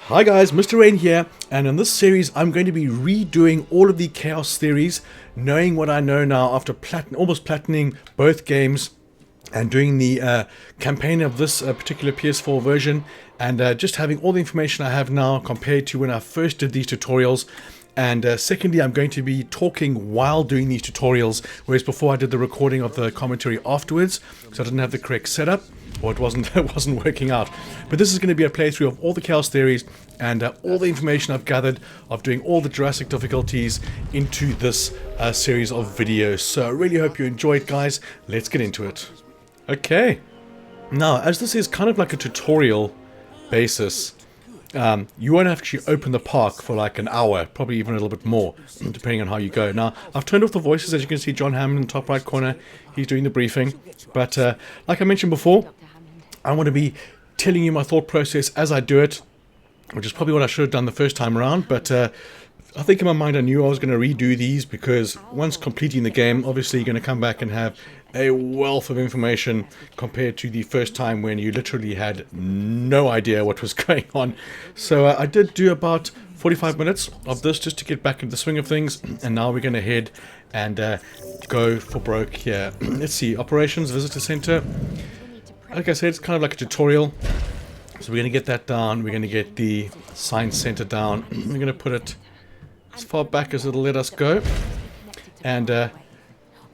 Hi guys, Mr. Rain here, and in this series I'm going to be redoing all of the Chaos theories, knowing what I know now after almost platining both games and doing the campaign of this particular PS4 version, and just having all the information I have now compared to when I first did these tutorials. And secondly, I'm going to be talking while doing these tutorials, whereas before I did the recording of the commentary afterwards, so I didn't have the correct setup, or it wasn't working out. But this is going to be a playthrough of all the Chaos theories and all the information I've gathered of doing all the Jurassic difficulties into this series of videos. So I really hope you enjoy it, guys. Let's get into it. Okay. Now, as this is kind of like a tutorial basis, you won't actually open the park for like an hour, probably even a little bit more, depending on how you go. Now, I've turned off the voices, as you can see. John Hammond in the top right corner, he's doing the briefing. But like I mentioned before, I want to be telling you my thought process as I do it, which is probably what I should have done the first time around. But I think in my mind I knew I was going to redo these, because once completing the game, obviously you're going to come back and have a wealth of information compared to the first time when you literally had no idea what was going on. So I did do about 45 minutes of this just to get back into the swing of things, and now we're going to head and go for broke here. Let's see, operations, visitor center. Like I said, it's kind of like a tutorial. So we're going to get that down, we're going to get the science center down, we're going to put it as far back as it'll let us go, and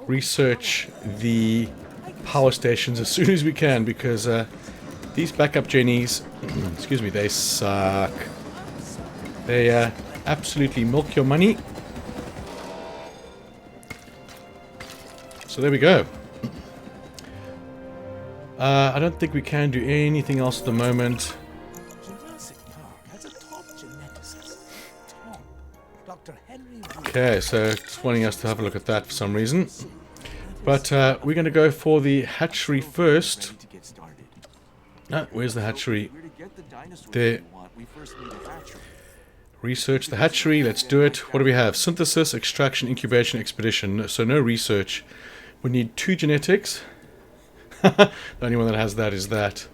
research the power stations as soon as we can, because these backup jennies, excuse me, they suck. They absolutely milk your money. So there we go. I don't think we can do anything else at the moment. Okay, so it's wanting us to have a look at that for some reason. But we're going to go for the hatchery first. Where's the hatchery? There. Research the hatchery, let's do it. What do we have? Synthesis, extraction, incubation, expedition. So no research. We need 2 genetics. The only one that has that is that.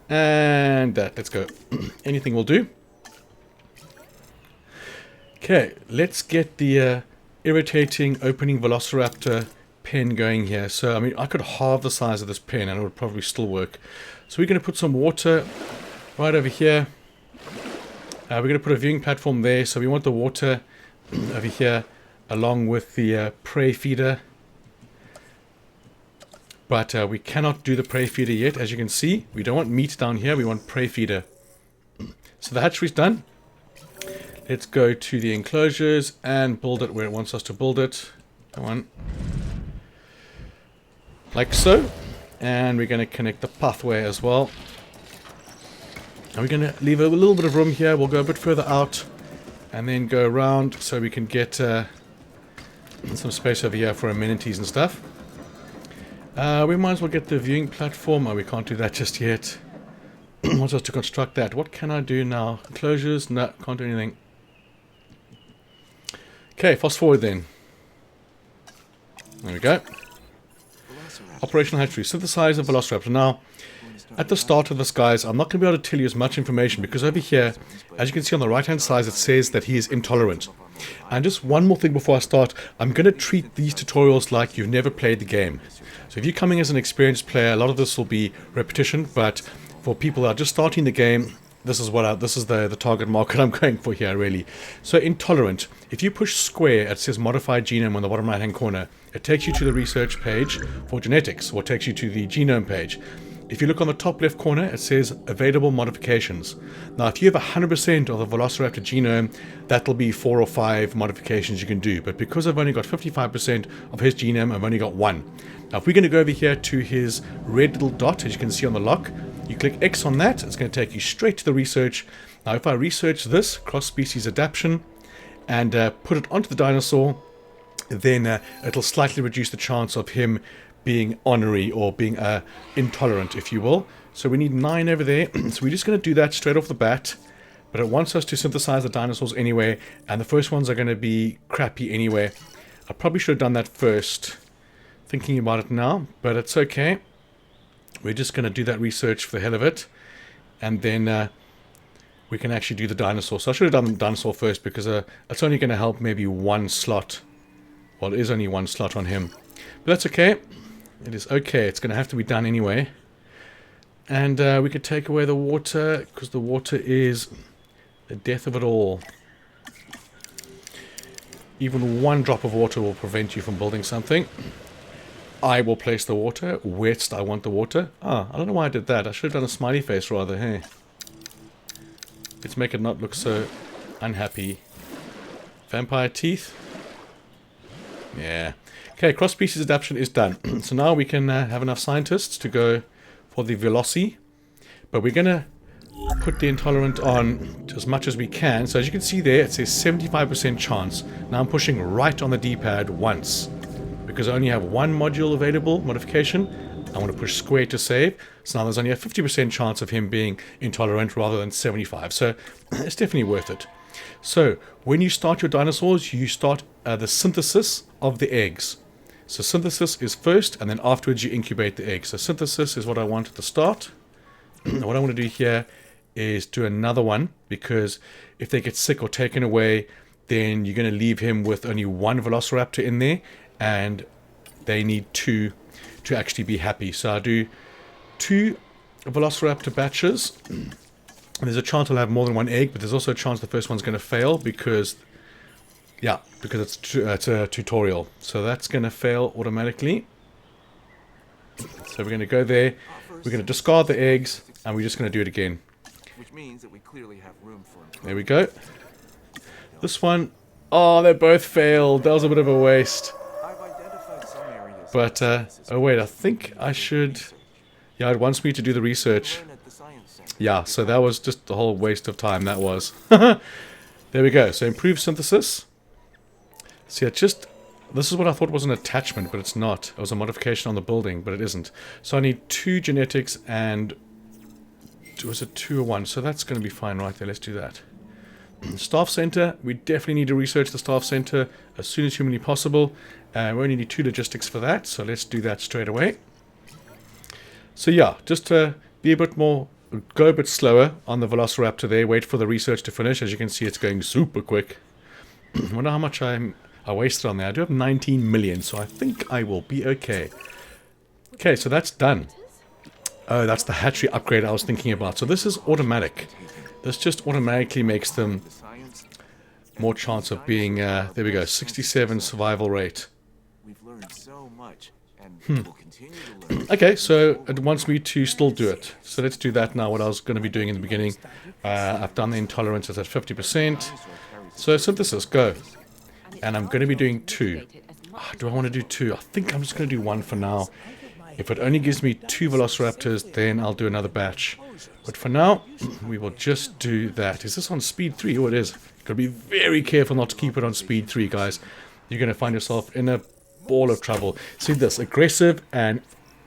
And that. Let's go. Anything will do. Okay, let's get the irritating opening velociraptor pen going here. So, I mean, I could halve the size of this pen and it would probably still work. So we're going to put some water right over here. We're going to put a viewing platform there. So we want the water over here along with the prey feeder. But we cannot do the prey feeder yet, as you can see. We don't want meat down here, we want prey feeder. So the hatchery's done. Let's go to the enclosures and build it where it wants us to build it. Come on. Like so. And we're going to connect the pathway as well. And we're going to leave a little bit of room here. We'll go a bit further out and then go around so we can get some space over here for amenities and stuff. We might as well get the viewing platform. Oh, we can't do that just yet. Wants us to construct that. What can I do now? Enclosures? No, can't do anything. Okay, fast forward then. There we go. Operational hatchery. Synthesize a velociraptor. Now, at the start of this, guys, I'm not going to be able to tell you as much information, because over here, as you can see on the right hand side, it says that he is intolerant. And just one more thing before I start, I'm going to treat these tutorials like you've never played the game. So if you're coming as an experienced player, a lot of this will be repetition, but for people that are just starting the game, this is the target market I'm going for here, really. So intolerant. If you push square, it says modified genome on the bottom right hand corner. It takes you to the research page for genetics, or takes you to the genome page. If you look on the top left corner, it says available modifications. Now, if you have 100% of the velociraptor genome, that'll be 4 or 5 modifications you can do. But because I've only got 55% of his genome, I've only got 1. Now, if we're going to go over here to his red little dot, as you can see on the lock, you click X on that, it's going to take you straight to the research. Now, if I research this, cross-species adaptation, and put it onto the dinosaur, then it'll slightly reduce the chance of him being ornery or being intolerant, if you will. So we need 9 over there. So we're just going to do that straight off the bat. But it wants us to synthesize the dinosaurs anyway, and the first ones are going to be crappy anyway. I probably should have done that first, thinking about it now, but it's okay. We're just going to do that research for the hell of it, and then we can actually do the dinosaur. So I should have done the dinosaur first because it's only going to help maybe one slot. Well, it is only one slot on him. But that's okay. It is okay. It's going to have to be done anyway. And we could take away the water because the water is the death of it all. Even one drop of water will prevent you from building something. I will place the water whilst I want the water. Ah, I don't know why I did that. I should have done a smiley face rather, hey. Let's make it not look so unhappy. Vampire teeth. Yeah. Okay, cross-species adaptation is done. So now we can have enough scientists to go for the Veloci. But we're going to put the intolerant on as much as we can. So as you can see there, it says 75% chance. Now I'm pushing right on the D-pad once. Because I only have one module available, modification. I want to push square to save. So now there's only a 50% chance of him being intolerant rather than 75. So it's definitely worth it. So when you start your dinosaurs, you start the synthesis of the eggs. So synthesis is first, and then afterwards you incubate the eggs. So synthesis is what I want at the start. What I want to do here is do another one, because if they get sick or taken away, then you're going to leave him with only one velociraptor in there, and they need two to actually be happy. So I do 2 velociraptor batches. And there's a chance I'll have more than one egg, but there's also a chance the first one's going to fail because, yeah, because it's a tutorial. So that's going to fail automatically. So we're going to go there. We're going to discard the eggs, and we're just going to do it again. Which means that we clearly have room for improvement. There we go. This one, oh, they both failed. That was a bit of a waste. I've identified some areas. But, oh wait, I think I should... Yeah, it wants me to do the research. Learn at the science center. Yeah, so that was just a whole waste of time, that was. There we go. So improve synthesis. See, this is what I thought was an attachment, but it's not. It was a modification on the building, but it isn't. So I need 2 genetics and... Was it 2 or 1? So that's going to be fine right there. Let's do that. Staff center. We definitely need to research the staff center as soon as humanly possible. We only need 2 logistics for that, so let's do that straight away. So yeah, just be a bit more, go a bit slower on the Velociraptor there. Wait for the research to finish. As you can see, it's going super quick. I wonder how much I wasted on there. I do have 19 million, so I think I will be okay. Okay, so that's done. Oh, that's the hatchery upgrade I was thinking about. So this is automatic. This just automatically makes them more chance of being, there we go, 67 survival rate. We've learned so much, and we'll continue to learn. Okay, so it wants me to still do it. So let's do that now, what I was going to be doing in the beginning. I've done the intolerances at 50%. So synthesis, go. And I'm going to be doing 2. Do I want to do 2? I think I'm just going to do 1 for now. If it only gives me 2 Velociraptors, then I'll do another batch. But for now, we will just do that. Is this on speed 3? Oh, it is. Got to be very careful not to keep it on speed 3, guys. You're going to find yourself in a ball of trouble. See this, aggressive and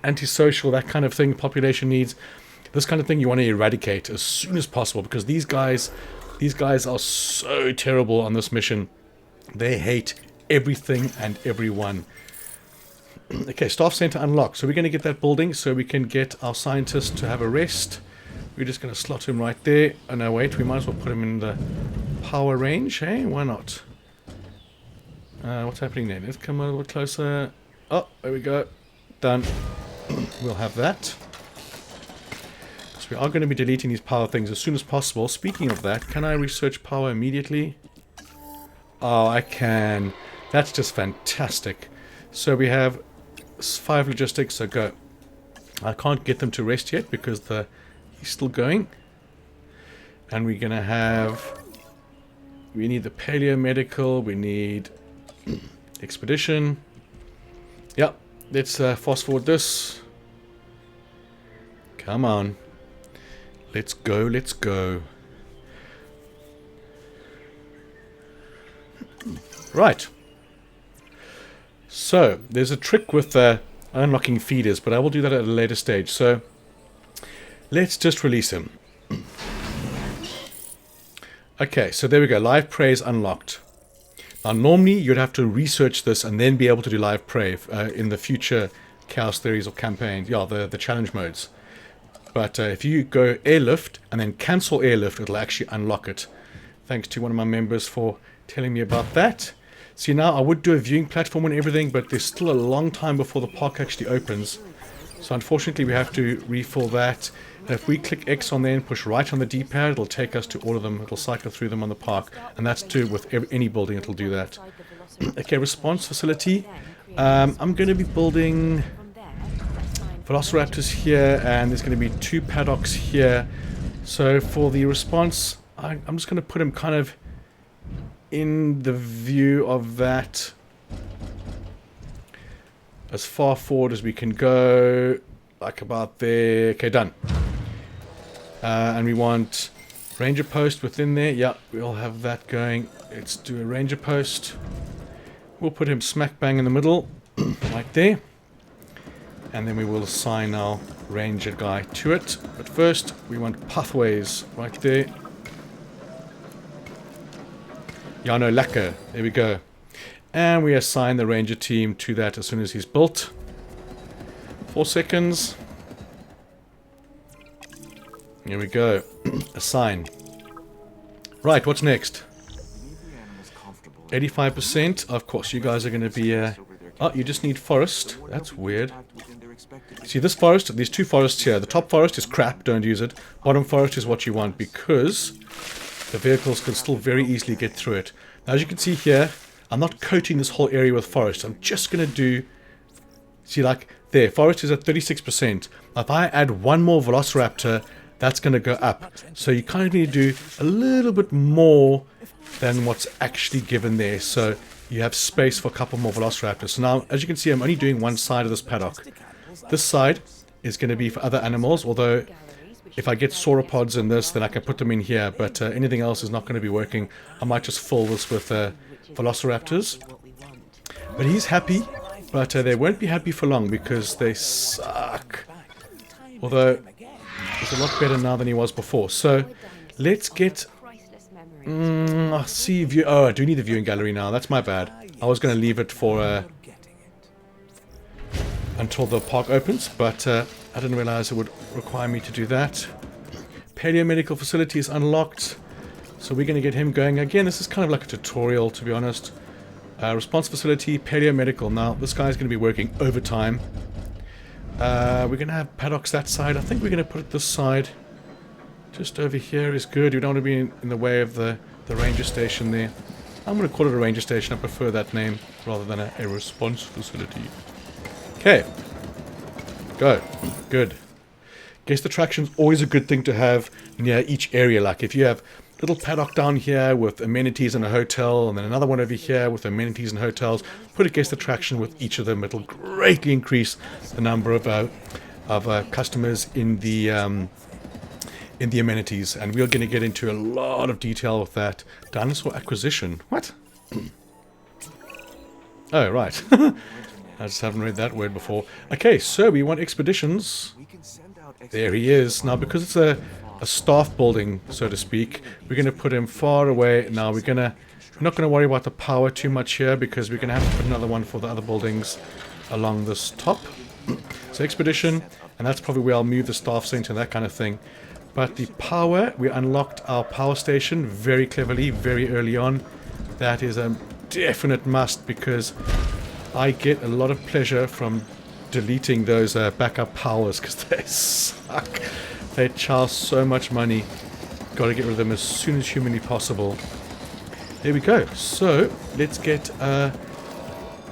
antisocial, that kind of thing population needs. This kind of thing you want to eradicate as soon as possible, because these guys are so terrible on this mission. They hate everything and everyone. Okay, staff center unlocked. So we're going to get that building so we can get our scientists to have a rest. We're just going to slot him right there. Oh no, wait, we might as well put him in the power range, hey? Why not? What's happening there? Let's come a little bit closer. Oh, there we go. Done. We'll have that. So we are going to be deleting these power things as soon as possible. Speaking of that, can I research power immediately? Oh, I can. That's just fantastic. So we have 5 logistics, so go. I can't get them to rest yet because he's still going. And we're going to have... We need the paleomedical, we need expedition. Yep, let's fast forward this. Come on. Let's go, let's go. Right. So, there's a trick with unlocking feeders, but I will do that at a later stage. So, let's just release him. Okay, so there we go. Live prey is unlocked. Now, normally you'd have to research this and then be able to do live prey in the future Chaos Theories or campaigns. Yeah, the challenge modes. But if you go airlift and then cancel airlift, it'll actually unlock it. Thanks to one of my members for telling me about that. See, now I would do a viewing platform and everything, but there's still a long time before the park actually opens. So unfortunately we have to refill that. And if we click X on there and push right on the D-pad, it'll take us to all of them. It'll cycle through them on the park. And that's too with any building, it'll do that. Okay, response facility. I'm going to be building velociraptors here, and there's going to be 2 paddocks here. So for the response, I'm just going to put him kind of in the view of that, as far forward as we can go, like about there. Okay, done. And we want ranger post within there. Yeah, we'll have that going. Let's do a ranger post. We'll put him smack bang in the middle, right there. And then we will assign our ranger guy to it. But first, we want pathways right there. Ja, no, lekker. There we go. And we assign the ranger team to that as soon as he's built. 4 seconds. Here we go. Assign. Right, what's next? 85%. Of course, you guys are going to be... oh, you just need forest. That's weird. See, this forest, these 2 forests here. The top forest is crap, don't use it. Bottom forest is what you want because the vehicles can still very easily get through it. Now, as you can see here, I'm not coating this whole area with forest. I'm just going to do... See, like, there, forest is at 36%. If I add 1 more velociraptor, that's going to go up. So you kind of need to do a little bit more than what's actually given there. So you have space for a couple more velociraptors. So now, as you can see, I'm only doing one side of this paddock. This side is going to be for other animals, although if I get sauropods in this, then I can put them in here, but anything else is not going to be working. I might just fill this with velociraptors. But he's happy, but they won't be happy for long because they suck. Although, he's a lot better now than he was before. So, let's get... I see view... Oh, I do need the viewing gallery now. That's my bad. I was going to leave it for... until the park opens, but I didn't realize it would require me to do that. Paleomedical facility is unlocked, so we're going to get him going. Again, this is kind of like a tutorial, to be honest. Response facility, paleomedical. Now, this guy's going to be working overtime. We're going to have paddocks that side. I think we're going to put it this side. Just over here is good. We don't want to be in the way of the ranger station there. I'm going to call it a ranger station. I prefer that name rather than a response facility. Okay. Go. Good. Guest attraction's always a good thing to have near each area. Like if you have a little paddock down here with amenities and a hotel, and then another one over here with amenities and hotels, put a guest attraction with each of them. It'll greatly increase the number of customers in the amenities. And we're going to get into a lot of detail with that. Dinosaur acquisition. What? Oh, right. I just haven't read that word before. Okay, so we want expeditions. There he is. Now, because it's a staff building, so to speak, we're going to put him far away. Now, we're not going to worry about the power too much here because we're going to have to put another one for the other buildings along this top. So expedition, and that's probably where I'll move the staff center and that kind of thing. But the power, we unlocked our power station very cleverly, very early on. That is a definite must because I get a lot of pleasure from deleting those backup powers because they suck. They charge so much money. Got to get rid of them as soon as humanly possible. There we go. So let's get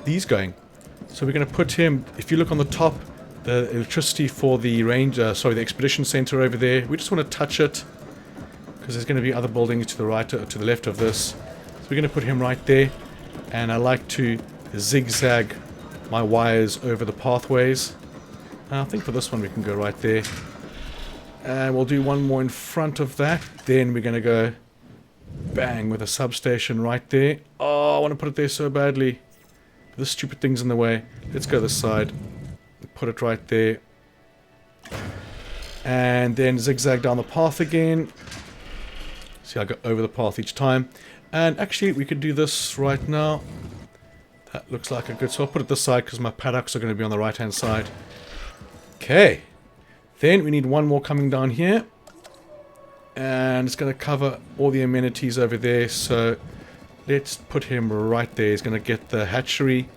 these going. So we're going to put him, if you look on the top, the electricity for the the expedition center over there. We just want to touch it because there's going to be other buildings to the right or to the left of this. So we're going to put him right there. And I like to zigzag my wires over the pathways. I think for this one we can go right there. And we'll do one more in front of that. Then we're going to go bang with a substation right there. Oh, I want to put it there so badly. This stupid thing's in the way. Let's go this side. Put it right there. And then zigzag down the path again. See, I go over the path each time. And actually, we could do this right now. That looks like a good... So I'll put it this side because my paddocks are going to be on the right-hand side. Okay. Then we need one more coming down here. And it's going to cover all the amenities over there. So let's put him right there. He's going to get the hatchery.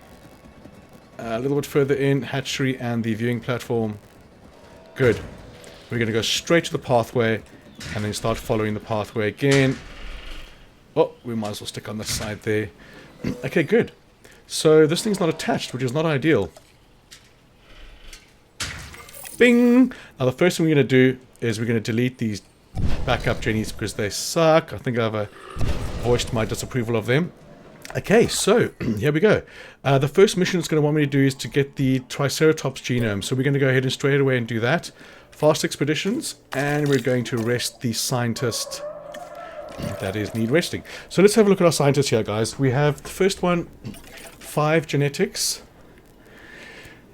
A little bit further in, hatchery and the viewing platform. Good. We're going to go straight to the pathway and then start following the pathway again. Oh, we might as well stick on this side there. Okay, good. So this thing's not attached, which is not ideal. Bing! Now the first thing we're going to do is we're going to delete these backup genies because they suck. I think I've voiced my disapproval of them. Okay, so here we go. The first mission it's going to want me to do is to get the Triceratops genome. So we're going to go ahead and straight away and do that. Fast expeditions, and we're going to rest the scientist that is need resting. So let's have a look at our scientists here, guys. We have the first one, 5 genetics,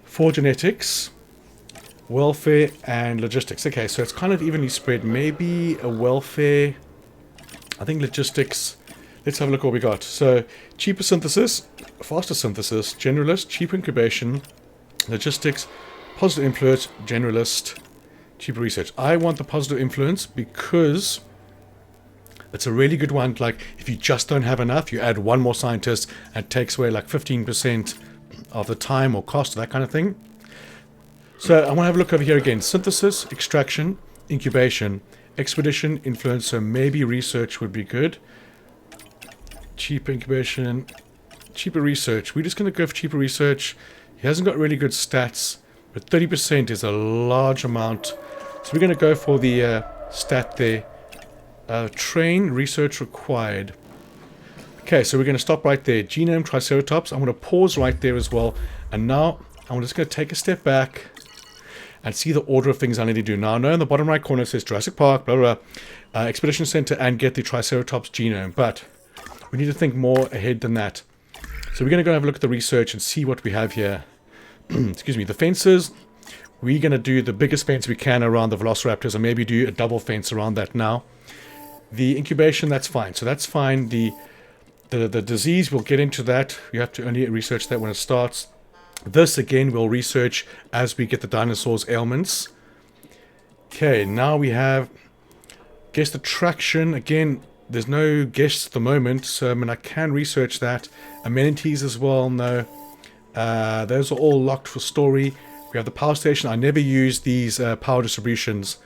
4 genetics, welfare, and logistics. Okay, so it's kind of evenly spread. Maybe a welfare, I think logistics. Let's have a look at what we got. So, cheaper synthesis, faster synthesis, generalist, cheap incubation, logistics, positive influence, generalist, cheaper research. I want the positive influence because it's a really good one. Like, if you just don't have enough, you add one more scientist and it takes away like 15% of the time or cost, that kind of thing. So, I want to have a look over here again. Synthesis, extraction, incubation, expedition, influence. So, maybe research would be good. Cheaper incubation, cheaper research. We're just going to go for cheaper research. He hasn't got really good stats, but 30% is a large amount. So we're going to go for the stat there. Train, research required. Okay, so we're going to stop right there. Genome, Triceratops. I'm going to pause right there as well. And now I'm just going to take a step back and see the order of things I need to do. Now I know in the bottom right corner it says Jurassic Park, blah, blah, blah, Expedition Center, and get the Triceratops genome. But we need to think more ahead than that. So we're going to go have a look at the research and see what we have here. Excuse me, the fences. We're going to do the biggest fence we can around the velociraptors and maybe do a double fence around that now. The incubation, that's fine. So that's fine. The disease, we'll get into that. You have to only research that when it starts. This, again, we'll research as we get the dinosaurs' ailments. Okay, now we have guest attraction. Again, there's no guests at the moment, so I mean, I can research that. Amenities as well, no. Those are all locked for story. We have the power station. I never use these power distributions.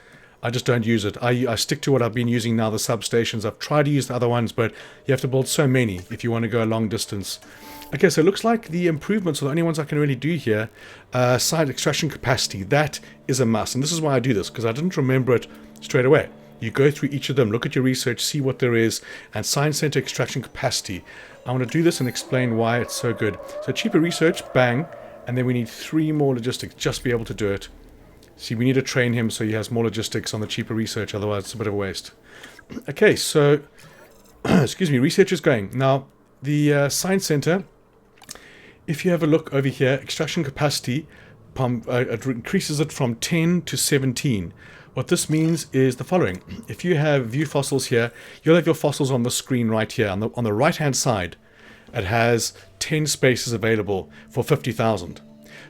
I just don't use it. I stick to what I've been using now, the substations. I've tried to use the other ones, but you have to build so many if you want to go a long distance. Okay, so it looks like the improvements are the only ones I can really do here. Side extraction capacity, that is a must. And this is why I do this, because I didn't remember it straight away. You go through each of them, look at your research, see what there is, and science center extraction capacity. I want to do this and explain why it's so good. So cheaper research, bang, and then we need 3 more logistics just to be able to do it. See, we need to train him so he has more logistics on the cheaper research, otherwise it's a bit of a waste. Okay, so, excuse me, research is going. Now, the science center, if you have a look over here, extraction capacity, it increases it from 10 to 17. What this means is the following. If you have view fossils here, you'll have your fossils on the screen right here. On the right-hand side, it has 10 spaces available for 50,000.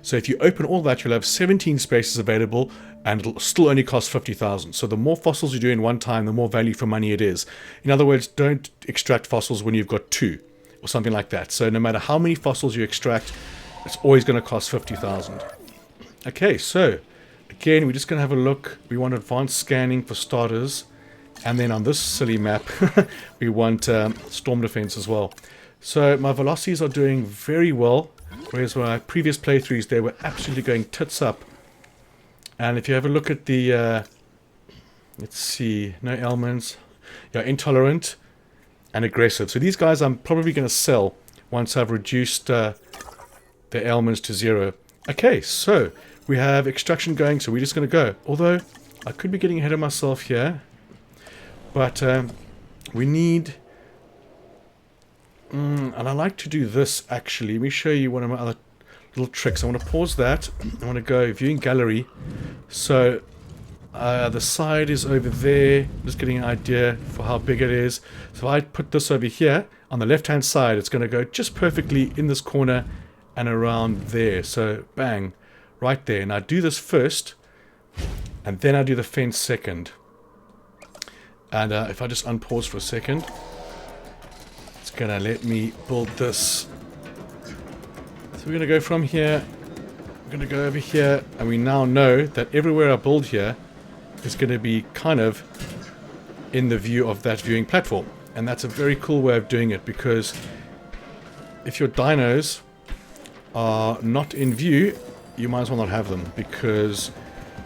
So if you open all that, you'll have 17 spaces available, and it'll still only cost 50,000. So the more fossils you do in one time, the more value for money it is. In other words, don't extract fossils when you've got 2, or something like that. So no matter how many fossils you extract, it's always going to cost 50,000. Okay, so again, we're just going to have a look. We want advanced scanning for starters. And then on this silly map, we want storm defense as well. So my velocities are doing very well. Whereas my previous playthroughs, they were absolutely going tits up. And if you have a look at the... let's see. No ailments. Yeah, intolerant and aggressive. So these guys I'm probably going to sell once I've reduced the ailments to 0. Okay, so we have extraction going, so we're just going to go. Although, I could be getting ahead of myself here. But we need... and I like to do this, actually. Let me show you one of my other little tricks. I want to pause that. I want to go viewing gallery. So, the side is over there. Just getting an idea for how big it is. So if I put this over here, on the left-hand side, it's going to go just perfectly in this corner and around there. So, bang. Right there. Now do this first. and then I do the fence second. And if I just unpause for a second, it's going to let me build this. So we're going to go from here, we're going to go over here, and we now know that everywhere I build here is going to be kind of in the view of that viewing platform. And that's a very cool way of doing it, because if your dinos are not in view, you might as well not have them, because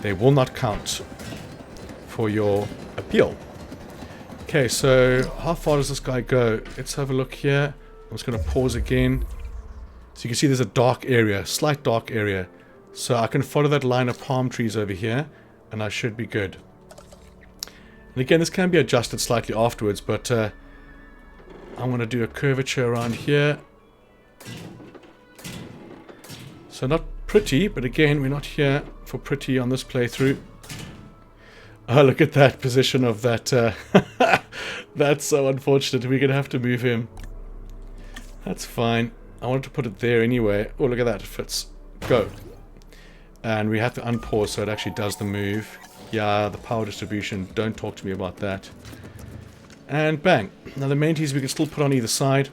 they will not count for your appeal. Okay, so how far does this guy go? Let's have a look here. I'm just going to pause again. So you can see there's a dark area, slight dark area. So I can follow that line of palm trees over here, and I should be good. And again, this can be adjusted slightly afterwards, but I want to do a curvature around here. So not pretty, but again, we're not here for pretty on this playthrough. Oh, look at that position of that. That's so unfortunate. We're going to have to move him. That's fine. I wanted to put it there anyway. Oh, look at that. It fits. Go. And we have to unpause so it actually does the move. Yeah, the power distribution. Don't talk to me about that. And bang. Now the amenities we can still put on either side.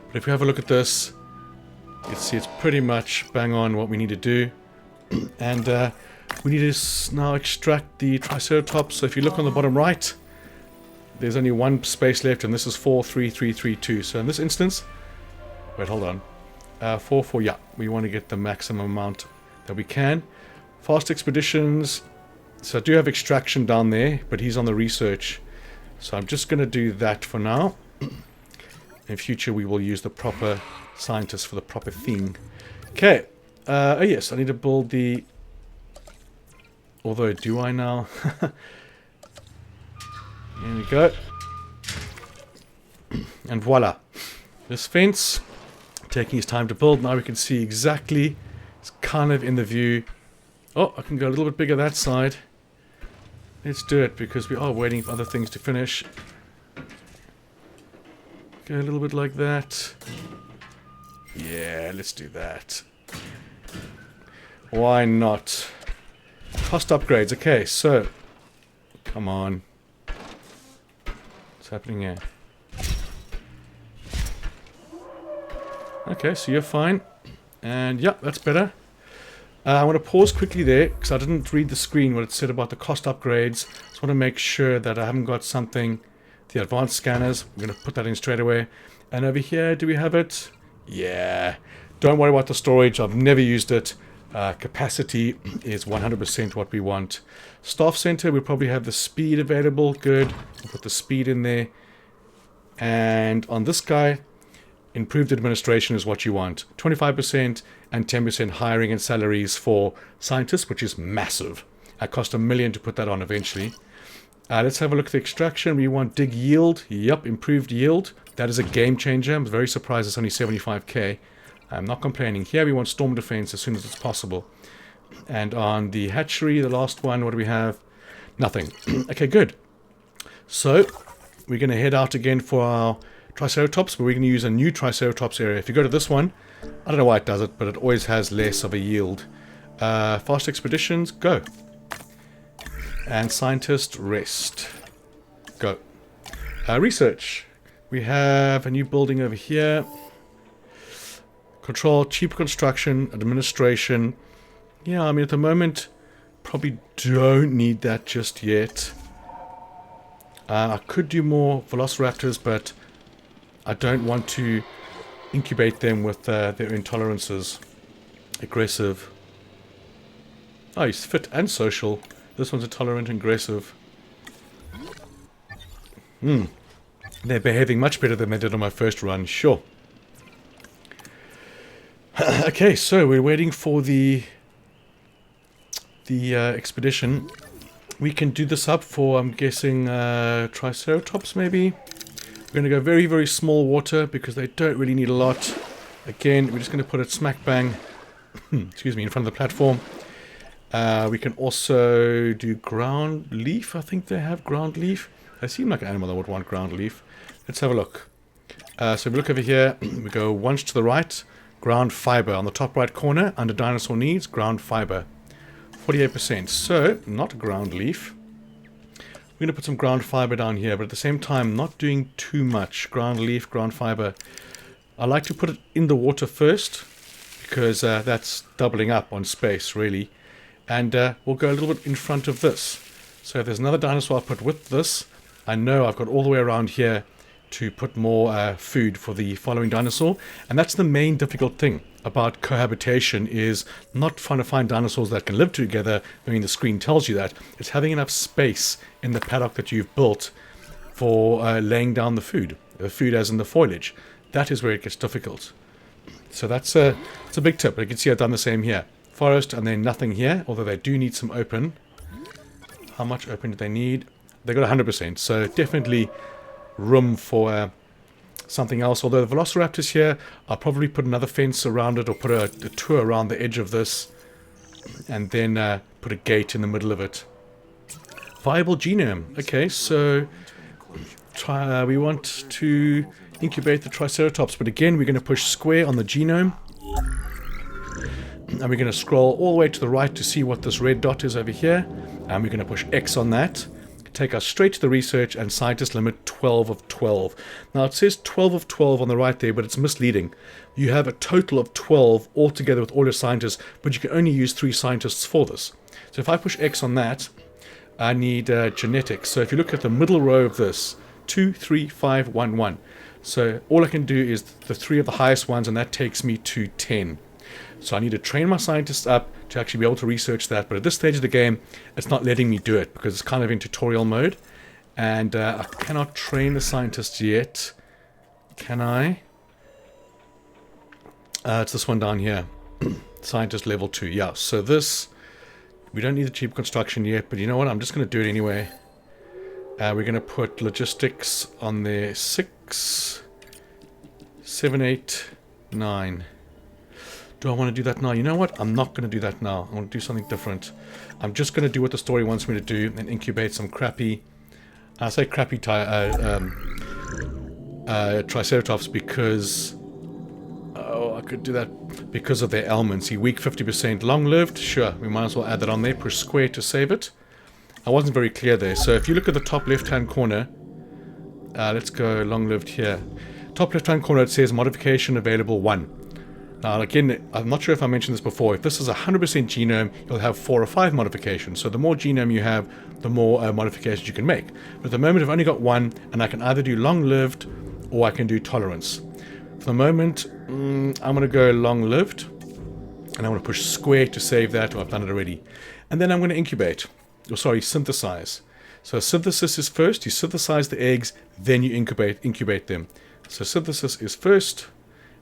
But if we have a look at this, you can see it's pretty much bang on what we need to do. And we need to now extract the Triceratops. So if you look on the bottom right, there's only one space left, and this is 4, 3, 3, 3, 2. So in this instance, wait, hold on. 4, 4, yeah. We want to get the maximum amount that we can. Fast expeditions. So I do have extraction down there, but he's on the research. So I'm just going to do that for now. In future, we will use the proper scientists for the proper thing. Okay. Oh yes, I need to build the... Although, do I now? Here we go. And voila. This fence, taking his time to build. Now we can see exactly. It's kind of in the view. Oh, I can go a little bit bigger that side. Let's do it, because we are waiting for other things to finish. Go a little bit like that. Yeah, let's do that. Why not? Cost upgrades. Okay, so come on. What's happening here? Okay, so you're fine. And yeah, that's better. I want to pause quickly there, because I didn't read the screen what it said about the cost upgrades. Just want to make sure that I haven't got something. The advanced scanners, I'm going to put that in straight away. And over here, do we have it? Yeah. Don't worry about the storage. I've never used it. Capacity is 100% what we want. Staff center, we probably have the speed available. Good. We'll put the speed in there. And on this guy, improved administration is what you want. 25% and 10% hiring and salaries for scientists, which is massive. It cost $1 million to put that on eventually. Let's have a look at the extraction. We want dig yield. Yep, improved yield. That is a game changer. I'm very surprised it's only 75k. I'm not complaining. Here we want storm defense as soon as it's possible. And on the hatchery, the last one, what do we have? Nothing. Okay, good. So we're going to head out again for our Triceratops, but we're going to use a new Triceratops area. If you go to this one, I don't know why it does it, but it always has less of a yield. Fast expeditions, go. And scientist, rest. Go. Research. We have a new building over here. Control, cheaper construction, administration. Yeah, I mean, at the moment, probably don't need that just yet. I could do more velociraptors, but I don't want to incubate them with their intolerances. Aggressive. Oh, he's fit and social. This one's intolerant and aggressive. They're behaving much better than they did on my first run, sure. Okay, so we're waiting for the expedition. We can do this up for, I'm guessing, Triceratops maybe? We're going to go very, very small water because they don't really need a lot. Again, we're just going to put it smack bang, excuse me, in front of the platform. We can also do ground leaf. I think they have ground leaf. They seem like an animal that would want ground leaf. Let's have a look. So we look over here. We go once to the right. Ground fiber on the top right corner. Under dinosaur needs, ground fiber. 48%. So, not ground leaf. We're going to put some ground fiber down here, but at the same time, not doing too much. Ground leaf, ground fiber. I like to put it in the water first, because that's doubling up on space, really. And we'll go a little bit in front of this. So if there's another dinosaur I put with this, I know I've got all the way around here to put more food for the following dinosaur. And that's the main difficult thing about cohabitation, is not trying to find dinosaurs that can live together. I mean, the screen tells you that. It's having enough space in the paddock that you've built for laying down the food as in the foliage. That is where it gets difficult. So that's a big tip. You can see I've done the same here. Forest and then nothing here, although they do need some open. How much open do they need? They got 100%, so definitely room for something else. Although the velociraptors here, I'll probably put another fence around it, or put a tour around the edge of this, and then put a gate in the middle of it. Viable genome. Okay, so we want to incubate the Triceratops, but again we're going to push square on the genome, and we're going to scroll all the way to the right to see what this red dot is over here, and we're going to push X on that. Take us straight to the research and scientist limit 12 of 12. Now it says 12 of 12 on the right there, but it's misleading. You have a total of 12 altogether with all your scientists, but you can only use 3 scientists for this. So if I push X on that, I need genetics. So if you look at the middle row of this, 2, 3, 5, 1, 1. So all I can do is the 3 of the highest ones, and that takes me to 10. So I need to train my scientists up to actually be able to research that. But at this stage of the game, it's not letting me do it because it's kind of in tutorial mode. And I cannot train the scientists yet. Can I? It's this one down here. Scientist level 2. Yeah, so this, we don't need the cheap construction yet. But you know what? I'm just going to do it anyway. We're going to put logistics on there. 6, 7, 8, 9. Do I want to do that now? You know what? I'm not going to do that now. I want to do something different. I'm just going to do what the story wants me to do and incubate some crappy... I say crappy Triceratops because... Oh, I could do that because of their ailments. See, weak 50%. Long-lived? Sure, we might as well add that on there. Push square to save it. I wasn't very clear there. So if you look at the top left-hand corner... let's go long-lived here. Top left-hand corner, it says modification available 1. Now again, I'm not sure if I mentioned this before, if this is 100% genome, you'll have 4 or 5 modifications. So the more genome you have, the more modifications you can make. But at the moment I've only got 1, and I can either do long-lived or I can do tolerance. For the moment, I'm going to go long-lived, and I'm going to push square to save that, or I've done it already. And then I'm going to incubate, or sorry, synthesize. So synthesis is first, you synthesize the eggs, then you incubate them. So synthesis is first.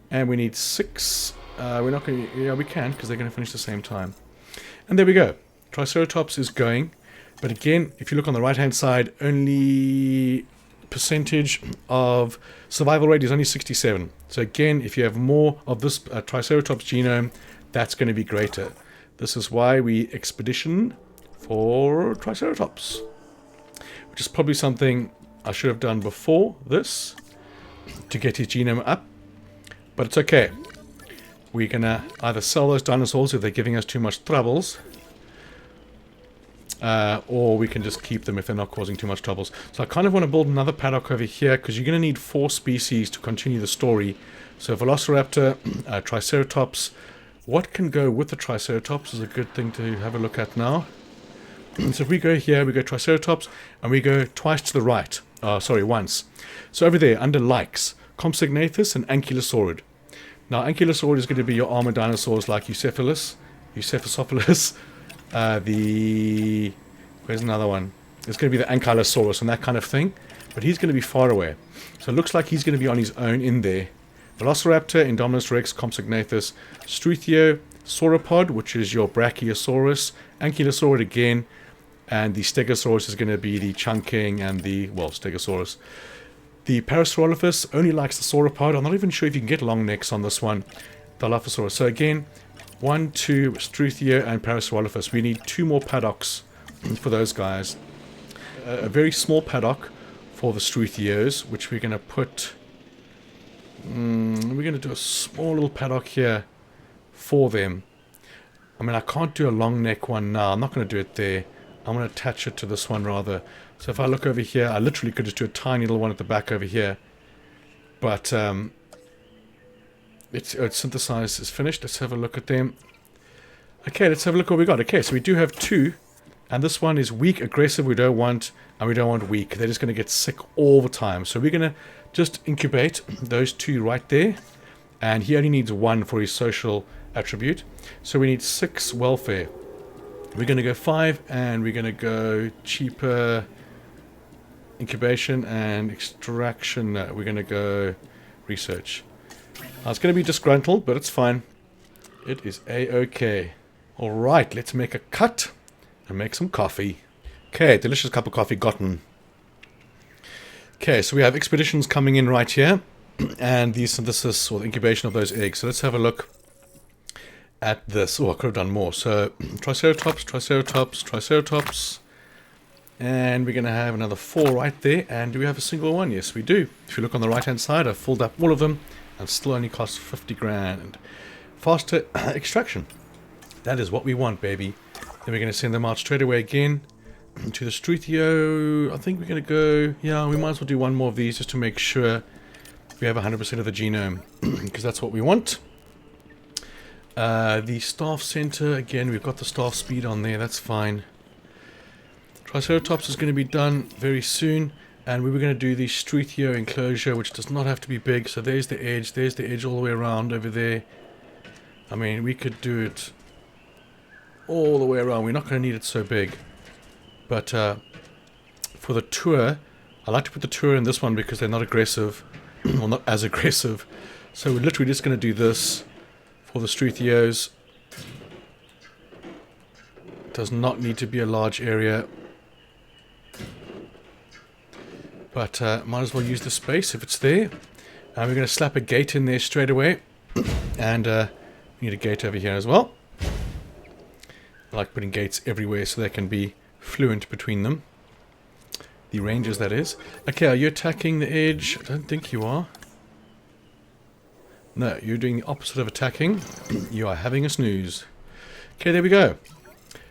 And we need 6. We're not going to... Yeah, we can, because they're going to finish the same time. And there we go. Triceratops is going. But again, if you look on the right-hand side, only percentage of survival rate is only 67. So again, if you have more of this Triceratops genome, that's going to be greater. This is why we expedition for Triceratops. Which is probably something I should have done before this, to get his genome up. But it's okay. We're going to either sell those dinosaurs if they're giving us too much troubles. Or we can just keep them if they're not causing too much troubles. So I kind of want to build another paddock over here, because you're going to need 4 species to continue the story. So Velociraptor, Triceratops. What can go with the Triceratops is a good thing to have a look at now. So if we go here, we go Triceratops, and we go twice to the right. Once. So over there, under likes, Compsognathus and Ankylosaurid. Now, Ankylosaurid is going to be your armored dinosaurs like Eucephalus. Where's another one? It's going to be the Ankylosaurus and that kind of thing. But he's going to be far away. So it looks like he's going to be on his own in there. Velociraptor, Indominus Rex, Compsognathus, Struthio, Sauropod, which is your Brachiosaurus, Ankylosaurid again, and the Stegosaurus is going to be the chunking and the, well, Stegosaurus. The Parasaurolophus only likes the sauropod. I'm not even sure if you can get long necks on this one. Dilophosaurus. So again, 1, 2, Struthio and Parasaurolophus. We need 2 more paddocks for those guys. A very small paddock for the Struthios, which we're going to put... we're going to do a small little paddock here for them. I mean, I can't do a long neck one now. I'm not going to do it there. I'm going to attach it to this one rather. So if I look over here, I literally could just do a tiny little one at the back over here. But it's synthesized, it's finished. Let's have a look at them. Okay, let's have a look what we got. Okay, so we do have two. And this one is weak, aggressive, we don't want, and we don't want weak. They're just going to get sick all the time. So we're going to just incubate those two right there. And he only needs one for his social attribute. So we need 6 welfare. We're going to go 5, and we're going to go cheaper incubation and extraction. No, we're going to go research. It's going to be disgruntled, but it's fine. It is a-okay. Alright, let's make a cut and make some coffee. Okay, delicious cup of coffee gotten. Okay, so we have expeditions coming in right here. And the synthesis or the incubation of those eggs. So let's have a look at this. Oh, I could have done more. So Triceratops, Triceratops, Triceratops. And we're going to have another 4 right there. And do we have a single one? Yes, we do. If you look on the right hand side, I've filled up all of them. And still only costs 50 grand. Faster extraction. That is what we want, baby. Then we're going to send them out straight away again to the Struthio. I think we're going to go... Yeah, we might as well do one more of these just to make sure we have 100% of the genome. Because that's what we want. The staff center, again, we've got the staff speed on there. That's fine. Triceratops is going to be done very soon. And we were going to do the Struthio enclosure, which does not have to be big. So there's the edge. There's the edge all the way around over there. I mean, we could do it all the way around. We're not going to need it so big. But for the tour, I like to put the tour in this one because they're not aggressive. Well, not as aggressive. So we're literally just going to do this for the Struthios. Does not need to be a large area. But might as well use the space if it's there. And we're going to slap a gate in there straight away. And we need a gate over here as well. I like putting gates everywhere so they can be fluent between them. The rangers, that is. Okay, are you attacking the edge? I don't think you are. No, you're doing the opposite of attacking. You are having a snooze. Okay, there we go.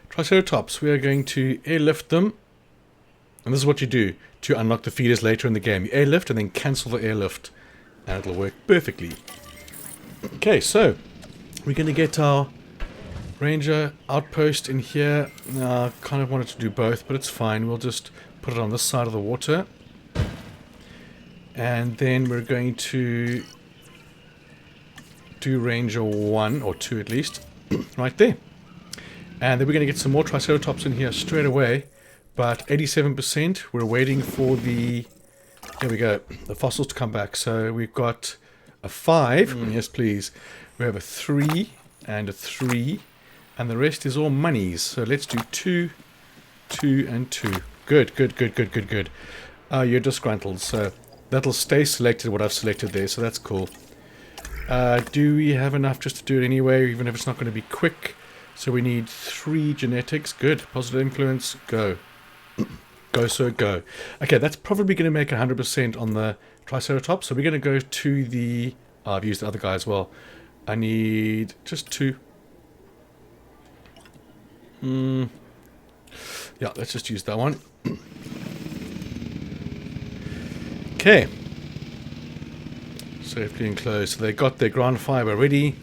Triceratops, we are going to airlift them. And this is what you do to unlock the feeders later in the game. You airlift and then cancel the airlift. And it'll work perfectly. Okay, so we're going to get our ranger outpost in here. I kind of wanted to do both, but it's fine. We'll just put it on this side of the water. And then we're going to do ranger 1 or 2 at least. Right there. And then we're going to get some more Triceratops in here straight away. But 87%, we're waiting for the... There we go. The fossils to come back. So we've got a 5. Yes, please. We have a 3 and a 3. And the rest is all monies. So let's do 2, 2, and 2. Good, good, good, good, good, good. You're disgruntled. So that'll stay selected, what I've selected there. So that's cool. Do we have enough just to do it anyway, even if it's not going to be quick? So we need 3 genetics. Good. Positive influence. Go. Go, sir, go. Okay, that's probably going to make 100% on the Triceratops. So we're going to go to the... I've used the other guy as well. I need just 2. Yeah, let's just use that one. Okay. Safely enclosed. So they got their ground fiber ready.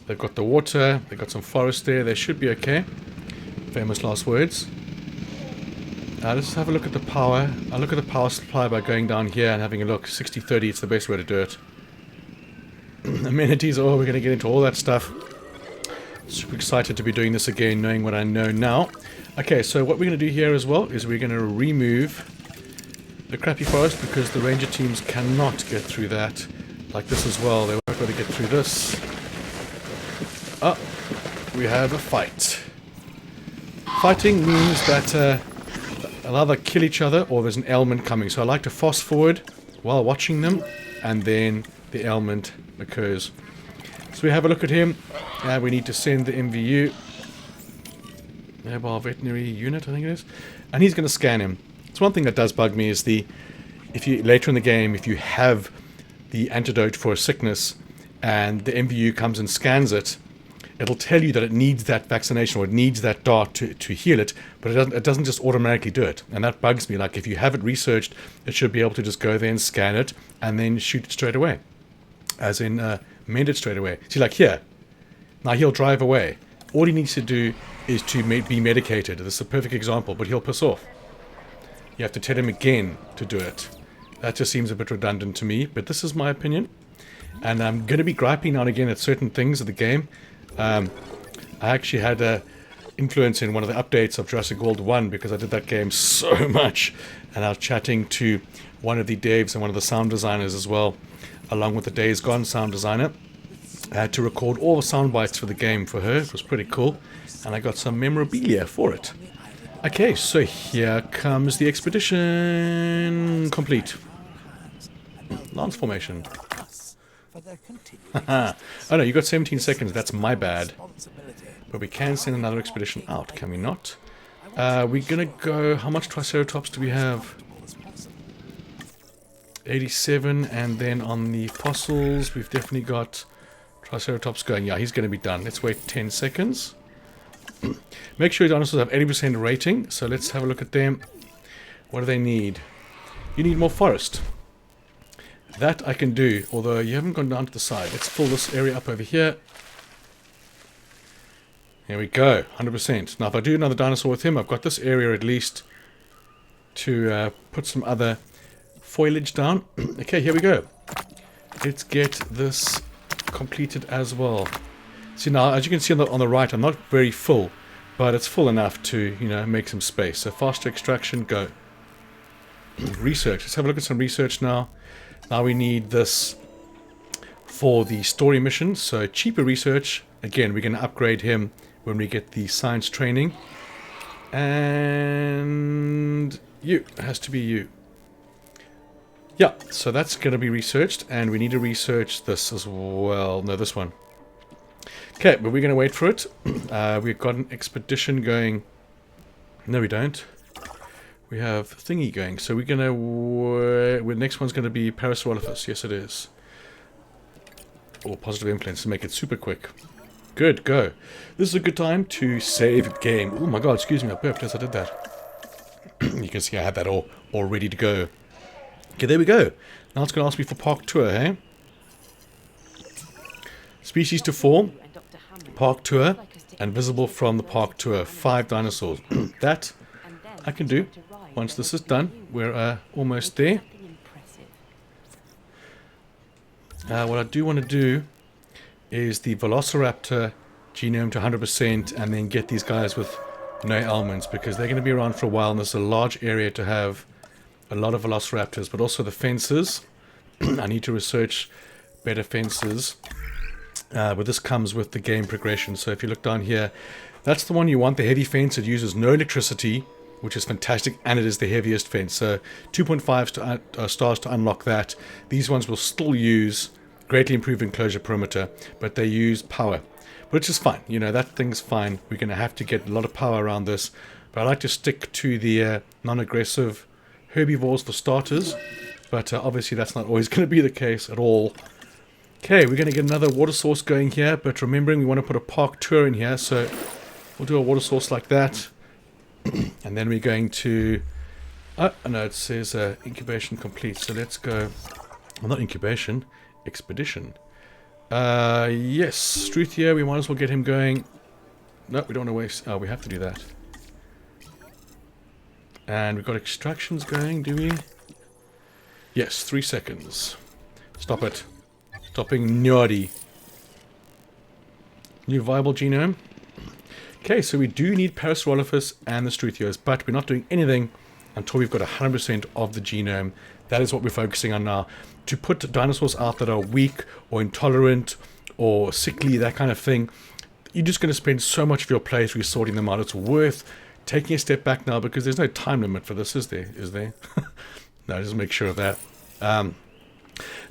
They've got the water. They've got some forest there. They should be okay. Famous last words. Let's have a look at the power. I'll look at the power supply by going down here and having a look. 60-30, it's the best way to do it. Amenities, oh, we're going to get into all that stuff. Super excited to be doing this again, knowing what I know now. Okay, so what we're going to do here as well is we're going to remove the crappy forest because the ranger teams cannot get through that. Like this as well, they won't be able to get through this. Oh, we have a fight. Fighting means that they'll either kill each other or there's an ailment coming. So I like to fast forward while watching them and then the ailment occurs. So we have a look at him and we need to send the MVU. Mobile Veterinary Unit, I think it is. And he's going to scan him. It's one thing that does bug me is if you later in the game, if you have the antidote for a sickness and the MVU comes and scans it, it'll tell you that it needs that vaccination or it needs that dart to heal it, but it doesn't just automatically do it. And that bugs me. Like, if you have it researched, it should be able to just go there and scan it and then shoot it straight away. As in, mend it straight away. See, like here. Now he'll drive away. All he needs to do is to be medicated. This is a perfect example, but he'll piss off. You have to tell him again to do it. That just seems a bit redundant to me, but this is my opinion. And I'm going to be griping now and again at certain things of the game. I actually had a influence in one of the updates of Jurassic World 1 because I did that game so much. And I was chatting to one of the devs and one of the sound designers as well, along with the Days Gone sound designer. I had to record all the sound bites for the game for her. It was pretty cool. And I got some memorabilia for it. Okay, so here comes the expedition complete. Lance formation. Oh no, you got 17 seconds. That's my bad. But we can send another expedition out, can we not? We're gonna go... How much Triceratops do we have? 87, and then on the fossils, we've definitely got Triceratops going. Yeah, he's gonna be done. Let's wait 10 seconds. Make sure your dinosaurs have 80% rating, so let's have a look at them. What do they need? You need more forest. That I can do, although you haven't gone down to the side. Let's fill this area up over here. There we go, 100%. Now if I do another dinosaur with him, I've got this area at least to put some other foliage down. Okay, here we go. Let's get this completed as well. See now, as you can see on the right, I'm not very full, but it's full enough to, you know, make some space. So faster extraction, go. Research. Let's have a look at some research now. Now we need this for the story mission. So cheaper research. Again, we're going to upgrade him when we get the science training. And you. It has to be you. Yeah, so that's going to be researched. And we need to research this as well. No, this one. Okay, but we're going to wait for it. We've got an expedition going. No, we don't. We have thingy going. So we're going to... the next one's going to be Parasaurolophus. Yes, it is. Or positive influence to make it super quick. Good, go. This is a good time to save game. Oh my god, excuse me, I burped as I did that. You can see I had that all ready to go. Okay, there we go. Now it's going to ask me for park tour, hey? Species to form, park tour, and visible from the park tour. 5 dinosaurs. That I can do. Once this is done, we're almost there. What I do want to do is the Velociraptor genome to 100% and then get these guys with no ailments because they're going to be around for a while and there's a large area to have a lot of Velociraptors, but also the fences. I need to research better fences. But this comes with the game progression. So if you look down here, that's the one you want, the heavy fence. It uses no electricity, which is fantastic, and it is the heaviest fence. So 2.5 stars to unlock that. These ones will still use greatly improved enclosure perimeter, but they use power, which is fine. You know, that thing's fine. We're going to have to get a lot of power around this, but I like to stick to the non-aggressive herbivores for starters, but obviously that's not always going to be the case at all. Okay, we're going to get another water source going here, but remembering we want to put a park tour in here, so we'll do a water source like that. And then we're going to... Oh, no, it says incubation complete, so let's go... Well, not incubation, expedition. Yes, Struth here, we might as well get him going. No, we don't want to waste... Oh, we have to do that. And we've got extractions going, do we? Yes, 3 seconds. Stop it. Stopping naughty. New viable genome. Okay, so we do need Parasaurolophus and the Struthios, but we're not doing anything until we've got 100% of the genome. That is what we're focusing on now. To put dinosaurs out that are weak or intolerant or sickly, that kind of thing, you're just going to spend so much of your playthrough sorting them out. It's worth taking a step back now because there's no time limit for this, is there? Is there? No, just make sure of that.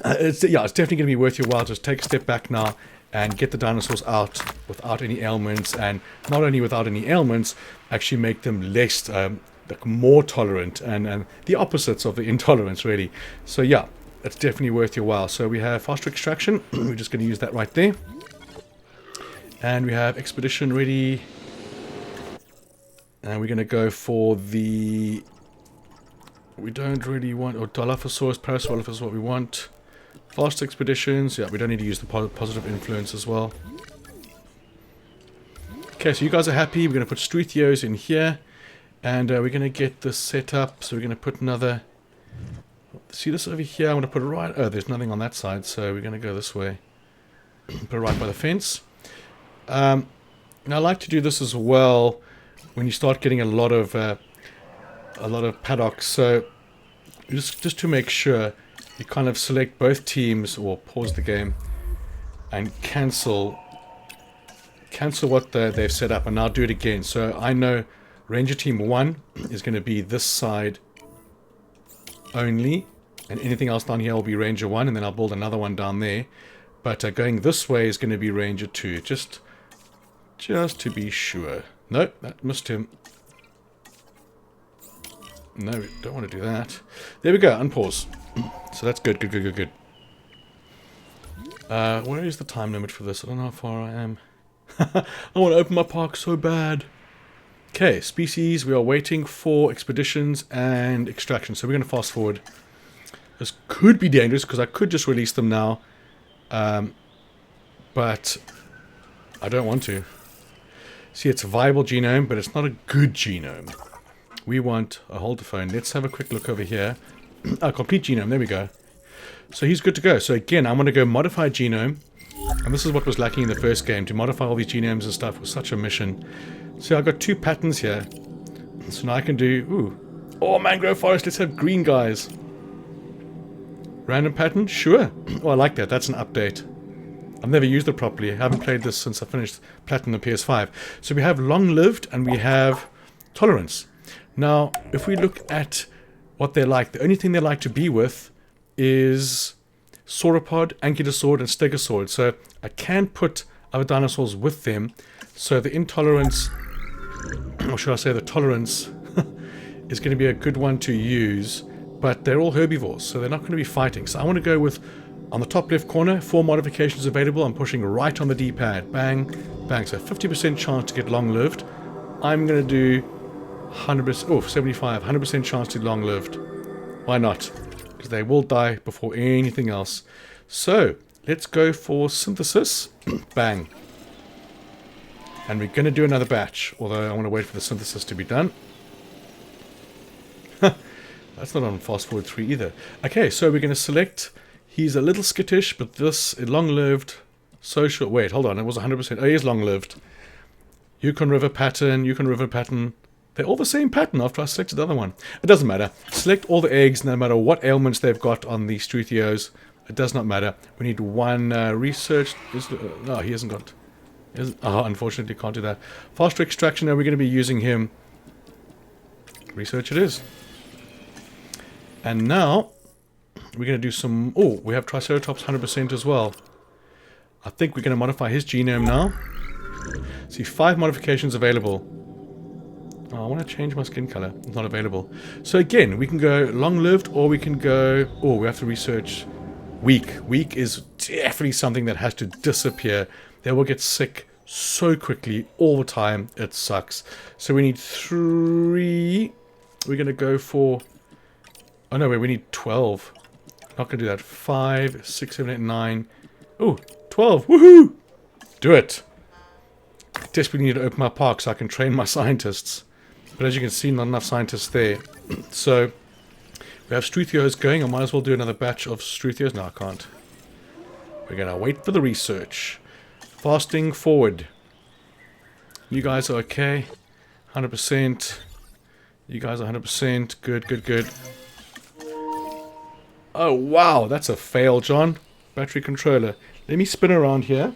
It's definitely going to be worth your while. Just take a step back now and get the dinosaurs out without any ailments, and not only without any ailments, actually make them less, like more tolerant, and the opposites of the intolerance, really. So yeah, it's definitely worth your while. So we have faster extraction. We're just going to use that right there. And we have expedition ready. And we're going to go for the... We don't really want... Or Dilophosaurus, Parasaurolophus is what we want. Fast expeditions. Yeah, we don't need to use the positive influence as well. Okay, so you guys are happy. We're going to put Struthio's in here. And we're going to get this set up. So we're going to put another... See this over here? I'm going to put it right... Oh, there's nothing on that side. So we're going to go this way. Put it right by the fence. Now I like to do this as well when you start getting a lot of paddocks. So just to make sure, you kind of select both teams, or pause the game and cancel what they've set up, and I'll do it again. So I know Ranger Team 1 is going to be this side only, and anything else down here will be Ranger 1, and then I'll build another one down there. But going this way is going to be Ranger 2, just to be sure. Nope, that missed him. No, we don't want to do that. There we go, unpause. So that's good, good. Where is the time limit for this? I don't know how far I am. I want to open my park so bad. Okay, species, we are waiting for expeditions and extraction. So we're going to fast forward. This could be dangerous because I could just release them now. But I don't want to. See, it's a viable genome, but it's not a good genome. We want a hold the phone. Let's have a quick look over here. A complete genome. There we go. So he's good to go. So again, I'm going to go modify genome. And this is what was lacking in the first game. To modify all these genomes and stuff was such a mission. So I've got 2 patterns here. So now I can do... Ooh. Oh, mangrove forest. Let's have green guys. Random pattern? Sure. Oh, I like that. That's an update. I've never used it properly. I haven't played this since I finished Platinum PS5. So we have long-lived and we have tolerance. Now, if we look at what they're like, the only thing they like to be with is sauropod, ankylosaur, and stegosaur. So I can put other dinosaurs with them. So the intolerance, or should I say the tolerance, is going to be a good one to use. But they're all herbivores, so they're not going to be fighting. So I want to go with, on the top left corner, 4 modifications available. I'm pushing right on the D-pad. Bang, bang. So 50% chance to get long-lived. I'm going to do 100%, oh, 75, 100% chance to long-lived. Why not? Because they will die before anything else. So, let's go for synthesis. Bang. And we're going to do another batch, although I want to wait for the synthesis to be done. That's not on fast forward 3 either. Okay, so we're going to select, he's a little skittish, but this long-lived, social, wait, hold on, it was 100%, oh, he is long-lived. Yukon River pattern, they're all the same pattern after I selected the other one. It doesn't matter. Select all the eggs, no matter what ailments they've got on the Struthios. It does not matter. We need 1 research. No, he hasn't got... unfortunately can't do that. Faster extraction, now we're going to be using him. Research it is. And now, we're going to do some... Oh, we have Triceratops 100% as well. I think we're going to modify his genome now. See, 5 modifications available. Oh, I want to change my skin color. It's not available. So again, we can go long-lived, or we can go... Oh, we have to research weak. Weak is definitely something that has to disappear. They will get sick so quickly, all the time. It sucks. So we need 3... We're going to go for... Oh no, wait, we need 12. Not going to do that. 5, 6, 7, 8, 9. Oh, 12. Woohoo! Do it. I desperately need to open my park so I can train my scientists. But as you can see, not enough scientists there. So, we have Struthios going. I might as well do another batch of Struthios. No, I can't. We're going to wait for the research. Fasting forward. You guys are okay. 100%. You guys are 100%. Good, good, good. Oh, wow. That's a fail, John. Battery controller. Let me spin around here.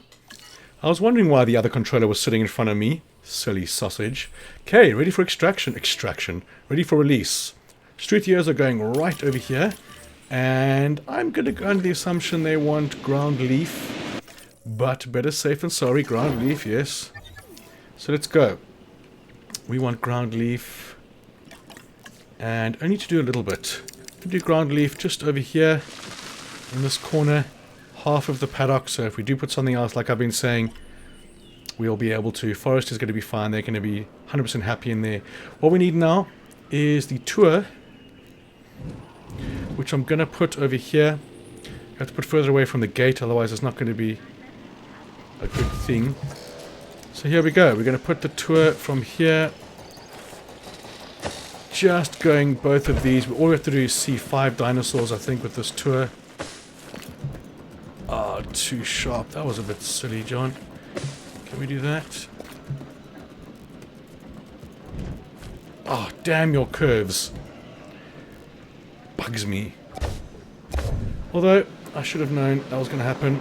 I was wondering why the other controller was sitting in front of me. Silly sausage. Okay, ready for extraction. Extraction. Ready for release. Struthios are going right over here. And I'm going to go under the assumption they want ground leaf. But better safe than sorry. Ground leaf, yes. So let's go. We want ground leaf. And only to do a little bit. We do ground leaf just over here. In this corner. Half of the paddock. So if we do put something else, like I've been saying, we'll be able to. Forest is going to be fine. They're going to be 100% happy in there. What we need now is the tour, which I'm going to put over here. I have to put further away from the gate, otherwise it's not going to be a good thing. So here we go. We're going to put the tour from here. Just going both of these. All we have to do is see 5 dinosaurs, I think, with this tour. Ah, too sharp. That was a bit silly, John. Can we do that? Oh, damn your curves. Bugs me. Although, I should have known that was going to happen.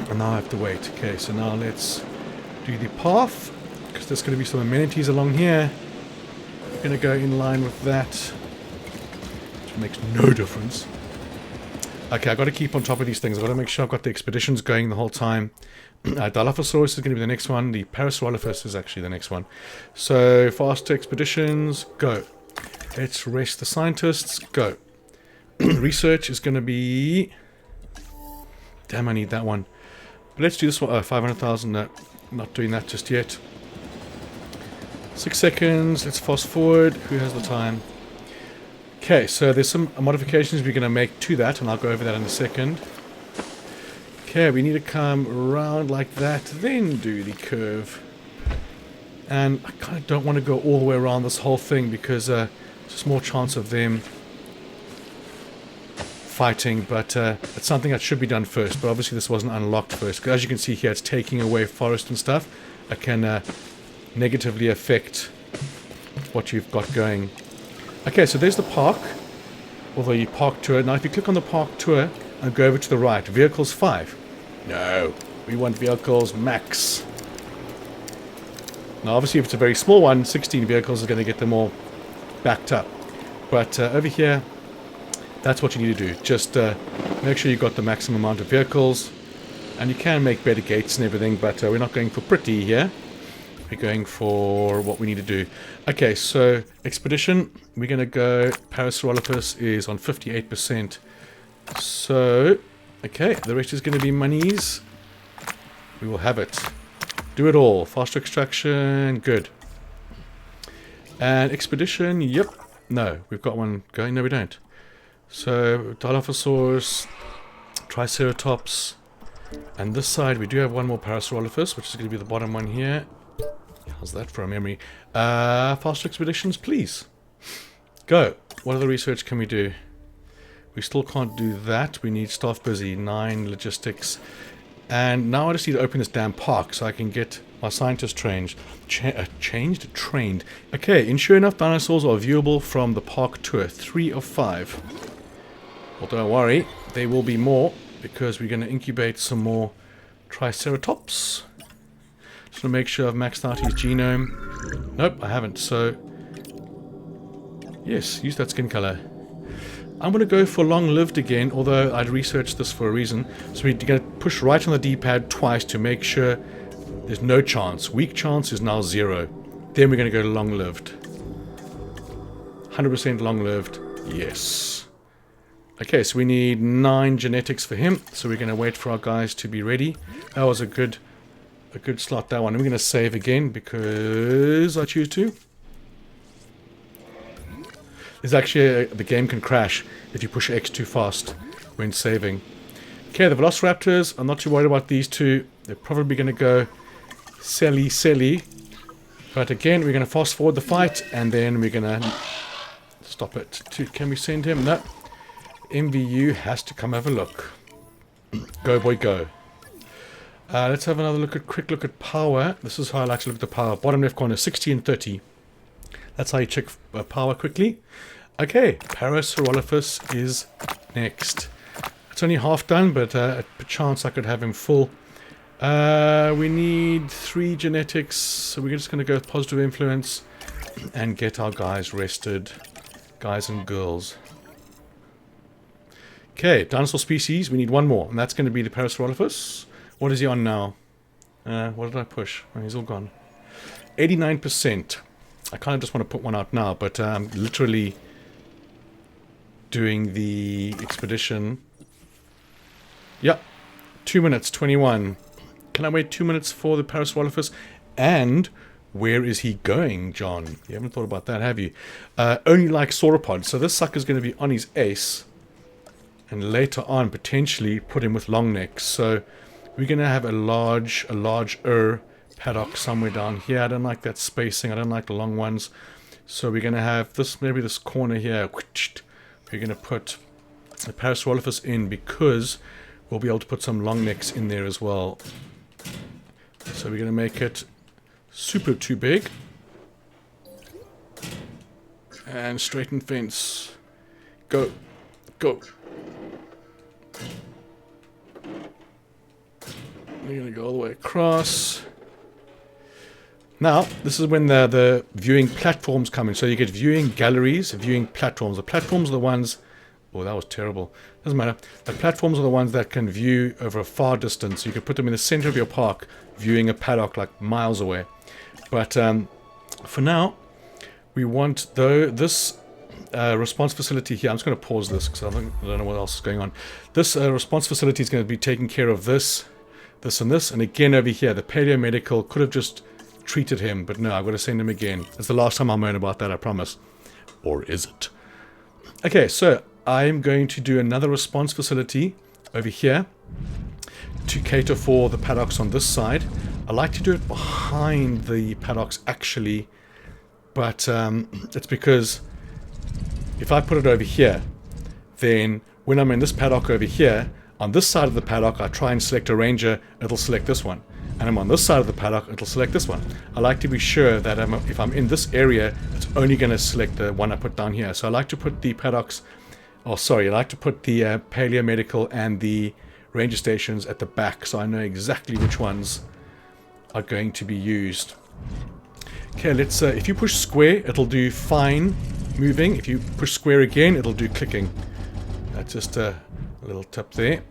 And now I have to wait. Okay, so now let's do the path. Because there's going to be some amenities along here. We're going to go in line with that. Which makes no difference. Okay, I've got to keep on top of these things. I've got to make sure I've got the expeditions going the whole time. Dilophosaurus is going to be the next one. The Parasaurolophus is actually the next one. So, faster expeditions, go. Let's rest the scientists, go. Research is going to be... Damn, I need that one. But let's do this one. Oh, 500,000. No, not doing that just yet. 6 seconds. Let's fast forward. Who has the time? Okay, so there's some modifications we're going to make to that, and I'll go over that in a second. Okay, we need to come around like that, then do the curve. And I kind of don't want to go all the way around this whole thing because there's just more chance of them fighting, but it's something that should be done first. But obviously this wasn't unlocked first, because as you can see here, it's taking away forest and stuff. It can negatively affect what you've got going. Okay, so there's the park, or the park tour. Now if you click on the park tour and go over to the right, vehicles 5. No, we want vehicles max. Now obviously if it's a very small one, 16 vehicles is going to get them all backed up. But over here, that's what you need to do. Just make sure you've got the maximum amount of vehicles. And you can make better gates and everything, but we're not going for pretty here. We're going for what we need to do. Okay, so expedition, we're going to go, Parasaurolophus is on 58%. So, okay, the rest is going to be monies. We will have it. Do it all. Faster extraction, good. And expedition, yep. No, we've got one going. No, we don't. So, Dilophosaurus, Triceratops, and this side we do have one more Parasaurolophus, which is going to be the bottom one here. How's that for a memory? Faster expeditions, please. Go. What other research can we do? We still can't do that. We need staff busy. 9 logistics. And now I just need to open this damn park so I can get my scientists trained. Trained. Okay, ensure enough dinosaurs are viewable from the park tour. 3 of 5. Well, don't worry. There will be more because we're going to incubate some more Triceratops. Just to make sure I've maxed out his genome. Nope, I haven't. So, yes, use that skin color. I'm going to go for long-lived again, although I'd researched this for a reason. So we're going to push right on the D-pad twice to make sure there's no chance. Weak chance is now 0. Then we're going to go to long-lived. 100% long-lived. Yes. Okay, so we need 9 genetics for him. So we're going to wait for our guys to be ready. That was a good slot, that one. And we're going to save again because I choose to. There's actually the game can crash if you push X too fast when saving. Okay, the Velociraptors, I'm not too worried about these two. They're probably going to go silly. But again, we're going to fast forward the fight and then we're going to stop it. Can we send him? No. MVU has to come have a look. Go, boy, go. Let's have another quick look at power. This is how I like to look at the power. Bottom left corner, 60 and 30. That's how you check power quickly. Okay, Parasaurolophus is next. It's only half done, but a chance I could have him full. We need 3 genetics, so we're just going to go with positive influence and get our guys rested. Guys and girls. Okay, dinosaur species, we need 1 more, and that's going to be the Parasaurolophus. What is he on now? What did I push? Oh, he's all gone. 89%. I kind of just want to put one out now, but I'm literally doing the expedition. Yep. 2 minutes, 21. Can I wait 2 minutes for the Parasaurolophus? And where is he going, John? You haven't thought about that, have you? Only like sauropods. So this sucker's going to be on his ace. And later on, potentially, put him with long necks. So we're going to have a larger paddock somewhere down here. I don't like that spacing. I don't like the long ones. So we're going to have this, maybe this corner here. We're going to put the Parasaurolophus in because we'll be able to put some long necks in there as well. So we're going to make it super too big. And straighten fence. Go. Go. We're going to go all the way across. Now, this is when the viewing platforms come in. So you get viewing galleries, viewing platforms. The platforms are the ones... Oh, that was terrible. Doesn't matter. The platforms are the ones that can view over a far distance. You can put them in the center of your park, viewing a paddock like miles away. But for now, we want this response facility here. I'm just going to pause this because I don't know what else is going on. This response facility is going to be taking care of this, and this. And again over here, the paleomedical could have just treated him, but no, I've got to send him again. That's the last time I'll moan about that, I promise. Or is it? Okay, so I'm going to do another response facility over here to cater for the paddocks on this side. I like to do it behind the paddocks actually, but it's because if I put it over here, then when I'm in this paddock over here, on this side of the paddock I try and select a ranger, it'll select this one. And I'm on this side of the paddock, it'll select this one. I like to be sure that if I'm in this area, it's only going to select the one I put down here. So I like to put the paddocks, I like to put the paleomedical and the ranger stations at the back, so I know exactly which ones are going to be used. Okay, let's, if you push square, it'll do fine moving. If you push square again, it'll do clicking. That's just a little tip there.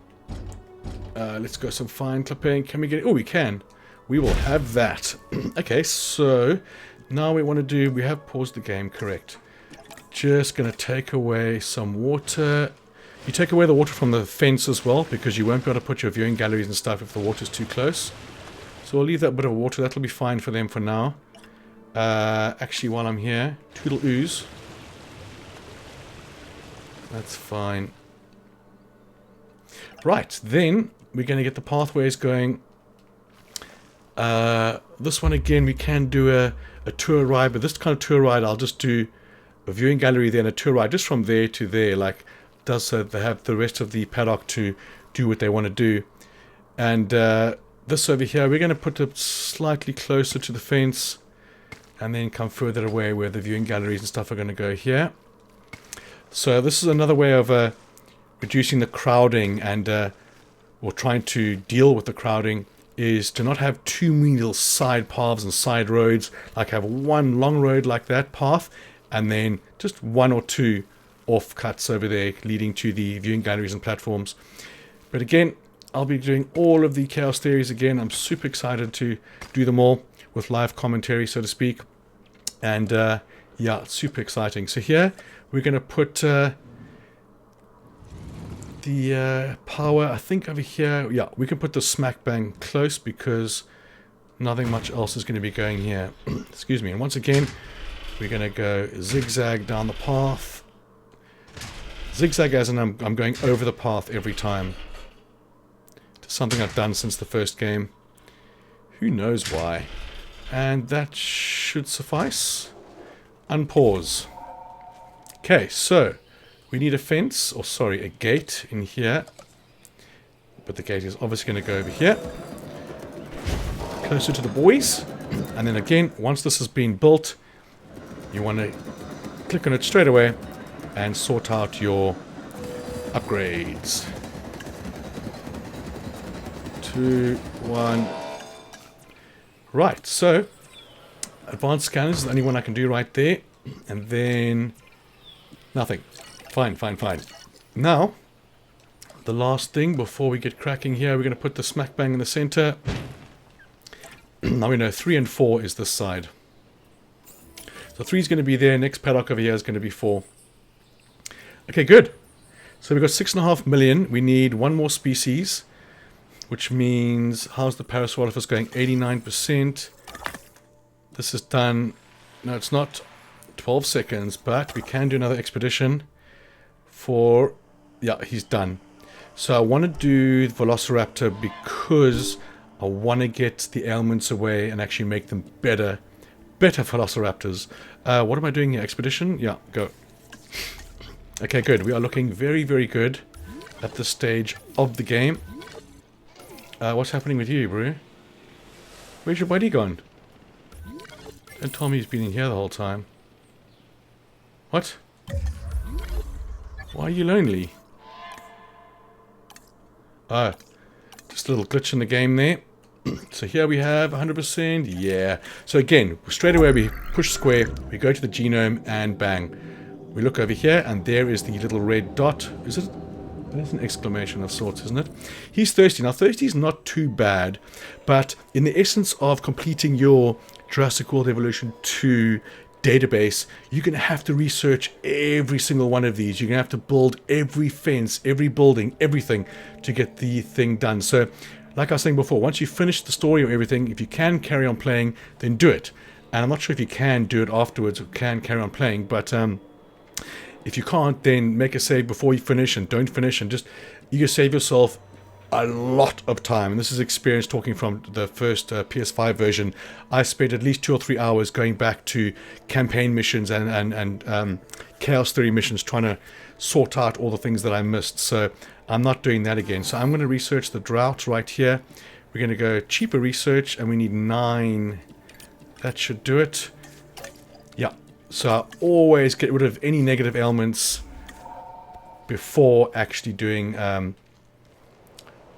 Let's go some fine clipping. Can we get it? Oh, we can. We will have that. Okay, so now we want to do... We have paused the game, correct. Just going to take away some water. You take away the water from the fence as well, because you won't be able to put your viewing galleries and stuff if the water's too close. So we'll leave that bit of water. That'll be fine for them for now. Actually, while I'm here, Toodle Ooze. That's fine. Right, then we're going to get the pathways going. This one again, we can do a tour ride, but this kind of tour ride, I'll just do a viewing gallery there and a tour ride just from there to there, like does so they have the rest of the paddock to do what they want to do. And this over here, we're going to put it slightly closer to the fence and then come further away where the viewing galleries and stuff are going to go here. So this is another way of reducing the crowding and or trying to deal with the crowding, is to not have too many little side paths and side roads, like have one long road like that path and then just one or two off cuts over there leading to the viewing galleries and platforms. But again, I'll be doing all of the Chaos Theories again. I'm super excited to do them all with live commentary, so to speak. And yeah, super exciting. So here we're going to put the power, I think over here. Yeah, we can put the smack bang close because nothing much else is going to be going here. Excuse me. And once again, we're going to go zigzag down the path. Zigzag as in I'm going over the path every time. It's something I've done since the first game. Who knows why. And that should suffice. Unpause. Okay, so we need a fence, or sorry, a gate in here. But the gate is obviously going to go over here. Closer to the boys. And then again, once this has been built, you want to click on it straight away and sort out your upgrades. 2, 1. Right, so advanced scanners is the only one I can do right there. And then nothing. Fine, fine, fine. Now, the last thing before we get cracking here, we're going to put the smack bang in the center. Now we know 3 and 4 is this side. So 3 is going to be there. Next paddock over here is going to be 4. Okay, good. So we've got 6.5 million. We need one more species. which means, how's the Parasaurolophus going? 89%. This is done. No, it's not 12 seconds, but we can do another expedition for... Yeah, he's done. So I want to do the Velociraptor because I want to get the ailments away and actually make them better Velociraptors. What am I doing here? Expedition? Yeah, go. Okay, good. We are looking very, very good at this stage of the game. What's happening with you, bro? Where's your buddy gone? Don't tell me he's been in here the whole time. What? Why are you lonely? Just a little glitch in the game there. So here we have 100%. Yeah. So again, straight away we push square, we go to the genome, and bang. We look over here, and there is the little red dot. Is it? There's an exclamation of sorts, isn't it? He's thirsty. Now, thirsty is not too bad, but in the essence of completing your Jurassic World Evolution 2 database, you're going to have to research every single one of these. You're going to have to build every fence, every building, everything to get the thing done. So, like I was saying before, once you finish the story or everything, if you can carry on playing, then do it. And I'm not sure if you can do it afterwards or can carry on playing, but if you can't, then make a save before you finish and don't finish, and just, you can save yourself a lot of time. And this is experience talking from the first PS5 version. I spent at least 2 or 3 hours going back to campaign missions and Chaos Theory missions, trying to sort out all the things that I missed. So I'm not doing that again. So I'm going to research the drought right here. We're going to go cheaper research, and we need 9. That should do it. Yeah. So I always get rid of any negative ailments before actually doing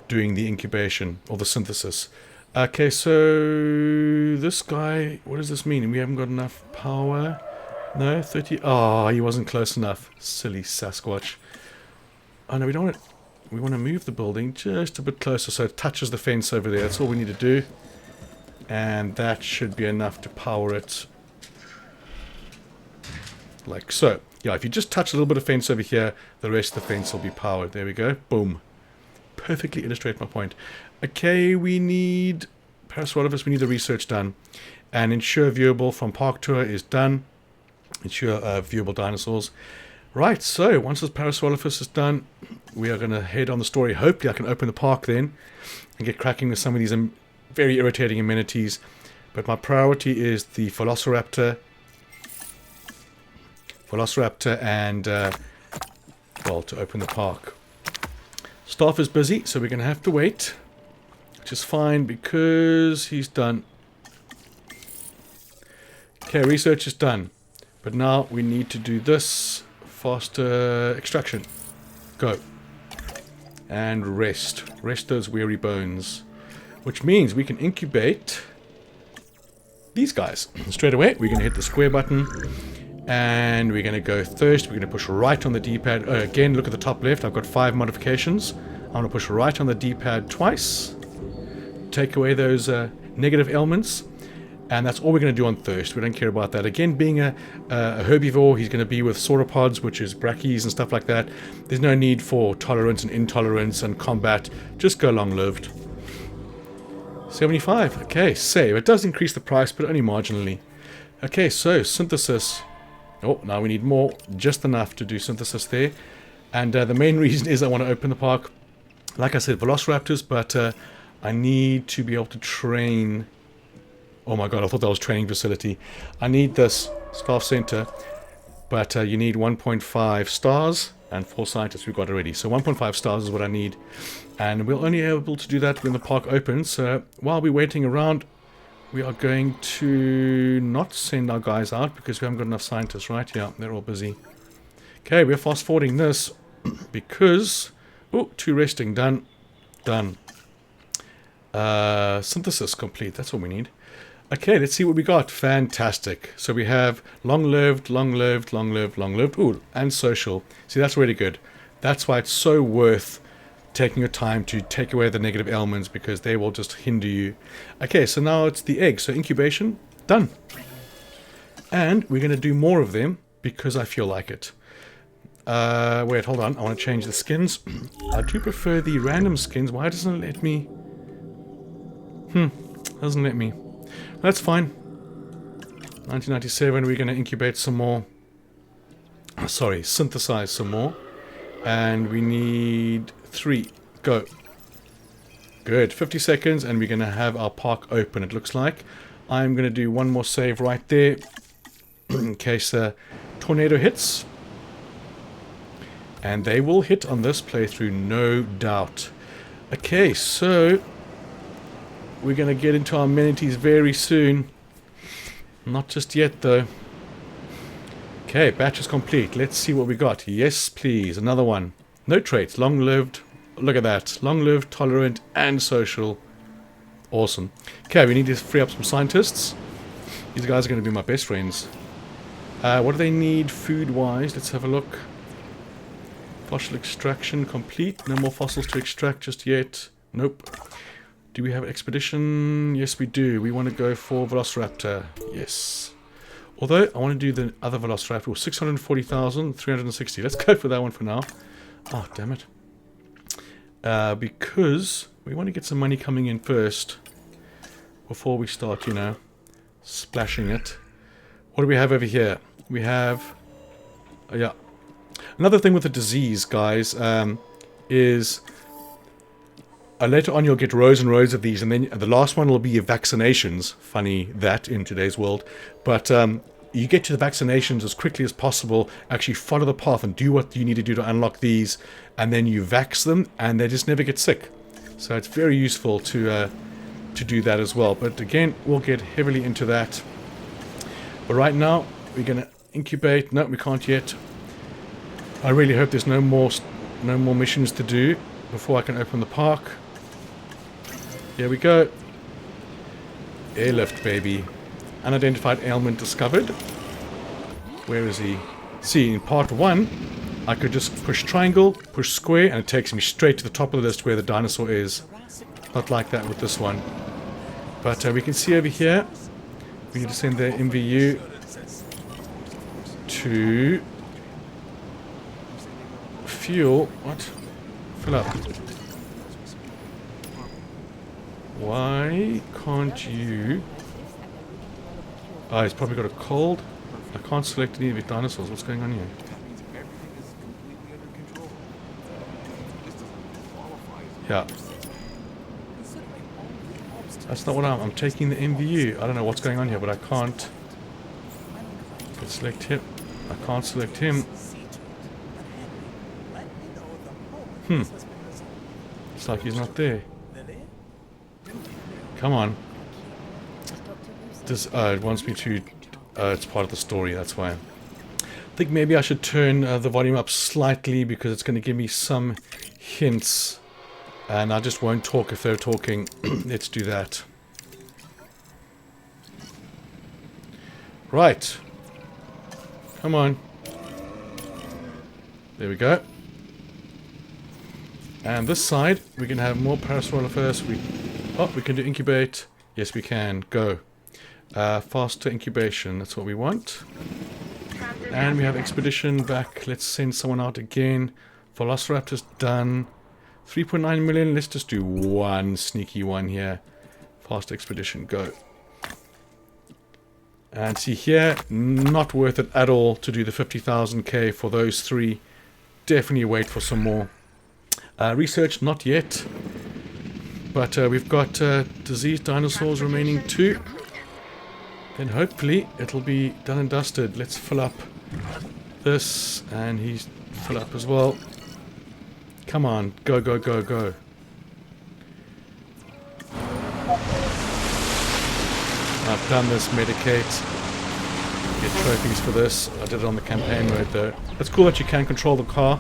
the incubation or the synthesis. Okay, so this guy, what does this mean? We haven't got enough power. No, 30. Oh, he wasn't close enough. Silly Sasquatch. Oh no, we don't want it. We want to move the building just a bit closer so it touches the fence over there. That's all we need to do. And that should be enough to power it. Like so. Yeah, if you just touch a little bit of fence over here, the rest of the fence will be powered. There we go. Boom. Perfectly illustrate my point. Okay, we need Parasaurolophus. We need the research done. And ensure viewable from Park Tour is done. Ensure viewable dinosaurs. Right, so once this Parasaurolophus is done, we are going to head on the story. Hopefully I can open the park then and get cracking with some of these very irritating amenities. But my priority is the Velociraptor. And, well, to open the park. Staff is busy, so we're going to have to wait. Which is fine because he's done. Okay, research is done. But now we need to do this. Faster extraction. Go. And rest. Rest those weary bones. Which means we can incubate these guys. Straight away, we're going to hit the square button. And we're going to go thirst. We're going to push right on the D-pad. Again, look at the top left. I've got 5 modifications. I'm going to push right on the D-pad twice. Take away those negative elements. And that's all we're going to do on thirst. We don't care about that. Again, being a herbivore, he's going to be with sauropods, which is brachies and stuff like that. There's no need for tolerance and intolerance and combat. Just go long-lived. 75. Okay, save. It does increase the price, but only marginally. Okay, so synthesis. Oh, now we need more. Just enough to do synthesis there. And the main reason is I want to open the park. Like I said, velociraptors, but I need to be able to train... Oh my god, I thought that was training facility. I need this staff center, but you need 1.5 stars and 4 scientists we've got already. So 1.5 stars is what I need. And we'll only be able to do that when the park opens. So while we're waiting around, we are going to not send our guys out because we haven't got enough scientists, right? Yeah, they're all busy. Okay, we're fast forwarding this because... Oh, 2 resting. Done. Done. Synthesis complete. That's all we need. Okay, let's see what we got. Fantastic. So we have long-lived, long-lived, long-lived, long-lived. Ooh, and social. See, that's really good. That's why it's so worth taking your time to take away the negative elements because they will just hinder you. Okay, so now it's the egg. So incubation, done. And we're going to do more of them because I feel like it. Wait, hold on. I want to change the skins. I do prefer the random skins. Why doesn't it let me... Doesn't let me. That's fine. 1997, we're going to incubate some more. Sorry, synthesize some more. And we need 3. Go. Good. 50 seconds and we're going to have our park open, it looks like. I'm going to do one more save right there. In case a tornado hits. And they will hit on this playthrough, no doubt. Okay, so we're going to get into our amenities very soon. Not just yet, though. Okay, batch is complete. Let's see what we got. Yes, please. Another one. No traits. Long-lived. Look at that. Long-lived, tolerant, and social. Awesome. Okay, we need to free up some scientists. These guys are going to be my best friends. What do they need food-wise? Let's have a look. Fossil extraction complete. No more fossils to extract just yet. Nope. Do we have expedition? Yes, we do. We want to go for Velociraptor. Yes. Although, I want to do the other Velociraptor. 640,000, 360. Let's go for that one for now. Oh, damn it. Because we want to get some money coming in first. Before we start, you know, splashing it. What do we have over here? We have... yeah. Another thing with the disease, guys, is... later on you'll get rows and rows of these, and then the last one will be your vaccinations. Funny that in today's world. But you get to the vaccinations as quickly as possible, actually follow the path and do what you need to do to unlock these, and then you vax them, and they just never get sick. So it's very useful to do that as well. But again, we'll get heavily into that. But right now, we're going to incubate. No, we can't yet. I really hope there's no more missions to do before I can open the park. Here we go. Airlift, baby. Unidentified ailment discovered. Where is he? See, in part 1, I could just push triangle, push square, and it takes me straight to the top of the list where the dinosaur is. Not like that with this one. But we can see over here, we need to send the MVU to fuel. What? Fill up. Why can't you... oh, he's probably got a cold. I can't select any of the dinosaurs. What's going on here? Yeah. That's not what I'm taking the MVU. I don't know what's going on here, but I can't select him. I can't select him. It's like he's not there. Come on. It wants me to... it's part of the story, that's why. I think maybe I should turn the volume up slightly because it's going to give me some hints. And I just won't talk if they're talking. Let's do that. Right. Come on. There we go. And this side, we can have more Parasaurolophus first. We can do incubate. Yes, we can. Go. Faster incubation. That's what we want. And we have expedition back. Let's send someone out again. Velociraptor's done. 3.9 million. Let's just do one sneaky one here. Fast expedition. Go. And see here, not worth it at all to do the 50,000k for those 3. Definitely wait for some more. Research, not yet. But we've got diseased dinosaurs remaining 2. Then hopefully it'll be done and dusted. Let's fill up this, and he's fill up as well. Come on, go, go, go, go. I've done this, medicate. Get trophies for this. I did it on the campaign mode though. It's cool that you can control the car.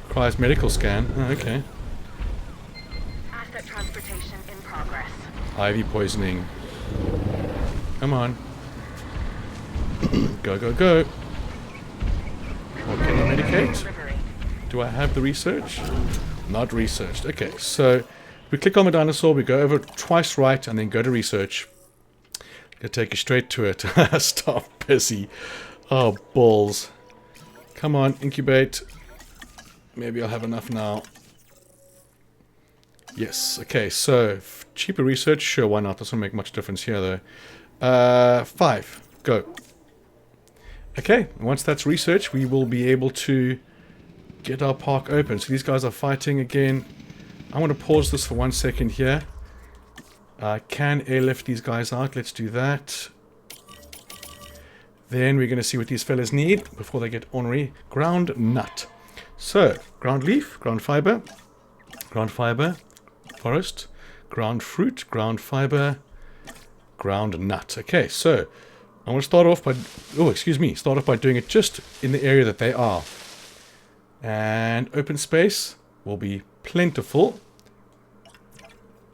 Requires medical scan. Oh, okay. Asset transportation in progress. IV poisoning. Come on. Go, go, go. What can you medicate? Do I have the research? Not researched. Okay, so we click on the dinosaur, we go over twice right, and then go to research. Gonna take you straight to it. Stop, busy. Oh, balls. Come on, incubate. Maybe I'll have enough now. Yes. Okay, so cheaper research. Sure, why not? Doesn't make much difference here, though. 5. Go. Okay, once that's research, we will be able to get our park open. So these guys are fighting again. I want to pause this for 1 second here. I can airlift these guys out. Let's do that. Then we're going to see what these fellas need before they get ornery. Ground nut. So, ground leaf, ground fiber, forest, ground fruit, ground fiber, ground nut. Okay, so I'm going to start off by, start off by doing it just in the area that they are. And open space will be plentiful.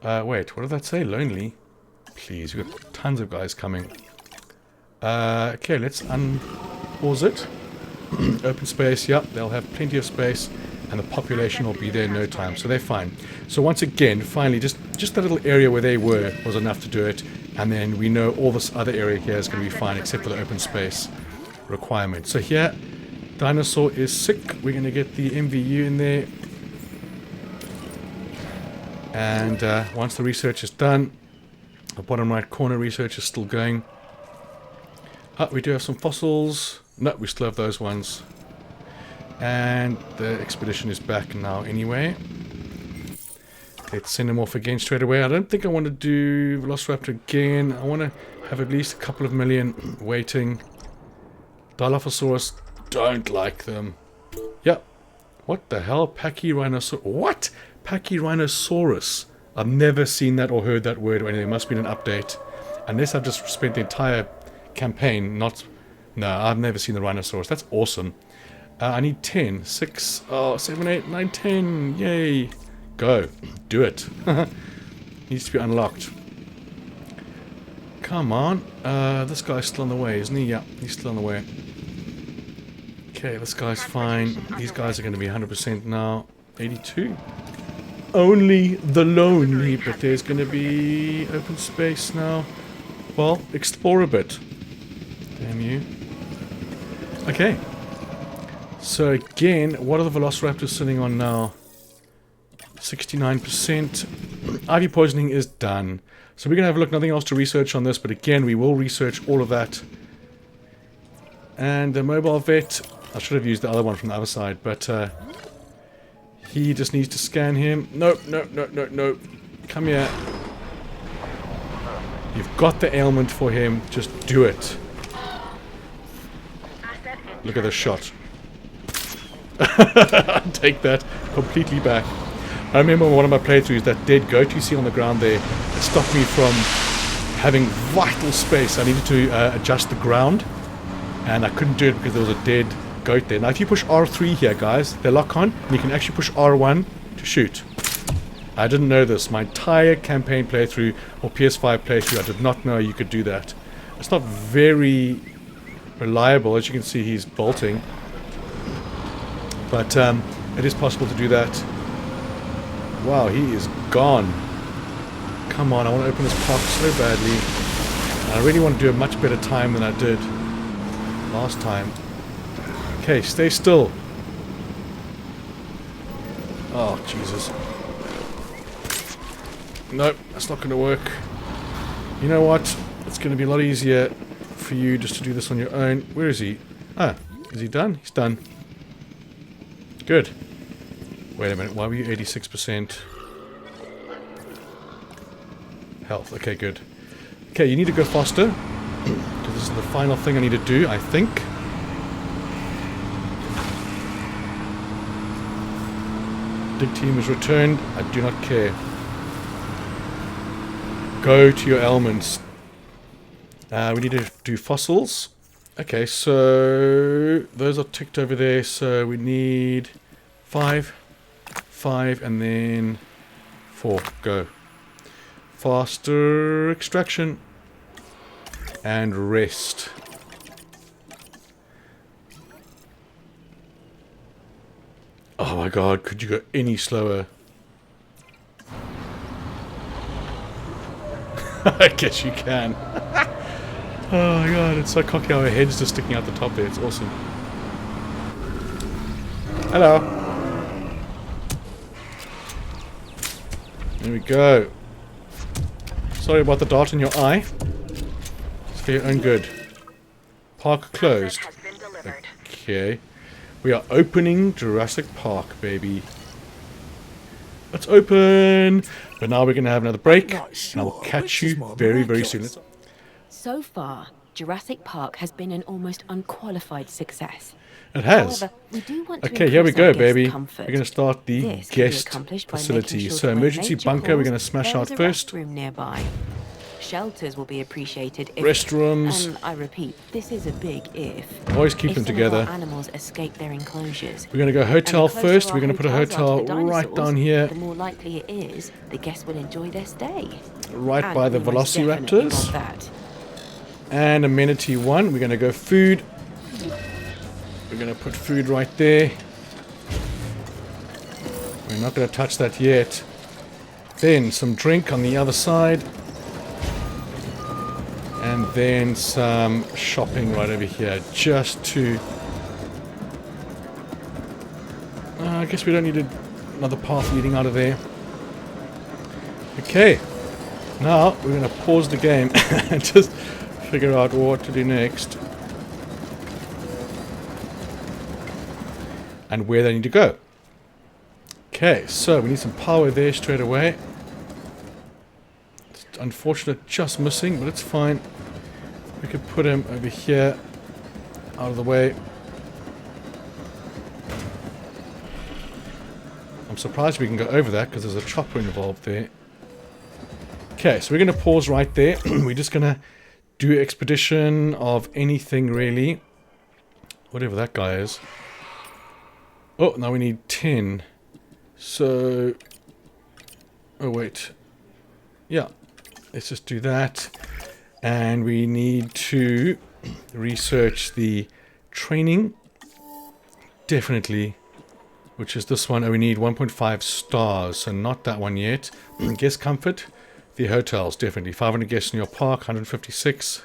Wait, what did that say? Lonely? Please, we've got tons of guys coming. Okay, let's unpause it. Open space, yep, they'll have plenty of space, and the population will be there in no time, so they're fine. So once again, finally, just that little area where they were was enough to do it, and then we know all this other area here is going to be fine, except for the open space requirement. So here, Dinosaur is sick. We're going to get the MVU in there. And once the research is done, the bottom right corner research is still going. We do have some fossils. No, we still have those ones. And the expedition is back now anyway. Let's send them off again straight away. I don't think I want to do Velociraptor again. I want to have at least a couple of million waiting. Dilophosaurus, don't like them. Yep. What the hell? Pachyrhinosaurus. What? Pachyrhinosaurus. I've never seen that or heard that word or anything. It must be an update. Unless I've just spent the entire campaign not... No, I've never seen the rhinoceros. That's awesome. I need 10. 6, 7, 8, 9, 10. Yay. Go. Do it. Needs to be unlocked. Come on. This guy's still on the way, isn't he? Yeah, he's still on the way. Okay, this guy's fine. These guys are going to be 100% now. 82. Only the lonely, but there's going to be open space now. Well, explore a bit. Damn you. Okay. So again, what are the Velociraptors sitting on now? 69%. Ivy poisoning is done. So we're going to have a look. Nothing else to research on this, but again, we will research all of that. And the mobile vet, I should have used the other one from the other side, but he just needs to scan him. Nope, nope, nope, nope, nope. Come here. You've got the ailment for him. Just do it. Look at the shot. Take that completely back. I remember one of my playthroughs, that dead goat you see on the ground there, it stopped me from having vital space. I needed to adjust the ground, and I couldn't do it because there was a dead goat there. Now if you push R3 here, guys, they lock on, and you can actually push R1 to shoot. I didn't know this. My entire campaign playthrough, or PS5 playthrough, I did not know you could do that. It's not very reliable. As you can see, he's bolting. But it is possible to do that. Wow, he is gone. Come on, I want to open this park so badly. And I really want to do a much better time than I did last time. Okay, stay still. Oh, Jesus. Nope, that's not going to work. You know what? It's going to be a lot easier for you just to do this on your own. Where is he? Ah, is he done? He's done. Good. Wait a minute, why were you 86%? Health, okay, good. Okay, you need to go faster. Because this is the final thing I need to do, I think. Dig team is returned. I do not care. Go to your ailments. We need to do fossils. Okay, so those are ticked over there, so we need 5, and then 4. Go. Faster extraction. And rest. Oh my god, could you go any slower? I guess you can. Oh my god, it's so cocky how her head's just sticking out the top there. It's awesome. Hello. There we go. Sorry about the dart in your eye. It's for your own good. Park closed. Has been delivered. Okay. We are opening Jurassic Park, baby. Let's open. But now we're going to have another break. Not And sure I'll catch which is you more very, very soon. miraculous. So far, Jurassic Park has been an almost unqualified success. It has. However, we do want to Okay, here we increase our go, guest baby. comfort. We're going to start the This can be guest accomplished by facility. making sure So that when emergency nature bunker, we're calls, going to smash there's out a first. restroom nearby. Shelters will be appreciated if, Restrooms. and I repeat, this is a big if. Always keep if them some together. Of our animals escape their enclosures. We're going to go hotel And the closer first. our We're going to put a hotels are hotel to the right dinosaurs, down here. The more likely it is the guests will enjoy their stay. Right And by the we most definitely want Velociraptors. that. And amenity 1. We're going to go food. We're going to put food right there. We're not going to touch that yet. Then some drink on the other side. And then some shopping right over here. Just to... I guess we don't need another path leading out of there. Okay. Now we're going to pause the game and just figure out what to do next. And where they need to go. Okay, so we need some power there straight away. It's unfortunate, just missing, but it's fine. We could put him over here, out of the way. I'm surprised we can go over that because there's a chopper involved there. Okay, so we're going to pause right there. We're just going to do expedition of anything really. Whatever that guy is. Oh, now we need 10. So... Oh, wait. Yeah. Let's just do that. And we need to research the training. Definitely. Which is this one. Oh, we need 1.5 stars. So not that one yet. Guest comfort. The hotels, definitely. 500 guests in your park. 156.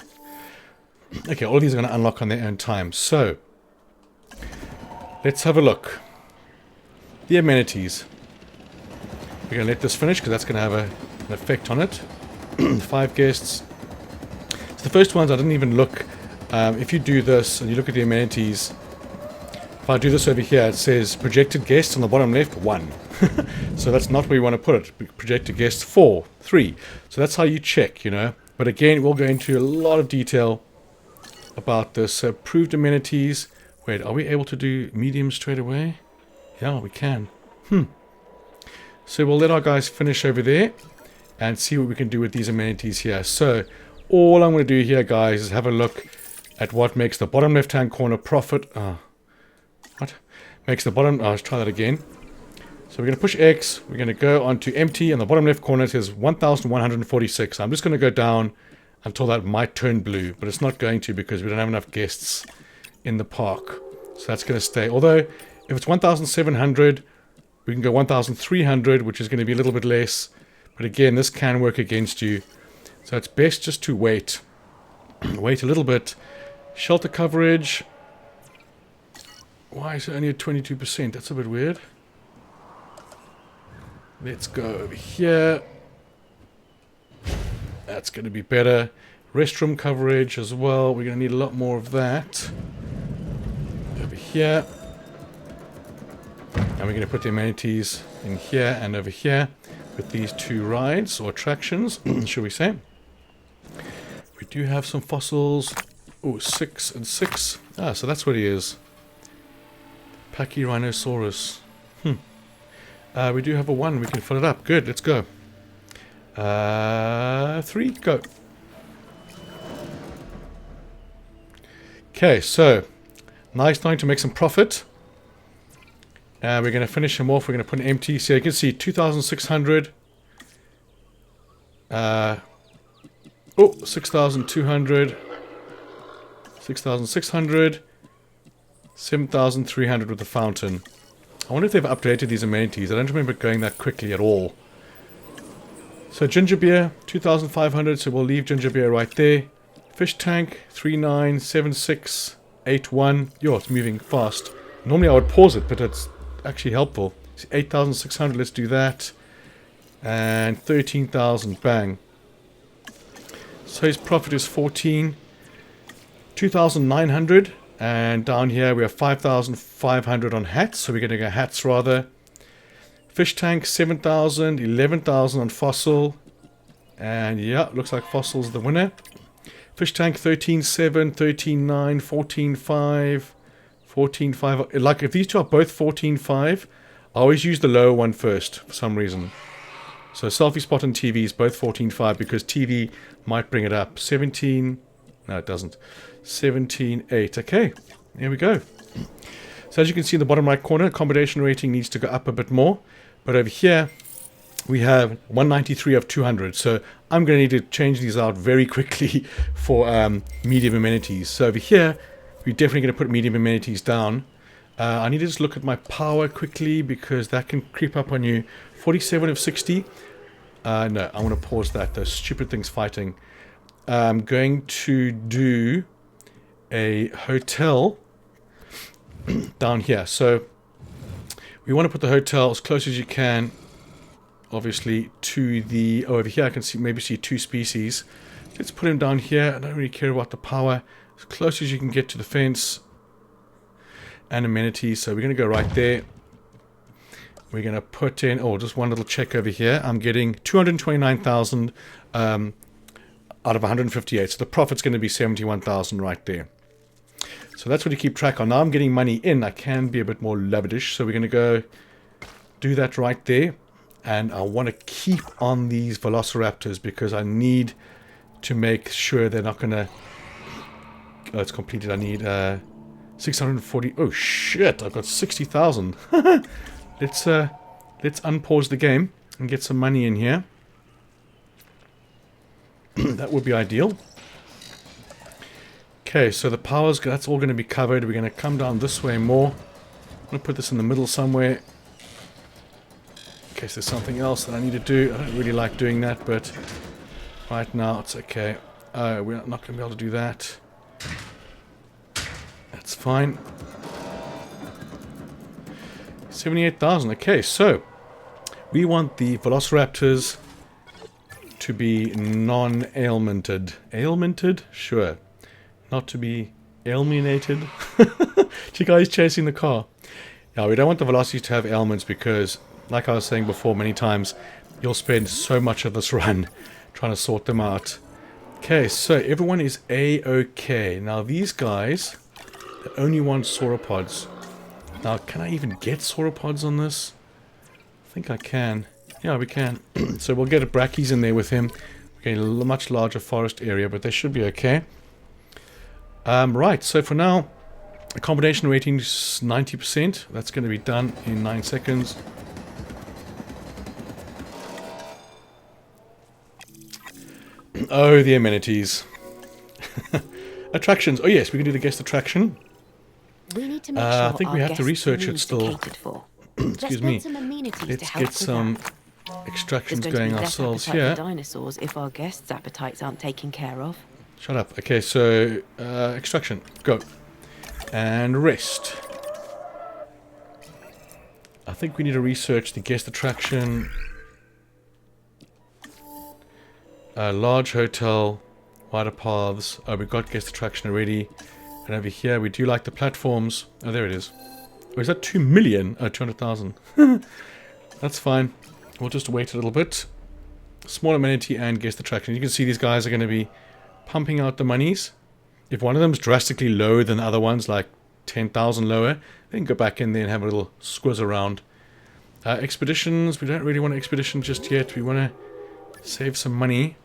Okay, all of these are going to unlock on their own time. So... let's have a look. The amenities. We're going to let this finish because that's going to have an effect on it. 5 guests. So the first ones I didn't even look. If you do this and you look at the amenities, if I do this over here, it says projected guests on the bottom left, 1. So that's not where you want to put it. Projected guests, 4, 3. So that's how you check, you know. But again, we'll go into a lot of detail about this. Approved amenities. Wait, are we able to do medium straight away? Yeah, we can. So we'll let our guys finish over there and see what we can do with these amenities here. So all I'm going to do here, guys, is have a look at what makes the bottom left-hand corner profit. What? Makes the bottom... let's try that again. So we're going to push X. We're going to go onto empty. And the bottom left corner says 1,146. I'm just going to go down until that might turn blue. But it's not going to because we don't have enough guests in the park. So that's going to stay. Although, if it's 1,700, we can go 1,300, which is going to be a little bit less. But again, this can work against you. So it's best just to wait. Wait a little bit. Shelter coverage. Why is it only at 22%? That's a bit weird. Let's go over here. That's going to be better. Restroom coverage as well. We're going to need a lot more of that. Over here. And we're going to put the amenities in here and over here with these 2 rides or attractions, shall we say. We do have some fossils. Oh, 6 and 6. Ah, so that's what he is. Pachyrhinosaurus. We do have a 1. We can fill it up. Good, let's go. 3, go. Okay, so nice time to make some profit. We're going to finish him off. We're going to put an empty. So you can see 2,600. 6,200. 6,600. 7,300 with the fountain. I wonder if they've updated these amenities. I don't remember it going that quickly at all. So ginger beer, 2,500. So we'll leave ginger beer right there. Fish tank, 397681. Yo, it's moving fast. Normally I would pause it, but it's actually helpful. 8,600, let's do that. And 13,000. Bang. So his profit is 14. 2,900. And down here we have 5,500 on hats. So we're going to go hats rather. Fish tank 7,000. 11,000 on fossil. And yeah, looks like fossil's the winner. Fish tank 13.7, 13.9, 14.5, 14.5. Like if these two are both 14.5, I always use the lower one first for some reason. So selfie spot and TV is both 14.5 because TV might bring it up. 17, no it doesn't. 17.8. Okay, there we go. So as you can see in the bottom right corner, accommodation rating needs to go up a bit more. But over here, we have 193 of 200. So I'm going to need to change these out very quickly for medium amenities. So over here, we're definitely going to put medium amenities down. I need to just look at my power quickly because that can creep up on you. 47 of 60. No, I want to pause that. Those stupid things fighting. I'm going to do a hotel down here. So we want to put the hotel as close as you can, obviously, to the... Oh, over here I can see maybe see two species. Let's put him down here. I don't really care about the power. As close as you can get to the fence. And amenities. So we're going to go right there. We're going to put in... Oh, just one little check over here. I'm getting 229,000 out of 158. So the profit's going to be 71,000 right there. So that's what you keep track on. Now I'm getting money in. I can be a bit more lavish. So we're going to go do that right there. And I want to keep on these velociraptors because I need to make sure they're not going to... Oh, it's completed. I need 640... Oh, shit. I've got 60,000. Let's unpause the game and get some money in here. That would be ideal. Okay, so the powers, that's all going to be covered. We're going to come down this way more. I'm going to put this in the middle somewhere. In case there's something else that I need to do. I don't really like doing that, but right now it's okay. We're not going to be able to do that. That's fine. 78,000. Okay, so we want the velociraptors to be non-ailmented. Ailmented? Sure. Not to be ailminated. You guys chasing the car. Now, we don't want the velocities to have ailments because, like I was saying before many times, you'll spend so much of this run trying to sort them out. Okay, so everyone is A-OK. Now, these guys, they only want sauropods. Now, can I even get sauropods on this? I think I can. Yeah, we can. So we'll get a brachy's in there with him. We're getting a much larger forest area, but they should be okay. Right, so for now, accommodation rating is 90%. That's going to be done in 9 seconds. Oh, the amenities. Attractions. Oh yes, we can do the guest attraction. We need to make sure I think we our have to guests' research it needs are still. catered for. Excuse me. Some amenities Let's to help get with some that. extractions There's going to be less ourselves appetite here. for dinosaurs if our guests' appetites aren't taken care of. Shut up. Okay, so extraction. Go. And rest. I think we need to research the guest attraction. Large hotel. Wider paths. Oh, we've got guest attraction already. And over here, we do like the platforms. Oh, there it is. Oh, is that 2 million? Oh, 200,000. That's fine. We'll just wait a little bit. Small amenity and guest attraction. You can see these guys are going to be pumping out the monies. If one of them is drastically lower than the other ones, like 10,000 lower, then go back in there and have a little squiz around. Expeditions. We don't really want an expedition just yet. We want to save some money.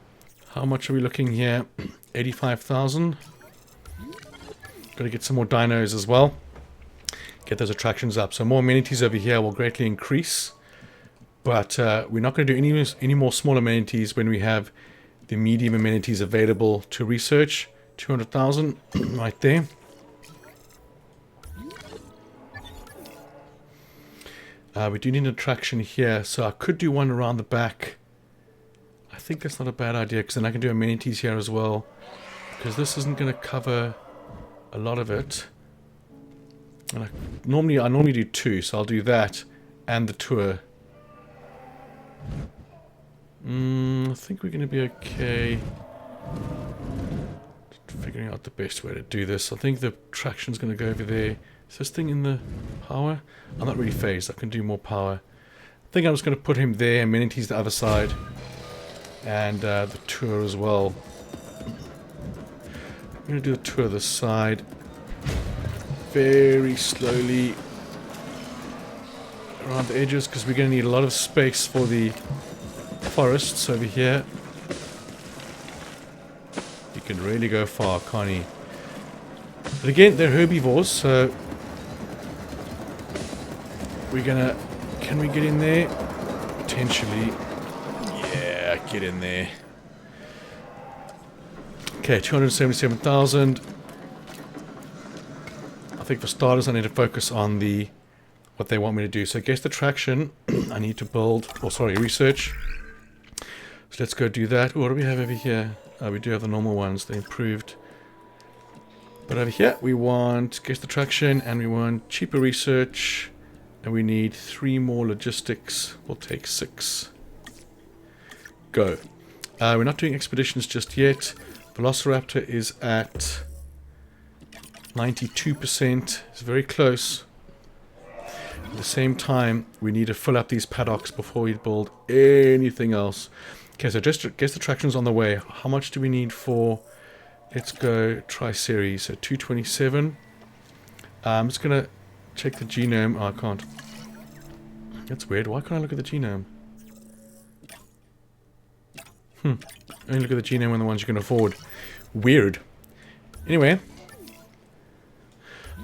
How much are we looking here? 85,000. Got to get some more dinos as well. Get those attractions up. So more amenities over here will greatly increase. But we're not going to do any more small amenities when we have the medium amenities available to research. 200,000 right there. We do need an attraction here. So I could do one around the back. I think that's not a bad idea because then I can do amenities here as well. Because this isn't going to cover a lot of it. And I normally do 2, so I'll do that and the tour. I think we're going to be okay. Just figuring out the best way to do this. I think the traction's going to go over there. Is this thing in the power? I'm not really phased. I can do more power. I think I'm just going to put him there. Amenities the other side. And the tour as well. I'm going to do the tour this side. Very slowly. Around the edges, because we're going to need a lot of space for the forests over here. He can really go far, can't he? But again, they're herbivores, so we're gonna... Can we get in there? Potentially. Yeah, get in there. Okay, 277,000. I think for starters I need to focus on the... what they want me to do. So guess the traction. I need to build... oh, sorry, research. So let's go do that. What do we have over here? We do have the normal ones. They improved. But over here we want guess the traction and we want cheaper research. And we need 3 more logistics. We'll take 6. Go. We're not doing expeditions just yet. Velociraptor is at 92%. It's very close. At the same time, we need to fill up these paddocks before we build anything else. Okay, so just guess the traction's on the way. How much do we need for... let's go Triceratops. So 227. I'm just going to check the genome. Oh, I can't. That's weird. Why can't I look at the genome? Only look at the genome on the ones you can afford. Weird. Anyway.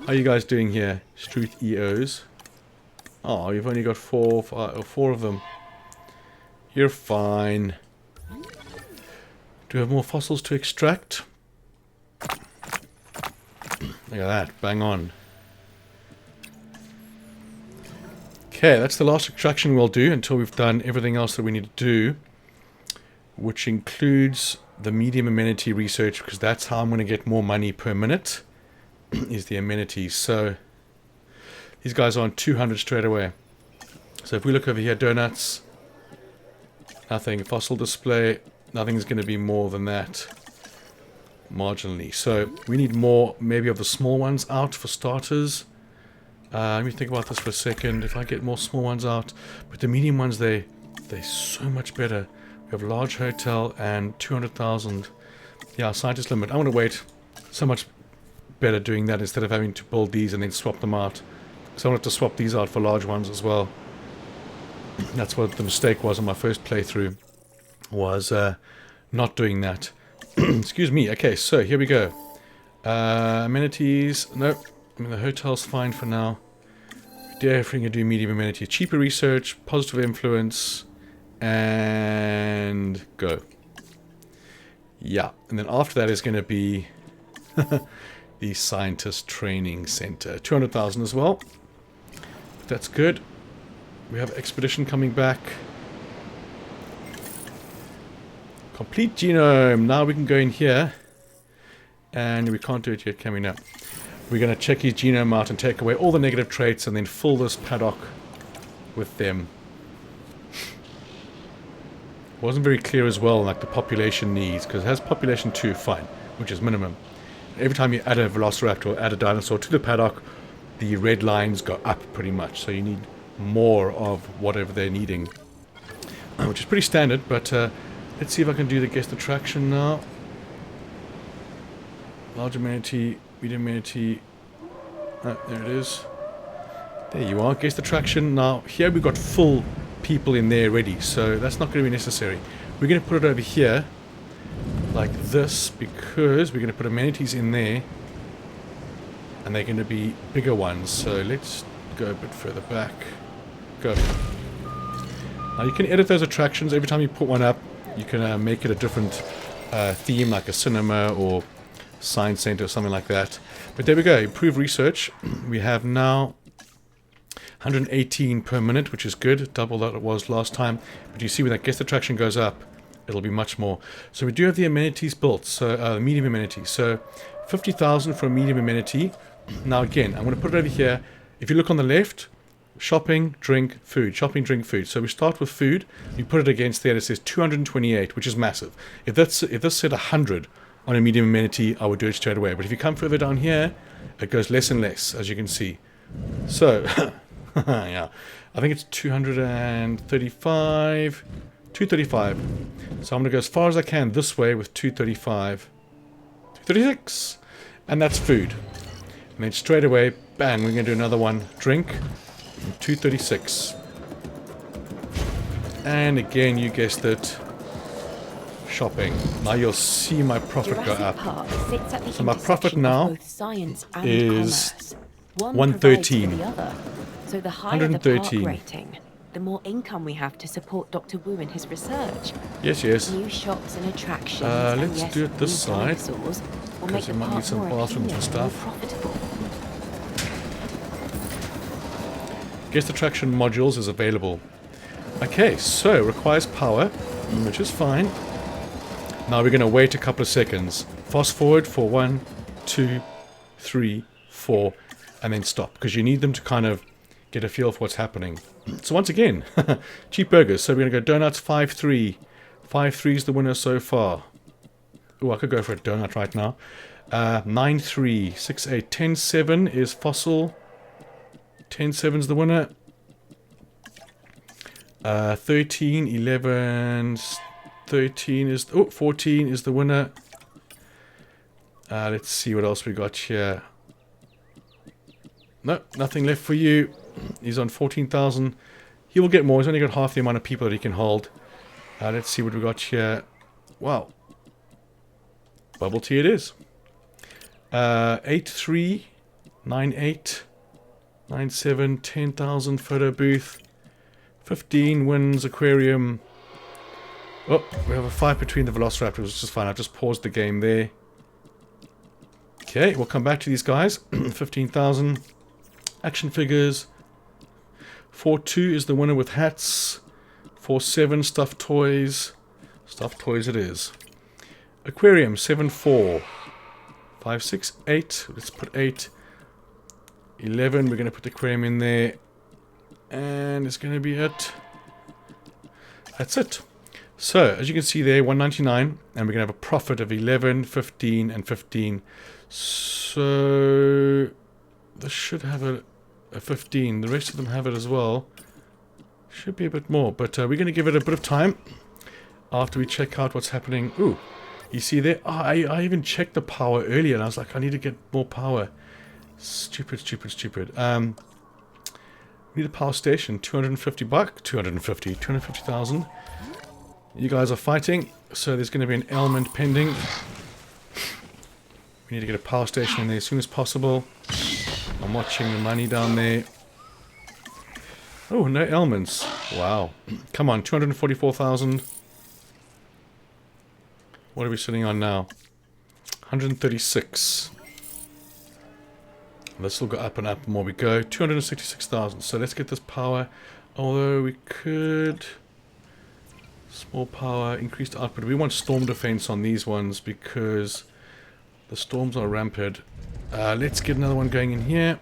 How are you guys doing here? Struth EOs. Oh, you've only got 4 of them. You're fine. Do we have more fossils to extract? Look at that. Bang on. Okay, that's the last extraction we'll do until we've done everything else that we need to do. Which includes the medium amenity research, because that's how I'm going to get more money per minute. Is the amenities. So these guys are on 200 straight away. So if we look over here, donuts, nothing. Fossil display, nothing's going to be more than that. Marginally. So we need more maybe of the small ones out for starters. Let me think about this for a second. If I get more small ones out, but the medium ones, they're so much better. We have large hotel and 200,000. Yeah, scientist limit. I want to wait. So much better doing that instead of having to build these and then swap them out. So I wanted to swap these out for large ones as well. That's what the mistake was on my first playthrough. Was not doing that. Excuse me. Okay, so here we go. Amenities. Nope. I mean, the hotel's fine for now. Definitely gonna do medium amenity. Cheaper research, positive influence, and go. Yeah, and then after that is going to be the scientist training center. 200,000 as well. That's good. We have expedition coming back. Complete genome. Now we can go in here. And we can't do it yet, can we? No. We're going to check his genome out and take away all the negative traits and then fill this paddock with them. Wasn't very clear as well, like the population needs, because it has population 2, fine, which is minimum. Every time you add a velociraptor or add a dinosaur to the paddock, the red lines go up pretty much. So you need more of whatever they're needing, which is pretty standard. But let's see if I can do the guest attraction now. Large amenity, medium amenity. There it is. There you are, guest attraction. Now here we've got full people in there ready, so that's not going to be necessary. We're going to put it over here like this because we're going to put amenities in there and they're going to be bigger ones. So let's go a bit further back. Go. Now you can edit those attractions. Every time you put one up, you can make it a different theme, like a cinema or science center or something like that. But there we go. Improve research. We have now 118 per minute, which is good, double that it was last time. But you see when that guest attraction goes up, it'll be much more. So we do have the amenities built, so medium amenities. So 50,000 for a medium amenity. Now again, I'm going to put it over here. If you look on the left, shopping, drink, food. Shopping, drink, food. So we start with food. You put it against there. It says 228, which is massive. If this said 100 on a medium amenity, I would do it straight away. But if you come further down here, it goes less and less, as you can see. So, yeah, I think it's 235, 235. So I'm going to go as far as I can this way with 235, 236, and that's food. And then straight away, bang, we're going to do another one, drink, 236. And again, you guessed it, shopping. Now you'll see my profit go Jurassic up. Park sits at the So my profit intersection now of both science and is commerce. One 113. provides for the other. So the higher the 113. park rating, the more income we have to support Dr. Wu in his research. Yes, yes. New shops and attractions. Let's and yes, do it this new side, dinosaurs will 'cause make you the might need park some more bathrooms and appealing, more stuff. profitable. Guest attraction modules is available. Okay, so requires power, which is fine. Now we're going to wait a couple of seconds. Fast forward for 1, 2, 3, 4, and then stop, because you need them to kind of get a feel for what's happening. So once again, cheap burgers. So we're going to go donuts 5-3. 5-3 is the winner so far. Oh, I could go for a donut right now. 9-3, 6-8, 10-7 is fossil. 10-7 is the winner. 13, 11, 13 is... Oh, 14 is the winner. Let's see what else we got here. No, nothing left for you. He's on 14,000. He will get more. He's only got half the amount of people that he can hold. Let's see what we got here. Wow. Bubble tea it is. 8-3, 9-8, 9-7, 10,000 photo booth. 15 wins aquarium. Oh, we have a fight between the velociraptors, which is fine. I've just paused the game there. Okay, we'll come back to these guys. 15,000. Action figures. 4-2 is the winner with hats. 4-7 stuffed toys. Stuffed toys it is. Aquarium 7-4. 5-6, 8. Let's put 8. 11. We're going to put the aquarium in there. And it's going to be it. That's it. So, as you can see there, 199. And we're going to have a profit of 11, 15, and 15. So, this should have a 15. The rest of them have it as well. Should be a bit more. But we're going to give it a bit of time after we check out what's happening. Ooh, you see there? Oh, I even checked the power earlier. And I was like, I need to get more power. Stupid, stupid, stupid. We need a power station. 250 bucks. 250,000. You guys are fighting. So there's going to be an ailment pending. We need to get a power station in there as soon as possible. I'm watching the money down there. Oh, no ailments. Wow. Come on, 244,000. What are we sitting on now? 136. This will go up and up the more we go. 266,000. So let's get this power. Although we could... Small power, increased output. We want storm defense on these ones because the storms are rampant. Let's get another one going in here.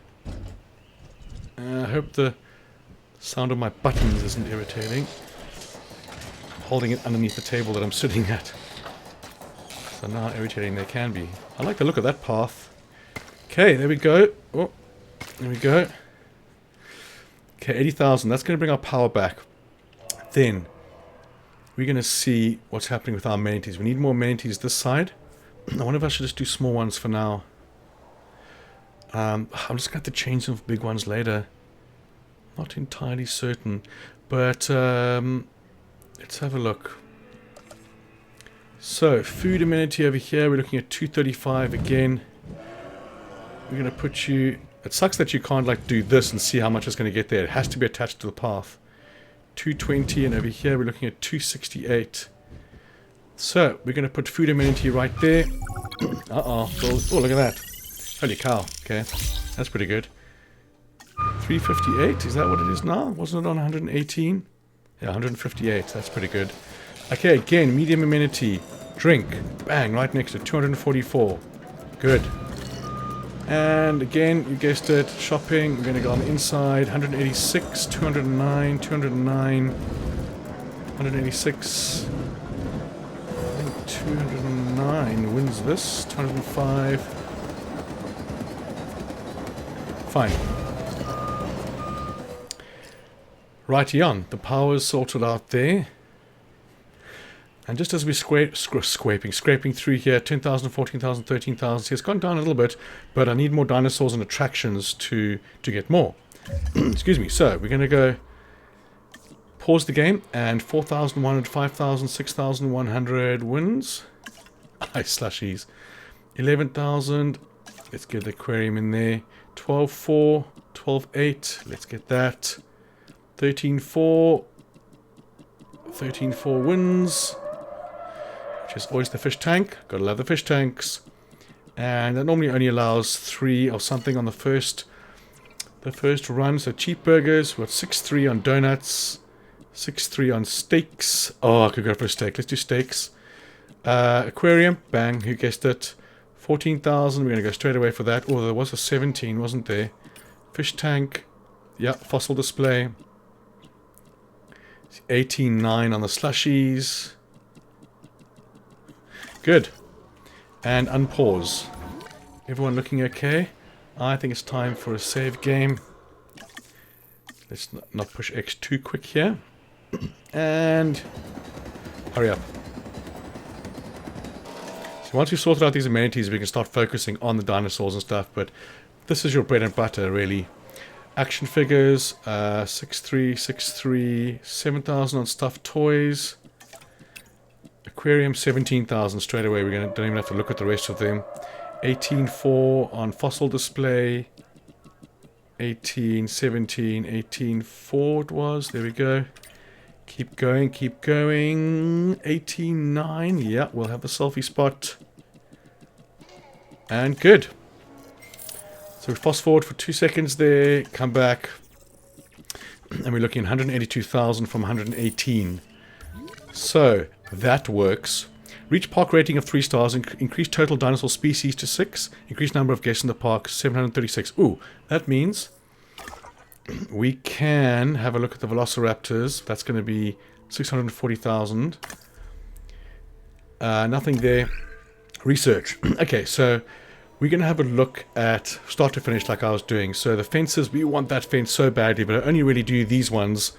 I hope the sound of my buttons isn't irritating. I'm holding it underneath the table that I'm sitting at. So now how irritating they can be. I like the look of that path. Okay, there we go. Oh, there we go. Okay, 80,000. That's going to bring our power back. Then we're going to see what's happening with our amenities. We need more amenities this side. I wonder if I should just do small ones for now. I'm just going to have to change some big ones later. Not entirely certain. But let's have a look. So, food amenity over here. We're looking at 235 again. We're going to put you... It sucks that you can't like do this and see how much it's going to get there. It has to be attached to the path. 220, and over here we're looking at 268. So, we're going to put food amenity right there. Uh-oh. Oh, look at that. Holy cow. Okay. That's pretty good. 358. Is that what it is now? Wasn't it on 118? Yeah, 158. That's pretty good. Okay, again, medium amenity. Drink. Bang, right next to 244. Good. And again, you guessed it, shopping. We're going to go on the inside. 186, 209, 209, 186. I think 209 wins this. 205. Fine. Righty on. The power's sorted out there. And just as we're scraping through here, 10,000, 14,000, 13,000. See, it's gone down a little bit, but I need more dinosaurs and attractions to get more. Excuse me. So we're going to go pause the game, and 4,100, 5,000, 6,100 wins. Ice slushies. 11,000. Let's get the aquarium in there. 12,4, 12,8. Let's get that. 13,4. 13,4 wins. Which is always the fish tank. Gotta love the fish tanks. And that normally only allows 3 or something on the first run. So cheap burgers. We've got 6-3 on donuts. 6-3 on steaks. Oh, I could go for a steak. Let's do steaks. Aquarium. Bang. Who guessed it? 14,000. We're going to go straight away for that. Oh, there was a 17, wasn't there? Fish tank. Yeah, fossil display. 18.9 on the slushies. Good. And unpause. Everyone looking okay? I think it's time for a save game. Let's not push X too quick here. And hurry up. So once we've sorted out these amenities, we can start focusing on the dinosaurs and stuff. But this is your bread and butter, really. Action figures, 6.3, 6.3, 7,000 on stuffed toys. Aquarium, 17,000 straight away. We don't even have to look at the rest of them. 18.4 on fossil display. 18, 17, 18.4 it was. There we go. Keep going, keep going. 18.9. Yeah, we'll have the selfie spot. And good. So we fast forward for 2 seconds there, come back, and we're looking at 182,000 from 118. So that works. Reach park rating of 3 stars, increase total dinosaur species to 6, increase number of guests in the park 736. Ooh, that means we can have a look at the velociraptors. That's going to be 640,000. Nothing there. Research. Okay, so we're going to have a look at start to finish like I was doing. So the fences, we want that fence so badly, but I only really do these ones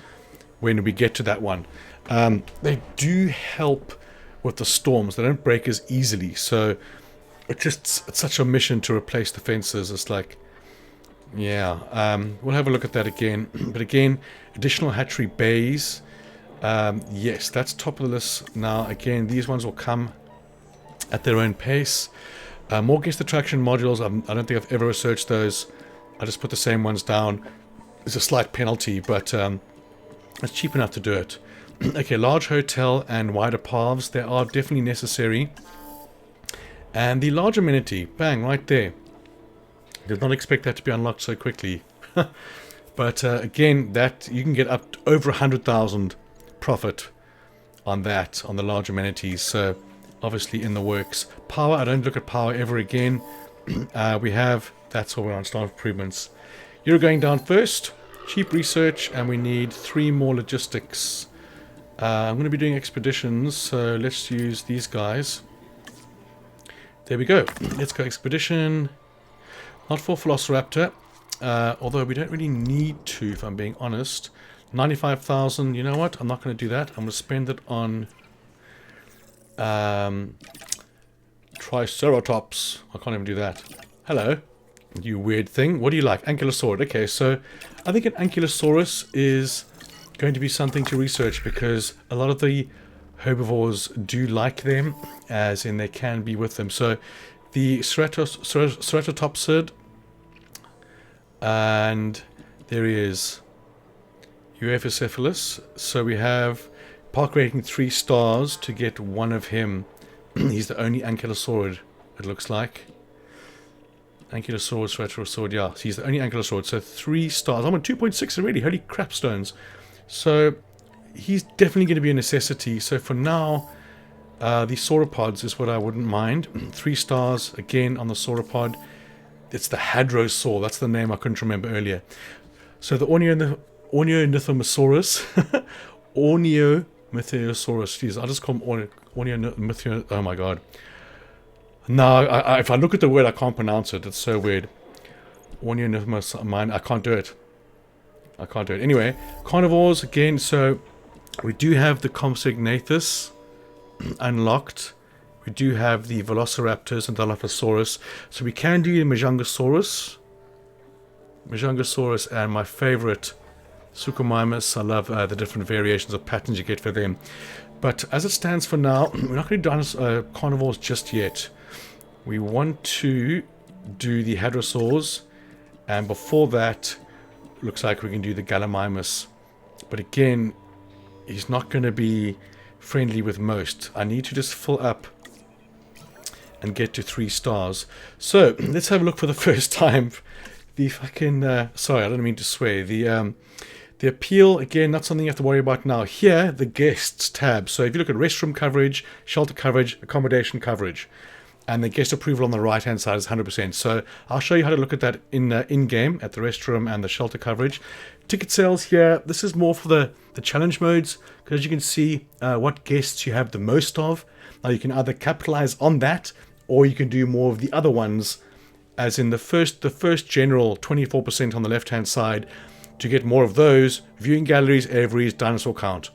when we get to that one. They do help with the storms. They don't break as easily. So it's such a mission to replace the fences. It's like, yeah, we'll have a look at that again. But again, additional hatchery bays. Yes, that's top of the list now. Again, these ones will come at their own pace. More guest attraction modules. I don't think I've ever researched those. I just put the same ones down. It's a slight penalty, but it's cheap enough to do it. Okay, large hotel and wider paths. They are definitely necessary. And the large amenity. Bang, right there. Did not expect that to be unlocked so quickly. But again, that you can get up to over 100,000 profit on that, on the large amenities. So obviously in the works. Power, I don't look at power ever again. We have, that's all we're on, staff improvements. You're going down first. Cheap research, and we need 3 more logistics. I'm going to be doing expeditions, so let's use these guys. There we go. Let's go expedition. Not for Velociraptor, although we don't really need to, if I'm being honest. 95,000, you know what? I'm not going to do that. I'm going to spend it on Triceratops. I can't even do that. Hello, you weird thing. What do you like? Ankylosaurid. Okay, so I think an Ankylosaurus is going to be something to research because a lot of the herbivores do like them, as in they can be with them. So the Ceratopsid, and there he is, Euophocephalus. So we have park rating 3 stars to get one of him. He's the only ankylosaurid, it looks like. Ankylosaurid, Ceratosaurid, yeah. So he's the only ankylosaurid. So 3 stars. I'm on 2.6 already. Holy crap stones. So he's definitely going to be a necessity. So for now, the sauropods is what I wouldn't mind. 3 stars again on the sauropod. it's the Hadrosaur. That's the name I couldn't remember earlier. So the Ornithosaurus, Ornithosaurus. Jeez, I'll just call him Ornithosaurus. Oh my god. No, if I look at the word, I can't pronounce it. It's so weird. Ornithosaurus. I can't do it. I can't do it. Anyway, carnivores again. So we do have the Compsognathus unlocked. We do have the Velociraptors and Dilophosaurus. So we can do the Majungasaurus. And my favorite, Suchomimus. I love the different variations of patterns you get for them. But as it stands for now, we're not going to do carnivores just yet. We want to do the Hadrosaurs. And before that, looks like we can do the Gallimimus. But again, he's not going to be friendly with most. I need to just fill up and get to 3 stars. So let's have a look for the first time. The fucking sorry, I don't mean to swear. The appeal, again, not something you have to worry about now. Here, the guests tab. So if you look at restroom coverage, shelter coverage, accommodation coverage, and the guest approval on the right hand side is 100%. So I'll show you how to look at that in game at the restroom and the shelter coverage. Ticket sales here, this is more for the challenge modes, because you can see what guests you have the most of. Now you can either capitalize on that, or you can do more of the other ones, as in the first general 24% on the left hand side. To get more of those, viewing galleries, aviaries, dinosaur count.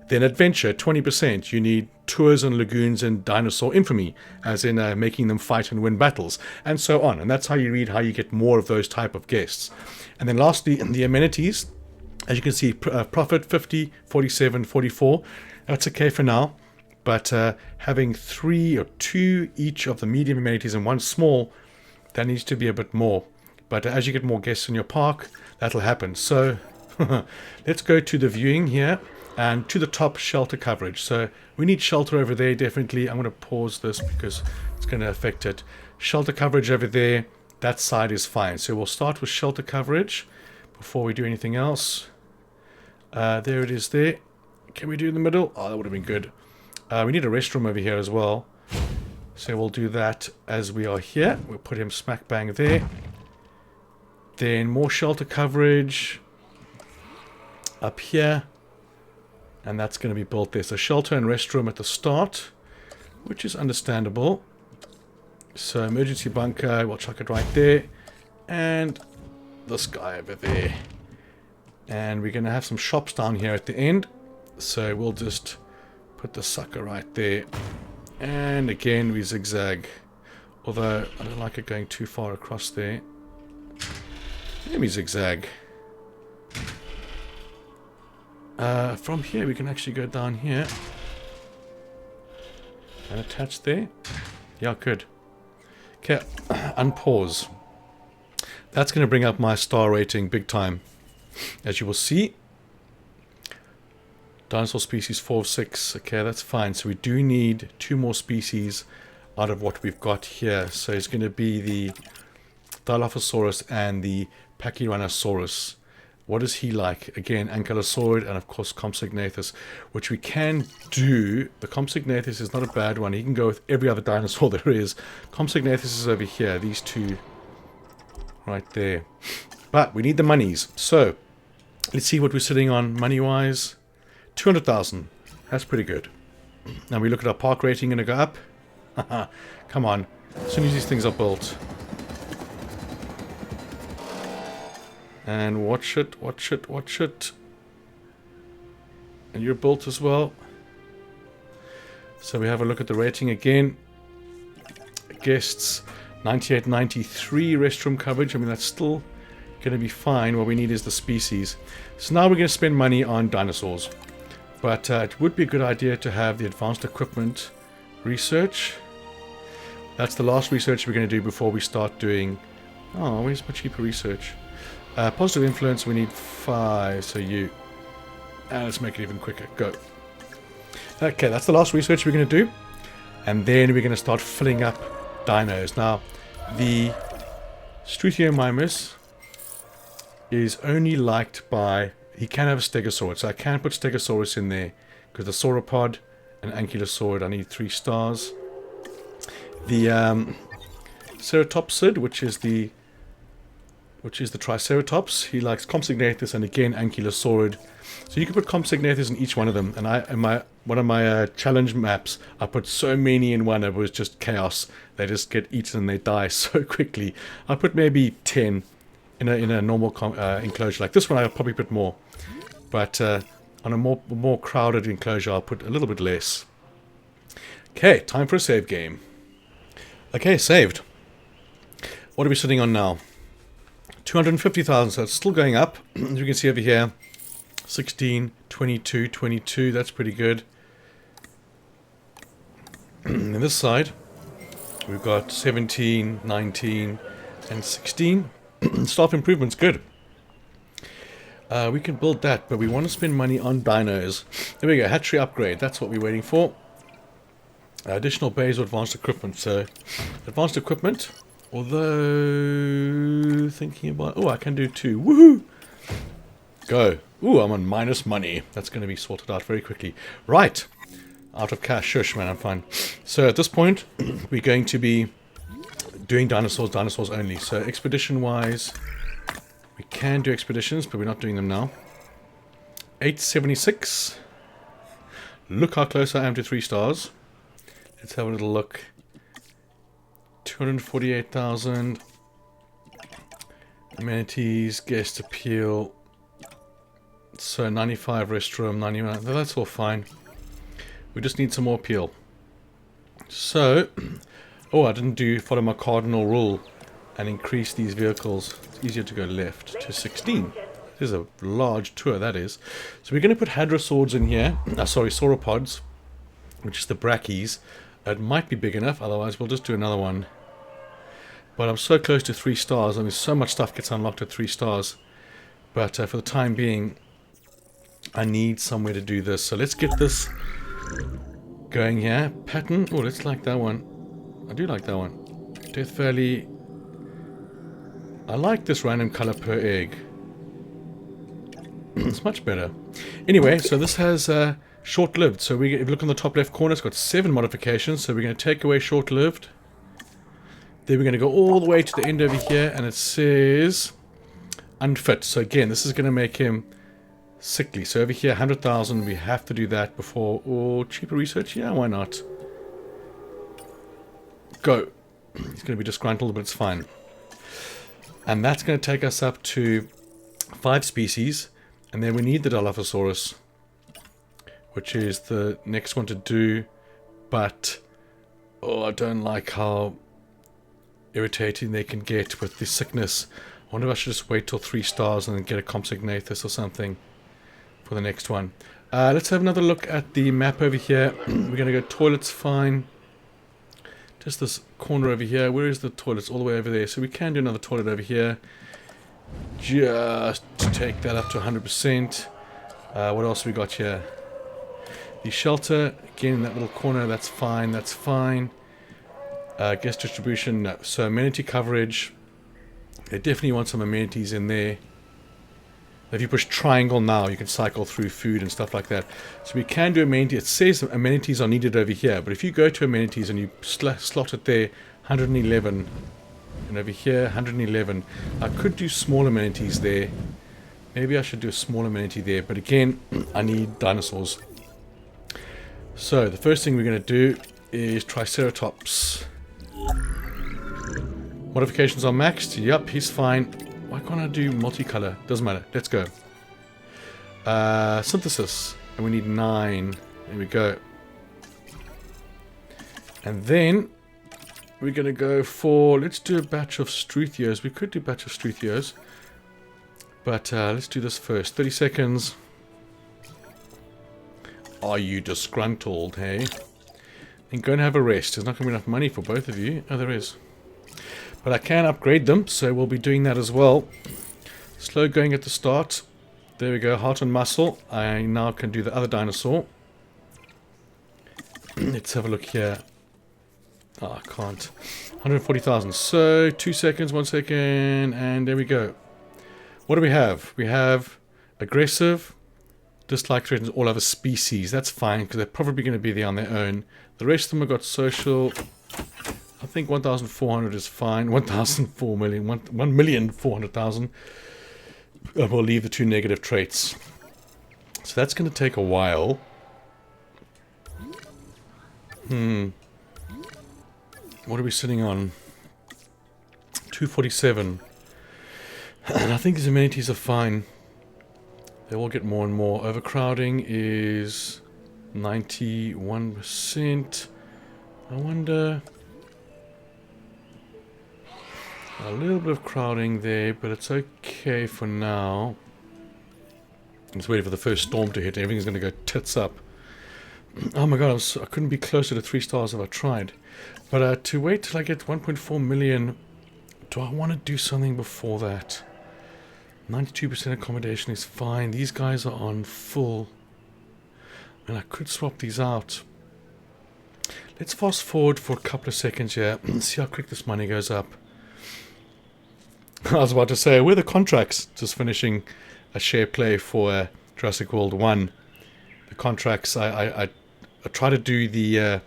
Then adventure, 20%. You need tours and lagoons and dinosaur infamy, as in making them fight and win battles, and so on. And that's how you read how you get more of those type of guests. And then lastly, the amenities. As you can see, profit 50, 47, 44. That's okay for now. But having 3 or 2 each of the medium amenities and 1 small, that needs to be a bit more. But as you get more guests in your park, that'll happen. So let's go to the viewing here and to the top, shelter coverage. So we need shelter over there, definitely. I'm going to pause this because it's going to affect it. Shelter coverage over there, that side is fine. So we'll start with shelter coverage before we do anything else. There it is there. Can we do in the middle? Oh, that would have been good. We need a restroom over here as well. So we'll do that as we are here. We'll put him smack bang there. Then more shelter coverage up here. And that's going to be built there. So shelter and restroom at the start, which is understandable. So emergency bunker, we'll chuck it right there. And this guy over there. And we're going to have some shops down here at the end. So we'll just put the sucker right there. And again, we zigzag. Although, I don't like it going too far across there. Maybe zigzag. From here, we can actually go down here. And attach there. Yeah, good. Okay, unpause. That's going to bring up my star rating big time. As you will see. Dinosaur species 4 of 6. Okay, that's fine. So we do need 2 more species out of what we've got here. So it's going to be the Dilophosaurus and the Pachyrhinosaurus. What is he like? Again, Ankylosaurid and of course Compsognathus, which we can do. The Compsognathus is not a bad one. He can go with every other dinosaur there is. Compsognathus is over here. These 2 right there. But we need the monies. So let's see what we're sitting on money-wise. 200,000. That's pretty good. Now we look at our park rating, going to go up. Come on. As soon as these things are built. And watch it, watch it, watch it. And you're built as well. So we have a look at the rating again. Guests, 98, 93 restroom coverage. I mean, that's still going to be fine. What we need is the species. So now we're going to spend money on dinosaurs. But it would be a good idea to have the advanced equipment research. That's the last research we're going to do before we start doing... Oh, where's my cheaper research? Positive influence, we need 5, so you... And let's make it even quicker. Go. Okay, that's the last research we're going to do. And then we're going to start filling up dinos. Now, the Struthiomimus is only liked by... He can have a Stegosaurid, so I can put Stegosaurus in there. Because the Sauropod and Ankylosaurid, I need 3 stars. The Ceratopsid, which is the Triceratops. He likes Compsognathus and again Ankylosaurid. So you can put Compsognathus in each one of them. And one of my challenge maps, I put so many in one, it was just chaos. They just get eaten and they die so quickly. I put maybe 10 in a normal enclosure. Like this one, I'll probably put more. But on a more crowded enclosure, I'll put a little bit less. Okay, time for a save game. Okay, saved. What are we sitting on now? 250,000, so it's still going up. As you can see over here, 16, 22, 22, that's pretty good. On this side, we've got 17, 19, and 16. Staff improvement's good. We can build that, but we want to spend money on dinos. There we go, hatchery upgrade, that's what we're waiting for. Additional bays or advanced equipment. So, advanced equipment, although thinking about... Oh, I can do 2. Woohoo! Go. Ooh, I'm on minus money. That's going to be sorted out very quickly. Right. Out of cash. Shush, man, I'm fine. So, at this point, we're going to be doing dinosaurs only. So, expedition-wise, we can do expeditions, but we're not doing them now. 876. Look how close I am to 3 stars. Let's have a little look. 248,000. Amenities, guest appeal. So 95 restroom, 99. That's all fine. We just need some more appeal. So, oh, I didn't follow my cardinal rule and increase these vehicles. It's easier to go left to 16. This is a large tour, that is. So we're going to put hadrosaurs in here. Sauropods, which is the bracchies. It might be big enough, otherwise we'll just do another one. But I'm so close to 3 stars. I mean, so much stuff gets unlocked at 3 stars. But for the time being, I need somewhere to do this. So let's get this going here. Pattern. Oh, let's like that one. I do like that one. Death Valley. I like this random color per egg. It's much better. Anyway, so this has... short-lived. So if you look on the top left corner, it's got 7 modifications. So we're going to take away short-lived. Then we're going to go all the way to the end over here, and it says unfit. So again, this is going to make him sickly. So over here, 100,000. We have to do that before. Or cheaper research. Yeah, why not? Go. He's going to be disgruntled, but it's fine. And that's going to take us up to 5 species, and then we need the Dilophosaurus, which is the next one to do, but oh, I don't like how irritating they can get with the sickness. I wonder if I should just wait till 3 stars and then get a Compsognathus or something for the next one. Let's have another look at the map over here. We're going to go toilets, fine. Just this corner over here. Where is the toilets? All the way over there. So we can do another toilet over here. Just to take that up to 100%. What else we got here? The shelter, again in that little corner, that's fine, that's fine. Guest distribution, no. So amenity coverage, they definitely want some amenities in there. If you push triangle now, you can cycle through food and stuff like that. So we can do amenities. It says amenities are needed over here, but if you go to amenities and you slot it there, 111. And over here, 111. I could do small amenities there. Maybe I should do a small amenity there, but again, I need dinosaurs. So, the first thing we're going to do is Triceratops. Modifications are maxed. Yep, he's fine. Why can't I do multicolor? Doesn't matter. Let's go. Synthesis. And we need 9. There we go. And then we're going to go for... Let's do a batch of Struthios. We could do a batch of Struthios. But let's do this first. 30 seconds. Are you disgruntled, hey? Then go and have a rest. There's not going to be enough money for both of you. Oh, there is. But I can upgrade them, so we'll be doing that as well. Slow going at the start. There we go, heart and muscle. I now can do the other dinosaur. Let's have a look here. Oh, I can't. 140,000. So, 2 seconds, 1 second, and there we go. What do we have? We have aggressive... Dislike threatens all other species. That's fine, because they're probably going to be there on their own. The rest of them have got social. I think 1,400 is fine. 1,004 million. 1,400,000. We'll leave the 2 negative traits. So that's going to take a while. What are we sitting on? 247. And I think these amenities are fine. They will get more and more. Overcrowding is 91%. I wonder... A little bit of crowding there, but it's okay for now. Just waiting for the first storm to hit. Everything's going to go tits up. Oh my god, I couldn't be closer to 3 stars if I tried. But to wait till I get 1.4 million, do I want to do something before that? 92% accommodation is fine. These guys are on full. And I could swap these out. Let's fast forward for a couple of seconds here and see how quick this money goes up. I was about to say, where are the contracts? Just finishing a share play for Jurassic World 1. The contracts, I try to do the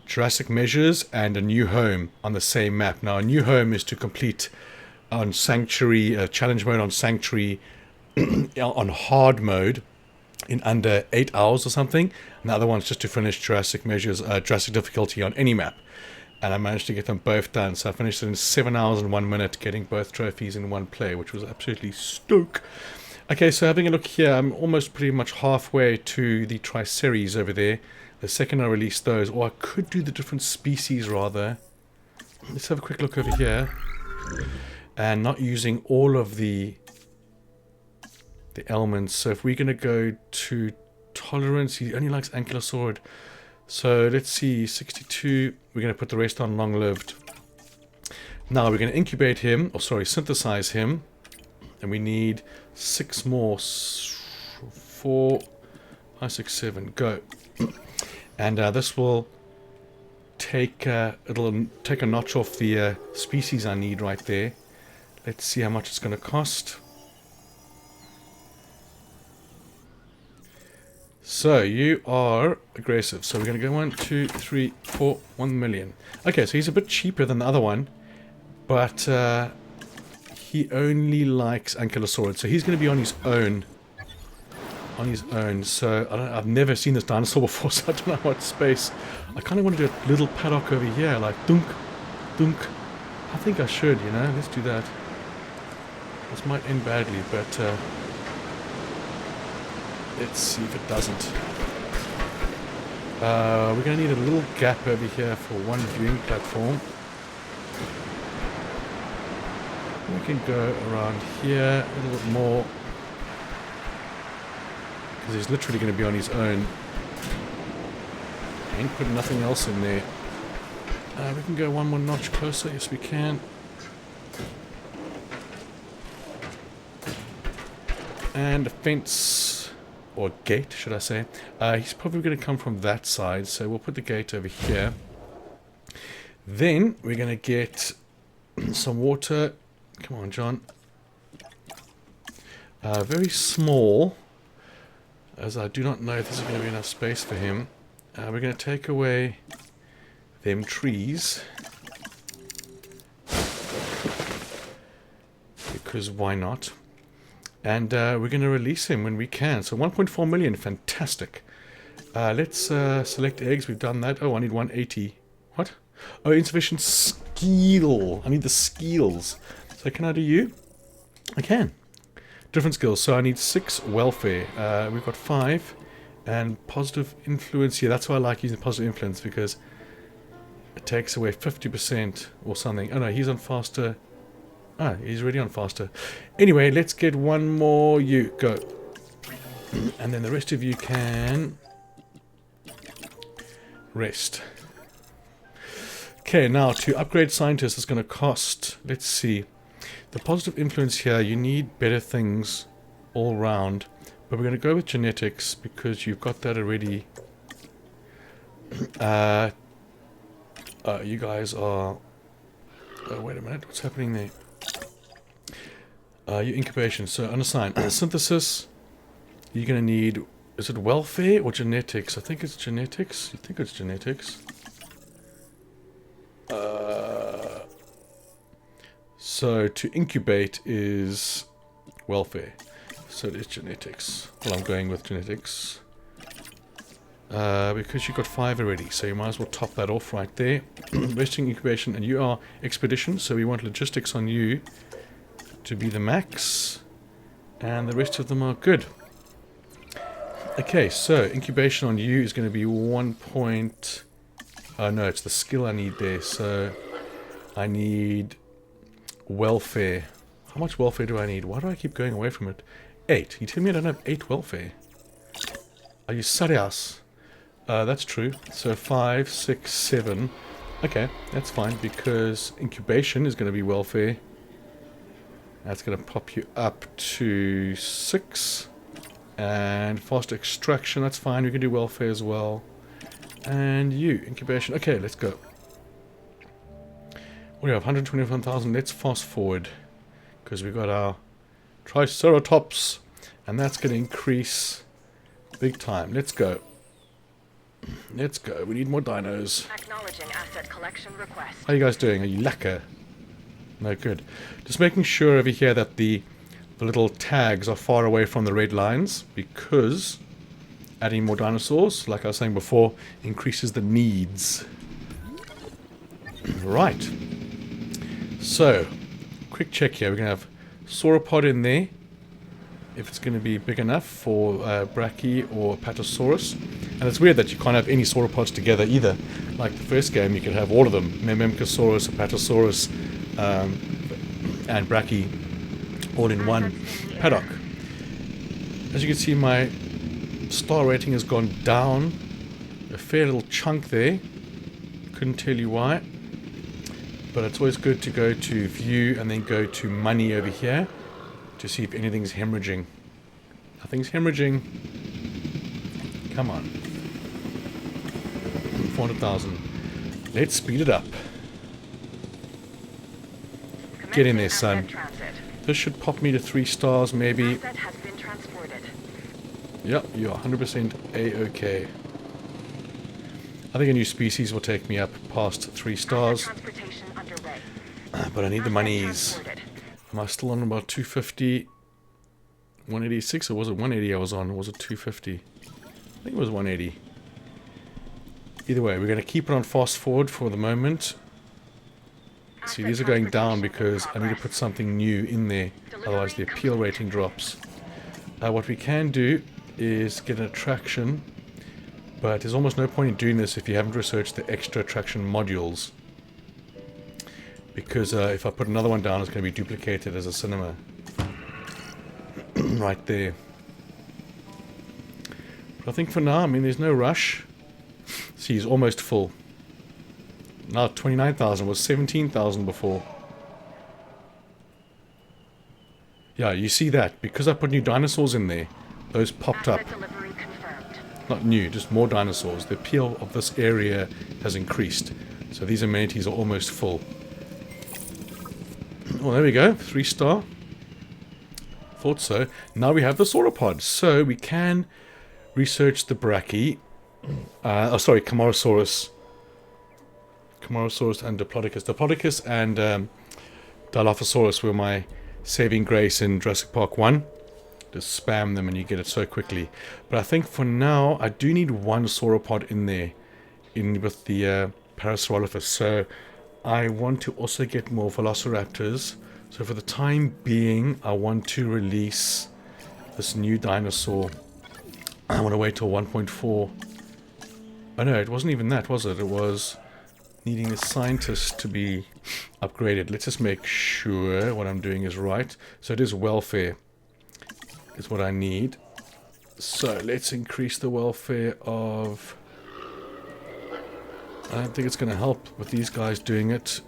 Jurassic measures and a new home on the same map. Now, a new home is to complete on Sanctuary, challenge mode on Sanctuary, on hard mode in under 8 hours or something. And the other one's just to finish Jurassic measures, Jurassic difficulty on any map. And I managed to get them both done. So I finished it in 7 hours and 1 minute, getting both trophies in one play, which was absolutely stoke. Okay, so having a look here, I'm almost pretty much halfway to the Triceratops over there. The second I release those, or I could do the different species rather. Let's have a quick look over here. And not using all of the elements. So if we're going to go to tolerance, he only likes ankylosaurid. So let's see, 62, we're going to put the rest on long-lived. Now we're going to incubate him, or sorry, synthesize him. And we need 6 more. 4, 5, 6, 7, go. And this will take, it'll take a notch off the species I need right there. Let's see how much it's going to cost. So, you are aggressive. So, we're going to go 1, 2, 3, 4, 1 million. Okay, so he's a bit cheaper than the other one. But he only likes ankylosaurid. So, he's going to be on his own. So, I've never seen this dinosaur before, so I don't know what space. I kind of want to do a little paddock over here. Like, dunk, dunk. I think I should, you know. Let's do that. This might end badly, but... let's see if it doesn't. We're going to need a little gap over here for one viewing platform. We can go around here a little bit more. Because he's literally going to be on his own. Ain't putting nothing else in there. We can go one more notch closer. Yes, we can. And a fence... or gate, should I say. He's probably going to come from that side, so we'll put the gate over here. Then we're going to get some water. Come on, John. Very small, as I do not know if this is going to be enough space for him. We're going to take away them trees. Because why not? And we're going to release him when we can. So 1.4 million, fantastic. Let's select eggs. We've done that. Oh, I need 180. What? Oh, insufficient skill. I need the skills. So can I do you? I can. Different skills. So I need 6 welfare. We've got 5. And positive influence. Yeah, that's why I like using positive influence, because it takes away 50% or something. Oh no, he's on faster. Ah, he's already on faster. Anyway, let's get one more. You go. And then the rest of you can rest. Okay, now to upgrade scientists is going to cost, let's see. The positive influence here, you need better things all round. But we're going to go with genetics because you've got that already. You guys are... Oh, wait a minute. What's happening there? Your incubation. So, unassign. Synthesis. You're going to need... Is it welfare or genetics? I think it's genetics. You think it's genetics? So to incubate is welfare. So it is genetics. Well, I'm going with genetics. Because you got 5 already, so you might as well top that off right there. Resting incubation, and you are expedition, so we want logistics on you to be the max. And the rest of them are good. Okay, so incubation on you is going to be 1 point... Oh no, it's the skill I need there, so I need welfare. How much welfare do I need? Why do I keep going away from it? 8. You tell me I don't have 8 welfare. Are you serious? That's true. So 5, 6, 7. Okay, that's fine because incubation is going to be welfare. That's going to pop you up to 6. And fast extraction, that's fine. We can do welfare as well. And you, incubation. Okay, let's go. We have 121,000. Let's fast forward because we've got our Triceratops, and that's going to increase big time. Let's go. Let's go. We need more dinos. Acknowledging asset collection request. How are you guys doing? Are you lacquer? No, good. Just making sure over here that the little tags are far away from the red lines, because adding more dinosaurs, like I was saying before, increases the needs. Right. So, quick check here. We're going to have sauropod in there, if it's going to be big enough for Brachy or Patasaurus. And it's weird that you can't have any sauropods together either. Like the first game, you could have all of them. Memcasaurus, Apatosaurus, and Brachy all in one paddock. As you can see, my star rating has gone down a fair little chunk there. Couldn't tell you why. But it's always good to go to view and then go to money over here to see if anything's hemorrhaging. Nothing's hemorrhaging. Come on. 400,000. Let's speed it up. Get in there, son. This should pop me to 3 stars, maybe. Asset has been transported. Yep, you're 100% A-OK. I think a new species will take me up past 3 stars. Transportation underway. But I need the Asset monies. transported. Am I still on about 250? 186, or was it 180 I was on? Or was it 250? I think it was 180. Either way, we're going to keep it on fast forward for the moment. See, these are going down because I need to put something new in there. Otherwise the appeal rating drops. What we can do is get an attraction. But there's almost no point in doing this if you haven't researched the extra attraction modules. Because if I put another one down, it's going to be duplicated as a cinema. Right there. But I think for now, I mean, there's no rush. See, he's almost full. Now 29,000 was 17,000 before. Yeah, you see that. Because I put new dinosaurs in there, those popped up. Asset delivery confirmed. Not new, just more dinosaurs. The appeal of this area has increased. So these amenities are almost full. Well, there we go. 3 star. Thought so. Now we have the sauropods. So we can research the Brachy. Camarasaurus. Camarasaurus and Diplodocus. Diplodocus and Dilophosaurus were my saving grace in Jurassic Park 1. Just spam them and you get it so quickly. But I think for now, I do need 1 sauropod in there with the Parasaurolophus. So I want to also get more Velociraptors. So for the time being, I want to release this new dinosaur. I want to wait till 1.4. Oh no, it wasn't even that, was it? It was needing the scientist to be upgraded. Let's just make sure what I'm doing is right. So it is welfare. Is what I need. So let's increase the welfare of... I don't think it's going to help with these guys doing it.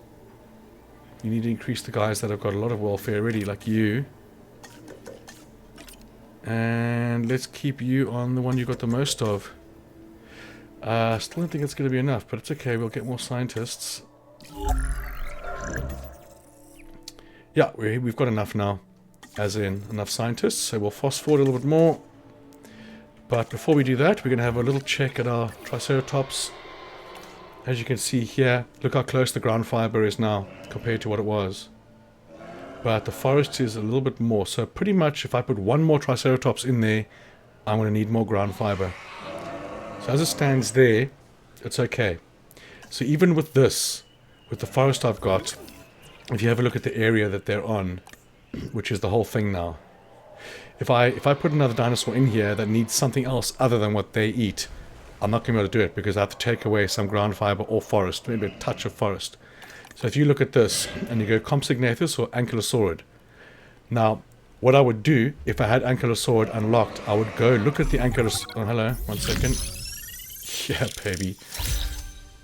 You need to increase the guys that have got a lot of welfare already, like you. And let's keep you on the one you got the most of. Still don't think it's going to be enough, but it's okay. We'll get more scientists. Yeah, we've got enough now. As in, enough scientists. So we'll fast forward a little bit more. But before we do that, we're going to have a little check at our Triceratops. As you can see here, look how close the ground fiber is now compared to what it was. but the forest is a little bit more. So pretty much if I put one more Triceratops in there, I'm going to need more ground fiber. So as it stands there, it's okay. So even with this, with the forest I've got, if you have a look at the area that they're on, which is the whole thing now, if I put another dinosaur in here that needs something else other than what they eat, I'm not going to be able to do it because I have to take away some ground fiber or forest, maybe a touch of forest. So if you look at this and you go Compsognathus or Ankylosaurid. Now, what I would do if I had Ankylosaurid unlocked, I would go look at the Ankylosaurid. Oh, hello, 1 second. Yeah, baby.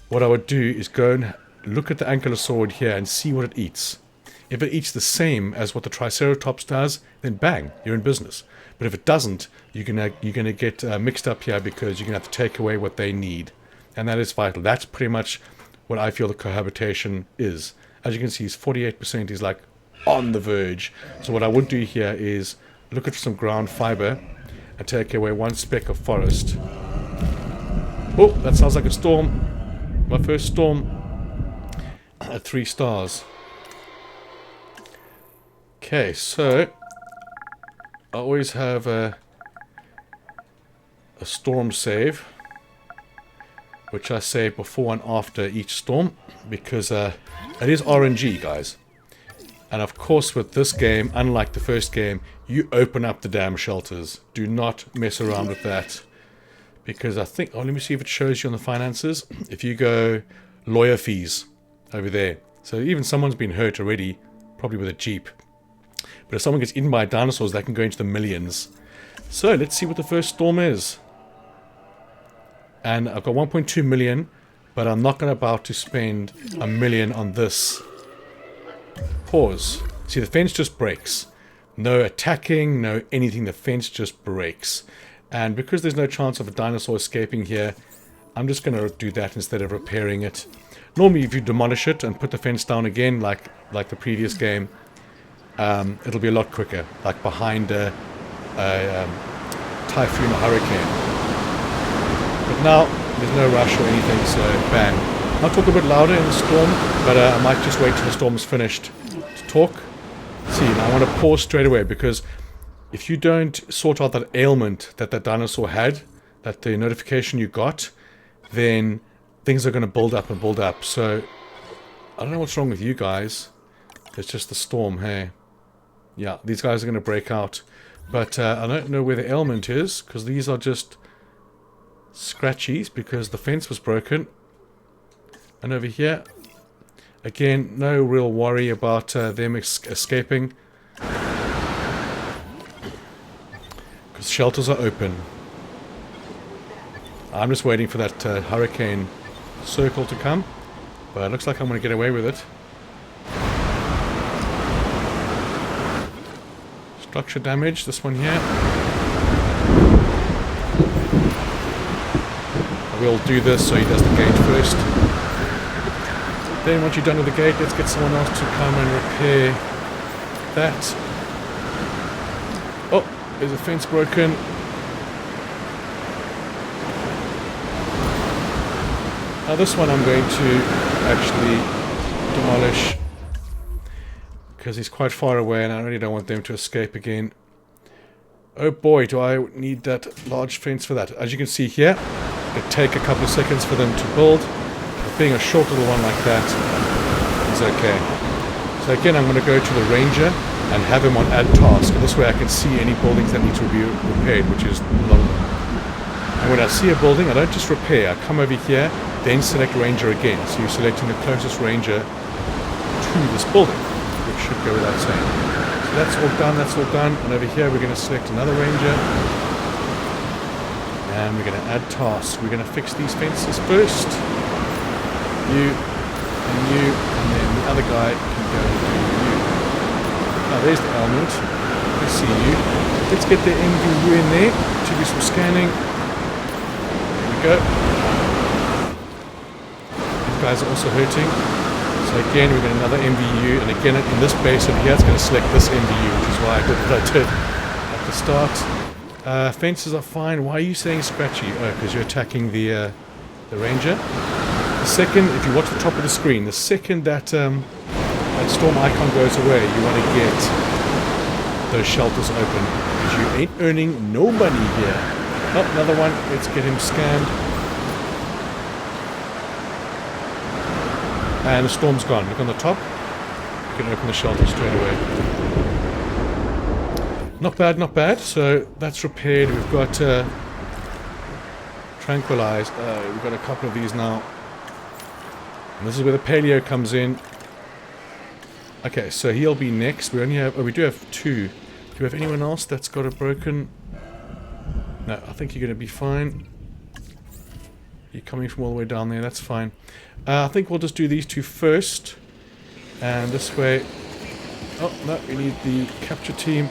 What I would do is go and look at the Ankylosaurid here and see what it eats. If it eats the same as what the Triceratops does, then bang, you're in business. But if it doesn't, you're gonna get mixed up here because you're gonna have to take away what they need, and that is vital. That's pretty much what I feel the cohabitation is. As you can see, he's 48%. He's like on the verge. So what I would do here is look at some ground fiber and take away 1 speck of forest. Oh, that sounds like a storm. My first storm at 3 stars. Okay, so I always have a storm save, which I save before and after each storm, because it is RNG, guys. And of course with this game, unlike the first game, you open up the damn shelters. Do not mess around with that. Because I think, oh, let me see if it shows you on the finances. If you go lawyer fees over there. So even someone's been hurt already, probably with a Jeep. But if someone gets eaten by dinosaurs, that can go into the millions. So let's see what the first storm is. And I've got 1.2 million, but I'm not about to spend $1 million on this. Pause. See, the fence just breaks. No attacking, no anything. The fence just breaks. And because there's no chance of a dinosaur escaping here, I'm just going to do that instead of repairing it. Normally, if you demolish it and put the fence down again, like the previous game, it'll be a lot quicker, like behind a typhoon or hurricane. But now, there's no rush or anything, so bang. I'll talk a bit louder in the storm, but I might just wait till the storm's finished to talk. See, now I want to pause straight away, because if you don't sort out that ailment that that dinosaur had, that the notification you got, then things are going to build up and build up. So, I don't know what's wrong with you guys. It's just the storm, hey. Yeah, these guys are going to break out. But I don't know where the ailment is, because these are just scratchies, because the fence was broken. And over here, again, no real worry about them escaping. Because shelters are open. I'm just waiting for that hurricane circle to come. But it looks like I'm going to get away with it. Structure damage, this one here. I will do this so he does the gate first. Then once you're done with the gate, let's get someone else to come and repair that. Oh, there's a fence broken. Now this one I'm going to actually demolish, because he's quite far away and I really don't want them to escape again. Oh boy, do I need that large fence for that. As you can see here, it'll take a couple of seconds for them to build. But being a short little one like that is okay. So again, I'm going to go to the ranger and have him on add task. And this way I can see any buildings that need to be repaired, which is a lot of them. And when I see a building, I don't just repair. I come over here, then select ranger again. So you're selecting the closest ranger to this building, which should go without saying. So that's all done, that's all done. And over here we're going to select another ranger. And we're going to add tasks. We're going to fix these fences first. You, and then the other guy can go and do you. Now there's the element. I see you. Let's get the MVU in there to do some scanning. There we go. These guys are also hurting. So again, we've got another MVU, and again in this base over here, it's going to select this MVU, which is why I did what I did at the start. Fences are fine. Why are you saying scratchy? Oh, because you're attacking the ranger. The second, if you watch the top of the screen, the second that that storm icon goes away, you want to get those shelters open. Because you ain't earning no money here. Oh, another one. Let's get him scanned. And the storm's gone. Look on the top. You can open the shelter straight away. Not bad, not bad. So that's repaired. We've got Tranquillize. We've got a couple of these now. And this is where the paleo comes in. Okay, so he'll be next. We only have... Oh, we do have 2. Do we have anyone else that's got a broken... No, I think you're going to be fine. You're coming from all the way down there. That's fine. I think we'll just do these 2 first. And this way... Oh, no, we need the capture team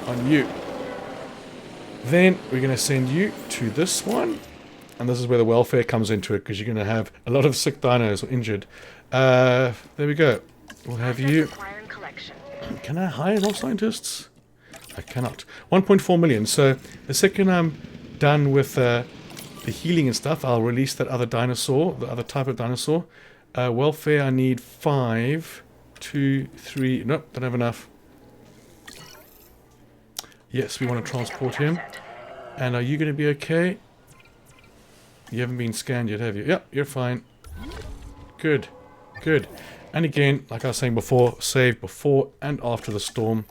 on you. Then we're going to send you to this one. And this is where the welfare comes into it, because you're going to have a lot of sick dinos or injured. There we go. We'll have you... Can I hire more scientists? I cannot. 1.4 million. So the second I'm done with the healing and stuff, I'll release that other dinosaur, the other type of dinosaur. Welfare, I need 5, 2, 3. Nope, don't have enough. Yes, we want to transport him. And are you going to be okay? You haven't been scanned yet, have you? Yep, you're fine. Good. Good. And again, like I was saying before, save before and after the storm.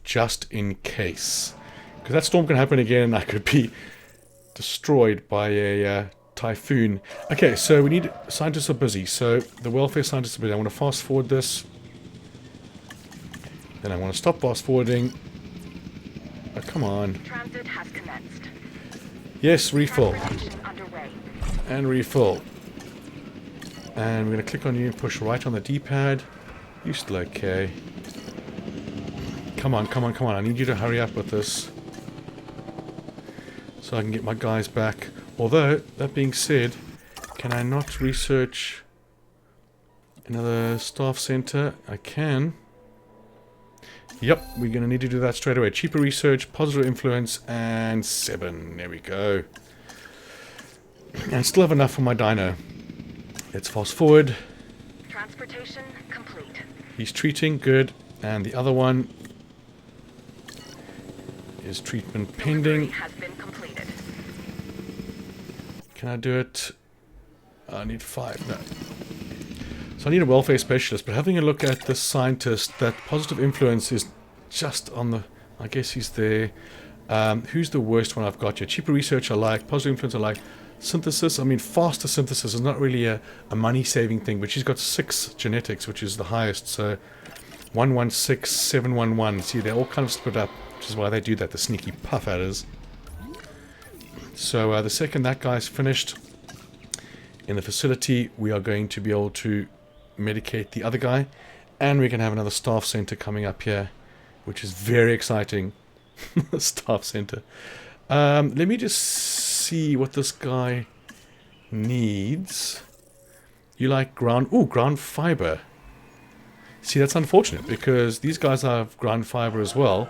Just in case. Because that storm can happen again and I could be destroyed by a typhoon. Okay, so we need... Scientists are busy. So the welfare scientists are busy. I want to fast forward this. Then I want to stop fast forwarding. Oh, come on. Transit has commenced. Yes, refill. Transportation underway. And refill. And we're going to click on you and push right on the D-pad. You're still okay. Come on, come on, come on. I need you to hurry up with this. So I can get my guys back. Although, that being said, can I not research another staff center? I can. Yep, we're going to need to do that straight away. Cheaper research, positive influence, and 7. There we go. And I still have enough for my dino. Let's fast forward. Transportation complete. He's treating, good. And the other one is treatment pending. Has been completed. Can I do it? I need 5, no. So I need a welfare specialist, but having a look at this scientist, that positive influence is just on the... I guess he's there. Who's the worst one I've got here? Cheaper research I like, positive influence I like. Synthesis, I mean faster synthesis is not really a money-saving thing, but she's got 6 genetics, which is the highest, so 116, 711. See, they're all kind of split up, which is why they do that, the sneaky puff adders. So the second that guy's finished in the facility, we are going to be able to medicate the other guy, and we can have another staff center coming up here, which is very exciting. Staff center. Let me just see what this guy needs. You like ground... Ooh, ground fiber. See, that's unfortunate, because these guys have ground fiber as well,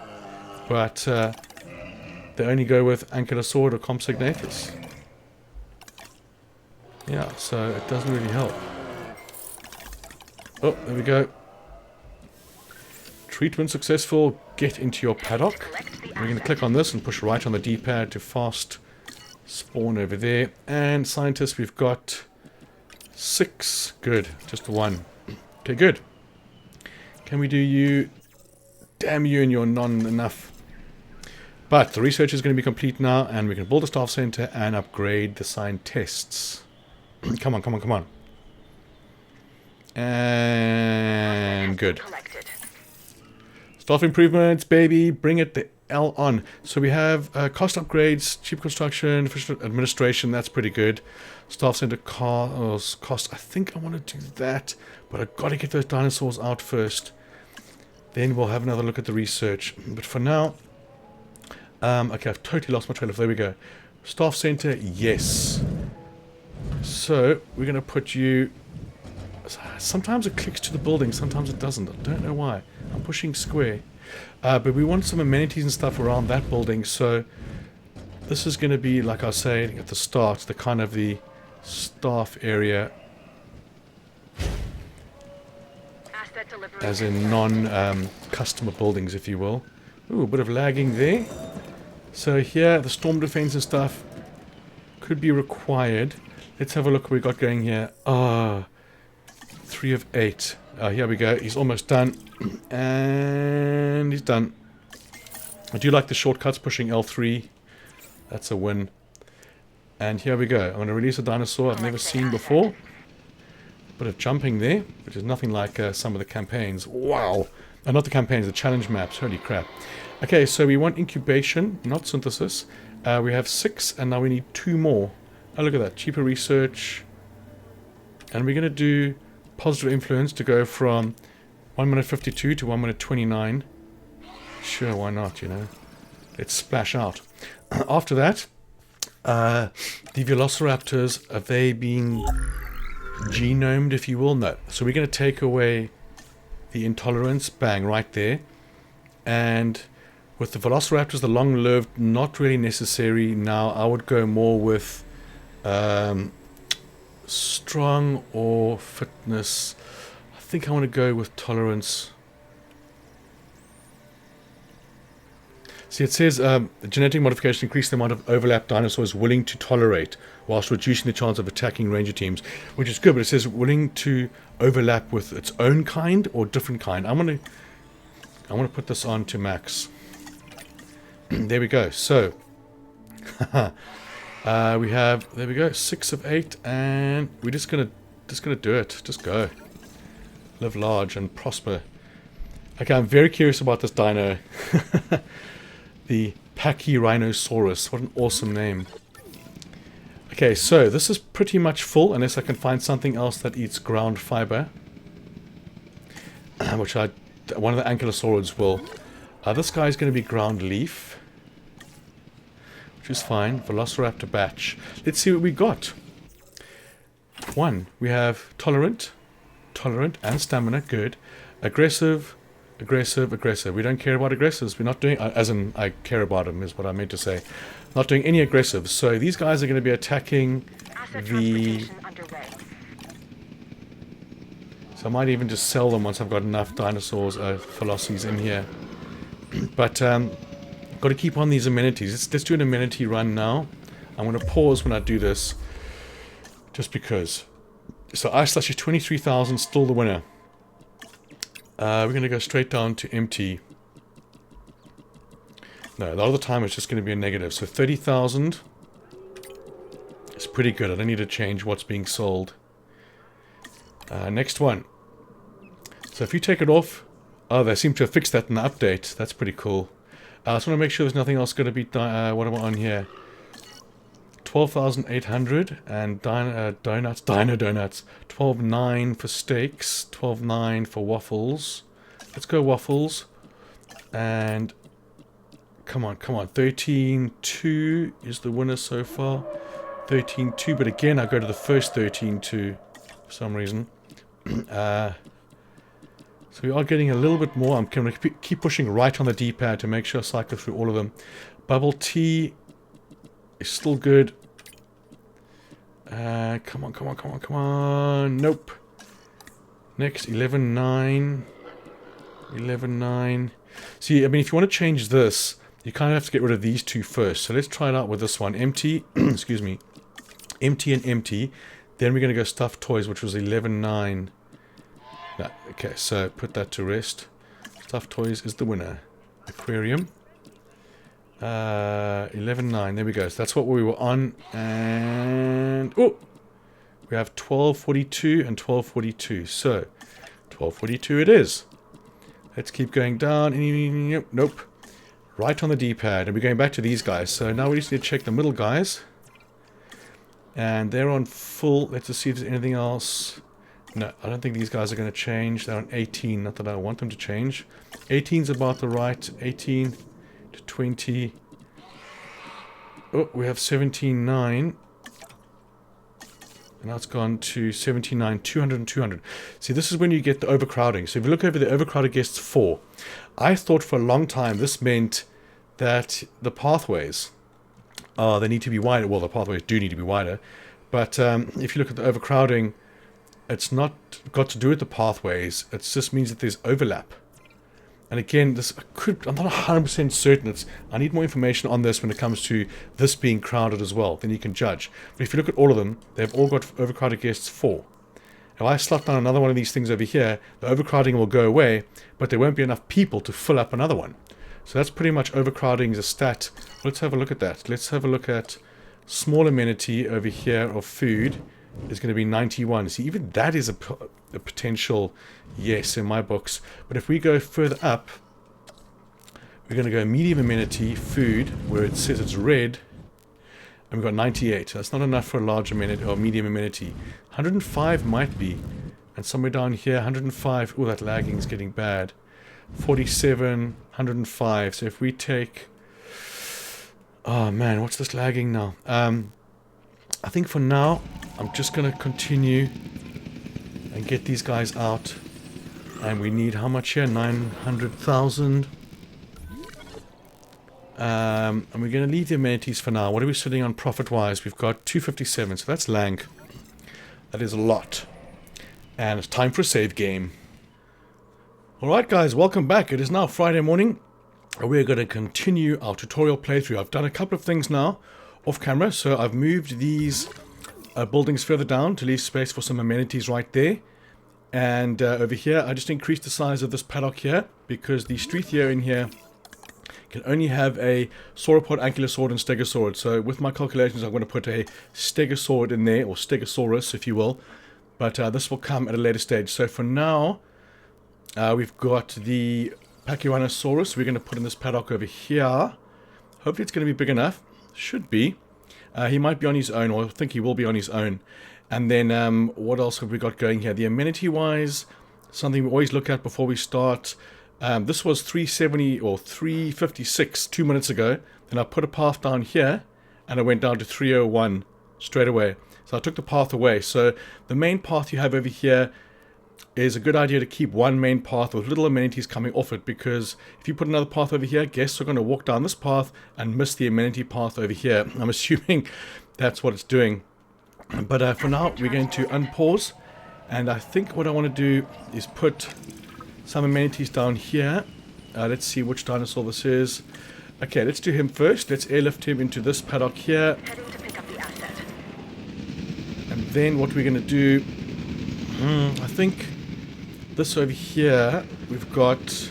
but they only go with Ankylosaur or Compsognathus. Yeah, so it doesn't really help. Oh, there we go. Treatment successful. Get into your paddock. We're going to click on this and push right on the D-pad to fast spawn over there. And scientists, we've got 6. Good. Just 1. Okay, good. Can we do you? Damn you and your non-enough. But the research is going to be complete now, and we can build a staff center and upgrade the scientists. Come on, come on, come on. And good. Staff improvements, baby. Bring it the L on. So we have cost upgrades, cheap construction, efficient administration. That's pretty good. Staff center cost. I think I want to do that, but I've got to get those dinosaurs out first. Then we'll have another look at the research. But for now, okay, I've totally lost my trail of... There we go. Staff center, yes. So we're going to put you... Sometimes it clicks to the building, sometimes it doesn't. I don't know why. I'm pushing square. But we want some amenities and stuff around that building, so this is going to be, like I was saying at the start, the kind of the staff area. as in non-customer buildings, if you will. Ooh, a bit of lagging there. So here, the storm defense and stuff could be required. Let's have a look what we got going here. 3 of 8. Here we go. He's almost done. And he's done. I do like the shortcuts, pushing L3. That's a win. And here we go. I'm going to release a dinosaur I've never seen before. Bit of jumping there, which is nothing like some of the campaigns. Wow! Not the campaigns, the challenge maps. Holy crap. Okay, so we want incubation, not synthesis. We have 6, and now we need 2 more. Oh, look at that. Cheaper research. And we're going to do positive influence to go from 1 minute 52 to 1 minute 29. Sure, why not, you know? Let's splash out. After that, the velociraptors, have they been genomed, if you will? No. So we're going to take away the intolerance, bang, right there. And with the velociraptors, the long-lived, not really necessary. Now, I would go more with strong or fitness. I think I want to go with tolerance. See, it says genetic modification increases the amount of overlap dinosaurs willing to tolerate, whilst reducing the chance of attacking ranger teams, which is good. But it says willing to overlap with its own kind or different kind. I want to put this on to max. There we go. So we have, there we go, 6 of 8, and we're just gonna do it. Just go. Live large and prosper. Okay, I'm very curious about this dino. The Pachyrhinosaurus. What an awesome name. Okay, so this is pretty much full, unless I can find something else that eats ground fiber. Which one of the ankylosaurids will. This guy is going to be ground leaf. Which is fine. Velociraptor batch. Let's see what we got. 1. We have tolerant, and stamina. Good. Aggressive. Aggressive. We don't care about aggressives. We're not doing, as in I care about them is what I meant to say. Not doing any aggressives. So these guys are going to be attacking the... So I might even just sell them once I've got enough dinosaurs, velocities in here. But got to keep on these amenities. Let's do an amenity run now. I'm going to pause when I do this, just because. So I/is 23,000, still the winner. We're going to go straight down to empty. No, a lot of the time it's just going to be a negative. So 30,000 is pretty good. I don't need to change what's being sold. Next one. So if you take it off... Oh, they seem to have fixed that in the update. That's pretty cool. I just want to make sure there's nothing else going to be... what am I on here? 12,800 and Dino Donuts. 12,900 for steaks. 12,900 for waffles. Let's go waffles. And come on. 13,200 is the winner so far. 13,200, but again I go to the first 13,200 for some reason. So we are getting a little bit more. I'm going to keep pushing right on the D-pad to make sure I cycle through all of them. Bubble tea is still good. Come on. Nope. Next, 11,900. 11,900. See, I mean, if you want to change this, you kind of have to get rid of these two first. So let's try it out with this one. Empty, excuse me. Empty and empty. Then we're going to go stuffed toys, which was 11,900. No, okay, so put that to rest. Stuffed toys is the winner. Aquarium. 11,900. There we go. So that's what we were on. And... oh! We have 1242 and 1242. So, 1242 it is. Let's keep going down. Nope. Right on the D-pad. And we're going back to these guys. So now we just need to check the middle guys. And they're on full. Let's just see if there's anything else. No, I don't think these guys are going to change. They're on 18. Not that I want them to change. 18's about the right. 18 to 20. Oh, we have 17,900. And now it's gone to 79, 200 and 200. See, this is when you get the overcrowding. So if you look over the overcrowded guests 4, I thought for a long time this meant that the pathways, they need to be wider. Well, the pathways do need to be wider. But if you look at the overcrowding, It's not got to do with the pathways. It just means that there's overlap. And again, I'm not 100% certain. I need more information on this when it comes to this being crowded as well. Then you can judge. But if you look at all of them, they've all got overcrowded guests 4. If I slot down another one of these things over here, the overcrowding will go away, but there won't be enough people to fill up another one. So that's pretty much overcrowding is a stat. Let's have a look at that. Let's have a look at small amenity over here of food is going to be 91. See, even that is a potential yes in my books. But if we go further up, we're going to go medium amenity food, where it says it's red, and we've got 98. That's not enough for a large amenity or medium amenity. 105 might be, and somewhere down here 105. Oh, that lagging is getting bad. 47, 105. So if we take, oh man, what's this lagging now? I think for now I'm just going to continue and get these guys out. And we need how much here? 900,000. And we're going to leave the amenities for now. What are we sitting on profit-wise? We've got 257, so that's Lank. That is a lot. And it's time for a save game. Alright guys, welcome back. It is now Friday morning. We're going to continue our tutorial playthrough. I've done a couple of things now off camera. So I've moved these buildings further down to leave space for some amenities right there. And over here, I just increased the size of this paddock here because the Strethia in here can only have a sauropod, ankylosaurid, and stegosaurid. So with my calculations, I'm going to put a stegosaurid in there, or stegosaurus, if you will. But this will come at a later stage. So for now, we've got the Pachyrhinosaurus. We're going to put in this paddock over here. Hopefully it's going to be big enough. Should be. He might be on his own, or I think he will be on his own. And then what else have we got going here? The amenity-wise, something we always look at before we start. This was 370 or 356 2 minutes ago. Then I put a path down here, and it went down to 301 straight away. So I took the path away. So the main path you have over here is a good idea to keep one main path with little amenities coming off it, because if you put another path over here, guests are going to walk down this path and miss the amenity path over here. I'm assuming that's what it's doing. But for now, we're going to unpause, and I think what I want to do is put some amenities down here. Let's see which dinosaur this is. Okay, let's do him first. Let's airlift him into this paddock here. Heading to pick up the asset. And then what we're going to do, I think this over here, we've got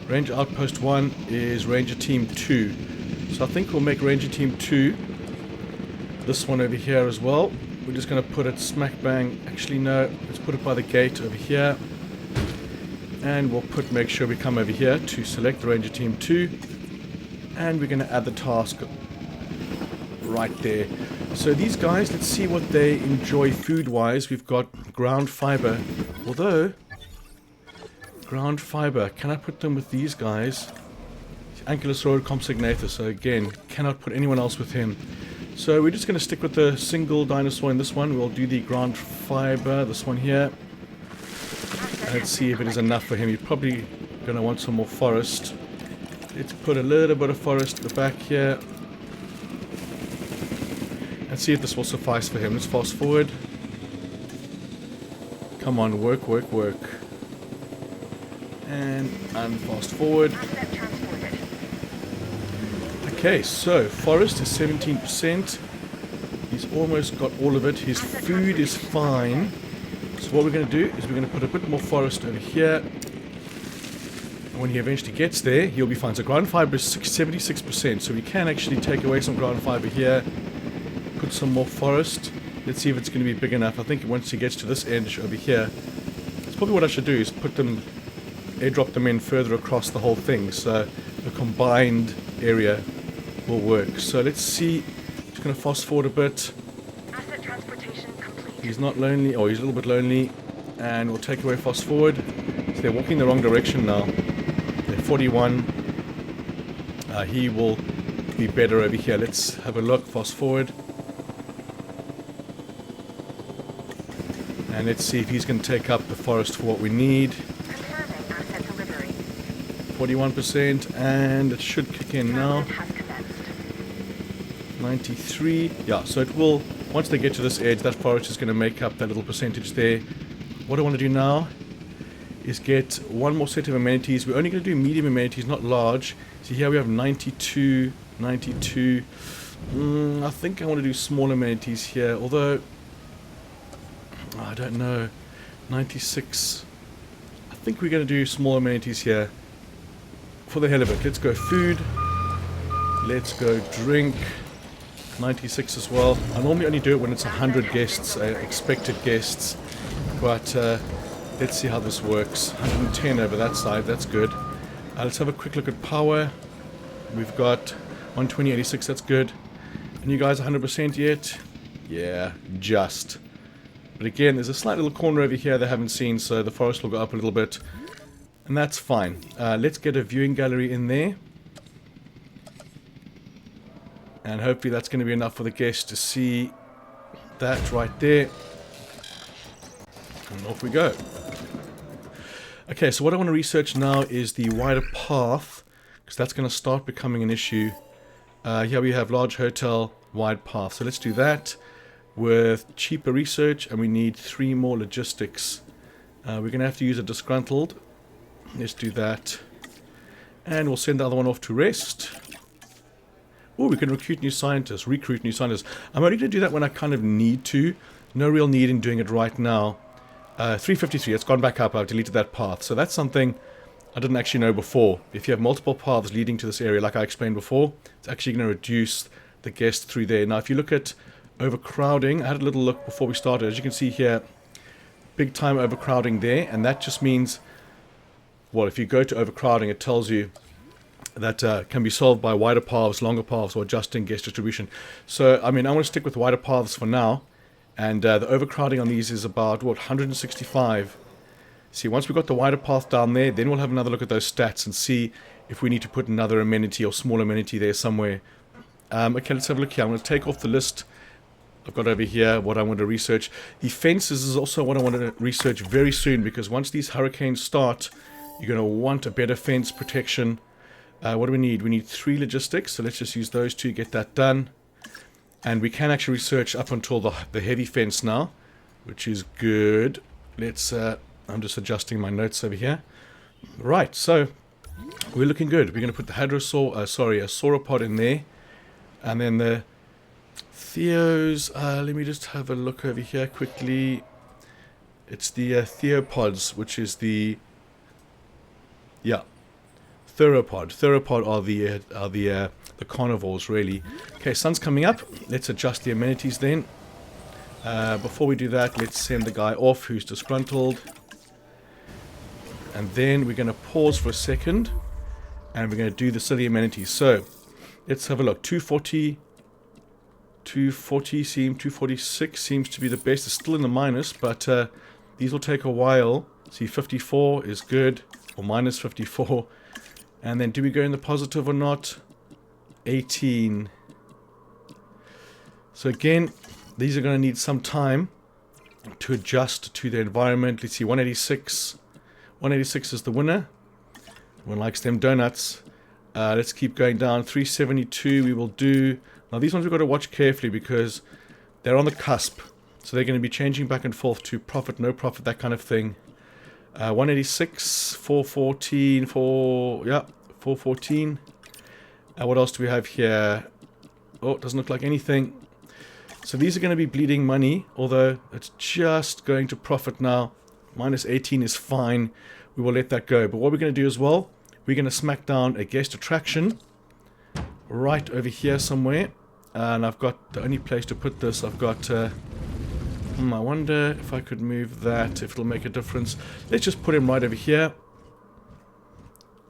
Ranger Outpost 1 is Ranger Team 2. So I think we'll make Ranger Team 2 this one over here as well. We're just going to put it smack bang. Actually, no, let's put it by the gate over here. And we'll make sure we come over here to select the Ranger Team 2. And we're going to add the task right there. So these guys, let's see what they enjoy food-wise. We've got ground fiber. Although, ground fiber, can I put them with these guys? Ankylosaurid compsognathus. So again, cannot put anyone else with him. So we're just going to stick with the single dinosaur in this one. We'll do the ground fiber, this one here. Let's see if it is enough for him. He's probably going to want some more forest. Let's put a little bit of forest at the back here. And see if this will suffice for him. Let's fast forward. Come on, work, work, work. And fast forward. Asset transported. Okay, so forest is 17%. He's almost got all of it. His food is fine. So what we're going to do is we're going to put a bit more forest over here. And when he eventually gets there, he'll be fine. So ground fiber is 76%. So we can actually take away some ground fiber here. Put some more forest. Let's see if it's going to be big enough. I think once he gets to this edge over here, it's probably what I should do is put them, airdrop them in further across the whole thing. So the combined area will work. So let's see. Just going to fast forward a bit. Asset transportation complete. He's not lonely. Oh, he's a little bit lonely. And we'll take away fast forward. So they're walking the wrong direction now. They're 41. He will be better over here. Let's have a look. Fast forward. And let's see if he's going to take up the forest for what we need. Confirming asset delivery. 41%, and it should kick in now. Transit has commenced. 93. Yeah, so it will, once they get to this edge, that forest is going to make up that little percentage there. what I want to do now is get one more set of amenities. We're only going to do medium amenities, not large. See here we have 92, 92. I think I want to do small amenities here, although I don't know. 96. I think we're going to do small amenities here for the hell of it. Let's go food. Let's go drink. 96 as well. I normally only do it when it's 100 guests, expected guests, but let's see how this works. 110 over that side, that's good. Let's have a quick look at power. We've got 120.86, that's good. And you guys 100% yet? Yeah, just. But again, there's a slight little corner over here they haven't seen, so the forest will go up a little bit. And that's fine. Let's get a viewing gallery in there. And hopefully that's going to be enough for the guests to see that right there. And off we go. Okay, so what I want to research now is the wider path, because that's going to start becoming an issue. Here we have large hotel, wide path. So let's do that with cheaper research, and we need 3 more logistics. We're going to have to use a disgruntled. Let's do that. And we'll send the other one off to rest. Oh, we can recruit new scientists. I'm only going to do that when I kind of need to. No real need in doing it right now. 353, it's gone back up. I've deleted that path. So that's something I didn't actually know before. If you have multiple paths leading to this area, like I explained before, it's actually going to reduce the guests through there. Now, if you look at overcrowding, I had a little look before we started. As you can see here, big time overcrowding there. And that just means, well, if you go to overcrowding, it tells you that can be solved by wider paths, longer paths, or adjusting guest distribution. So, I mean, I want to stick with wider paths for now. And the overcrowding on these is about, what, 165. See, once we've got the wider path down there, then we'll have another look at those stats and see if we need to put another amenity or small amenity there somewhere. Okay, let's have a look here. I'm going to take off the list I've got over here what I want to research. The fences is also what I want to research very soon, because once these hurricanes start, you're going to want a better fence protection. What do we need? We need 3 logistics, so let's just use those 2 to get that done. And we can actually research up until the heavy fence now, which is good. Let's, I'm just adjusting my notes over here. Right, so we're looking good. We're going to put the hadrosaur, a sauropod in there. And then the Theos, let me just have a look over here quickly. It's the theropods, which is the, yeah, theropod. Theropod are the carnivores, really. Okay, sun's coming up. Let's adjust the amenities then. Before we do that, let's send the guy off who's disgruntled. And then we're going to pause for a second, and we're going to do the silly amenities. So, let's have a look. 240, 246 seems to be the best. It's still in the minus, but these will take a while. See, 54 is good, or minus 54. And then do we go in the positive or not? 18. So again, these are going to need some time to adjust to the environment. Let's see, 186. 186 is the winner. One likes them donuts. Let's keep going down. 372 we will do. Now these ones we've got to watch carefully because they're on the cusp. So they're going to be changing back and forth to profit, no profit, that kind of thing. 186, 414, 414. What else do we have here? Oh, it doesn't look like anything. So these are going to be bleeding money, although it's just going to profit now. Minus 18 is fine. We will let that go. But what we're going to do as well, we're going to smack down a guest attraction right over here somewhere. And I've got the only place to put this. I've got... I wonder if I could move that, if it'll make a difference. Let's just put him right over here.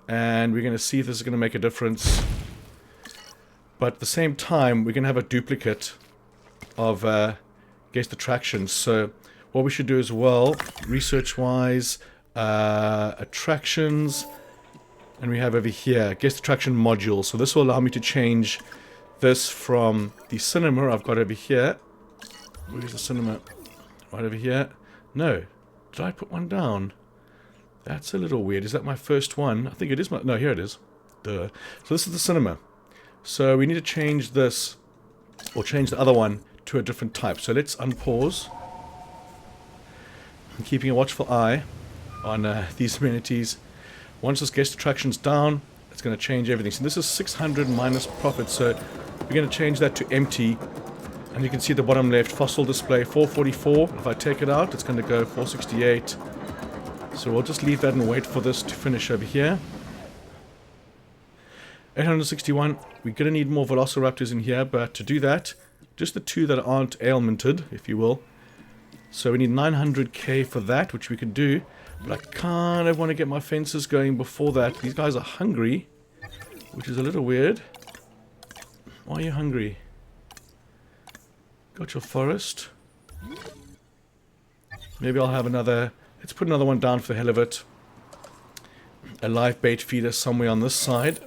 And we're going to see if this is going to make a difference. But at the same time, we're going to have a duplicate of guest attractions. So what we should do as well, research-wise, attractions, and we have over here, guest attraction module. So this will allow me to change this from the cinema I've got over here. Where's the cinema? Right over here. No. Did I put one down? That's a little weird. Is that my first one? I think it is my... No, here it is. Duh. So this is the cinema. So we need to change this, or change the other one to a different type. So let's unpause. I'm keeping a watchful eye on these amenities. Once this guest attraction's down, it's going to change everything. So this is 600 minus profit, so we're going to change that to empty. And you can see the bottom left, fossil display 444. If I take it out, it's going to go 468. So we'll just leave that and wait for this to finish over here. 861. We're going to need more velociraptors in here, but to do that, just the two that aren't ailmented, if you will. So we need 900k for that, which we can do. But I kind of want to get my fences going before that. These guys are hungry, which is a little weird. Why are you hungry? Got your forest. Maybe I'll have another... Let's put another one down for the hell of it. A live bait feeder somewhere on this side.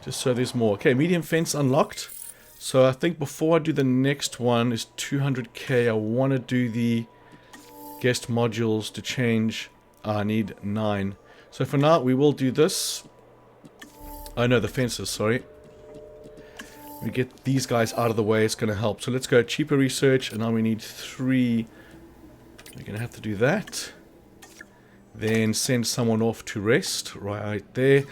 Just so there's more. Okay, medium fence unlocked. So I think before I do the next one is 200k. I want to do the guest modules to change. I need 9. So for now we will do this. Oh no, the fences, sorry. We get these guys out of the way, it's going to help. So let's go cheaper research, and now we need 3. We're going to have to do that. Then send someone off to rest right there.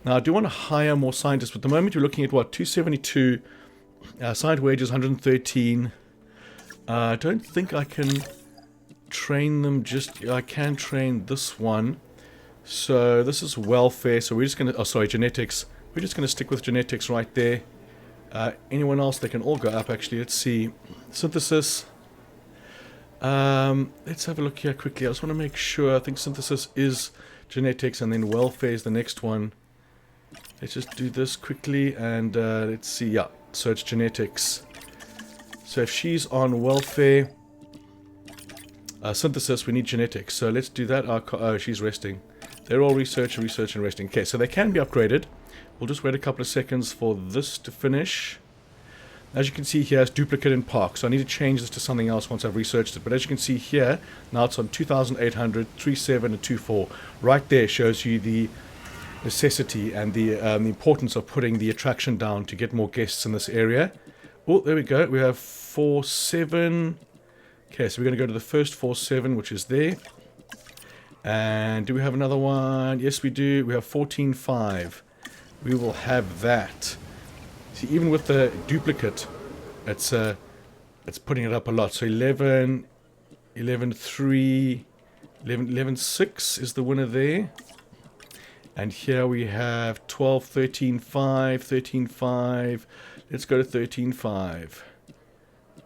Now I do want to hire more scientists, but at the moment you're looking at what, 272. Science wages 113. I don't think I can train them just... I can train this one. So this is welfare, so we're just going to... Oh, sorry, genetics. We're just going to stick with genetics right there. Anyone else, they can all go up actually. Let's see. Synthesis. Let's have a look here quickly. I just want to make sure. I think synthesis is genetics, and then welfare is the next one. Let's just do this quickly, and let's see. Yeah, so it's genetics. So if she's on welfare, synthesis, we need genetics. So let's do that. Oh, she's resting. They're all research, research, and resting. Okay, so they can be upgraded. We'll just wait a couple of seconds for this to finish. As you can see here, it's duplicate in park, so I need to change this to something else once I've researched it. But as you can see here, now it's on 2,800, 37, and 24. Right there shows you the necessity and the importance of putting the attraction down to get more guests in this area. Oh, there we go. We have 4-7. Okay, so we're going to go to the first 4-7, which is there. And do we have another one? Yes, we do. We have 14-5. We will have that. See, even with the duplicate, it's putting it up a lot. So 11, 11-3, 11-6 is the winner there. And here we have 12, 13, 5, 13, 5. Let's go to 13, 5.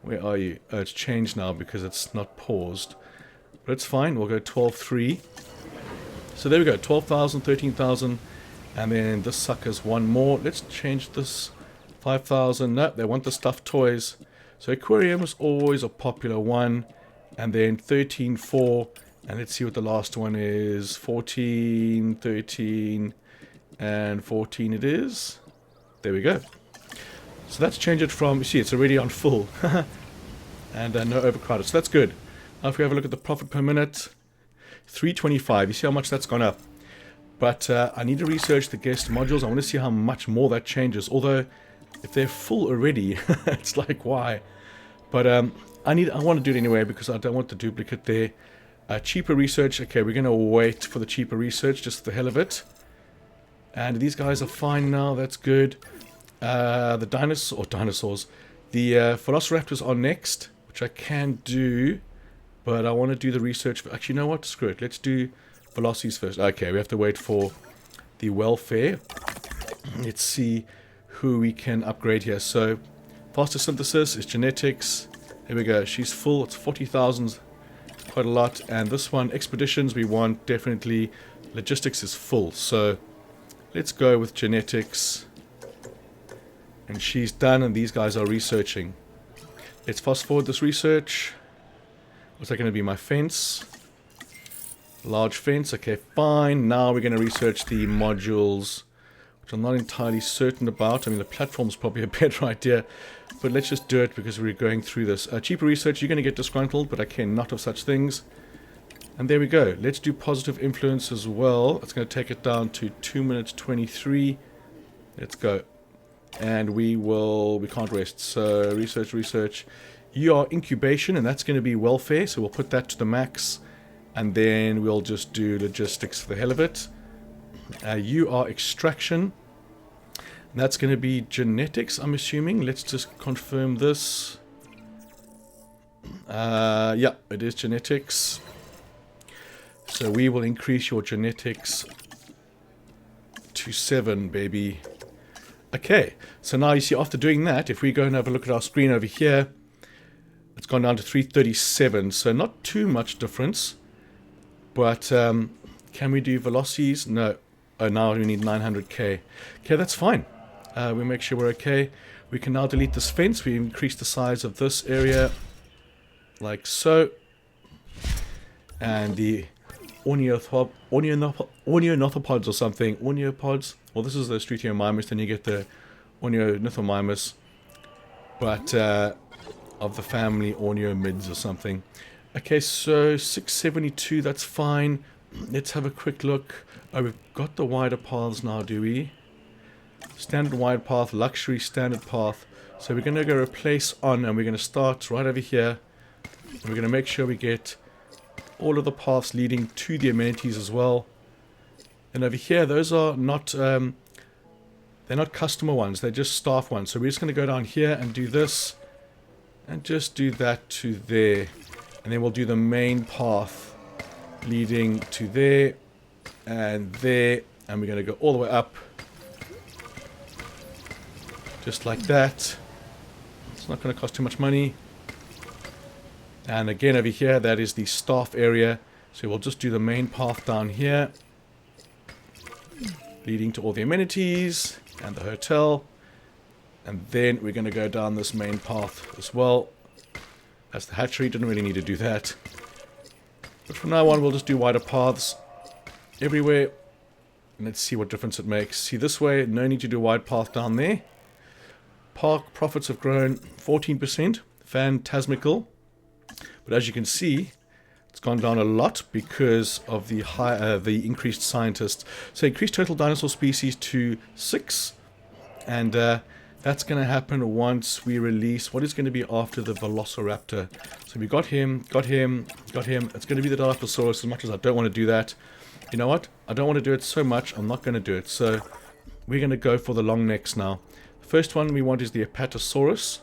Where are you? Oh, it's changed now because it's not paused. But it's fine. We'll go 12, 3. So there we go. 12,000, 13,000. And then this sucker's one more. Let's change this. 5,000. No, they want the stuffed toys. So aquarium is always a popular one. And then 13, 4. And let's see what the last one is. 14, 13, and 14 it is. There we go. So that's changed it from, you see, it's already on full. And no overcrowded. So that's good. Now if we have a look at the profit per minute, 325. You see how much that's gone up. But I need to research the guest modules. I want to see how much more that changes. Although, if they're full already, it's like, why? But I want to do it anyway because I don't want the duplicate there. Cheaper research. Okay, we're going to wait for the cheaper research, just for the hell of it. And these guys are fine now. That's good. The dinosaurs. The velociraptors are next, which I can do. But I want to do the research. Actually, you know what? Screw it. Let's do velocities first. Okay, we have to wait for the welfare. Let's see who we can upgrade here. So, faster synthesis is genetics. There we go. She's full. It's 40,000. Quite a lot. And this one, expeditions, we want definitely. Logistics is full. So, let's go with genetics. And she's done, and these guys are researching. Let's fast forward this research. What's that going to be? My fence. Large fence. Okay, fine. Now we're going to research the modules, which I'm not entirely certain about. I mean, the platform's probably a better idea, but let's just do it because we're going through this. Cheaper research, you're going to get disgruntled, but I care not of such things. And there we go. Let's do positive influence as well. It's going to take it down to 2 minutes 23. Let's go. And we can't rest. So research. You are incubation, and that's going to be welfare, so we'll put that to the max. And then we'll just do logistics for the hell of it. You are extraction. And that's going to be genetics, I'm assuming. Let's just confirm this. Yeah, it is genetics. So we will increase your genetics to 7, baby. Okay, so now you see after doing that, if we go and have a look at our screen over here, it's gone down to 337. So not too much difference. But can we do velocities? No. Oh, now we need 900k. Okay, that's fine. We make sure we're okay. We can now delete this fence. We increase the size of this area like so. And the ornithopods or something. Ornithopods. Well, this is the Strutiomimus. Then you get the ornithomimus. But of the family Ornithomids or something. Okay, so 672, that's fine. Let's have a quick look. Oh, we've got the wider paths now, do we? Standard wide path, luxury standard path. So we're going to go replace on, and we're going to start right over here. And we're going to make sure we get all of the paths leading to the amenities as well. And over here, those are not, they're not customer ones, they're just staff ones. So we're just going to go down here and do this. And just do that to there. And then we'll do the main path leading to there and there. And we're going to go all the way up. Just like that. It's not going to cost too much money. And again over here, that is the staff area. So we'll just do the main path down here. Leading to all the amenities and the hotel. And then we're going to go down this main path as well. That's the hatchery, didn't really need to do that. But from now on, we'll just do wider paths everywhere. And let's see what difference it makes. See, this way, no need to do a wide path down there. Park profits have grown 14%. Phantasmical. But as you can see, it's gone down a lot because of the the increased scientists. So increased total dinosaur species to 6. And that's going to happen once we release what is going to be after the Velociraptor. So we got him, got him, got him. It's going to be the Dilophosaurus, as much as I don't want to do that. You know what? I don't want to do it so much. I'm not going to do it. So we're going to go for the long necks now. The first one we want is the Apatosaurus.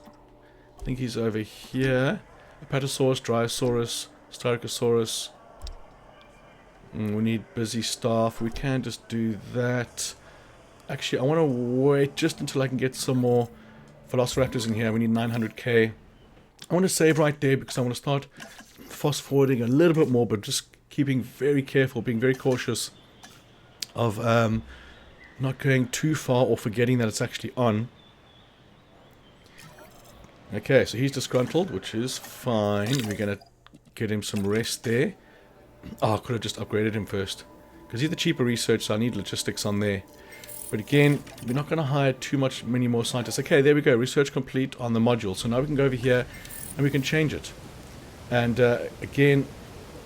I think he's over here. Apatosaurus, Dryosaurus, Styracosaurus. We need busy staff. We can just do that. Actually, I want to wait just until I can get some more Velociraptors in here. We need 900k. I want to save right there because I want to start fast forwarding a little bit more, but just keeping very careful, being very cautious of not going too far or forgetting that it's actually on. Okay, so he's disgruntled, which is fine. We're going to get him some rest there. Oh, I could have just upgraded him first. Because he's the cheaper research, so I need logistics on there. But again, we're not going to hire many more scientists. Okay, there we go. Research complete on the module. So now we can go over here and we can change it. And again,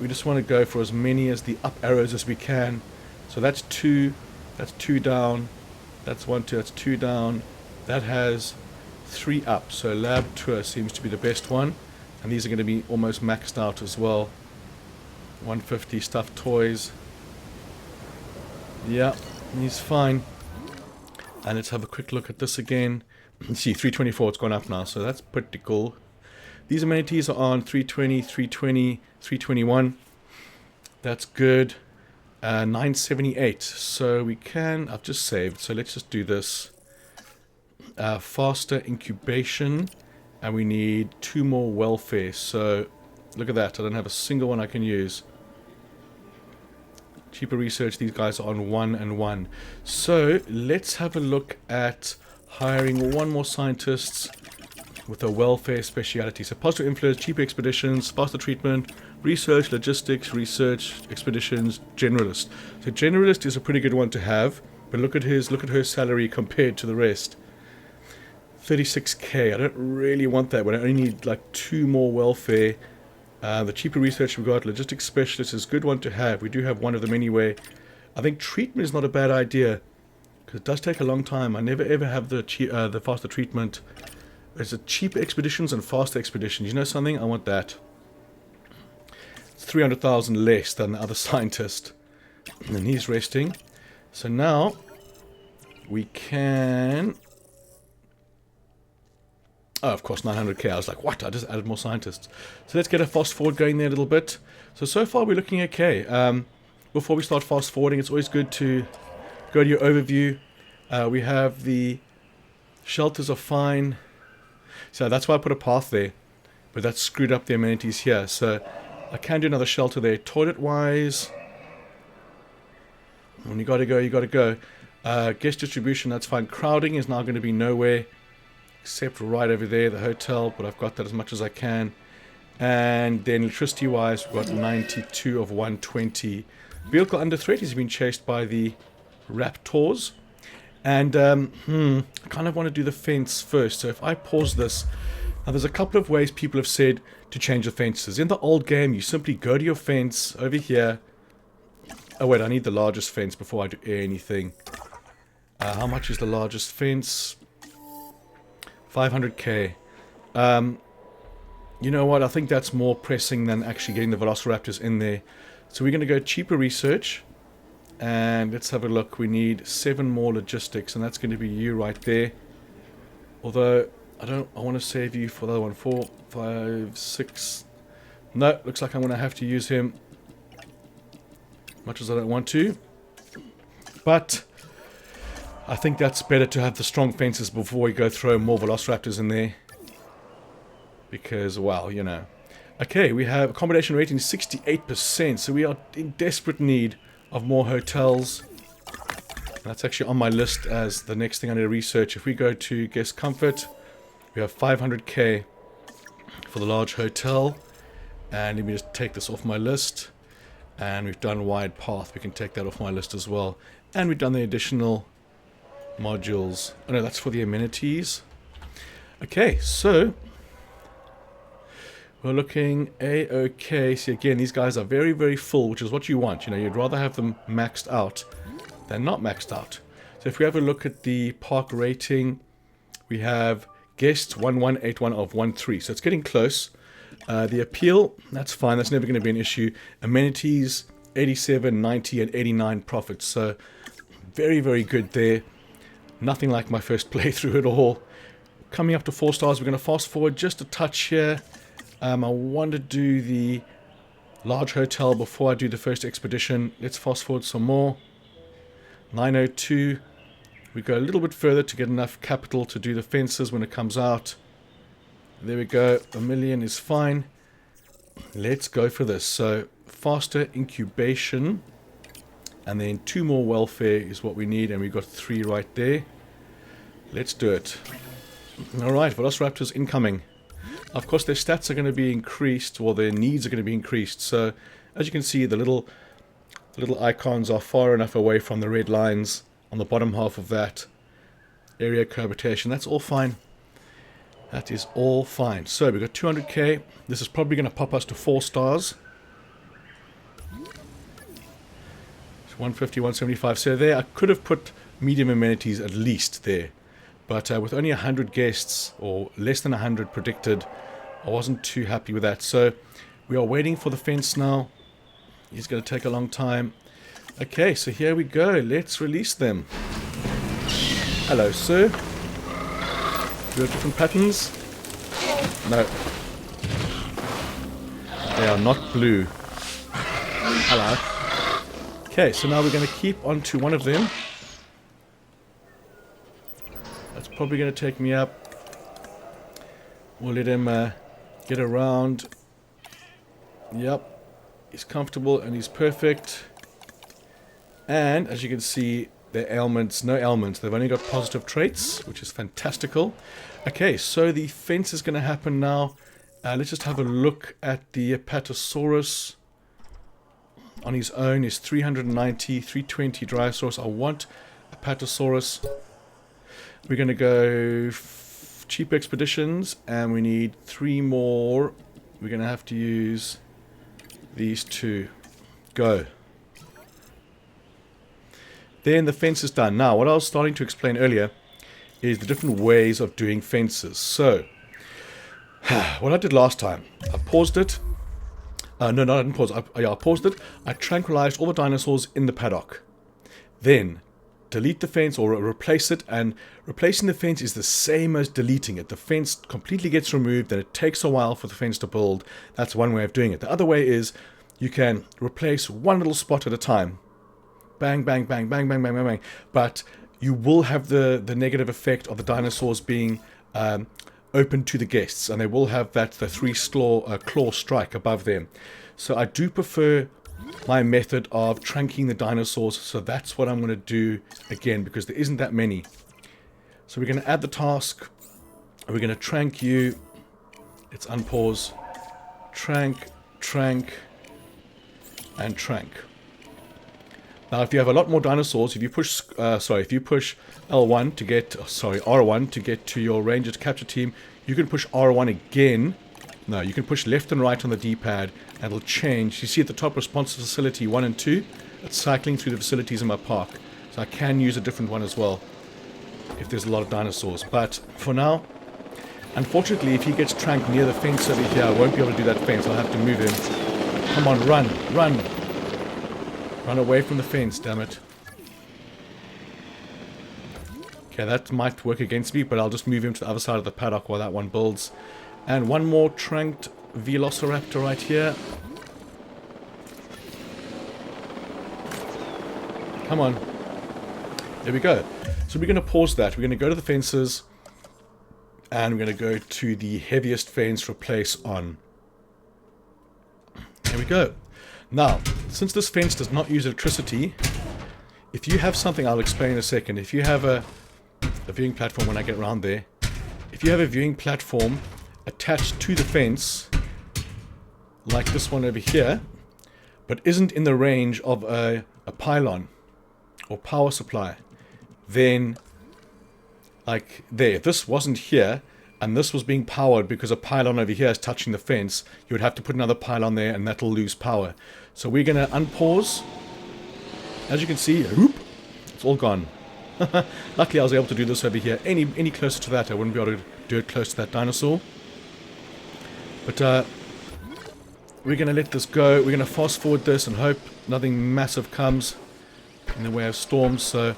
we just want to go for as many as the up arrows as we can. So that's 2. That's 2 down. That's 1, 2. That's 2 down. That has 3 up. So lab tour seems to be the best one. And these are going to be almost maxed out as well. 150 stuffed toys. Yeah, he's fine. And let's have a quick look at this again. You see, 324, it's gone up now, so that's pretty cool. These amenities are on 320, 320, 321. That's good. 978. So we can, I've just saved, so let's just do this. Faster incubation. And we need 2 more welfare. So look at that, I don't have a single one I can use. Cheaper research, these guys are on 1 and 1. So let's have a look at hiring 1 more scientists with a welfare speciality. So positive influence, cheaper expeditions, faster treatment, research, logistics, research, expeditions, generalist. So generalist is a pretty good one to have, but look at her salary compared to the rest. 36k. I don't really want that when I only need like 2 more welfare. The cheaper research we've got, logistics specialist, is a good one to have. We do have one of them anyway. I think treatment is not a bad idea because it does take a long time. I never ever have the faster treatment. Is it cheaper expeditions and faster expeditions? You know something? I want that. It's 300,000 less than the other scientist. And he's resting. So now we can... Oh, of course, 900k. I was like, what? I just added more scientists. So let's get a fast forward going there a little bit. So far we're looking okay. Before we start fast forwarding, it's always good to go to your overview. We have the shelters are fine. So that's why I put a path there. But that screwed up the amenities here. So I can do another shelter there. Toilet-wise, when you gotta go, you gotta go. Guest distribution, that's fine. Crowding is now going to be nowhere. Except right over there, the hotel, but I've got that as much as I can. And then electricity-wise, we've got 92 of 120. Vehicle under threat is being chased by the raptors. And I kind of want to do the fence first. So if I pause this, now there's a couple of ways people have said to change the fences. In the old game, you simply go to your fence over here. Oh wait, I need the largest fence before I do anything. How much is the largest fence? 500k. You know what? I think that's more pressing than actually getting the velociraptors in there. So we're going to go cheaper research. And let's have a look. We need 7 more logistics. And that's going to be you right there. Although, I want to save you for the other one. 4, 5, 6. No, looks like I'm going to have to use him. Much as I don't want to. But I think that's better to have the strong fences before we go throw more velociraptors in there. Because, well, you know. Okay, we have accommodation rating 68%. So we are in desperate need of more hotels. That's actually on my list as the next thing I need to research. If we go to guest comfort, we have 500k for the large hotel. And let me just take this off my list. And we've done wide path. We can take that off my list as well. And we've done the additional modules. Oh no, that's for the amenities. Okay, so we're looking a-okay. See, again, these guys are very, very full, which is what you want. You know, you'd rather have them maxed out than not maxed out. So if we have a look at the park rating, we have guests 1181 of 13. So it's getting close. The appeal, that's fine. That's never going to be an issue. Amenities, 87, 90, and 89 profits. So very, very good there. Nothing like my first playthrough at all. Coming up to 4 stars, we're going to fast forward just a touch here. I want to do the large hotel before I do the first expedition. Let's fast forward some more. 902. We go a little bit further to get enough capital to do the fences when it comes out. There we go. 1 million is fine. Let's go for this. So faster incubation. And then 2 more welfare is what we need. And we've got 3 right there. Let's do it. Alright, velociraptors incoming. Of course, their stats are going to be increased, or their needs are going to be increased. So, as you can see, the little icons are far enough away from the red lines on the bottom half of that area cohabitation. That's all fine. That is all fine. So, we've got 200k. This is probably going to pop us to 4 stars. 150, 175. So there, I could have put medium amenities at least there. But with only 100 guests, or less than 100 predicted, I wasn't too happy with that. So we are waiting for the fence now. It's going to take a long time. Okay, so here we go. Let's release them. Hello, sir. Do you have different patterns? No. They are not blue. Hello. Okay, so now we're going to keep on to one of them. That's probably going to take me up. We'll let him get around. Yep. He's comfortable and he's perfect. And as you can see, their ailments, no ailments. They've only got positive traits, which is fantastical. Okay, so the fence is going to happen now. Let's just have a look at the Apatosaurus. On his own is 390, 320 Dinosaurs. I want Apatosaurus. We're going to go cheap expeditions, and we need 3 more. We're going to have to use these 2. Go. Then the fence is done. Now, what I was starting to explain earlier is the different ways of doing fences. So, what I did last time, I paused it. No, I didn't pause. I paused it. I tranquilized all the dinosaurs in the paddock. Then, delete the fence or replace it. And replacing the fence is the same as deleting it. The fence completely gets removed and it takes a while for the fence to build. That's one way of doing it. The other way is you can replace one little spot at a time. Bang, bang, bang, bang, bang, bang, bang, bang. But you will have the negative effect of the dinosaurs being open to the guests, and they will have the three claw strike above them. So I do prefer my method of tranking the dinosaurs, so that's what I'm going to do again, because there isn't that many. So we're going to add the task. We're going to trank you. Let's unpause. Trank, and trank. Now, if you have a lot more dinosaurs, if you push, L1 to get, R1 to get to your ranger to capture team, you can push R1 again. No, you can push left and right on the D-pad, and it'll change. You see at the top, response to facility 1 and 2. It's cycling through the facilities in my park. So I can use a different one as well, if there's a lot of dinosaurs. But for now, unfortunately, if he gets tranked near the fence over here, I won't be able to do that fence. I'll have to move him. Come on, run, run. Run away from the fence, damn it. Okay, that might work against me, but I'll just move him to the other side of the paddock while that one builds. And one more tranked Velociraptor right here. Come on. There we go. So we're going to pause that. We're going to go to the fences. And we're going to go to the heaviest fence, replace on. There we go. Now, since this fence does not use electricity, if you have something, I'll explain in a second. If you have a viewing platform, when I get around there, if you have a viewing platform attached to the fence, like this one over here, but isn't in the range of a pylon or power supply, then, like there, if this wasn't here, and this was being powered because a pylon over here is touching the fence, you would have to put another pylon there and that'll lose power. So we're going to unpause. As you can see, whoop, it's all gone. Luckily I was able to do this over here. Any closer to that, I wouldn't be able to do it close to that dinosaur. But we're going to let this go. We're going to fast forward this and hope nothing massive comes in the way of storms. So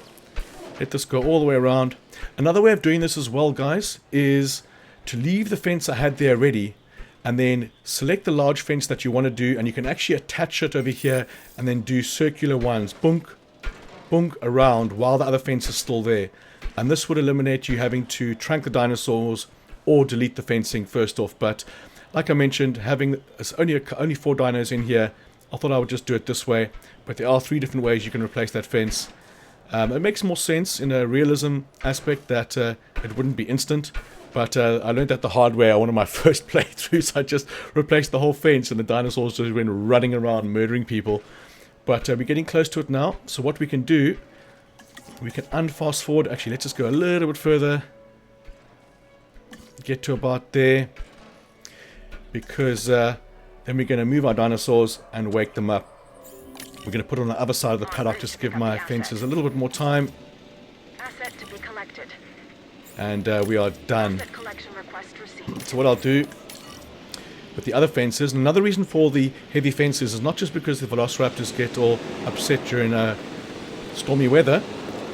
let this go all the way around. Another way of doing this as well, guys, is to leave the fence I had there ready and then select the large fence that you want to do, and you can actually attach it over here and then do circular ones, bunk, bunk around while the other fence is still there. And this would eliminate you having to trank the dinosaurs or delete the fencing first off. But like I mentioned, having only 4 dinos in here, I thought I would just do it this way. But there are 3 different ways you can replace that fence. It makes more sense in a realism aspect that it wouldn't be instant. But I learned that the hard way on one of my first playthroughs. I just replaced the whole fence and the dinosaurs just went running around murdering people. But we're getting close to it now. So what we can do, we can unfast forward. Actually, let's just go a little bit further. Get to about there. Because then we're going to move our dinosaurs and wake them up. We're going to put it on the other side of the paddock just to give my fences a little bit more time. Asset to be collected. And we are done. Asset collection request received. So what I'll do with the other fences, and another reason for the heavy fences is not just because the velociraptors get all upset during stormy weather.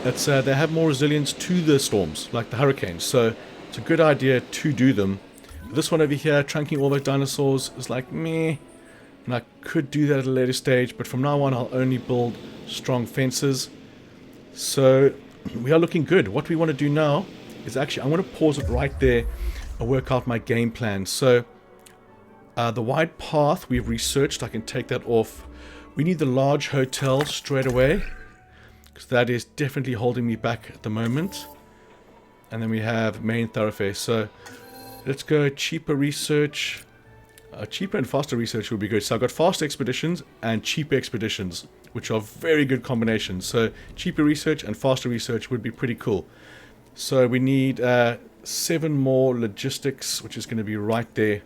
It's they have more resilience to the storms, like the hurricanes. So it's a good idea to do them. This one over here, trunking all those dinosaurs, is like meh. And I could do that at a later stage, but from now on I'll only build strong fences. So we are looking good. What we want to do now is actually, I want to pause it right there and work out my game plan. So the wide path we've researched, I can take that off. We need the large hotel straight away, because that is definitely holding me back at the moment. And then we have main thoroughfare. So let's go cheaper research. Cheaper and faster research would be good. So I've got fast expeditions and cheaper expeditions, which are very good combinations. So cheaper research and faster research would be pretty cool. So we need 7 more logistics, which is going to be right there.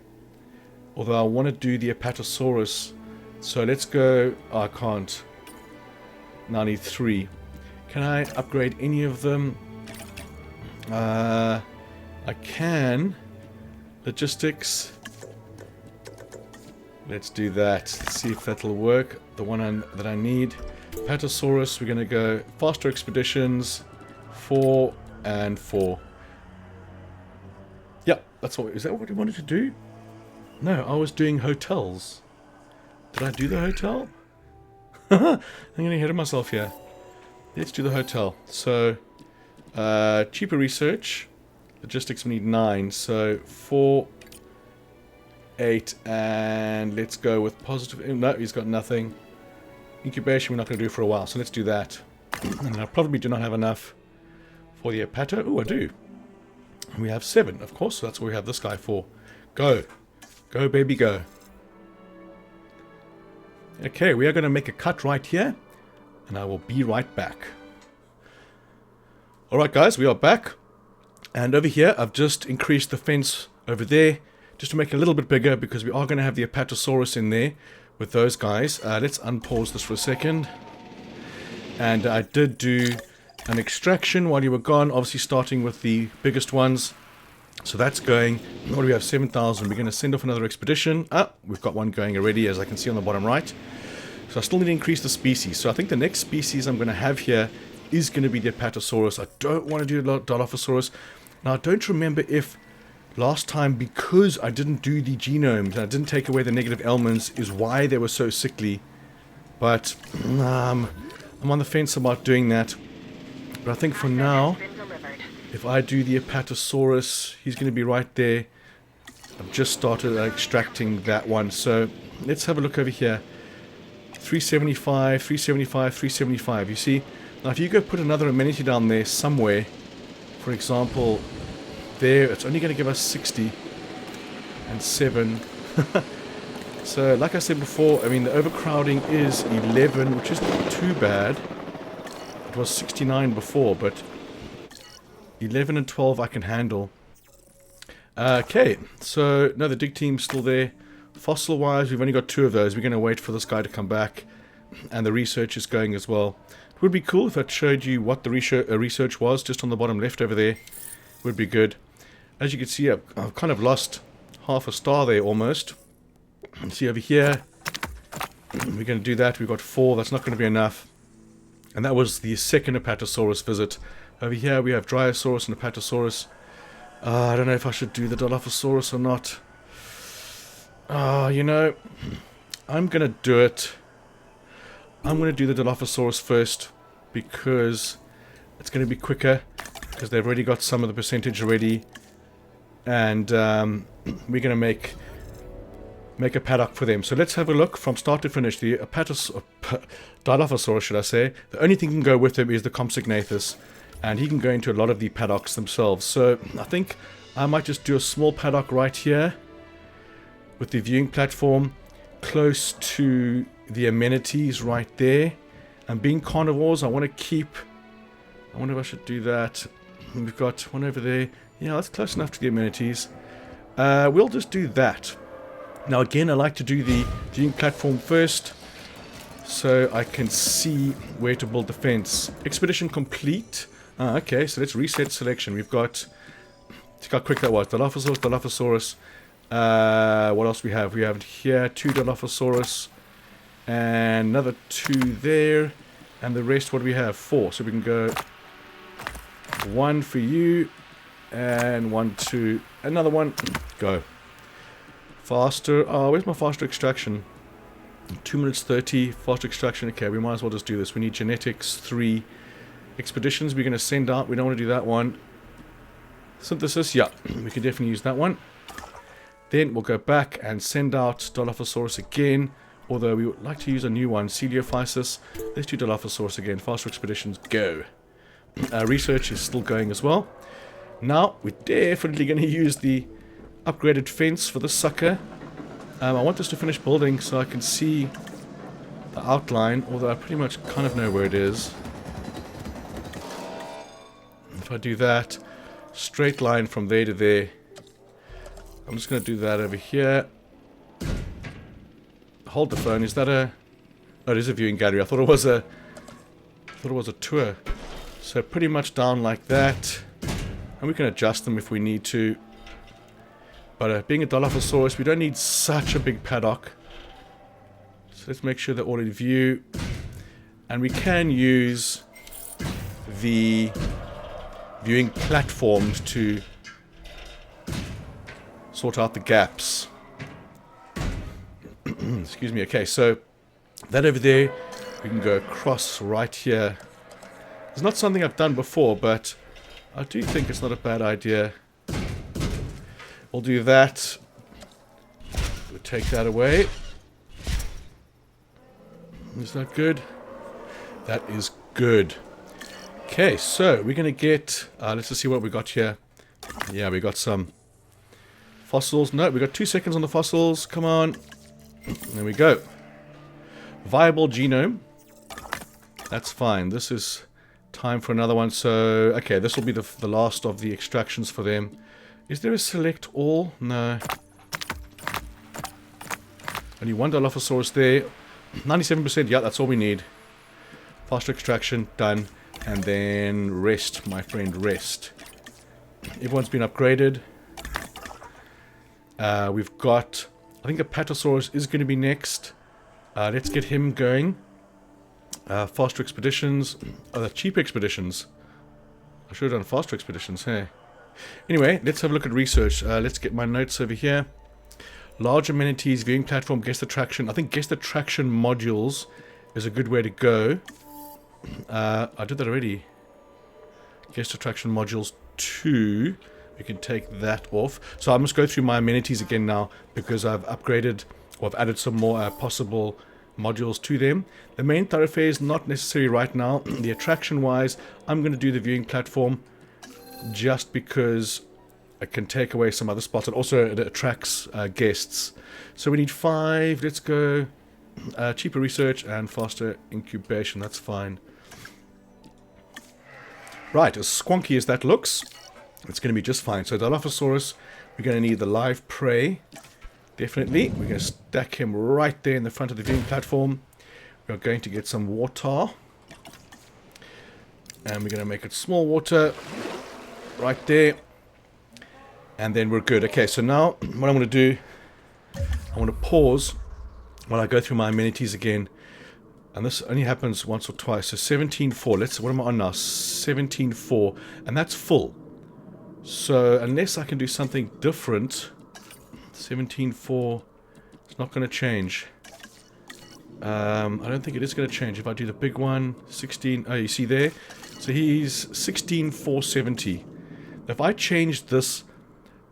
Although I want to do the Apatosaurus. So let's go. Oh, I can't. Now I need 3. Can I upgrade any of them? I can. Logistics. Let's do that. Let's see if that'll work. The one that I need. Apatosaurus, we're going to go faster expeditions. 4 and 4. Yep, that's what. Is that what we wanted to do? No, I was doing hotels. Did I do the hotel? I'm getting ahead of myself here. Let's do the hotel. So, cheaper research. Logistics, we need 9. So, 4, 8, and let's go with positive. No, he's got nothing. Incubation, we're not going to do for a while, so let's do that. And I probably do not have enough for the Apato. Oh, I do. We have 7, of course, so that's what we have this guy for. Go. Go, baby, go. Okay, we are going to make a cut right here, and I will be right back. Alright guys, we are back. And over here, I've just increased the fence over there, just to make it a little bit bigger, because we are going to have the Apatosaurus in there with those guys. Let's unpause this for a second. And I did do an extraction while you were gone, obviously starting with the biggest ones. So that's going. What do we have? 7,000. We're going to send off another expedition. We've got one going already, as I can see on the bottom right. So I still need to increase the species. So I think the next species I'm going to have here is going to be the Apatosaurus. I don't want to do the Dilophosaurus. Now, I don't remember if last time, because I didn't do the genomes and I didn't take away the negative elements, is why they were so sickly. But I'm on the fence about doing that. But I think for now, if I do the Apatosaurus, he's going to be right there. I've just started extracting that one. So let's have a look over here. 375, 375, 375. You see, now if you go put another amenity down there somewhere, for example, there, it's only going to give us 60 and 7. So, like I said before, I mean, the overcrowding is 11, which is not too bad. It was 69 before, but 11 and 12 I can handle. Okay, so, no, the dig team's still there. Fossil-wise, we've only got 2 of those. We're going to wait for this guy to come back. And the research is going as well. It would be cool if I showed you what the research was, just on the bottom left over there. Would be good. As you can see, I've kind of lost half a star there almost. You see over here, we're going to do that. We've got 4. That's not going to be enough. And that was the second Apatosaurus visit. Over here, we have Dryosaurus and Apatosaurus. I don't know if I should do the Dilophosaurus or not. You know, I'm going to do it. I'm going to do the Dilophosaurus first, because it's going to be quicker, because they've already got some of the percentage already. And we're going to make a paddock for them. So let's have a look from start to finish. The Dilophosaurus, should I say. The only thing that can go with him is the Compsognathus. And he can go into a lot of the paddocks themselves. So I think I might just do a small paddock right here, with the viewing platform close to the amenities right there. And being carnivores, I want to keep... I wonder if I should do that. We've got one over there. Yeah, that's close enough to the amenities. We'll just do that. Now again, I like to do the viewing platform first, so I can see where to build the fence. Expedition complete. Okay, so let's reset selection. We've got... Look how quick that was. Dilophosaurus, Dilophosaurus. What else we have? We have here 2 Dilophosaurus. And another 2 there. And the rest, what do we have? 4. So we can go 1 for you. And 1, 2. Another one. Go. Faster. Oh, where's my faster extraction? 2 minutes 30. Faster extraction. Okay, we might as well just do this. We need genetics 3. Expeditions we're going to send out. We don't want to do that one. Synthesis. Yeah, we can definitely use that one. Then we'll go back and send out Dilophosaurus again. Although we would like to use a new one. Celiophysis. Let's do Dilophosaurus again. Faster expeditions. Go. Research is still going as well. Now, we're definitely going to use the upgraded fence for this sucker. I want this to finish building so I can see the outline, although I pretty much kind of know where it is. If I do that, straight line from there to there. I'm just going to do that over here. Hold the phone. Is that a... Oh, it is a viewing gallery. I thought it was a tour. So pretty much down like that. And we can adjust them if we need to. But being a Dilophosaurus, we don't need such a big paddock. So let's make sure they're all in view. And we can use the viewing platforms to sort out the gaps. Excuse me. Okay, so that over there, we can go across right here. It's not something I've done before, but I do think it's not a bad idea. We'll do that. We'll take that away. Is that good? That is good. Okay, so we're going to get... let's just see what we got here. Yeah, we got some fossils. No, we got 2 seconds on the fossils. Come on. There we go. Viable genome. That's fine. This is time for another one. So, okay, this will be the last of the extractions for them. Is there a select all? No. Only one Dilophosaurus there. 97%. Yeah, that's all we need. Faster extraction. Done. And then rest, my friend, rest. Everyone's been upgraded. We've got... I think a Apatosaurus is going to be next. Let's get him going. Faster expeditions. Cheaper expeditions. I should have done faster expeditions, hey. Anyway, let's have a look at research. Let's get my notes over here. Large amenities, viewing platform, guest attraction. I think guest attraction modules is a good way to go. I did that already. Guest attraction modules 2. We can take that off. So I must go through my amenities again now because I've upgraded or I've added some more possible modules to them. The main thoroughfare is not necessary right now. The attraction wise, I'm going to do the viewing platform just because I can take away some other spots and also it attracts guests. So we need 5. Let's go cheaper research and faster incubation. That's fine. Right, as squonky as that looks, it's going to be just fine. So Dilophosaurus, we're going to need the live prey. Definitely. We're going to stack him right there in the front of the viewing platform. We're going to get some water. And we're going to make it small water right there. And then we're good. Okay, so now what I'm going to do, I want to pause while I go through my amenities again. And this only happens once or twice. So 17.4. What am I on now? 17.4. And that's full. So unless I can do something different, 17.4, it's not going to change. I don't think it is going to change. If I do the big one, 16, oh, you see there? So he's 16.470. If I change this,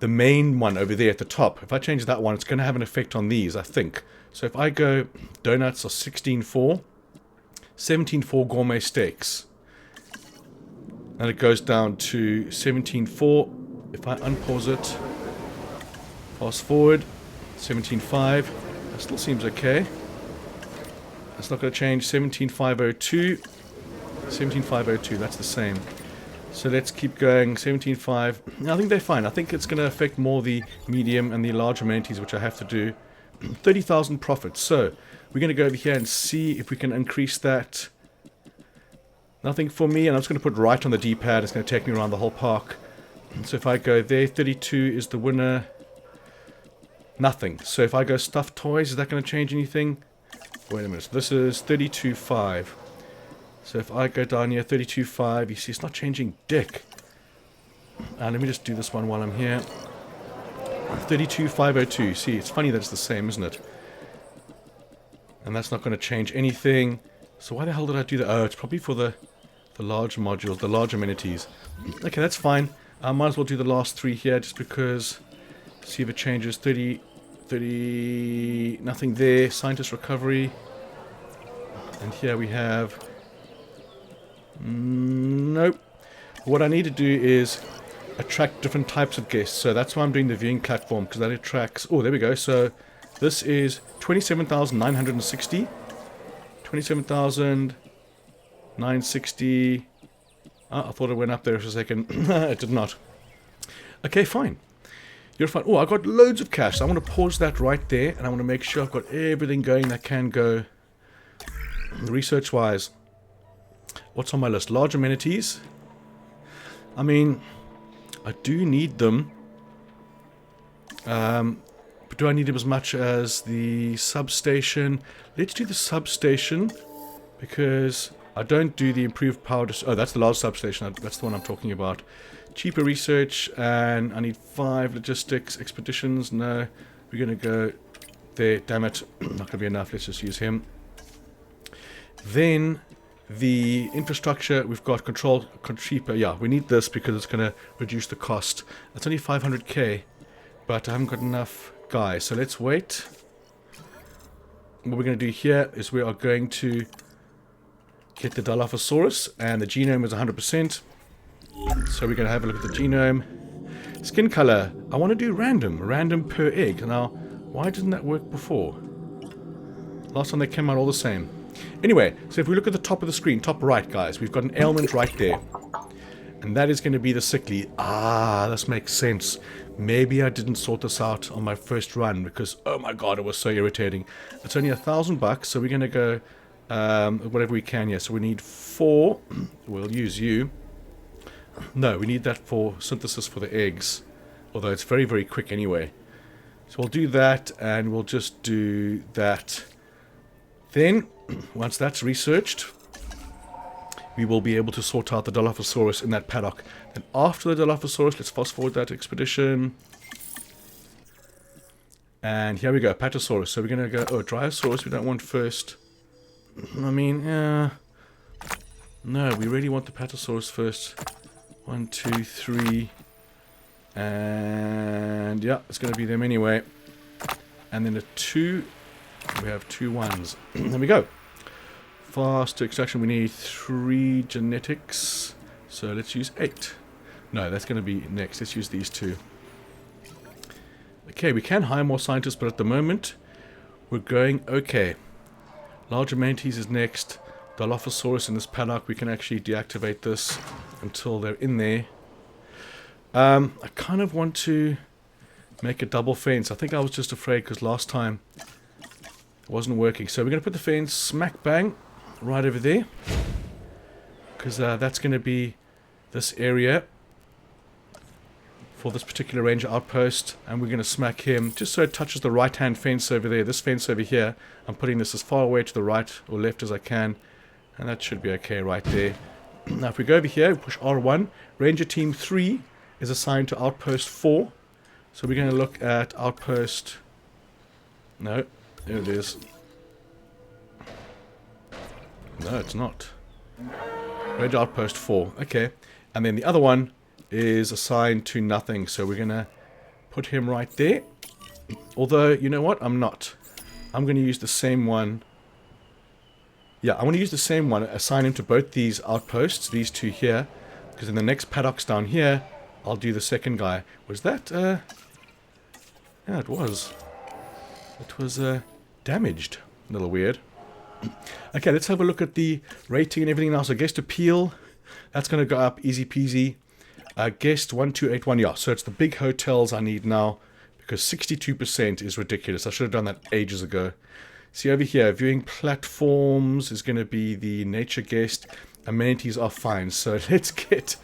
the main one over there at the top, if I change that one, it's going to have an effect on these, I think. So if I go, donuts are 16.4, 17.4 gourmet steaks. And it goes down to 17.4. If I unpause it, fast forward, 17.5. That still seems okay. That's not going to change. 17.502. 17.502, that's the same. So let's keep going. 17.5. I think they're fine. I think it's going to affect more the medium and the large amenities, which I have to do. 30,000 profits. So we're going to go over here and see if we can increase that. Nothing for me, and I'm just going to put right on the D-pad. It's going to take me around the whole park. So if I go there, 32 is the winner. Nothing. So if I go stuffed toys, is that going to change anything? Wait a minute. So this is 32.5. So if I go down here, 32.5, you see it's not changing dick. Let me just do this one while I'm here. 32.502. See, it's funny that it's the same, isn't it? And that's not going to change anything. So why the hell did I do that? Oh, it's probably for the large modules, the large amenities. Okay, that's fine. I might as well do the last 3 here just because... See if it changes. 30... Nothing there. Scientist recovery. And here we have... Nope. What I need to do is attract different types of guests. So that's why I'm doing the viewing platform, because that attracts... Oh, there we go. So this is 27,960. 27,960. I thought it went up there for a second. It did not. Okay, fine. You're fine. Oh, I got loads of cash. So I want to pause that right there, and I want to make sure I've got everything going that can go research-wise. What's on my list? Large amenities. I mean, I do need them. But do I need them as much as the substation? Let's do the substation, because I don't do the improved power. Oh, that's the large substation. That's the one I'm talking about. Cheaper research, and I need 5 logistics expeditions. No, we're going to go there. Damn it. Not going to be enough. Let's just use him. Then the infrastructure, we've got control cheaper. Yeah, we need this because it's going to reduce the cost. It's only 500k, but I haven't got enough guys. So let's wait. What we're going to do here is we are going to get the Dilophosaurus, and the genome is 100%. So we're going to have a look at the genome. Skin color, I want to do random per egg. Now, why didn't that work before? Last time they came out all the same. Anyway, so if we look at the top of the screen, top right, guys, we've got an ailment right there. And that is going to be the sickly. Ah, this makes sense. Maybe I didn't sort this out on my first run because, oh my god, it was so irritating. It's only $1,000, so we're going to go whatever we can here. So we need 4. We'll use you. No, we need that for synthesis for the eggs. Although it's very, very quick anyway. So we'll do that, and we'll just do that. Then, once that's researched, we will be able to sort out the Dilophosaurus in that paddock. Then after the Dilophosaurus, let's fast forward that expedition. And here we go, Patasaurus. So we're going to go, oh, Dryosaurus we don't want first. I mean, no, we really want the Patasaurus first. 1, 2, 3. And yeah, it's going to be them anyway. And then a 2. We have 2 1s. There we go. Fast extraction, we need 3 genetics. So let's use 8. No, that's going to be next. Let's use these 2. Okay, we can hire more scientists, but at the moment, we're going okay. Large amenities is next. Dilophosaurus in this paddock, we can actually deactivate this until they're in there. I kind of want to make a double fence. I think I was just afraid because last time it wasn't working. So we're going to put the fence smack bang right over there, because that's going to be this area for this particular ranger outpost, and we're going to smack him just so it touches the right hand fence over there. This fence over here, I'm putting this as far away to the right or left as I can, and that should be okay right there. Now if we go over here, push R1, Ranger Team 3 is assigned to Outpost 4. So we're going to look at Outpost... No, there it is. No, it's not. Ranger Outpost 4, okay. And then the other one is assigned to nothing, so we're going to put him right there. Although, you know what? I'm not. I'm going to use the same one. Yeah, I want to use the same one, assign him to both these outposts, these 2 here, because in the next paddocks down here, I'll do the second guy. Was that, yeah, it was. It was, damaged. A little weird. Okay, let's have a look at the rating and everything now. So guest appeal, that's going to go up easy peasy. Guest 1281, yeah, so it's the big hotels I need now, because 62% is ridiculous. I should have done that ages ago. See over here, viewing platforms is going to be the nature guest. Amenities are fine. So let's get...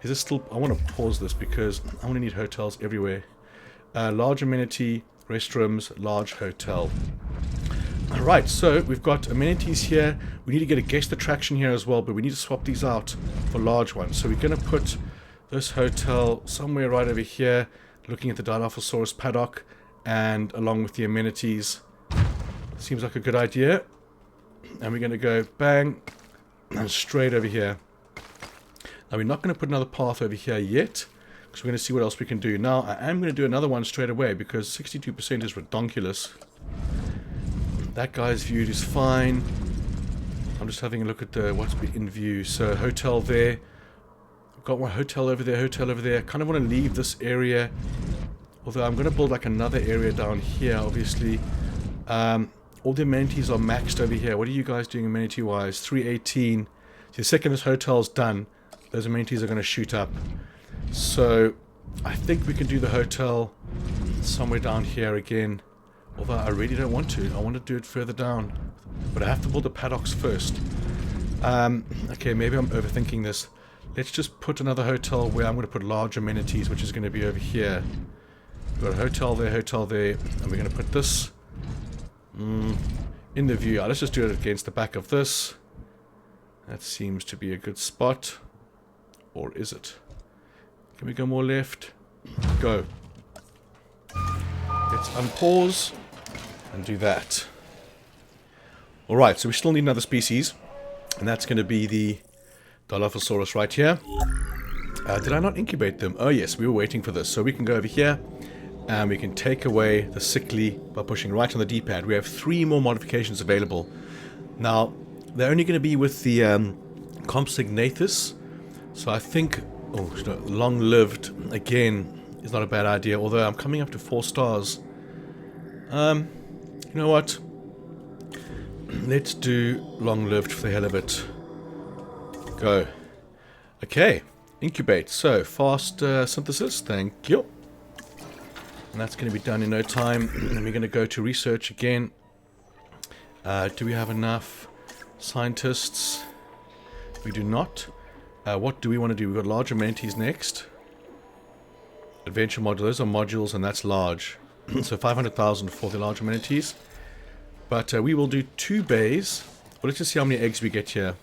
Is this still... I want to pause this because I want to need hotels everywhere. Large amenity, restrooms, large hotel. Alright, so we've got amenities here. We need to get a guest attraction here as well, but we need to swap these out for large ones. So we're going to put this hotel somewhere right over here, looking at the Dilophosaurus paddock, and along with the amenities. Seems like a good idea. And we're going to go bang and straight over here. Now we're not going to put another path over here yet, because we're going to see what else we can do. Now I am going to do another one straight away, because 62% is redonkulous. That guy's viewed is fine. I'm just having a look at the what's in view. So hotel there. I've got one hotel over there, hotel over there. I kind of want to leave this area. Although I'm going to build like another area down here, obviously. All the amenities are maxed over here. What are you guys doing amenity-wise? 318. See, the second this hotel's done, those amenities are going to shoot up. So, I think we can do the hotel somewhere down here again. Although I really don't want to. I want to do it further down. But I have to build the paddocks first. Okay, maybe I'm overthinking this. let's just put another hotel where I'm going to put large amenities, which is going to be over here. We've got a hotel there, and we're going to put this in the view. Let's just do it against the back of this. That seems to be a good spot. Or is it? Can we go more left? Go. Let's unpause and do that. Alright, so we still need another species. And that's going to be the Dilophosaurus right here. Did I not incubate them? Oh yes, we were waiting for this. So we can go over here and we can take away the sickly by pushing right on the D-pad. We have 3 more modifications available. Now, they're only going to be with the Compsognathus. So I think, long-lived, again, is not a bad idea. Although I'm coming up to 4 stars. You know what? Let's do long-lived for the hell of it. Go. Okay. Incubate. So, fast synthesis. Thank you. And that's going to be done in no time. And we're going to go to research again. Do we have enough scientists? We do not. What do we want to do? We've got large amenities next. Adventure modules. Those are modules, and that's large. So 500,000 for the large amenities. But we will do 2 bays. Well, let's just see how many eggs we get here.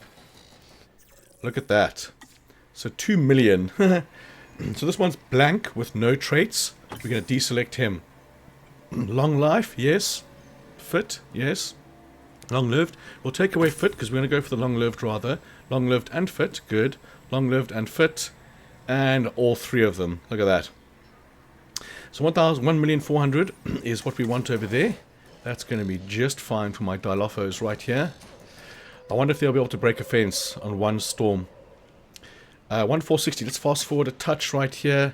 Look at that. So 2 million. So this one's blank with no traits. We're going to deselect him. Long life, yes. Fit, yes. Long-lived. We'll take away fit because we're going to go for the long-lived rather. Long-lived and fit, good. Long-lived and fit. And all 3 of them. Look at that. So 1,400,000 is what we want over there. That's going to be just fine for my Dilophos right here. I wonder if they'll be able to break a fence on one storm. 1,460. Let's fast forward a touch right here.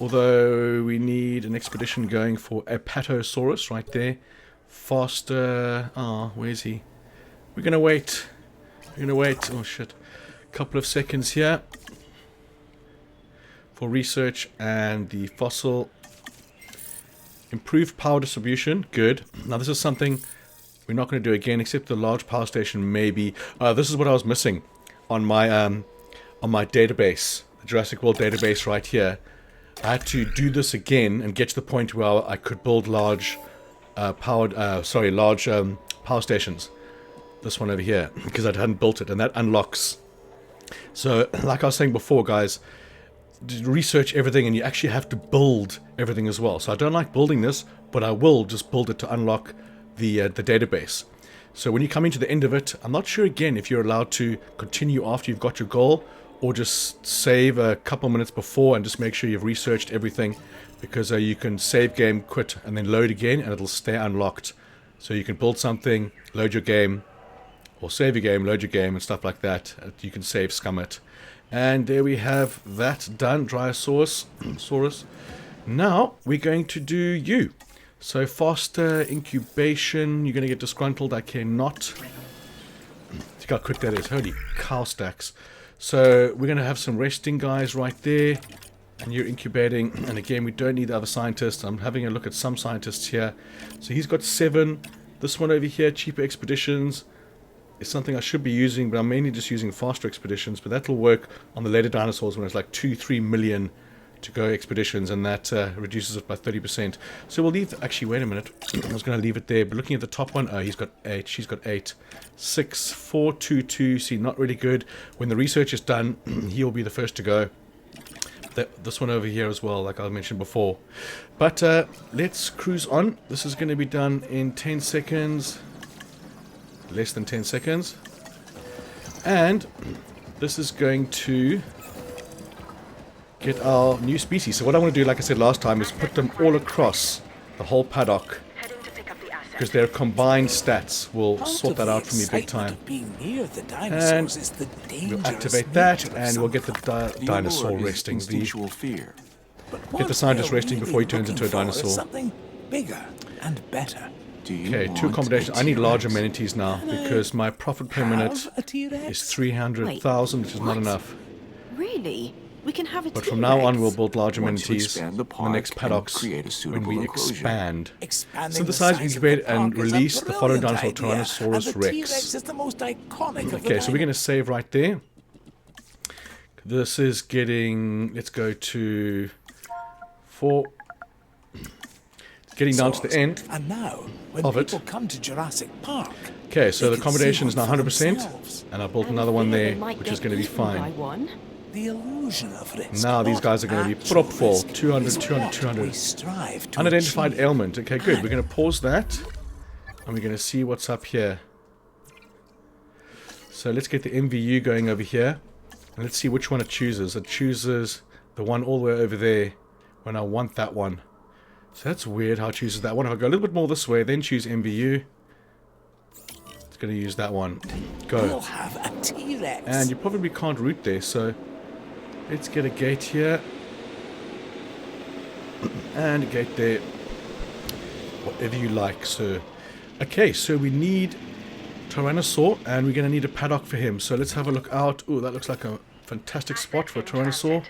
Although we need an expedition going for Apatosaurus right there. Faster. Where is he? We're going to wait. We're going to wait. Oh, shit. Couple of seconds here. For research and the fossil. Improved power distribution. Good. Now this is something we're not going to do again, except the large power station maybe. This is what I was missing on my database, the Jurassic World database right here. I had to do this again and get to the point where I could build large power stations. This one over here, because I hadn't built it, and that unlocks. So, like I was saying before, guys, research everything, and you actually have to build everything as well. So I don't like building this, but I will just build it to unlock the database. So when you come into the end of it, I'm not sure again if you're allowed to continue after you've got your goal, or just save a couple minutes before and just make sure you've researched everything, because you can save game, quit, and then load again, and it'll stay unlocked. So you can build something, load your game, or save your game, load your game, and stuff like that. You can save, scum it. And there we have that done, Drysaurus. Now, we're going to do you. So, faster incubation. You're going to get disgruntled, I care not. Look how quick that is. Holy cow stacks. So, we're going to have some resting guys right there. And you're incubating. And again, we don't need the other scientists. I'm having a look at some scientists here. So, he's got 7. This one over here, cheaper expeditions. Is something I should be using, but I'm mainly just using faster expeditions. But that will work on the later dinosaurs when it's like 2-3 million to go expeditions, and that reduces it by 30%. So we'll leave. Actually, wait a minute. I was going to leave it there, but looking at the top one, he's got 8. She's got 8. 6, 4, 2, 2. See, not really good. When the research is done, he'll be the first to go. This one over here as well, like I mentioned before. But let's cruise on. This is going to be done in 10 seconds. Less than 10 seconds. And this is going to get our new species. So what I want to do, like I said last time, is put them all across the whole paddock, because their combined stats will sort that out for me big time. And we'll activate that, and we'll get the dinosaur resting. Get the scientist resting before he turns into a dinosaur. Something bigger and better. Okay, 2 accommodations. I need large amenities now, because my profit per minute is 300,000, which is not enough. Really? We can have a But T-Rex. from now on, we'll build large amenities expand the on the park next and paddocks create a when suitable we enclosure. expand. Expanding Synthesize, the size incubate, of the and park is a release the following brilliant dinosaur, idea, Tyrannosaurus and the Rex. T-Rex is the most iconic of the Okay, so we're going to save right there. This is getting... Let's go to 4. It's getting down to the end. And now, when of it. people come to Jurassic Park, Okay, so they the can accommodation is see now one for 100%. themselves. And I built I have another a one feeling there, they might which is get going to be eaten by fine. one. The illusion of risk. Now these not guys are going to be actual propful. risk, 200, is 200, what 200. we strive to Unidentified achieve. ailment. Okay, good. We're going to pause that. And we're going to see what's up here. So let's get the MVU going over here. And let's see which one it chooses. It chooses the one all the way over there when I want that one. So that's weird how it chooses that one. If I go a little bit more this way, then choose MVU. It's going to use that one. Go. We'll have a T-Rex. And you probably can't route there, so let's get a gate here. And a gate there. Whatever you like, sir. Okay, so we need Tyrannosaur, and we're going to need a paddock for him. So let's have a look out. Ooh, that looks like a fantastic spot for a Tyrannosaur.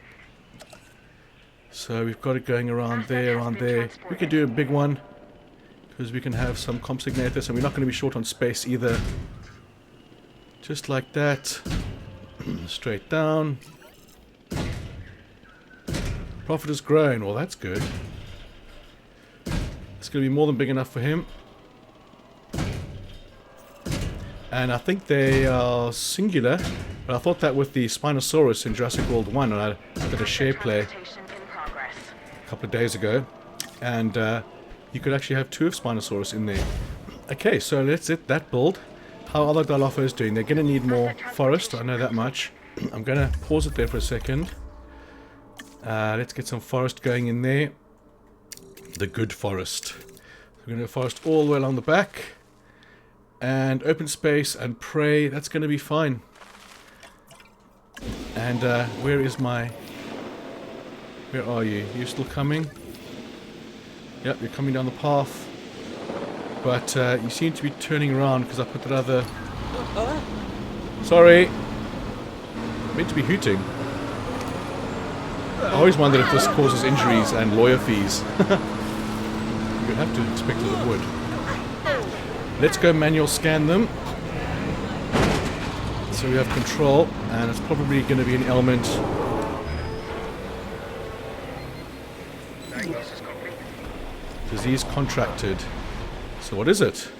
So we've got it going around there, around there. We could do a big one, because we can have some compsignators, and we're not going to be short on space either. Just like that. Straight down. Profit has grown. Well, that's good. It's going to be more than big enough for him. And I think they are singular, but I thought that with the Spinosaurus in Jurassic World 1, and I did a share play a couple of days ago, and you could actually have 2 of Spinosaurus in there. Okay, so let's hit that build. How are the Dilophosaurs doing? They're going to need more forest, I know that much. I'm going to pause it there for a second. Let's get some forest going in there. The good forest. We're going to forest all the way along the back. And open space and prey, that's going to be fine. And where is my... Where are you? You still coming? Yep, you're coming down the path. But you seem to be turning around because I put that other... Sorry. Meant to be hooting. I always wondered if this causes injuries and lawyer fees. You'd have to expect that it would. Let's go manual scan them. So we have control, and it's probably going to be an element. Disease contracted. So what is it?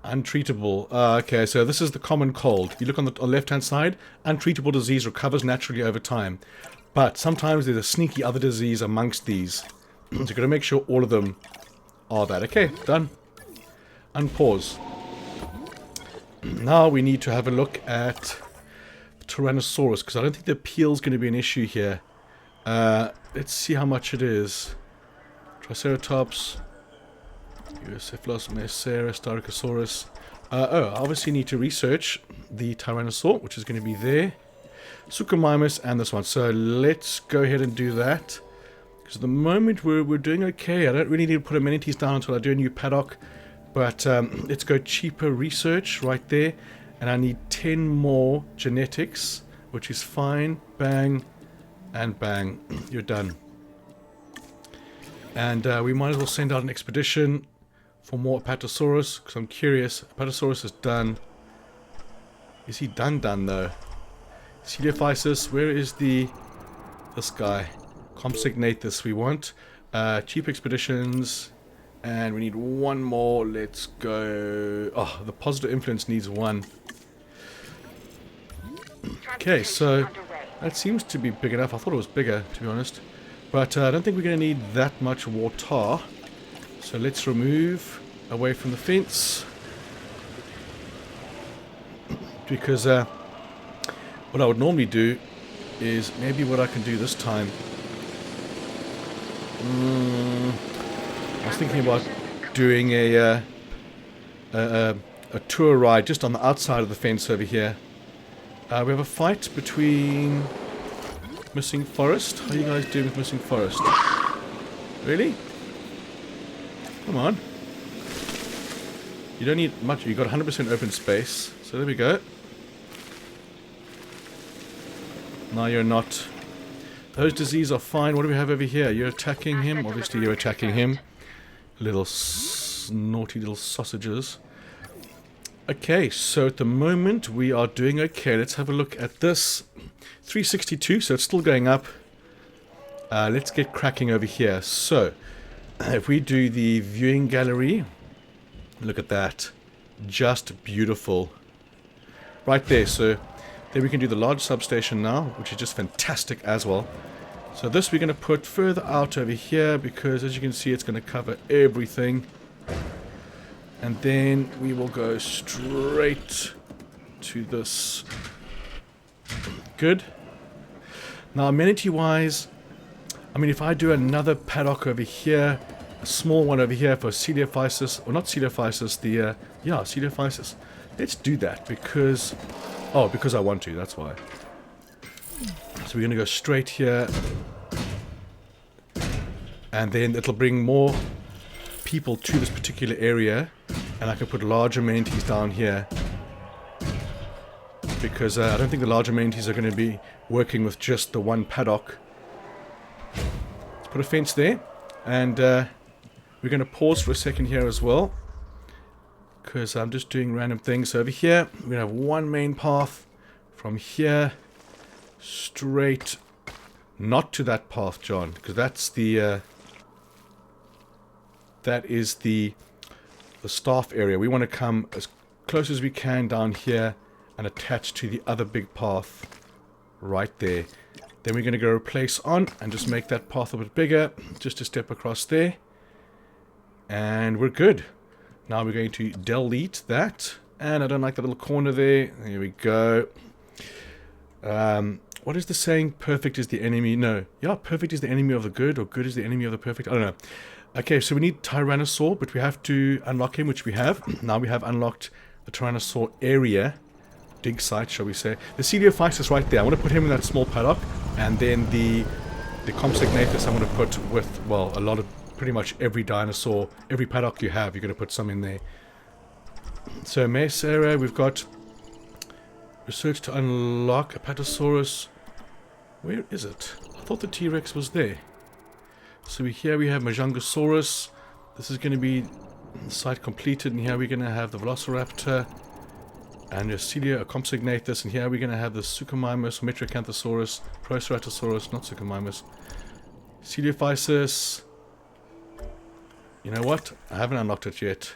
Untreatable. Okay, so this is the common cold. You look on the left-hand side, untreatable disease recovers naturally over time. But sometimes there's a sneaky other disease amongst these. So you've got to make sure all of them are that. Okay, done. Unpause. Now we need to have a look at Tyrannosaurus, because I don't think the peel is going to be an issue here. Let's see how much it is. Triceratops, Cephalus, Mesera, Styracosaurus. I obviously need to research the Tyrannosaur, which is going to be there. Suchomimus and this one. So let's go ahead and do that. Because at the moment we're doing okay. I don't really need to put amenities down until I do a new paddock. But let's go cheaper research right there. And I need 10 more genetics, which is fine. Bang and bang. You're done. And we might as well send out an expedition for more Apatosaurus, because I'm curious. Apatosaurus is done. Is he done though? Coelophysis, where is this guy? Compsignate this we want. Cheap expeditions. And we need one more. Let's go. Oh, the positive influence needs one. Okay, so that seems to be big enough. I thought it was bigger, to be honest. But I don't think we're going to need that much water. So let's remove away from the fence. Because what I would normally do is maybe what I can do this time. I was thinking about doing a tour ride just on the outside of the fence over here. We have a fight between Missing Forest. How are you guys doing with Missing Forest? Really? Come on. You don't need much. You've got 100% open space. So there we go. No, you're not. Those diseases are fine. What do we have over here? You're attacking him. Obviously you're attacking him. Little naughty little sausages. Okay, so at the moment we are doing okay. Let's have a look at this. 362, so it's still going up. Let's get cracking over here. So, if we do the viewing gallery, look at that. Just beautiful. Right there, so then we can do the large substation now, which is just fantastic as well. So this we're going to put further out over here because as you can see it's going to cover everything. And then we will go straight to this. Good. Now amenity wise, I mean if I do another paddock over here, a small one over here for Coelophysis, or not Coelophysis, the, yeah, Coelophysis. Let's do that because, oh, because I want to, that's why. So we're going to go straight here. And then it'll bring more people to this particular area. And I can put large amenities down here. Because I don't think the large amenities are going to be working with just the one paddock. Let's put a fence there. And we're going to pause for a second here as well. Because I'm just doing random things. So over here, we're going to have one main path. From here, straight. Not to that path, John. Because that's the... that is the staff area. We want to come as close as we can down here and attach to the other big path right there. Then we're going to go replace on and just make that path a bit bigger. Just a step across there. And we're good. Now we're going to delete that. And I don't like that little corner there. There we go. What is the saying? Perfect is the enemy. No. Yeah, perfect is the enemy of the good, or good is the enemy of the perfect. I don't know. Okay, so we need Tyrannosaur, but we have to unlock him, which we have. Now we have unlocked the Tyrannosaur area. Dig site, shall we say. The Coelophysis right there. I want to put him in that small paddock. And then the Compsognathus I'm going to put with, well, a lot of, pretty much every dinosaur, every paddock you have, you're going to put some in there. So Mesa area, we've got research to unlock Apatosaurus. Where is it? I thought the T-Rex was there. So here we have Majangosaurus. This is going to be site completed, and here we're going to have the Velociraptor and your Celia Compsognathus, and here we're going to have the Suchomimus, Metrocanthosaurus, Proceratosaurus, not Suchomimus, Coelophysis. You know what? I haven't unlocked it yet.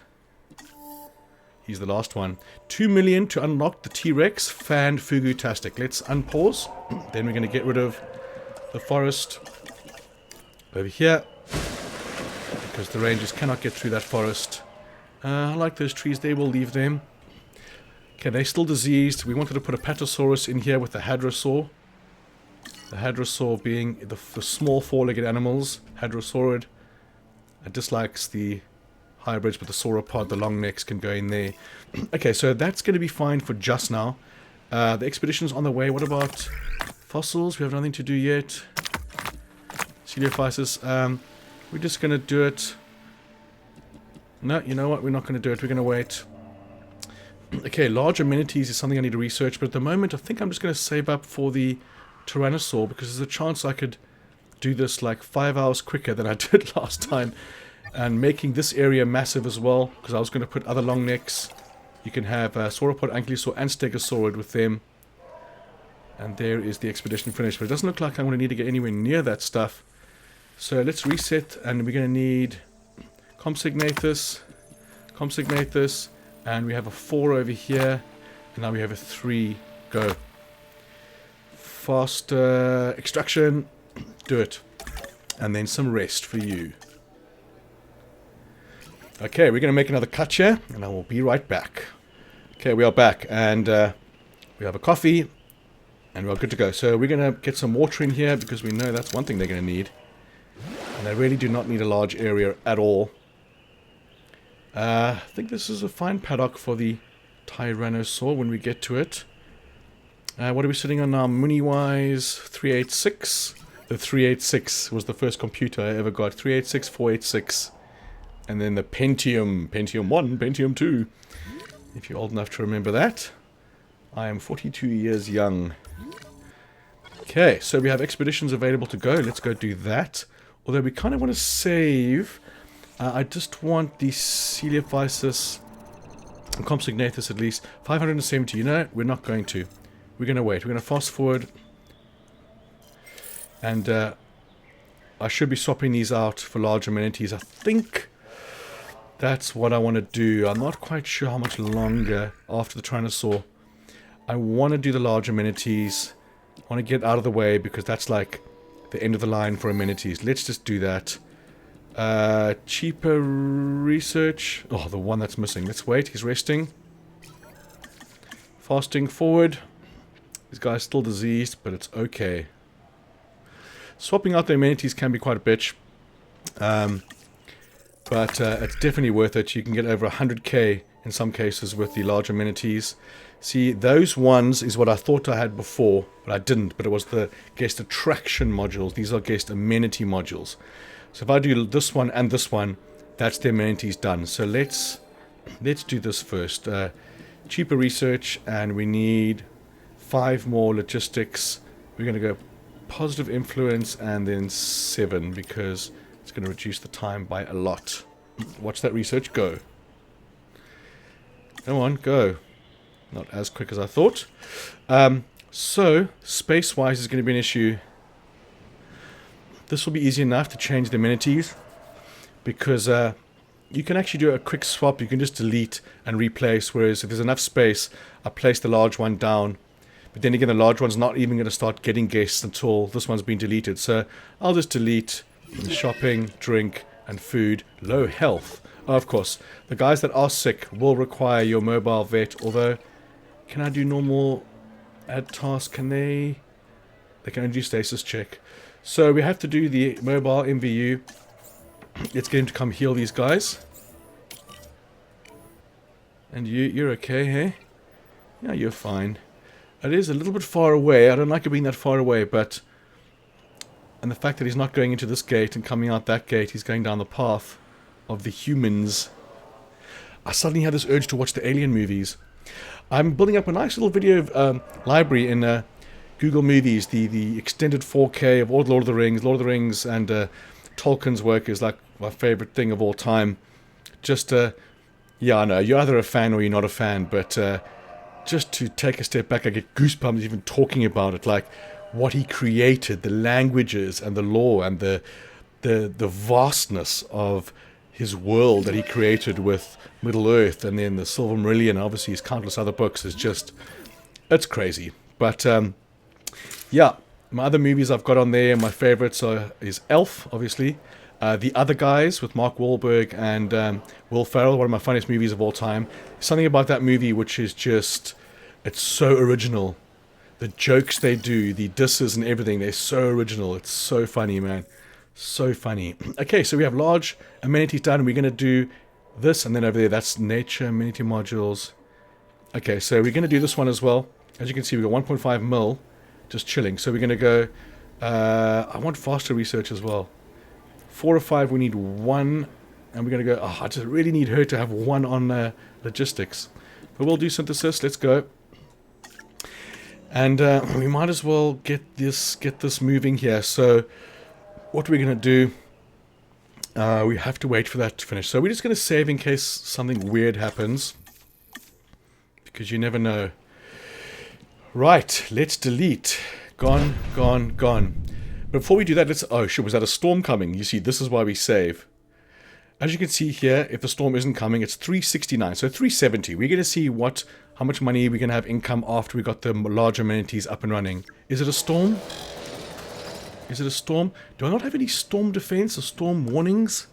He's the last one. 2 million to unlock the T-Rex, Fan Fugutastic. Let's unpause. Then we're going to get rid of the forest over here, because the rangers cannot get through that forest. I like those trees there, we'll leave them. Okay, they're still diseased. We wanted to put a Patasaurus in here with the Hadrosaur. The Hadrosaur being the small four-legged animals. Hadrosaurid. It dislikes the hybrids, but the sauropod, the long necks, can go in there. Okay, so that's going to be fine for just now. The expedition's on the way. What about fossils? We have nothing to do yet. Coelophysis. We're just going to do it. No, you know what? We're not going to do it. We're going to wait. Okay, large amenities is something I need to research, but at the moment I think I'm just going to save up for the Tyrannosaur, because there's a chance I could do this like 5 hours quicker than I did last time. And making this area massive as well, because I was going to put other long necks. You can have Sauropod, Ankylosaur, and Stegosaurid with them. And there is the expedition finished. But it doesn't look like I'm going to need to get anywhere near that stuff. So let's reset, and we're going to need Compsognathus, and we have a 4 over here, and now we have a 3. Go. Faster extraction. Do it. And then some rest for you. Okay, we're going to make another cut here, and I will be right back. Okay, we are back, and we have a coffee, and we're good to go. So we're going to get some water in here, because we know that's one thing they're going to need. And they really do not need a large area at all. I think this is a fine paddock for the Tyrannosaur when we get to it. What are we sitting on now? Mooney-wise, 386. The 386 was the first computer I ever got. 386, 486. And then the Pentium. Pentium 1, Pentium 2. If you're old enough to remember that. I am 42 years young. Okay, so we have expeditions available to go. Let's go do that. Although we kind of want to save. I just want the Coelophysis Compsignate this at least. 570. You know, we're not going to. We're going to wait. We're going to fast forward. And I should be swapping these out for large amenities. I think that's what I want to do. I'm not quite sure how much longer after the Tyrannosaur. I want to do the large amenities. I want to get out of the way because that's like the end of the line for amenities. Let's just do that. Cheaper research. Oh, the one that's missing. Let's wait. He's resting. Fasting forward. This guy's still diseased, but it's okay. Swapping out the amenities can be quite a bitch. But it's definitely worth it. You can get over 100k in some cases with the large amenities. See, those ones is what I thought I had before, but I didn't. But it was the guest attraction modules. These are guest amenity modules. So if I do this one and this one, that's the amenities done. So let's do this first. Cheaper research, and we need 5 more logistics. We're going to go positive influence and then 7 because it's going to reduce the time by a lot. Watch that research go. Come on, go. Not as quick as I thought. So, space-wise is going to be an issue. This will be easy enough to change the amenities because you can actually do a quick swap. You can just delete and replace, whereas if there's enough space, I place the large one down. But then again, the large one's not even going to start getting guests until this one's been deleted. So I'll just delete shopping, drink, and food. Low health. Oh, of course, the guys that are sick will require your mobile vet. Although, can I do normal add task? Can they? They can only do stasis check. So we have to do the mobile MVU. Let's get him to come heal these guys. And you're okay, hey? Yeah, you're fine. It is a little bit far away. I don't like it being that far away, but... And the fact that he's not going into this gate and coming out that gate, he's going down the path of the humans. I suddenly had this urge to watch the Alien movies. I'm building up a nice little video library in Google Movies, the extended 4K of all Lord of the Rings. Lord of the Rings and Tolkien's work is like my favorite thing of all time. Just, yeah, I know, you're either a fan or you're not a fan, but just to take a step back, I get goosebumps even talking about it, like what he created, the languages and the lore and the vastness of his world that he created with Middle-earth and then the Silmarillion, obviously his countless other books is just, it's crazy. But, yeah, my other movies I've got on there, my favorites is Elf, obviously. The Other Guys with Mark Wahlberg and Will Ferrell, one of my funniest movies of all time. Something about that movie which is just, it's so original. The jokes they do, the disses and everything, they're so original. It's so funny, man. So funny. Okay, so we have large amenities done. We're going to do this, and then over there, that's nature amenity modules. Okay, so we're going to do this one as well. As you can see, we've got 1.5 mil just chilling. So we're going to go, I want faster research as well. 4 or 5, we need 1. And we're going to go, oh, I just really need her to have 1 on logistics. But we'll do synthesis. Let's go. And we might as well get this moving here. So what we're going to do, we have to wait for that to finish. So we're just going to save in case something weird happens. Because you never know. Right, let's delete. Gone, gone, gone. Before we do that, let's... Oh, shit, was that a storm coming? You see, this is why we save. As you can see here, if the storm isn't coming, it's 369. So 370. We're going to see how much money we're going to have income after we got the large amenities up and running. Is it a storm? Is it a storm? Do I not have any storm defense or storm warnings?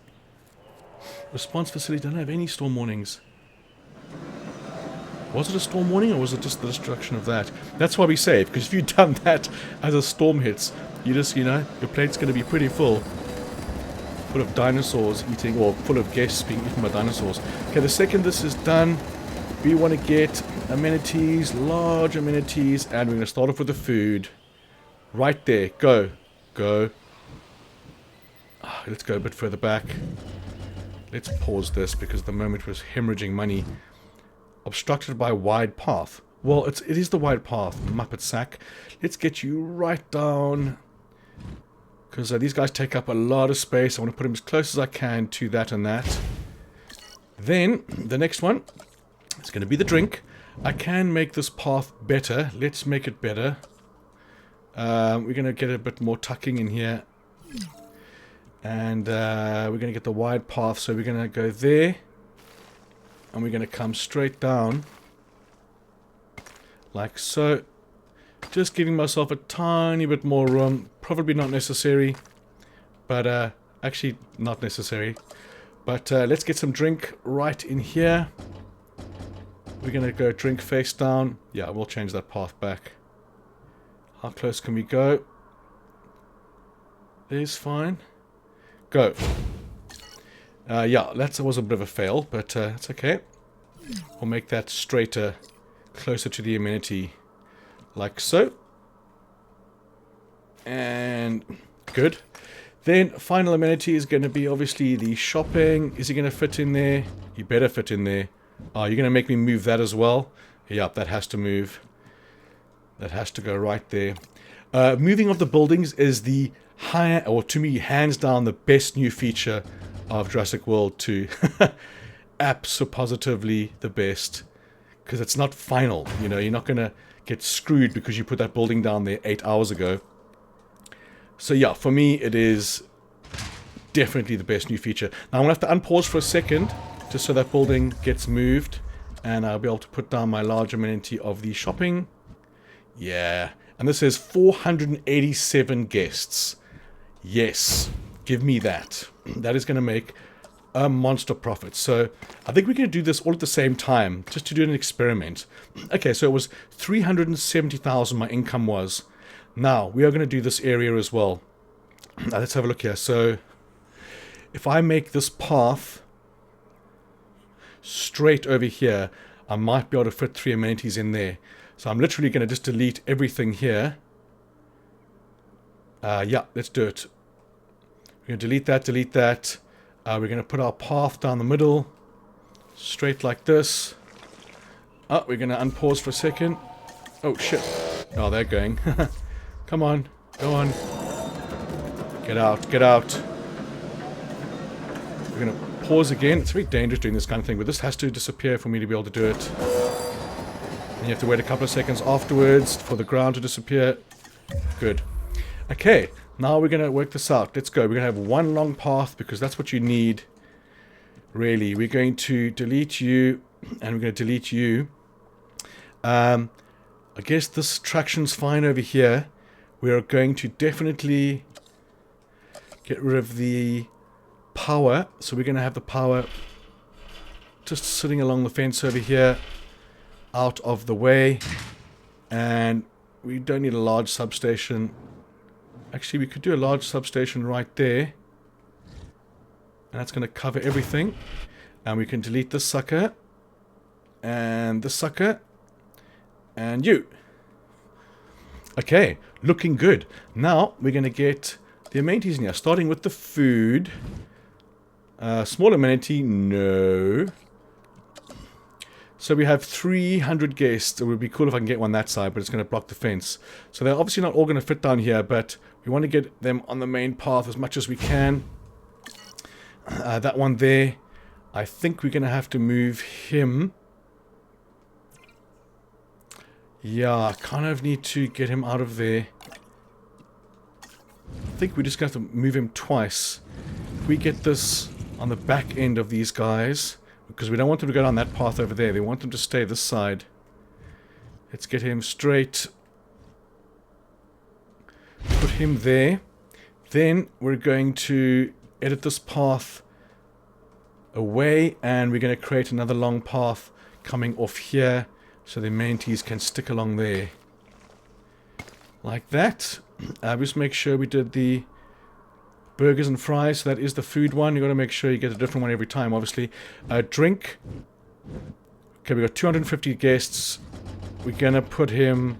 Response facility don't have any storm warnings. Was it a storm warning or was it just the destruction of that? That's why we save, because if you've done that as a storm hits, you just, you know, your plate's going to be pretty full. Full of dinosaurs eating, or full of guests being eaten by dinosaurs. Okay, the second this is done, we want to get amenities, large amenities, and we're going to start off with the food. Right there. Go. Go. Let's go a bit further back. Let's pause this because at the moment was hemorrhaging money. Obstructed by wide path. Well, it is the wide path, Muppet sack. Let's get you right down. Because these guys take up a lot of space. I want to put them as close as I can to that and that. Then, the next one. It's going to be the drink. I can make this path better. Let's make it better. We're going to get a bit more tucking in here. And we're going to get the wide path. So we're going to go there. And we're going to come straight down. Like so. Just giving myself a tiny bit more room. Probably not necessary. But actually not necessary. But let's get some drink right in here. We're going to go drink face down. Yeah, we'll change that path back. How close can we go? There's fine. Go. Yeah, that was a bit of a fail, but it's okay. We'll make that straighter, closer to the amenity. Like so. And good. Then, final amenity is going to be obviously the shopping. Is he going to fit in there? He better fit in there. Oh, you're going to make me move that as well? Yep, that has to move. That has to go right there. Moving of the buildings is the higher, or to me, hands down, the best new feature of Jurassic World 2. Absolutely the best. Because it's not final. You know, you're not going to get screwed because you put that building down there 8 hours ago. So yeah, for me, it is definitely the best new feature. Now, I'm going to have to unpause for a second, just so that building gets moved. And I'll be able to put down my large amenity of the shopping. Yeah. And this is 487 guests. Yes. Give me that. That is going to make a monster profit. So I think we're going to do this all at the same time, just to do an experiment. Okay, so it was 370,000 my income was. Now, we are going to do this area as well. Now, let's have a look here. So, if I make this path straight over here, I might be able to fit 3 amenities in there. So, I'm literally going to just delete everything here. Yeah, let's do it. We're going to delete that. We're going to put our path down the middle. Straight like this. Oh, we're going to unpause for a second. Oh, shit. Oh, they're going. Come on. Go on. Get out. Get out. We're going to pause again. It's very dangerous doing this kind of thing, but this has to disappear for me to be able to do it. And you have to wait a couple of seconds afterwards for the ground to disappear. Good. Okay. Now we're going to work this out. Let's go. We're going to have one long path because that's what you need. Really. We're going to delete you. And we're going to delete you. I guess this traction's fine over here. We are going to definitely get rid of the power. So we're going to have the power just sitting along the fence over here. Out of the way. And we don't need a large substation. Actually, we could do a large substation right there. And that's going to cover everything. And we can delete this sucker. And this sucker. And you. Okay, looking good. Now, we're going to get the amenities in here. Starting with the food. Small amenity, no. So we have 300 guests. It would be cool if I can get one that side, but it's going to block the fence. So they're obviously not all going to fit down here, but we want to get them on the main path as much as we can. That one there. I think we're going to have to move him. Yeah, I kind of need to get him out of there. I think we're just going to have to move him twice. If we get this on the back end of these guys, because we don't want them to go down that path over there. They want them to stay this side. Let's get him straight. Put him there. Then we're going to edit this path away, and we're going to create another long path coming off here. So the amenities can stick along there. Like that. Just make sure we did the burgers and fries. So that is the food one. You've got to make sure you get a different one every time, obviously. Drink. Okay, we've got 250 guests. We're going to put him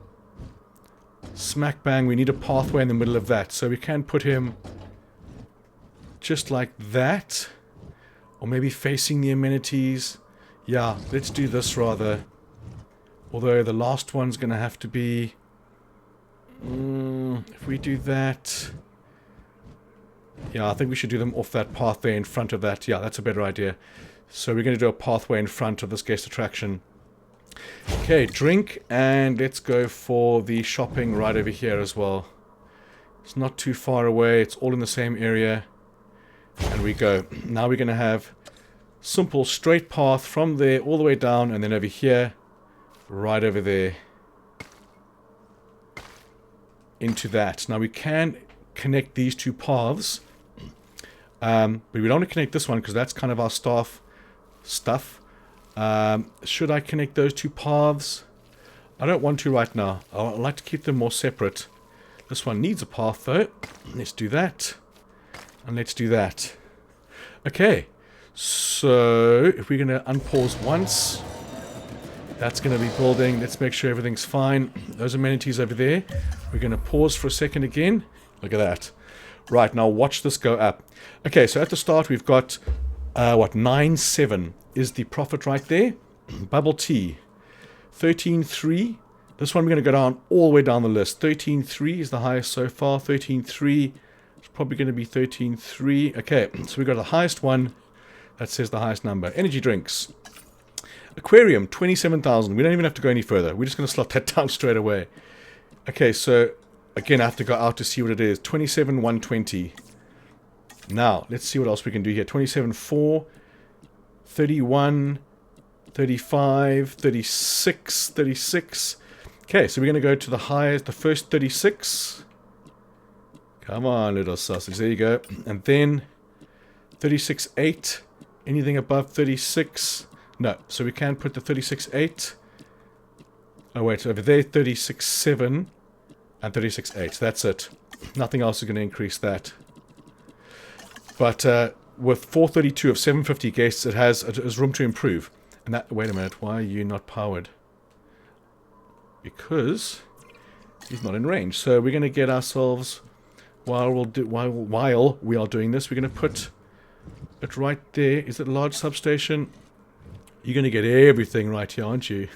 smack bang. We need a pathway in the middle of that. So we can put him just like that. Or maybe facing the amenities. Yeah, let's do this rather. Although the last one's going to have to be... if we do that... Yeah, I think we should do them off that path there in front of that. Yeah, that's a better idea. So we're going to do a pathway in front of this guest attraction. Okay, drink, and let's go for the shopping right over here as well. It's not too far away. It's all in the same area. And we go. Now we're going to have simple straight path from there all the way down, and then over here, right over there, into that. Now we can connect these two paths, but we don't want to connect this one because that's kind of our stuff. Should I connect those two paths? I don't want to right now. I'd like to keep them more separate. This one needs a path though. Let's do that. And let's do that. Okay. So, if we're going to unpause once, that's going to be building. Let's make sure everything's fine. Those amenities over there. We're going to pause for a second again. Look at that. Right, now watch this go up. Okay, so at the start we've got, 9.7 is the profit right there. Bubble tea. 13.3. This one we're going to go down all the way down the list. 13.3 is the highest so far. 13.3 is probably going to be 13.3. Okay, so we got the highest one. That says the highest number. Energy drinks. Aquarium, 27,000. We don't even have to go any further. We're just going to slot that down straight away. Okay, so again, I have to go out to see what it is. 27,120. Now, let's see what else we can do here. 27,4, 31, 35, 36, 36. Okay, so we're going to go to the highest, the first 36. Come on, little sausage. There you go. And then 36.8. Anything above 36? No. So we can put the 36.8. Oh, wait. Over there, 36.7 and 36.8. That's it. Nothing else is going to increase that. But with 432 of 750 guests, it has room to improve. And that... Wait a minute. Why are you not powered? Because he's not in range. So we're going to get ourselves... While we are doing this, we're going to put it right there. Is it a large substation? You're going to get everything right here, aren't you?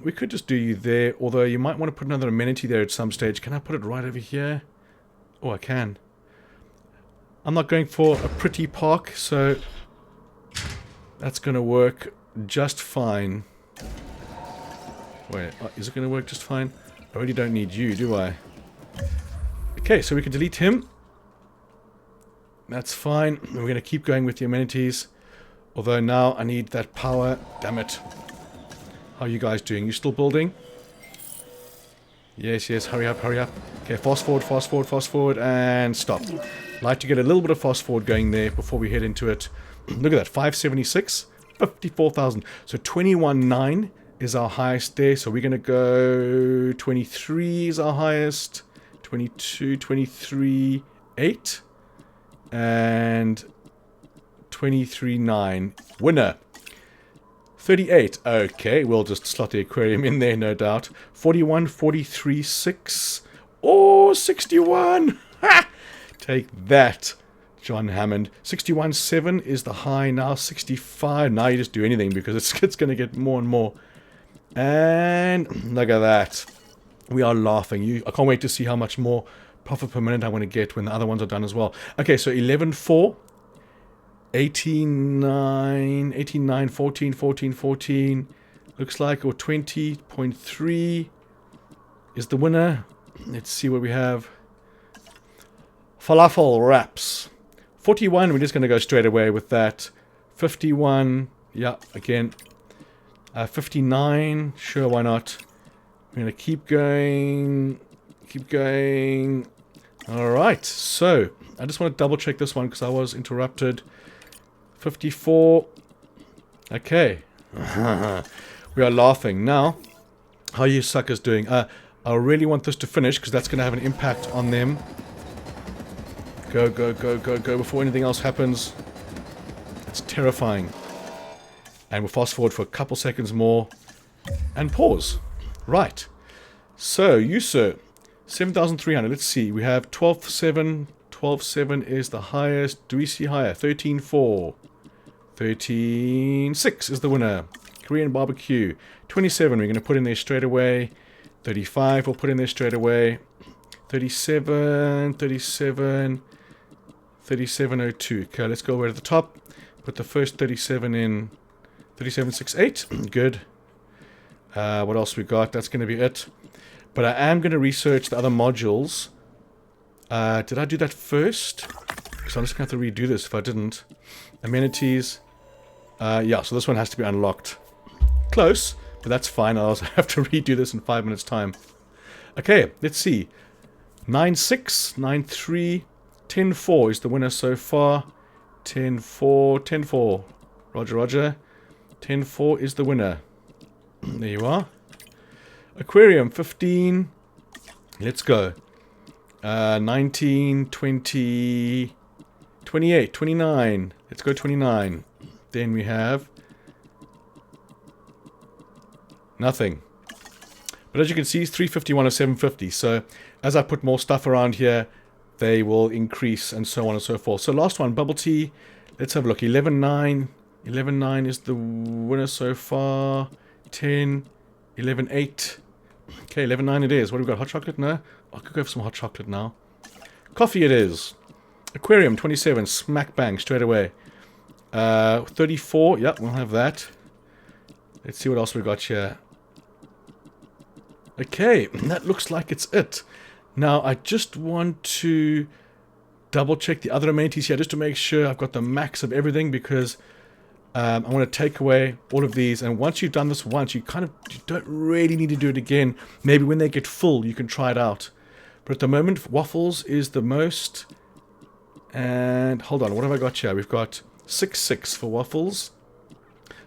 We could just do you there, although you might want to put another amenity there at some stage. Can I put it right over here? Oh, I can. I'm not going for a pretty park, so that's going to work just fine. Wait, is it going to work just fine? I really don't need you, do I? Okay, so we can delete him. That's fine. We're going to keep going with the amenities. Although now I need that power. Damn it. How are you guys doing? You still building? Yes, yes. Hurry up, hurry up. Okay, fast forward, fast forward, fast forward, and stop. Like to get a little bit of fast forward going there before we head into it. Look at that. 576. 54,000. So 21.9 is our highest there. So we're going to go... 23 is our highest. 22, 23, 8. And 23.9. Winner. 38. Okay, we'll just slot the aquarium in there, no doubt. 41, 43, 6. Oh, 61. Ha! Take that, John Hammond. 61.7 is the high now. 65. Now you just do anything because it's going to get more and more. And look at that. We are laughing. I can't wait to see how much more profit per minute I want to get when the other ones are done as well. Okay, so 11.4. 18.9, 18.9, 14, 14, 14. Looks like, or 20.3 is the winner. Let's see what we have. Falafel wraps. 41, we're just going to go straight away with that. 51, yeah, again. 59, sure, why not? We're going to keep going. Keep going. Alright, so I just want to double check this one because I was interrupted. 54. Okay. We are laughing. Now, how are you suckers doing? I really want this to finish because that's going to have an impact on them. Go, go, go, go, go before anything else happens. It's terrifying. And we'll fast forward for a couple seconds more. And pause. Right. So, you sir. 7,300. Let's see. We have 12.7. 12.7 is the highest. Do we see higher? 13.4. 13.6 is the winner. Korean barbecue. 27 we're going to put in there straight away. 35 we'll put in there straight away. 37, 37, 37.02. Okay, let's go over to the top. Put the first 37 in. 37.68. Good. What else we got? That's going to be it. But I am going to research the other modules. Did I do that first? Because I'm just going to have to redo this if I didn't. Amenities. Yeah, so this one has to be unlocked. Close, but that's fine. I'll also have to redo this in 5 minutes' time. Okay, let's see. 9-6, 9-3, 10-4 is the winner so far. 10-4, 10-4. Roger, roger. 10-4 is the winner. There you are. Aquarium, 15. Let's go. 19, 20, 28, 29. Let's go 29. Then we have nothing. But as you can see, it's 351 of 750. So as I put more stuff around here, they will increase and so on and so forth. So last one, bubble tea. Let's have a look. 11-9. 11-9 is the winner so far. 10, 11-8. Okay, 11-9 it is. What have we got? Hot chocolate? No? I could go for some hot chocolate now. Coffee it is. Aquarium, 27. Smack bang, straight away. 34. Yep, we'll have that. Let's see what else we got here. Okay, that looks like it's it. Now, I just want to double check the other amenities here just to make sure I've got the max of everything, because I want to take away all of these. And once you've done this once, you don't really need to do it again. Maybe when they get full, you can try it out. But at the moment, waffles is the most. And hold on, what have I got here? We've got 6-6 for waffles.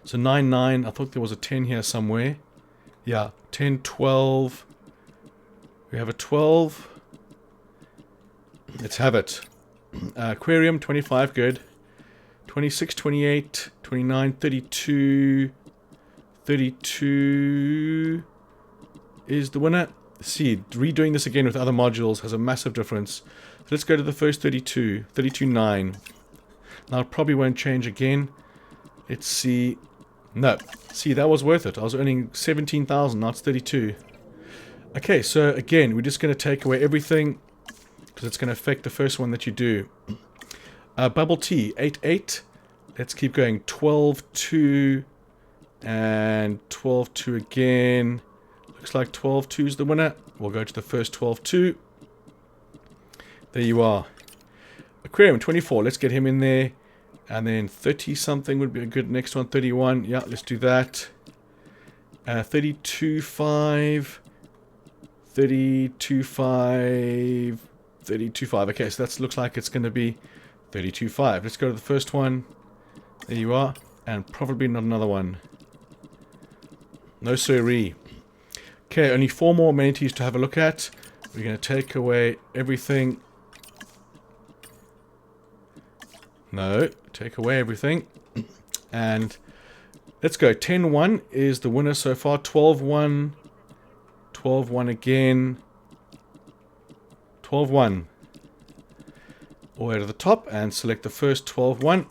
So 9-9. I thought there was a 10 here somewhere. Yeah, 10-12. We have a 12. Let's have it. Aquarium, 25, good. 26, 28, 29, 32. 32 is the winner. See, redoing this again with other modules has a massive difference. So let's go to the first 32. 32.9. Now it probably won't change again. Let's see. No. See, that was worth it. I was earning 17,000, now it's 32. Okay, so again, we're just going to take away everything because it's going to affect the first one that you do. Bubble tea, 8-8. Let's keep going. 12-2 and 12-2 again. Looks like 12-2 is the winner. We'll go to the first 12-2. There you are. Aquarium, 24. Let's get him in there. And then 30-something would be a good next one. 31. Yeah, let's do that. 32.5. 32.5. 32.5. Okay, so that looks like it's going to be 32.5. Let's go to the first one. There you are. And probably not another one. No siree. Okay, only 4 more amenities to have a look at. We're going to take away everything. No, take away everything. And let's go. 10-1 is the winner so far. 12-1. 12-1 again. 12-1. All the way to the top and select the first 12-1.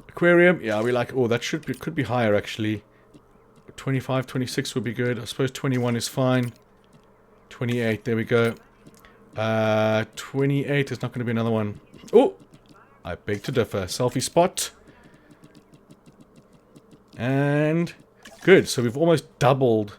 Aquarium. Yeah, we like... Oh, that could be higher actually. 25, 26 would be good. I suppose 21 is fine. 28, there we go. 28 is not going to be another one. Oh! I beg to differ. Selfie spot. And good. So we've almost doubled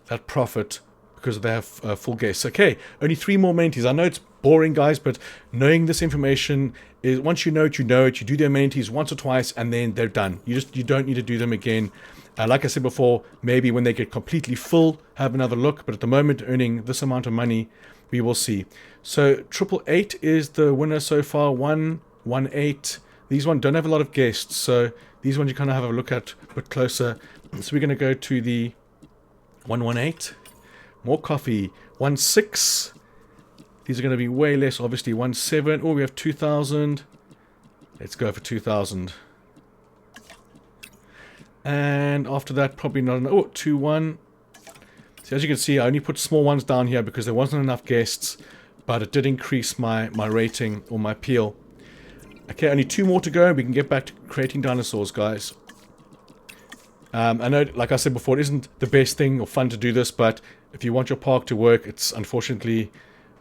that profit because they have full guests. Okay, only 3 more amenities. I know it's boring, guys, but knowing this information is, once you know it, you know it. You do the amenities once or twice, and then they're done. You don't need to do them again. Like I said before, maybe when they get completely full, have another look. But at the moment, earning this amount of money, we will see. So 888 is the winner so far. 118. These ones don't have a lot of guests, so these ones you kind of have a look at a bit closer. So we're going to go to the 118. More coffee. 16. These are going to be way less, obviously. 17. Oh, we have 2,000. Let's go for 2,000. And after that, probably not enough. Oh, 2-1. So as you can see, I only put small ones down here because there wasn't enough guests, but it did increase my rating or my appeal. Okay, only 2 more to go, and we can get back to creating dinosaurs, guys. I know, like I said before, it isn't the best thing or fun to do this, but if you want your park to work, it's unfortunately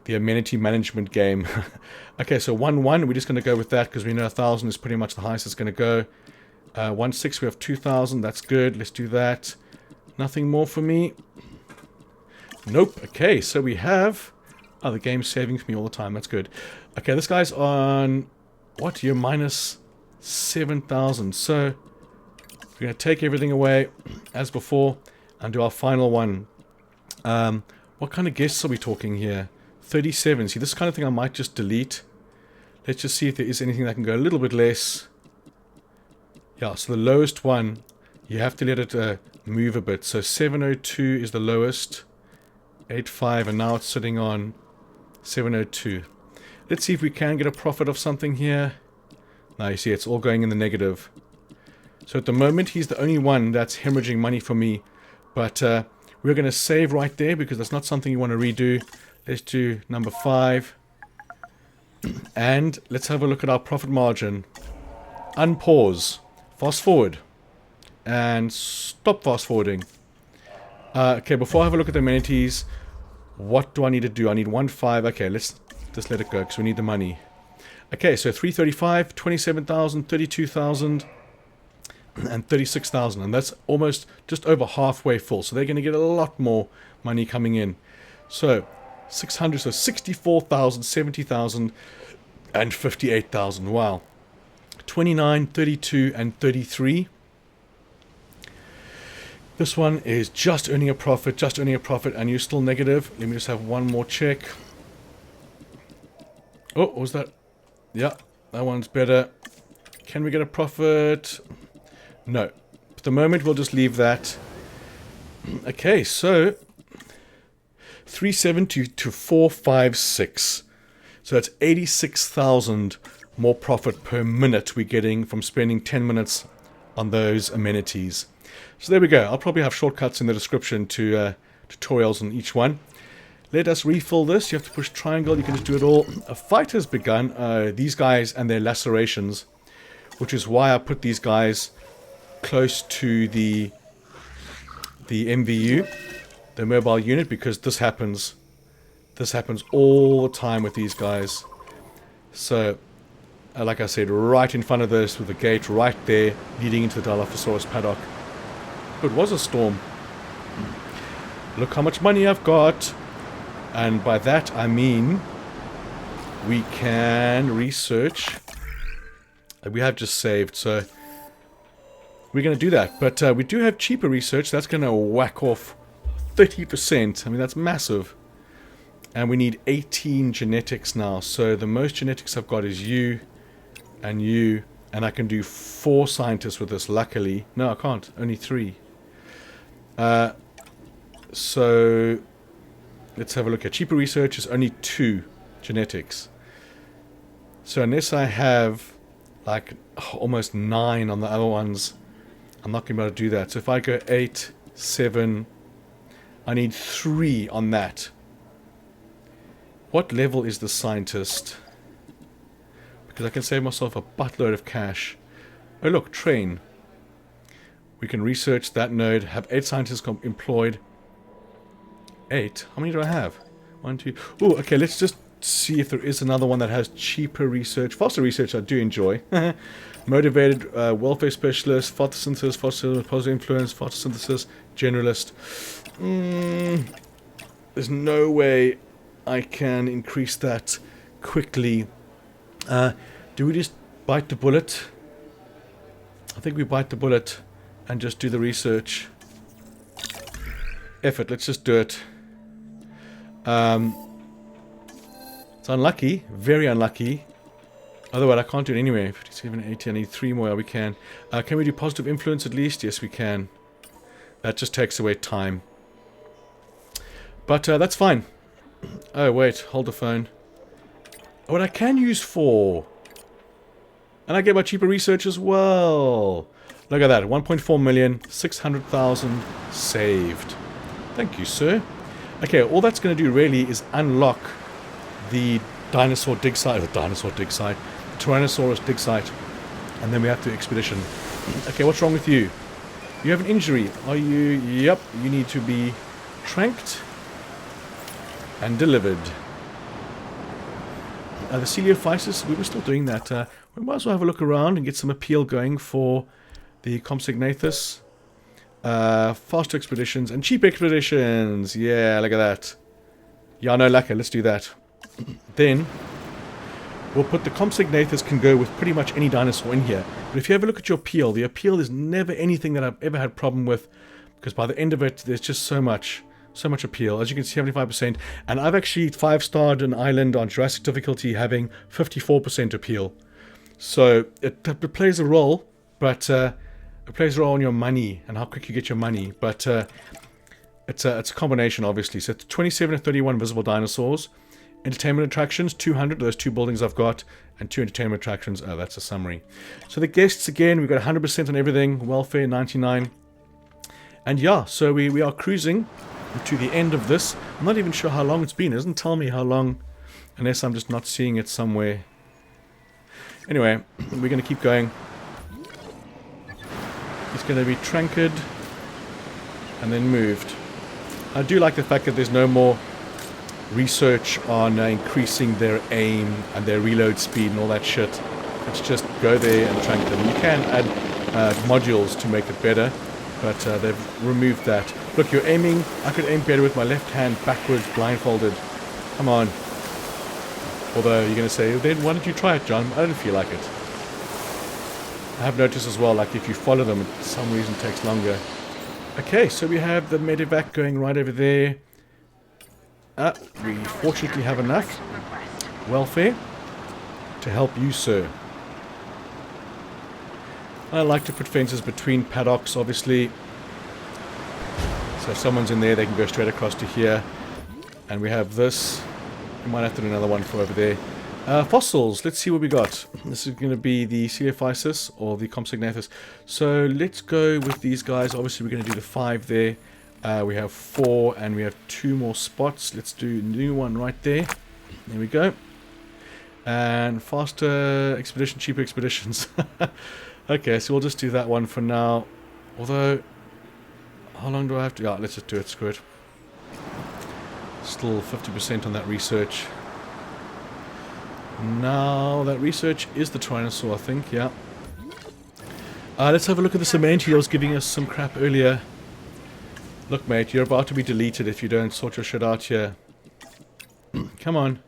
the amenity management game. Okay, so 1-1, we're just going to go with that because we know 1,000 is pretty much the highest it's going to go. 1-6, we have 2,000, that's good, let's do that. Nothing more for me. Nope. Okay, so we have... Oh, the game's saving for me all the time. That's good. Okay, this guy's on... What? You're minus 7,000. So, we're going to take everything away, as before, and do our final one. What kind of guests are we talking here? 37. See, this kind of thing I might just delete. Let's just see if there is anything that can go a little bit less. Yeah, so the lowest one, you have to let it move a bit. So 702 is the lowest. 85, and now it's sitting on 702. Let's see if we can get a profit of something here. Now you see it's all going in the negative. So at the moment he's the only one that's hemorrhaging money for me. But we're going to save right there because that's not something you want to redo. Let's do number 5. And let's have a look at our profit margin. Unpause. Fast forward. And stop fast forwarding. Okay, before I have a look at the amenities, what do I need to do? I need 1.5. Okay, let's just let it go because we need the money. Okay, so 335, 27,000, 32,000, and 36,000. And that's almost just over halfway full. So they're going to get a lot more money coming in. So 600, so 64,000, 70,000, and 58,000. Wow. 29, 32, and 33. This one is just earning a profit, and you're still negative. Let me just have one more check. Oh, what was that? Yeah, that one's better. Can we get a profit? No. At the moment, we'll just leave that. Okay, so 370 to 456. So that's 86,000 more profit per minute we're getting from spending 10 minutes on those amenities. So there we go. I'll probably have shortcuts in the description to tutorials on each one. Let us refill this. You have to push triangle. You can just do it all. A fight has begun. These guys and their lacerations, which is why I put these guys close to the MVU, the mobile unit, because this happens. This happens all the time with these guys. So, like I said, right in front of this with the gate right there, leading into the Dilophosaurus paddock. It was a storm. Look how much money I've got. And by that I mean we can research. We have just saved, so we're going to do that. But we do have cheaper research. That's going to whack off 30%. I mean, that's massive. And we need 18 genetics now. So the most genetics I've got is you and you. And I can do 4 scientists with this, luckily. No, I can't. Only 3. So let's have a look at cheaper research. Is only 2 genetics. So unless I have like almost 9 on the other ones, I'm not going to be able to do that. So if I go 8, 7, I need 3 on that. What level is the scientist? Because I can save myself a buttload of cash. Oh look, train. We can research that node, have 8 scientists employed. 8? How many do I have? 1, 2... Oh, okay, let's just see if there is another one that has cheaper research. Faster research I do enjoy. Motivated, welfare specialist, photosynthesis, positive influence, photosynthesis, generalist. There's no way I can increase that quickly. Do we just bite the bullet? I think we bite the bullet and just do the research. Effort, let's just do it. It's unlucky, very unlucky. Otherwise I can't do it anyway. 57, 80, I need 3 more. We can. Can we do positive influence at least? Yes, we can. That just takes away time. But that's fine. Oh, wait, hold the phone. What I can use 4. And I get my cheaper research as well. Look at that, 1.4 million, 600,000 saved. Thank you, sir. Okay, all that's going to do really is unlock the dinosaur dig site, the Tyrannosaurus dig site, and then we have to expedition. Okay, what's wrong with you? You have an injury. Are you? Yep, you need to be tranked and delivered. The Coeliophysis, we were still doing that. We might as well have a look around and get some appeal going for the Compsognathus. faster expeditions and cheap expeditions. Yeah, look at that. Yeah, no lacquer. Let's do that. Then we'll put the Compsognathus can go with pretty much any dinosaur in here. But if you have a look at your appeal, the appeal is never anything that I've ever had problem with, because by the end of it, there's just so much appeal. As you can see, 75%. And I've actually 5-starred an island on Jurassic difficulty having 54% appeal. So it plays a role, but it plays a role on your money and how quick you get your money. But it's a combination, obviously. So it's 27 to 31 visible dinosaurs. Entertainment attractions, 200. Those 2 buildings I've got. And 2 entertainment attractions. Oh, that's a summary. So the guests, again, we've got 100% on everything. Welfare, 99. And yeah, so we are cruising to the end of this. I'm not even sure how long it's been. It doesn't tell me how long, unless I'm just not seeing it somewhere. Anyway, we're going to keep going. It's going to be tranqued and then moved. I do like the fact that there's no more research on increasing their aim and their reload speed and all that shit. It's just go there and trank them. You can add modules to make it better, but they've removed that. Look, you're aiming. I could aim better with my left hand backwards, blindfolded. Come on. Although you're going to say, then why don't you try it, John? I don't feel like it. I have noticed as well, like if you follow them, it for some reason takes longer. Okay, so we have the medevac going right over there. We fortunately have enough welfare to help you, sir. I like to put fences between paddocks, obviously. So if someone's in there, they can go straight across to here. And we have this. We might have to do another one for over there. Fossils. Let's see what we got. This is going to be the Coelophysis or the Compsognathus. So let's go with these guys. Obviously, we're going to do the 5 there. We have 4 and we have 2 more spots. Let's do a new one right there. There we go. And faster expedition, cheaper expeditions. Okay, so we'll just do that one for now. Although, how long do I have to? Yeah, let's just do it. Screw it. Still 50% on that research. Now, that research is the Tyrannosaur, I think, yeah. Let's have a look at this Amenity that was giving us some crap earlier. Look, mate, you're about to be deleted if you don't sort your shit out here. Come on.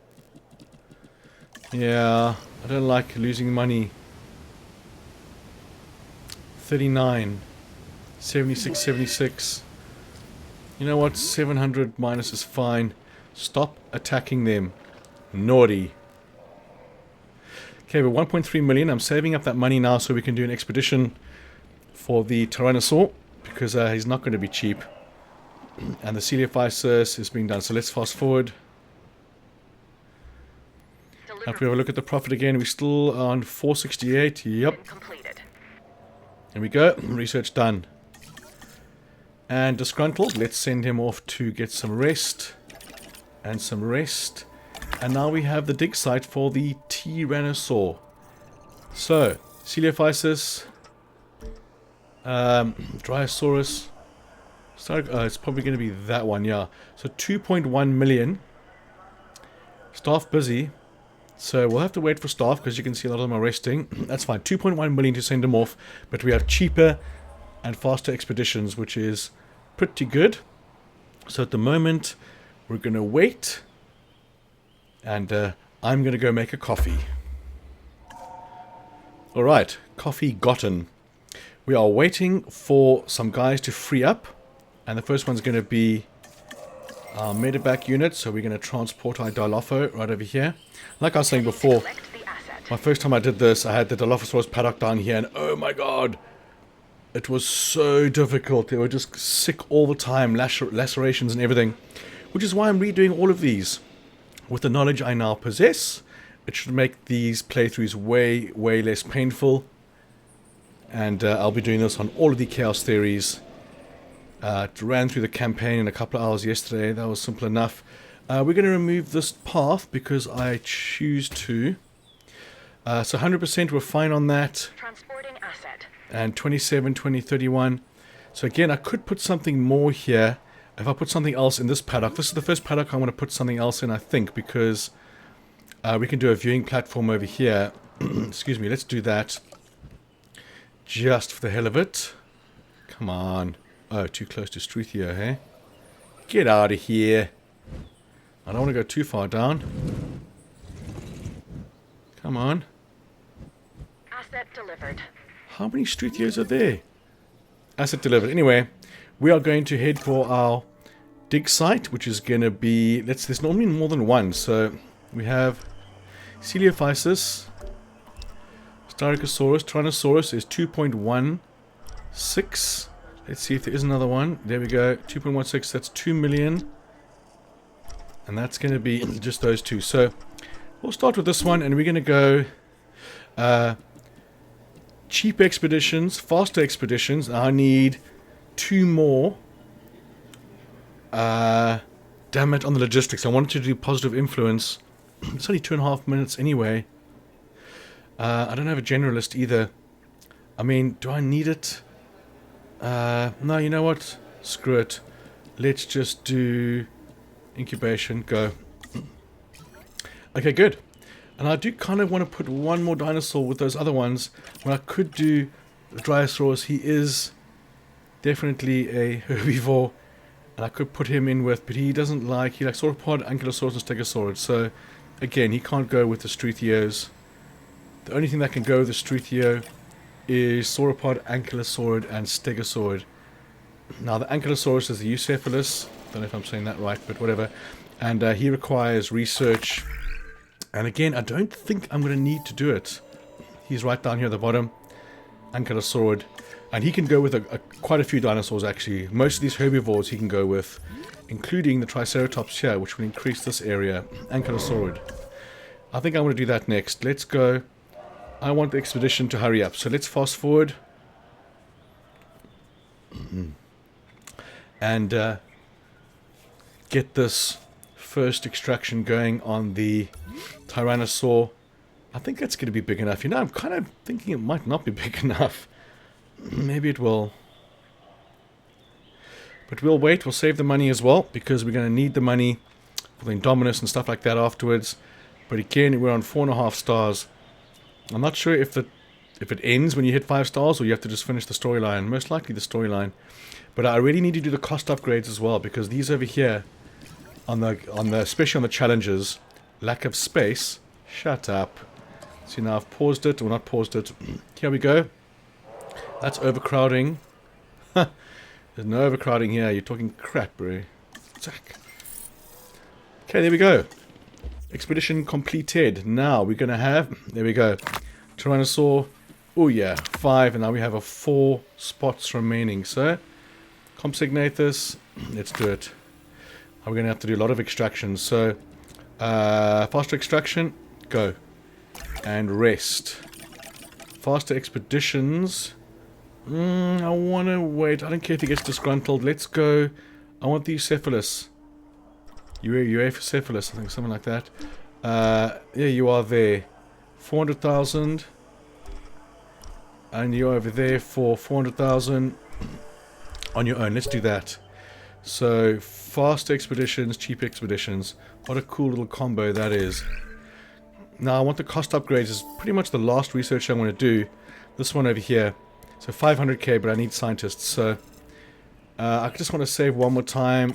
Yeah, I don't like losing money. 39. 76, 76. You know what? 700 minus is fine. Stop attacking them. Naughty. Okay, we're 1.3 million. I'm saving up that money now so we can do an expedition for the Tyrannosaur, because he's not going to be cheap. And the Coelophysis is being done. So let's fast forward. After we have a look at the profit again, we're still on 468. Yep. Completed. There we go. Research done. And disgruntled. Let's send him off to get some rest. And some rest. And now we have the dig site for the Tyrannosaur. So, Coelophysis. Dryosaurus. It's probably going to be that one, yeah. So 2.1 million. Staff busy. So we'll have to wait for staff because you can see a lot of them are resting. That's fine. 2.1 million to send them off. But we have cheaper and faster expeditions, which is pretty good. So at the moment, we're going to wait. And I'm going to go make a coffee. Alright, coffee gotten. We are waiting for some guys to free up. And the first one's going to be our medevac unit. So we're going to transport our Dilopho right over here. Like I was saying before, my first time I did this, I had the Dilophosaurus paddock down here. And oh my god, it was so difficult. They were just sick all the time. Lacerations and everything. Which is why I'm redoing all of these. With the knowledge I now possess, it should make these playthroughs way, way less painful. And I'll be doing this on all of the Chaos Theories. Ran through the campaign in a couple of hours yesterday. That was simple enough. We're going to remove this path because I choose to. So 100% we're fine on that. Transporting asset. And 27, 20, 31. So again, I could put something more here. If I put something else in this paddock. This is the first paddock I want to put something else in, I think. Because we can do a viewing platform over here. Excuse me, let's do that. Just for the hell of it. Come on. Oh, too close to Struthio, hey? Get out of here. I don't want to go too far down. Come on. Asset delivered. How many Struthios are there? Asset delivered. Anyway, we are going to head for our dig site, which is going to be... There's normally more than one. So we have Coelophysis, Styracosaurus, Tyrannosaurus is 2.16. Let's see if there is another one. There we go. 2.16. That's 2 million. And that's going to be just those two. So we'll start with this one, and we're going to go cheap expeditions, faster expeditions. I need 2 more. Damn it, on the logistics. I wanted to do positive influence. It's only 2.5 minutes anyway. I don't have a generalist either. I mean, do I need it? No, you know what? Screw it. Let's just do incubation. Go. Okay, good. And I do kind of want to put one more dinosaur with those other ones. When I could do the Dryosaurus, he is definitely a herbivore. And I could put him in with, but he doesn't like, he likes sauropod, ankylosaurus, and stegosaurus. So, again, he can't go with the Struthios. The only thing that can go with the Struthio is sauropod, ankylosaurid, and stegosaurid. Now, the ankylosaurus is the Eucephalus. Don't know if I'm saying that right, but whatever. And he requires research. And again, I don't think I'm going to need to do it. He's right down here at the bottom. Ankylosaurid. And he can go with quite a few dinosaurs, actually. Most of these herbivores he can go with, including the Triceratops here, which will increase this area. Ankylosaurid. I think I'm going to do that next. Let's go. I want the expedition to hurry up. So let's fast forward. And get this first extraction going on the Tyrannosaur. I think that's going to be big enough. You know, I'm kind of thinking it might not be big enough. Maybe it will. But we'll wait. We'll save the money as well, because we're going to need the money for the Indominus and stuff like that afterwards. But again, we're on 4.5 stars. I'm not sure if it ends when you hit 5 stars, or you have to just finish the storyline. Most likely the storyline. But I really need to do the cost upgrades as well, because these over here, especially on the challenges, lack of space. Shut up. See, now I've paused it, or not paused it. Here we go. That's overcrowding. There's no overcrowding here. You're talking crap, bro. Zack. Okay, there we go. Expedition completed. Now we're going to have... There we go. Tyrannosaur. Oh, yeah. 5. And now we have 4 spots remaining. So, Compsognathus. Let's do it. We're going to have to do a lot of extractions. So, faster extraction. Go. And rest. Faster expeditions. I want to wait. I don't care if he gets disgruntled. Let's go. I want the Eucephalus. Eucephalus, I think, something like that. Yeah, you are there. 400,000. And you're over there for 400,000 on your own. Let's do that. So, fast expeditions, cheap expeditions. What a cool little combo that is. Now, I want the cost upgrades. Is pretty much the last research I want to do. This one over here. So, 500k, but I need scientists. So, I just want to save one more time.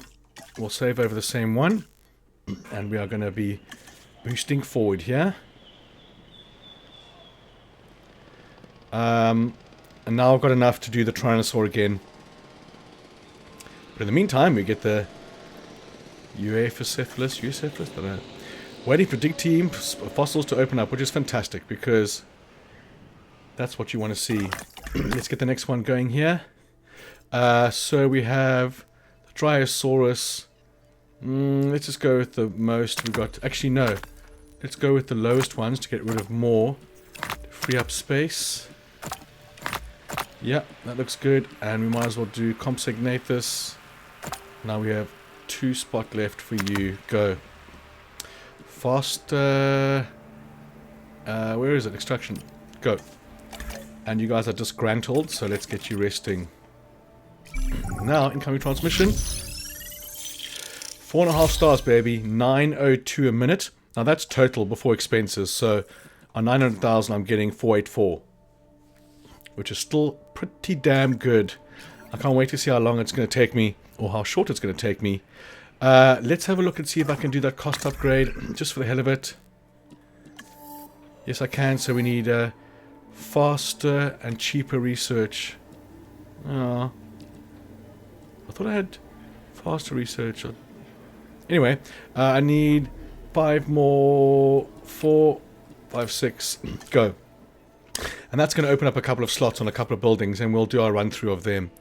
We'll save over the same one. And we are going to be boosting forward here. And now I've got enough to do the Tyrannosaur again. But in the meantime, we get the Eucephalus, I don't know. Waiting for dig team fossils to open up, which is fantastic, because that's what you want to see. Let's get the next one going here. So we have the Dryosaurus. Let's just go with the most we've got. Actually, no. Let's go with the lowest ones to get rid of more. To free up space. Yeah, that looks good. And we might as well do Compsognathus. Now we have 2 spots left for you. Go. Faster. Where is it? Extraction. Go. And you guys are disgruntled, so let's get you resting. Now, incoming transmission. 4.5 stars, baby. 902 a minute. Now, that's total before expenses. So, on 900,000, I'm getting 484. Which is still pretty damn good. I can't wait to see how long it's going to take me, or how short it's going to take me. Let's have a look and see if I can do that cost upgrade, just for the hell of it. Yes, I can. So we need faster and cheaper research. Oh, I thought I had faster research. Anyway, I need 5 more. 4, 5, 6. Go. And that's going to open up a couple of slots on a couple of buildings, and we'll do our run through of them.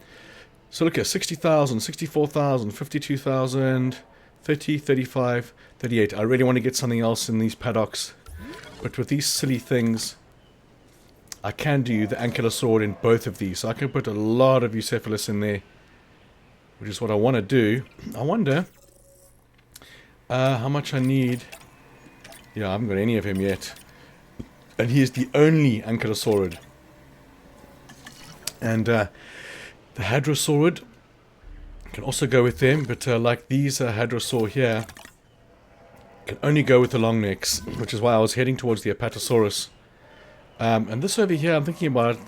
So look at 60,000, 64,000, 52,000, 30, 35, 38. I really want to get something else in these paddocks. But with these silly things, I can do the Ankylosaur in both of these. So I can put a lot of Eucephalus in there, which is what I want to do. I wonder how much I need. Yeah, I haven't got any of him yet. And he is the only Ankylosaurid. And the Hadrosaurid can also go with them, but like these Hadrosaur here, can only go with the long necks, which is why I was heading towards the Apatosaurus. And this over here, I'm thinking about,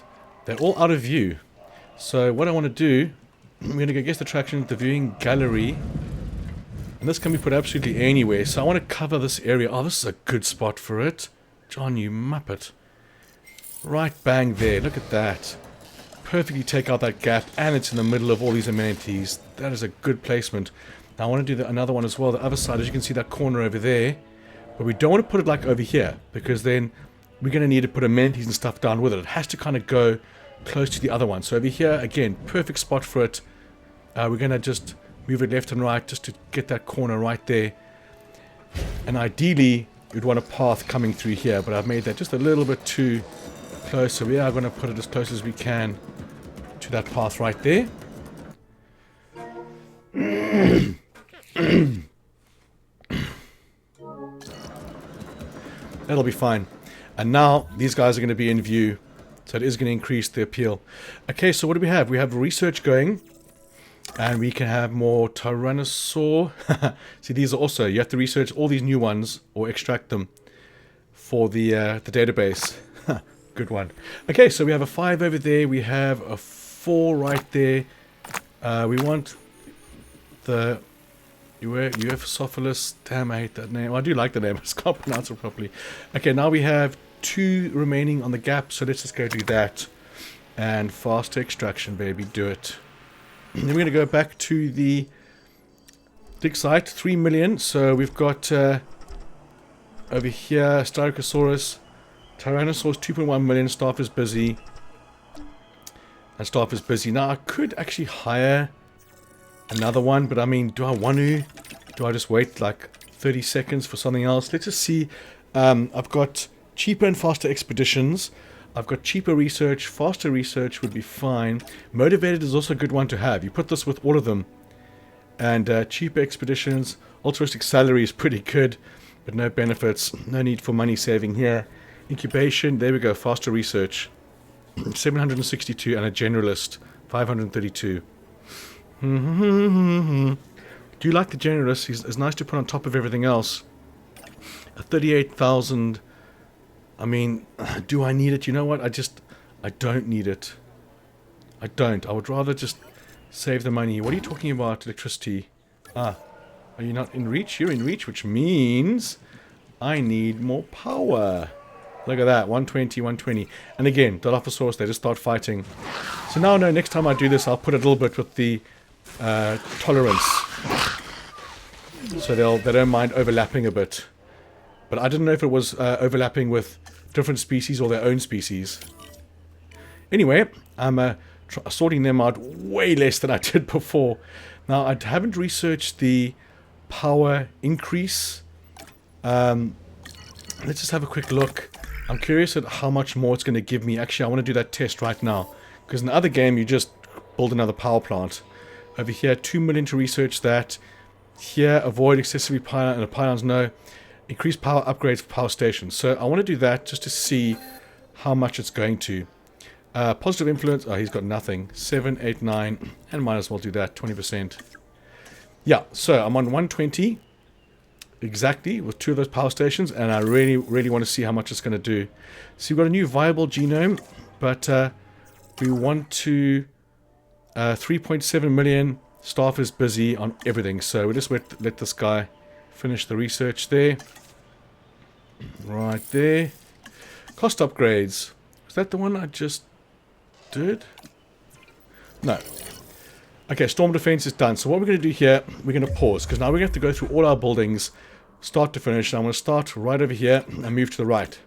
they're all out of view. So what I want to do, I'm going to go guess the traction at the viewing gallery. And this can be put absolutely anywhere. So I want to cover this area. Oh, this is a good spot for it. John, you muppet. Right bang there. Look at that. Perfectly take out that gap, and it's in the middle of all these amenities. That is a good placement. Now I want to do another one as well. The other side, as you can see, that corner over there. But we don't want to put it like over here, because then we're going to need to put amenities and stuff down with it. It has to kind of go close to the other one. So over here, again, perfect spot for it. We're going to just move it left and right just to get that corner right there. And ideally, you'd want a path coming through here, but I've made that just a little bit too close. So we are going to put it as close as we can to that path right there. That'll be fine. And now these guys are going to be in view, so it is going to increase the appeal. Okay, so what do we have? We have research going, and we can have more Tyrannosaur. See, these are also, you have to research all these new ones or extract them for the database. Good one. Okay, so we have a 5 over there. We have a 4 right there. We want the Euophosophilus. Damn, I hate that name. I do like the name. I just can't pronounce it properly. Okay, now we have 2 remaining on the gap. So let's just go do that. And faster extraction, baby. Do it. And then we're going to go back to the dig site. 3 million. So we've got over here Styracosaurus. Tyrannosaurus 2.1 million. Staff is busy. And staff is busy. Now I could actually hire another one, but I mean, do I want to? Do I just wait like 30 seconds for something else? Let's just see. I've got cheaper and faster expeditions. I've got cheaper research. Faster research would be fine. Motivated is also a good one to have. You put this with all of them. And cheaper expeditions. Altruistic salary is pretty good, but no benefits. No need for money saving here. Incubation, there we go. Faster research. 762 and a generalist. 532. Do you like the generalist? It's nice to put on top of everything else. A 38,000. I mean, do I need it? You know what? I don't need it. I don't. I would rather just save the money. What are you talking about? Electricity. Ah, are you not in reach? You're in reach, which means I need more power. Look at that. 120, 120. And again, Dilophosaurus, they just start fighting. So now, no, next time I do this, I'll put a little bit with the tolerance. So they don't mind overlapping a bit. But I didn't know if it was overlapping with different species or their own species. Anyway, I'm sorting them out way less than I did before. Now, I haven't researched the power increase. Let's just have a quick look. I'm curious at how much more it's going to give me. Actually, I want to do that test right now. Because in the other game, you just build another power plant. Over here, 2 million to research that. Here, avoid excessively pylon, and the pylons no. Increase power upgrades for power stations. So I want to do that just to see how much it's going to. Positive influence. Oh, he's got nothing. 7, 8, 9. And might as well do that. 20%. Yeah, so I'm on 120. Exactly, with 2 of those power stations. And I really, really want to see how much it's going to do. So we've got a new viable genome. But we want to 3.7 million. Staff is busy on everything, so we'll just let this guy finish the research there. Right there. Cost upgrades. Is that the one I just did? No. Okay, storm defense is done. So what we're going to do here, we're going to pause, because now we're going to have to go through all our buildings, start to finish. And I'm going to start right over here and move to the right.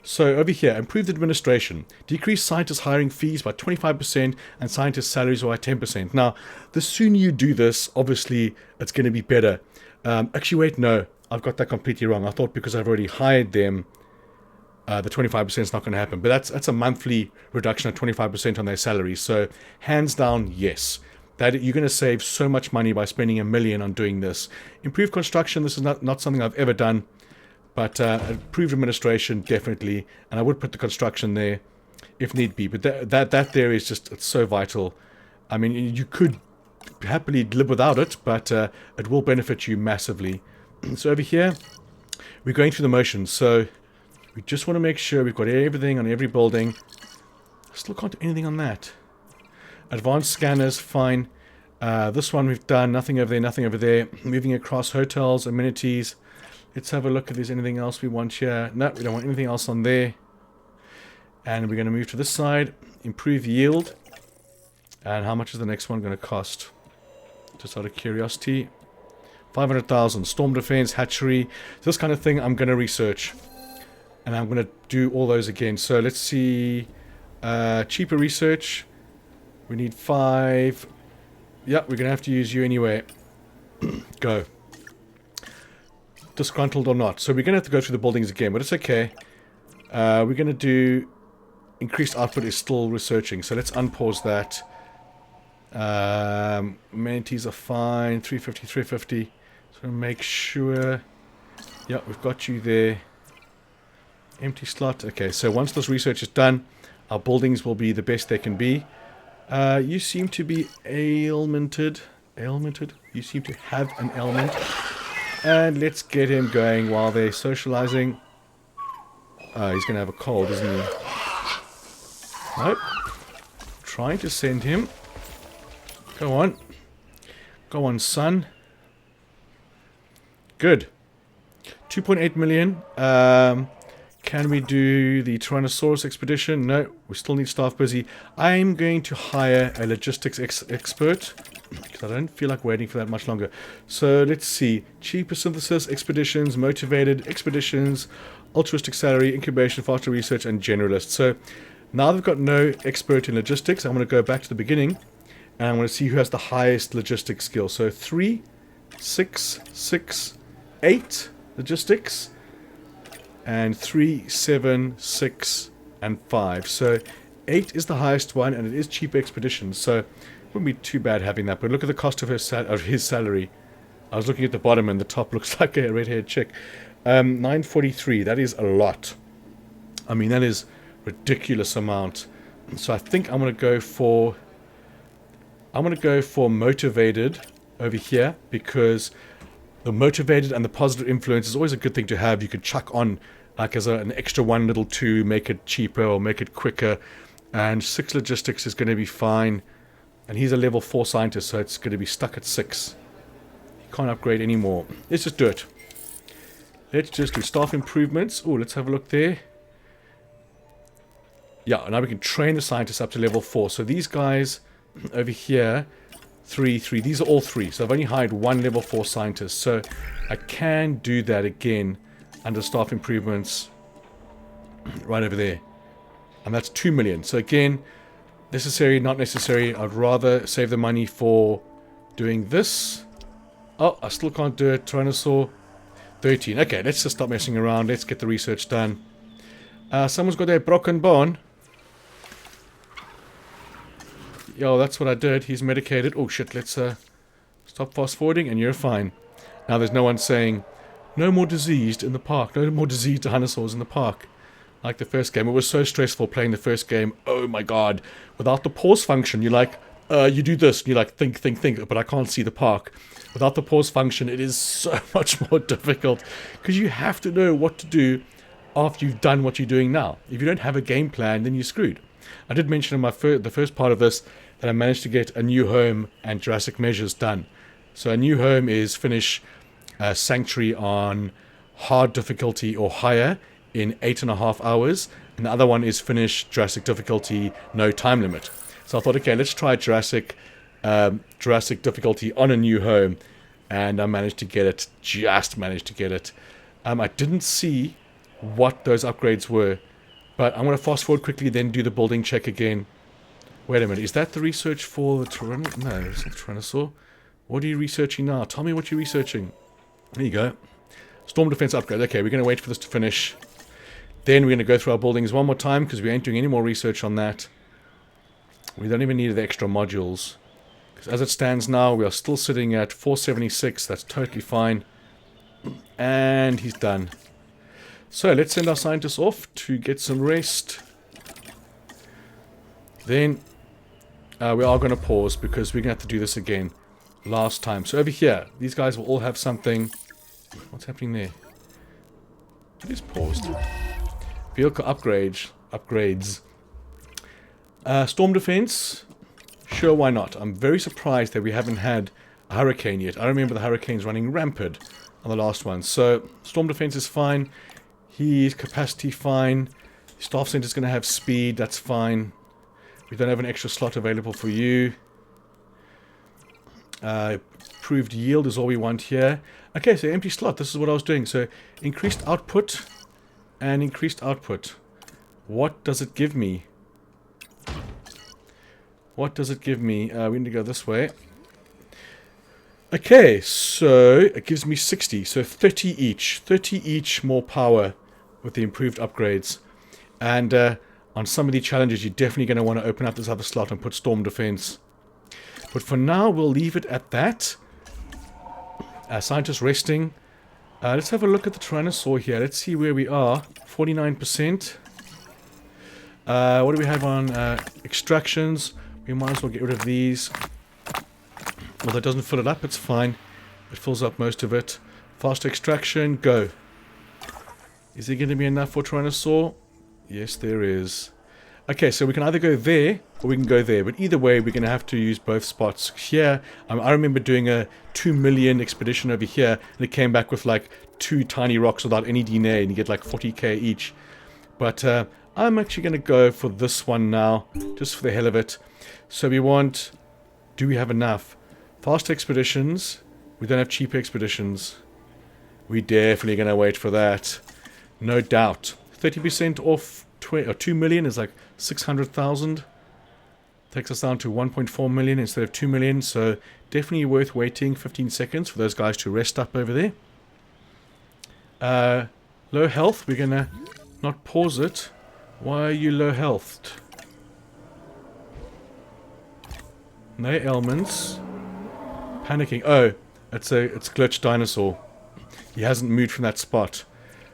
So over here, improved administration. Decrease scientist hiring fees by 25% and scientist salaries by 10%. Now, the sooner you do this, obviously, it's going to be better. Actually, wait, no. I've got that completely wrong. I thought because I've already hired them, the 25% is not going to happen. But that's a monthly reduction of 25% on their salaries. So, hands down, yes. That you're going to save so much money by spending $1 million on doing this. Improved construction, this is not something I've ever done. But improved administration, definitely. And I would put the construction there if need be. But that there is just, it's so vital. I mean, you could happily live without it, but it will benefit you massively. So over here, we're going through the motions. So we just want to make sure we've got everything on every building. Still can't do anything on that. Advanced scanners, fine. This one we've done. Nothing over there, nothing over there. Moving across hotels, amenities. Let's have a look if there's anything else we want here. No, we don't want anything else on there. And we're going to move to this side. Improve yield. And how much is the next one going to cost? Just out of curiosity. 500,000. Storm defense, hatchery. This kind of thing I'm going to research. And I'm going to do all those again. So let's see. Cheaper research. We need 5. Yeah, we're going to have to use you anyway. Go. Disgruntled or not. So we're going to have to go through the buildings again, but it's okay. We're going to do increased output is still researching. So let's unpause that. Amenities are fine. 350, 350. So make sure. Yeah, we've got you there. Empty slot. Okay, so once this research is done, our buildings will be the best they can be. You seem to be ailmented. Ailmented? You seem to have an ailment. And let's get him going while they're socializing. He's going to have a cold, isn't he? Nope. Trying to send him. Go on. Go on, son. Good. 2.8 million. Can we do the Tyrannosaurus expedition? No, we still need staff busy. I'm going to hire a logistics expert. Because I don't feel like waiting for that much longer. So let's see. Cheaper synthesis, expeditions, motivated expeditions, altruistic salary, incubation, faster research, and generalist. So now they've got no expert in logistics. I'm going to go back to the beginning. And I'm going to see who has the highest logistics skill. So 3, 6, 6, 8 logistics. And 3, 7, 6, and 5. So 8 is the highest one, and it is cheap expeditions. So it wouldn't be too bad having that. But look at the cost of his salary. I was looking at the bottom, and the top looks like a red-haired chick. 943. That is a lot. I mean, that is ridiculous amount. So I think I'm going to go for. Motivated over here, because the motivated and the positive influence is always a good thing to have. You could chuck on like as an extra 1 little 2, make it cheaper or make it quicker. And 6 logistics is going to be fine. And he's a level 4 scientist, so it's going to be stuck at 6. He can't upgrade anymore. Let's just do it. Let's just do staff improvements. Oh, let's have a look there. Yeah, now we can train the scientists up to level 4. So these guys over here, 3, 3. These are all 3. So I've only hired 1 level 4 scientist. So I can do that again under staff improvements right over there. And that's 2 million. So again, necessary, not necessary. I'd rather save the money for doing this. Oh, I still can't do it. Tyrannosaur, 13. Okay, let's just stop messing around. Let's get the research done. Someone's got a broken bone. Yo, that's what I did. He's medicated. Oh shit, let's stop fast forwarding and you're fine. Now there's no one saying, no more diseased in the park. No more diseased dinosaurs in the park. Like the first game. It was so stressful playing the first game. Oh my god. Without the pause function, you're like, you do this. And you're like, think. But I can't see the park. Without the pause function, it is so much more difficult. Because you have to know what to do after you've done what you're doing now. If you don't have a game plan, then you're screwed. I did mention in the first part of this that I managed to get A New Home and Jurassic Measures done. So A New Home is finish Sanctuary on hard difficulty or higher in 8.5 hours, and the other one is finish Jurassic difficulty, no time limit. So I thought, okay, let's try Jurassic difficulty on A New Home, and I managed to get it. Just managed to get it. I didn't see what those upgrades were, but I'm going to fast forward quickly, then do the building check again. Wait a minute, is that the research for the Tyrannosaur? No, it's not Tyrannosaur. What are you researching now? Tell me what you're researching. There you go. Storm defense upgrade. Okay, we're going to wait for this to finish. Then we're going to go through our buildings one more time, because we ain't doing any more research on that. We don't even need the extra modules. Because as it stands now, we are still sitting at 476. That's totally fine. And he's done. So let's send our scientists off to get some rest. Then we are going to pause, because we're going to have to do this again last time. So over here, these guys will all have something. What's happening there? It is paused. Vehicle upgrades. Storm defense. Sure, why not? I'm very surprised that we haven't had a hurricane yet. I remember the hurricanes running rampant on the last one. So storm defense is fine. His capacity fine. Staff center is going to have speed. That's fine. We don't have an extra slot available for you. Improved yield is all we want here. Okay, so empty slot. This is what I was doing. So increased output and increased output. What does it give me? What does it give me? We need to go this way. Okay, so it gives me 60. So 30 each. 30 each more power with the improved upgrades. And on some of the challenges, you're definitely going to want to open up this other slot and put storm defense. But for now, we'll leave it at that. Scientists resting. Let's have a look at the Tyrannosaur here. Let's see where we are. 49%. What do we have on extractions? We might as well get rid of these. Although it doesn't fill it up, it's fine. It fills up most of it. Fast extraction, go. Is there going to be enough for Tyrannosaur? Yes, there is. Okay, so we can either go there, or we can go there. But either way, we're going to have to use both spots. Here, I remember doing a 2 million expedition over here, and it came back with like 2 tiny rocks without any DNA, and you get like 40k each. But I'm actually going to go for this one now, just for the hell of it. So we want... Do we have enough? Fast expeditions. We don't have cheap expeditions. We're definitely going to wait for that. No doubt. 30% off 2 million is like 600,000. Takes us down to 1.4 million instead of 2 million. So definitely worth waiting 15 seconds for those guys to rest up over there. Low health. We're going to not pause it. Why are you low health? No ailments. Panicking. Oh, it's glitched Dinosaur. He hasn't moved from that spot.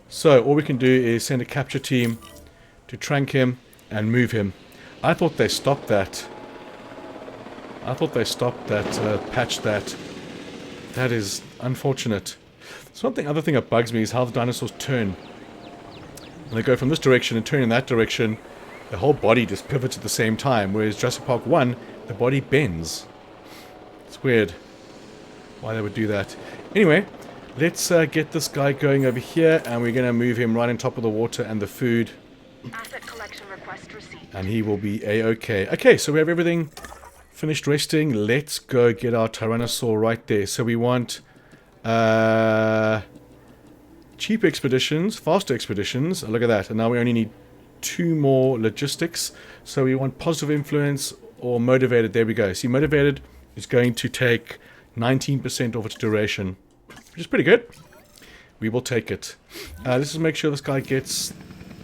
So all we can do is send a capture team to trank him and move him. I thought they stopped that. Patched that. That is unfortunate. So other thing that bugs me is how the dinosaurs turn. When they go from this direction and turn in that direction, the whole body just pivots at the same time, whereas Jurassic Park 1, the body bends. It's weird why they would do that. Anyway, let's get this guy going over here, and we're going to move him right on top of the water and the food. Asset collection request received. And he will be a-okay. Okay, so we have everything finished resting. Let's go get our Tyrannosaur right there. So we want cheap expeditions, faster expeditions. Look at that. And now we only need 2 more logistics. So we want positive influence or motivated. There we go. See, motivated is going to take 19% of its duration, which is pretty good. We will take it. Let's just make sure this guy gets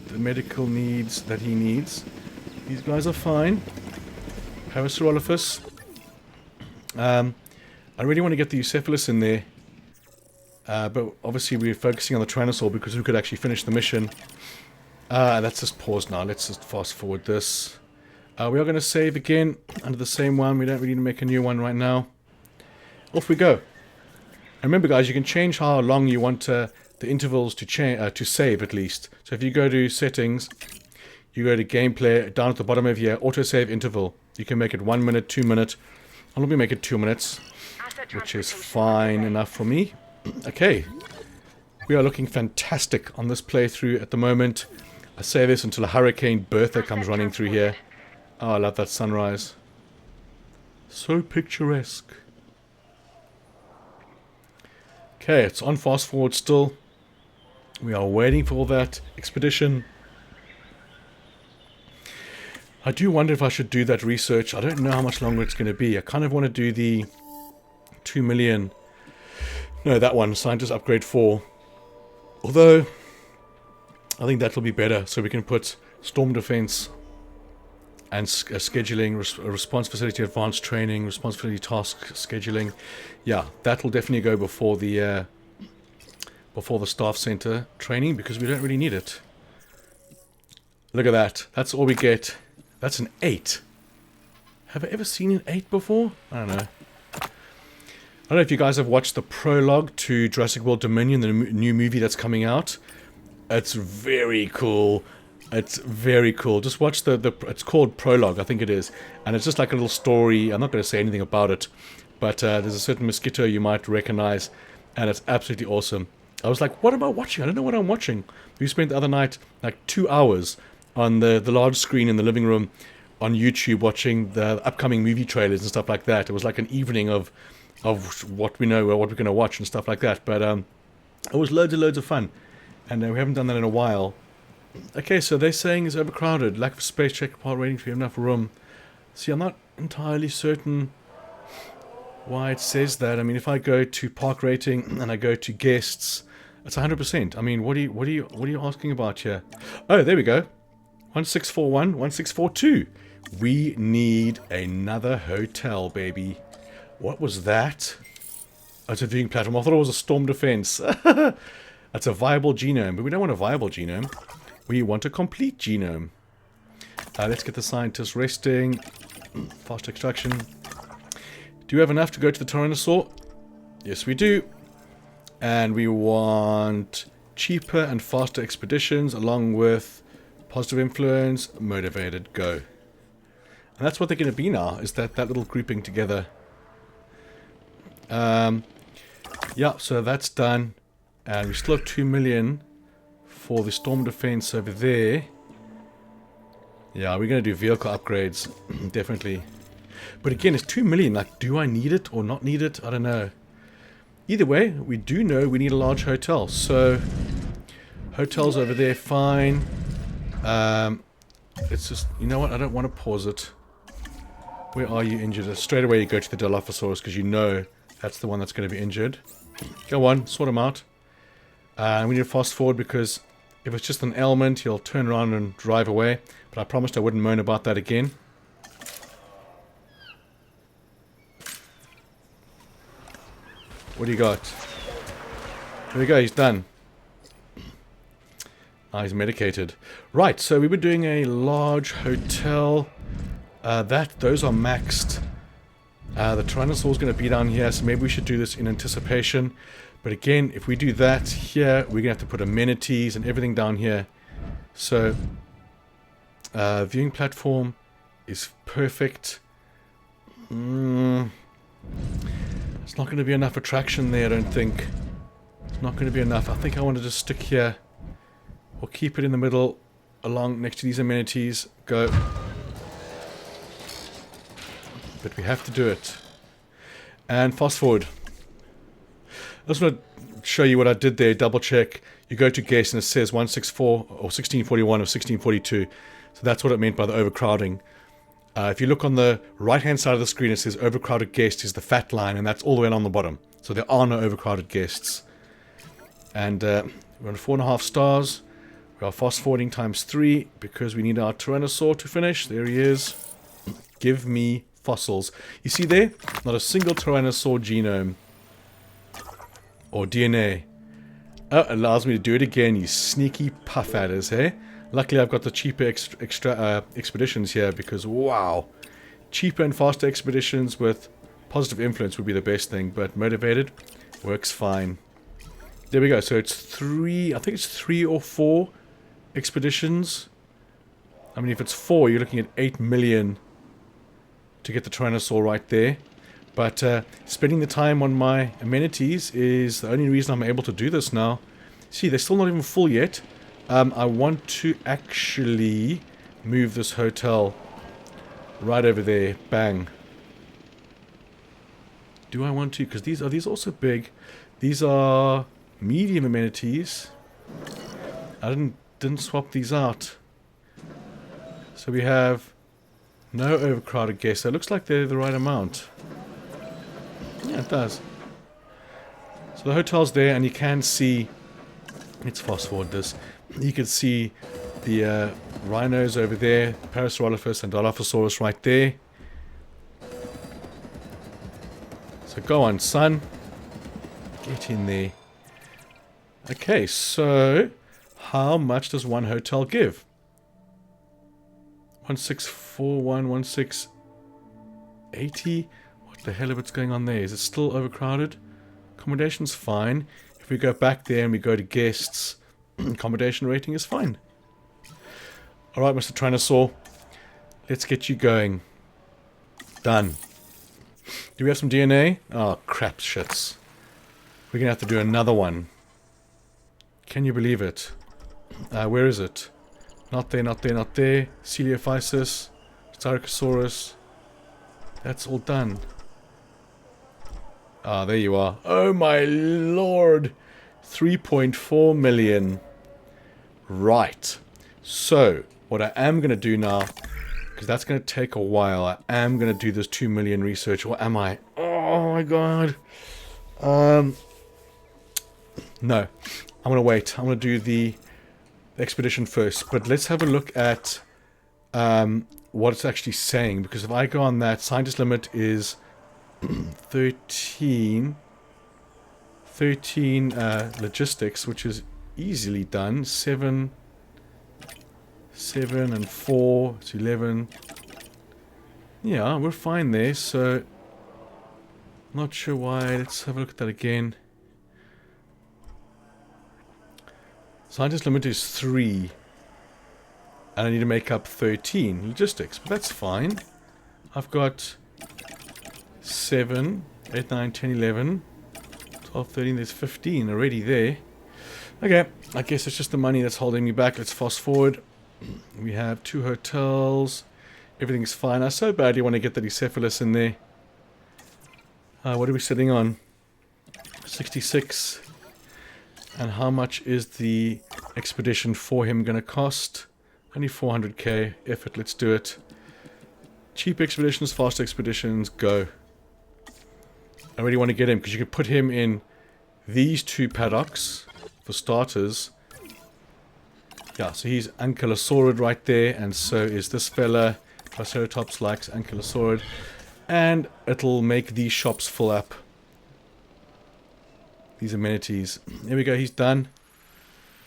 the medical needs that he needs. These guys are fine. Parasaurolophus. I really want to get the Eucephalus in there. But obviously we're focusing on the Tyrannosaur because we could actually finish the mission. That's just paused now. Let's just fast forward this. We are going to save again under the same one. We don't really need to make a new one right now. Off we go. And remember guys, you can change how long you want the intervals to save at least. So if you go to settings, you go to gameplay, down at the bottom of here, autosave interval. You can make it 1 minute, 2 minute. I'll let me make it 2 minutes, Asset which is transportation fine underway. enough for me. Okay. We are looking fantastic on this playthrough at the moment. I say this until a Hurricane Bertha comes running through here. Oh, I love that sunrise. So picturesque. Okay, it's on fast forward still. We are waiting for that expedition. I do wonder if I should do that research. I don't know how much longer it's going to be. I kind of want to do the 2 million... No, that one, Scientist Upgrade 4. Although, I think that will be better. So we can put Storm Defense and scheduling, Response Facility Advanced Training, Response Facility Task Scheduling. Yeah, that will definitely go before the Staff Center training, because we don't really need it. Look at that. That's all we get. That's an 8. Have I ever seen an 8 before? I don't know. I don't know if you guys have watched the prologue to Jurassic World Dominion, the new movie that's coming out. It's very cool. It's very cool. Just watch it's called Prologue, I think it is. And it's just like a little story. I'm not going to say anything about it. But there's a certain mosquito you might recognize. And it's absolutely awesome. I was like, what am I watching? I don't know what I'm watching. We spent the other night like 2 hours on the large screen in the living room on YouTube watching the upcoming movie trailers and stuff like that. It was like an evening of what we know, or what we're going to watch and stuff like that. But it was loads of fun. And we haven't done that in a while. Okay, so they're saying it's overcrowded. Lack of space, check part rating for enough room. See, I'm not entirely certain why it says that. I mean, if I go to park rating and I go to guests, it's 100%. I mean, what are you asking about here? Oh, there we go. 1641, 1642. We need another hotel, baby. What was that? Oh, it's a viewing platform. I thought it was a storm defense. That's a viable genome, but we don't want a viable genome. We want a complete genome. Let's get the scientists resting. Fast extraction. Do we have enough to go to the Tyrannosaur? Yes, we do. And we want cheaper and faster expeditions along with positive influence, motivated, go. And that's what they're going to be now, is that little grouping together. Yeah, so that's done. And we still have 2 million for the storm defense over there. Yeah, we're going to do vehicle upgrades, definitely. But again, it's 2 million. Like, do I need it or not need it? I don't know. Either way, we do know we need a large hotel. So, hotels over there, fine. It's just, you know what? I don't want to pause it. Where are you injured? Straight away you go to the Dilophosaurus because you know that's the one that's going to be injured. Go on, sort him out. And we need to fast forward because if it's just an ailment, he'll turn around and drive away. But I promised I wouldn't moan about that again. What do you got? There we go, he's done. Ah, he's medicated. Right, so we were doing a large hotel. Those are maxed. The Tyrannosaur's going to be down here, so maybe we should do this in anticipation. But again, if we do that here, we're going to have to put amenities and everything down here. So, viewing platform is perfect. It's not going to be enough attraction there, I don't think. It's not going to be enough. I think I want to just stick here. Or keep it in the middle, along next to these amenities. Go. But we have to do it. And fast forward. I just want to show you what I did there. Double check. You go to guess and it says 164 or 1641 or 1642. So that's what it meant by the overcrowding. If you look on the right hand side of the screen, it says overcrowded guest is the fat line, and that's all the way along the bottom. So there are no overcrowded guests. And we're on 4.5 stars. We are fast forwarding ×3 because we need our Tyrannosaur to finish. There he is. Give me fossils. You see there? Not a single Tyrannosaur genome. Or DNA. Oh, it allows me to do it again, you sneaky puff adders, hey? Luckily I've got the cheaper expeditions here because, wow. Cheaper and faster expeditions with positive influence would be the best thing, but motivated works fine. There we go, so it's 3, I think it's 3 or 4 expeditions. I mean, if it's 4, you're looking at 8 million to get the Tyrannosaur right there. But spending the time on my amenities is the only reason I'm able to do this now. See, they're still not even full yet. I want to actually move this hotel right over there. Bang. Do I want to? Because are these also big? These are medium amenities. I didn't swap these out. So we have no overcrowded guests. So it looks like they're the right amount. Yeah, it does. So the hotel's there, and you can see. Let's fast forward this. You can see the rhinos over there, Parasaurolophus and Dilophosaurus right there. So go on, son. Get in there. Okay, so how much does one hotel give? 1641, 1680. What the hell is going on there? Is it still overcrowded? Accommodation's fine. If we go back there and we go to guests, accommodation rating is fine. Alright, Mr. Tyrannosaur. Let's get you going. Done. Do we have some DNA? Oh, crap shits. We're going to have to do another one. Can you believe it? Where is it? Not there, not there, not there. Coelophysis. Styracosaurus. That's all done. Ah, there you are. Oh my lord. 3.4 million. Right. So, what I am going to do now, because that's going to take a while, I am going to do this 2 million research. Or am I? Oh my god. No. I'm going to wait. I'm going to do the expedition first. But let's have a look at what it's actually saying. Because if I go on that, scientist limit is 13 logistics, which is easily done. 7 and 4, it's 11. Yeah, we're fine there, so not sure why. Let's have a look at that again. Scientist limit is 3. And I need to make up 13 logistics, but that's fine. I've got 7, 8, 9, 10, 11, 12, 13, there's 15 already there. Okay, I guess it's just the money that's holding me back. Let's fast forward. We have 2 hotels. Everything's fine. I so badly want to get the Decephalus in there. What are we sitting on? 66. And how much is the expedition for him going to cost? Only 400k. Effort, let's do it. Cheap expeditions, fast expeditions, go. I really want to get him because you can put him in these 2 paddocks for starters. Yeah, so he's ankylosaurid right there, and so is this fella. Triceratops likes ankylosaurid. And it'll make these shops full up. These amenities. There we go, he's done.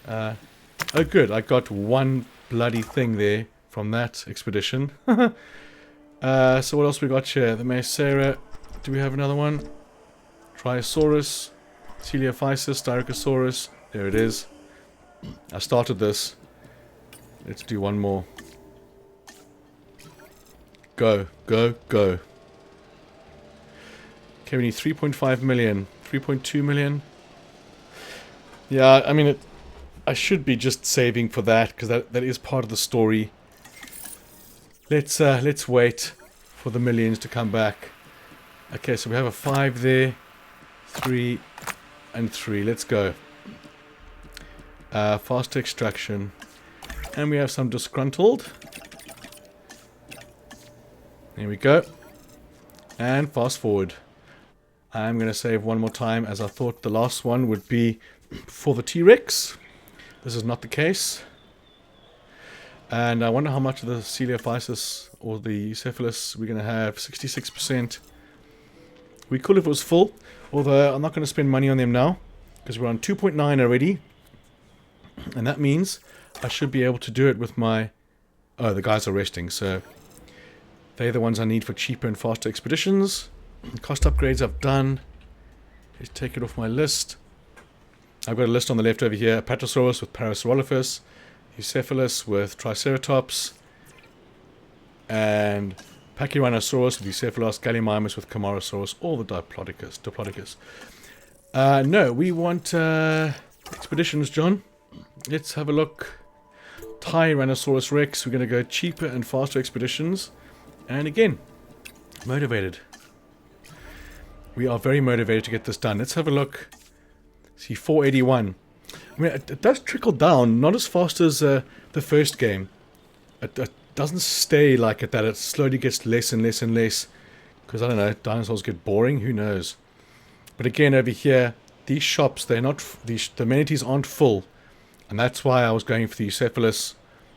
Oh good, I got one bloody thing there from that expedition. So what else we got here? The Maesera. Do we have another one? Triosaurus. Coelophysis. Styracosaurus. There it is. I started this. Let's do one more. Go, go, go. Okay, we need 3.5 million. 3.2 million. Yeah, I mean, I should be just saving for that, because that is part of the story. Let's wait for the millions to come back. Okay, so we have a 5 there. 3 and 3. Let's go. Fast extraction. And we have some disgruntled. There we go. And fast forward. I'm going to save one more time, as I thought the last one would be for the T-Rex. This is not the case. And I wonder how much of the Coelophysis or the Cephalus we're going to have. 66%. We could if it was full. Although I'm not going to spend money on them now, because we're on 2.9 already. And that means I should be able to do it with my... Oh, the guys are resting, so... They're the ones I need for cheaper and faster expeditions. Cost upgrades I've done. Let's take it off my list. I've got a list on the left over here. Apatosaurus with Parasaurolophus. Eucephalus with Triceratops. And Pachyrhinosaurus with Bucephalus, Gallimimus with Camarasaurus, all the Diplodocus. No, we want expeditions, John. Let's have a look. Tyrannosaurus Rex. We're going to go cheaper and faster expeditions. And again, motivated. We are very motivated to get this done. Let's have a look. See, 481. I mean, it does trickle down, not as fast as the first game. It doesn't stay like at that. It slowly gets less and less and less. Because, I don't know, dinosaurs get boring. Who knows? But again, over here, these shops, they're not... the amenities aren't full. And that's why I was going for the Bucephalus.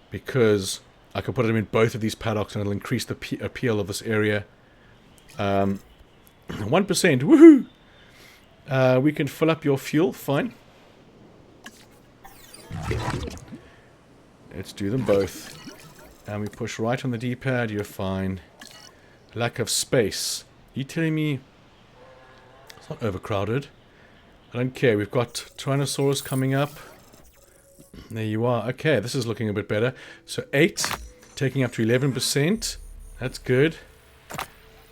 Because I can put them in both of these paddocks and it'll increase the appeal of this area. 1%. Woohoo! We can fill up your fuel. Fine. Let's do them both. And we push right on the D-pad. You're fine. Lack of space. You telling me it's not overcrowded? I don't care. We've got Tyrannosaurus coming up. There you are. Okay, this is looking a bit better. So 8, taking up to 11%. That's good.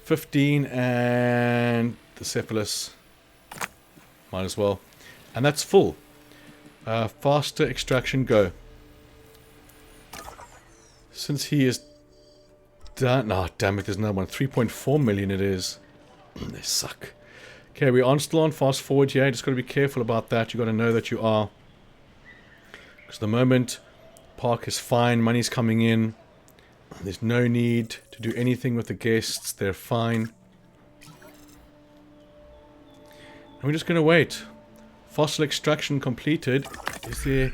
15 and the Cephalus. Might as well. And that's full. Faster extraction, go. Since he is done... Oh, damn it, there's another one. 3.4 million it is. They suck. Okay, we are still on fast forward here. Just got to be careful about that. You got to know that you are. Because the moment park is fine, money's coming in. There's no need to do anything with the guests. They're fine. And we're just going to wait. Fossil extraction completed. Is there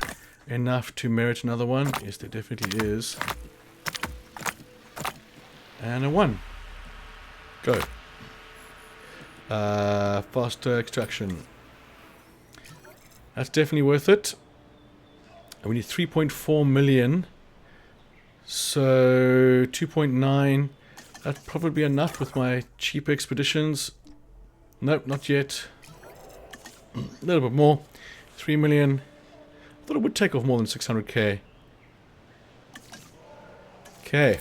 enough to merit another one? Yes, there definitely is. And a 1. Go. Faster extraction. That's definitely worth it. And we need 3.4 million. So 2.9. That'd probably be enough with my cheaper expeditions. Nope, not yet. A little bit more. 3 million. I thought it would take off more than 600k. Okay.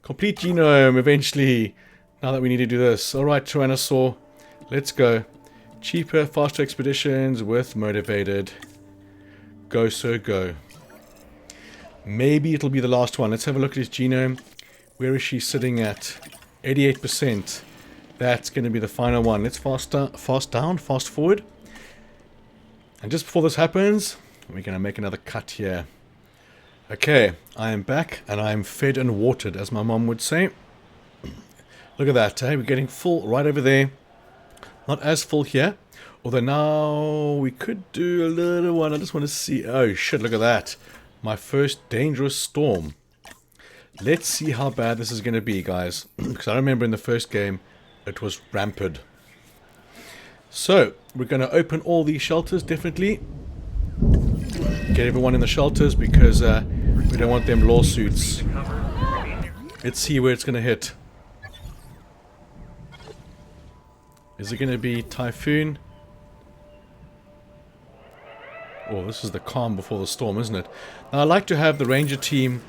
Complete genome eventually. Now that we need to do this. Alright, Tyrannosaur. Let's go. Cheaper, faster expeditions with motivated. Go, sir, go. Maybe it'll be the last one. Let's have a look at his genome. Where is she sitting at? 88%. That's going to be the final one. Let's fast forward. And just before this happens, we're going to make another cut here. Okay, I am back and I am fed and watered, as my mom would say. Look at that, eh? We're getting full right over there. Not as full here. Although now we could do a little one. I just want to see. Oh shit, look at that. My first dangerous storm. Let's see how bad this is going to be, guys. Because I remember in the first game, it was rampant. So, we're going to open all these shelters, definitely. Get everyone in the shelters because we don't want them lawsuits. Let's see where it's going to hit. Is it going to be Typhoon? Oh, this is the calm before the storm, isn't it? Now, I like to have the ranger team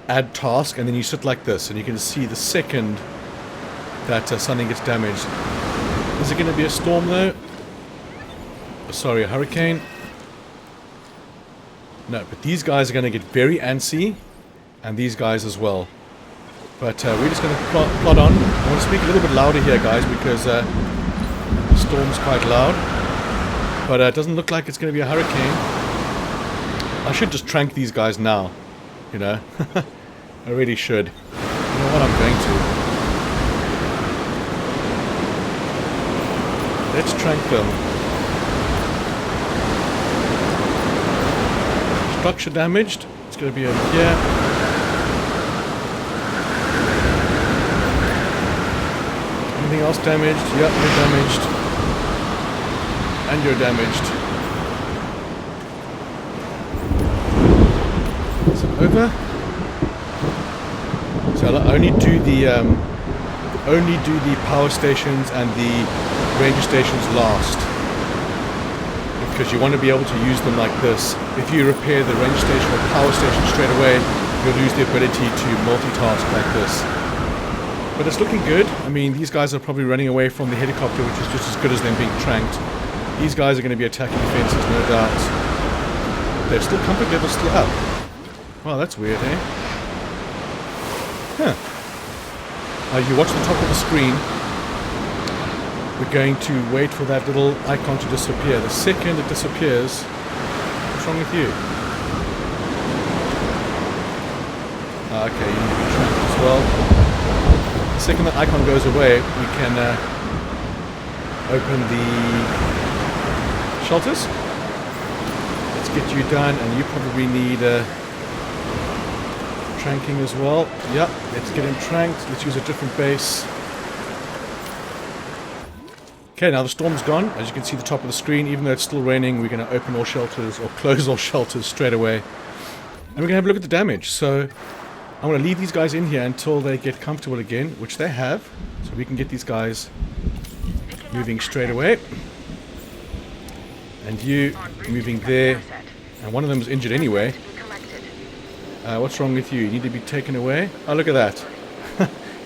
add task, and then you sit like this, and you can see the second that something gets damaged. Is it going to be a storm, though? Sorry, a hurricane? No, but these guys are going to get very antsy, and these guys as well. But we're just going to plod on. I want to speak a little bit louder here, guys, because the storm's quite loud. But it doesn't look like it's going to be a hurricane. I should just trank these guys now. You know? I really should. You know what, I'm going to. Let's trank them. Structure damaged. It's going to be over here. Anything else damaged? Yep, you're damaged. And you're damaged. Is it over? So I'll only do the power stations and the ranger stations last. Because you want to be able to use them like this. If you repair the ranger station or power station straight away, you'll lose the ability to multitask like this. But it's looking good. I mean, these guys are probably running away from the helicopter, which is just as good as them being tranked. These guys are going to be attacking fences, no doubt. They're still comfort level still up. Wow, that's weird, eh? Huh. You watch the top of the screen. We're going to wait for that little icon to disappear. The second it disappears, what's wrong with you? Okay, you need to be tracked as well. The second that icon goes away, we can open the shelters. Let's get you done, and you probably need tranking as well. Yep, let's get him tranked. Let's use a different base. Okay, now the storm's gone. As you can see the top of the screen, even though it's still raining, we're going to open all shelters, or close all shelters straight away. And we're going to have a look at the damage. So I'm going to leave these guys in here until they get comfortable again, which they have. So we can get these guys moving straight away. And you moving there. And one of them is injured anyway. What's wrong with you? You need to be taken away? Oh, look at that.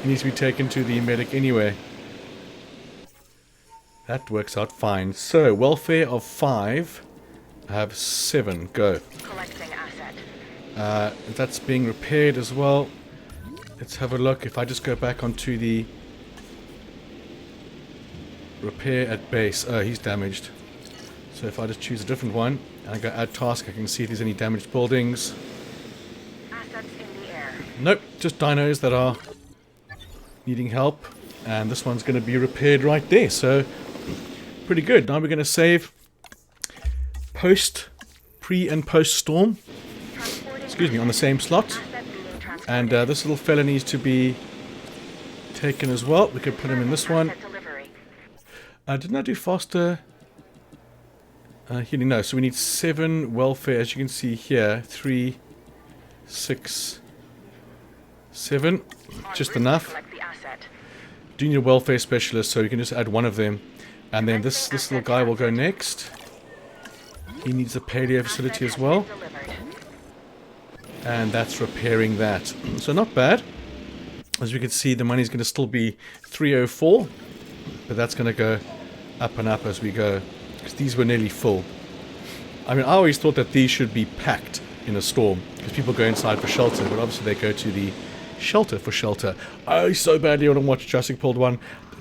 He needs to be taken to the medic anyway. That works out fine. So, welfare of 5. I have 7. Go. Collecting asset. That's being repaired as well. Let's have a look. If I just go back onto the repair at base. Oh, he's damaged. So if I just choose a different one and I go add task, I can see if there's any damaged buildings. Assets in the air. Nope, just dinos that are needing help. And this one's going to be repaired right there. So, pretty good. Now we're going to save pre and post storm. Excuse me, on the same slot. And this little fella needs to be taken as well. We could put him in this one. Didn't I do faster? Healing, no. So we need 7 welfare, as you can see here. 3, 6, 7. Just enough. Do need a welfare specialist, so you can just add one of them. And then this little guy will go next. He needs a paleo facility as well. And that's repairing that. So not bad. As we can see, the money's going to still be 304. But that's going to go up and up as we go. Because these were nearly full. I mean, I always thought that these should be packed in a storm. Because people go inside for shelter. But obviously they go to the shelter for shelter. I so badly want to watch Jurassic World 1.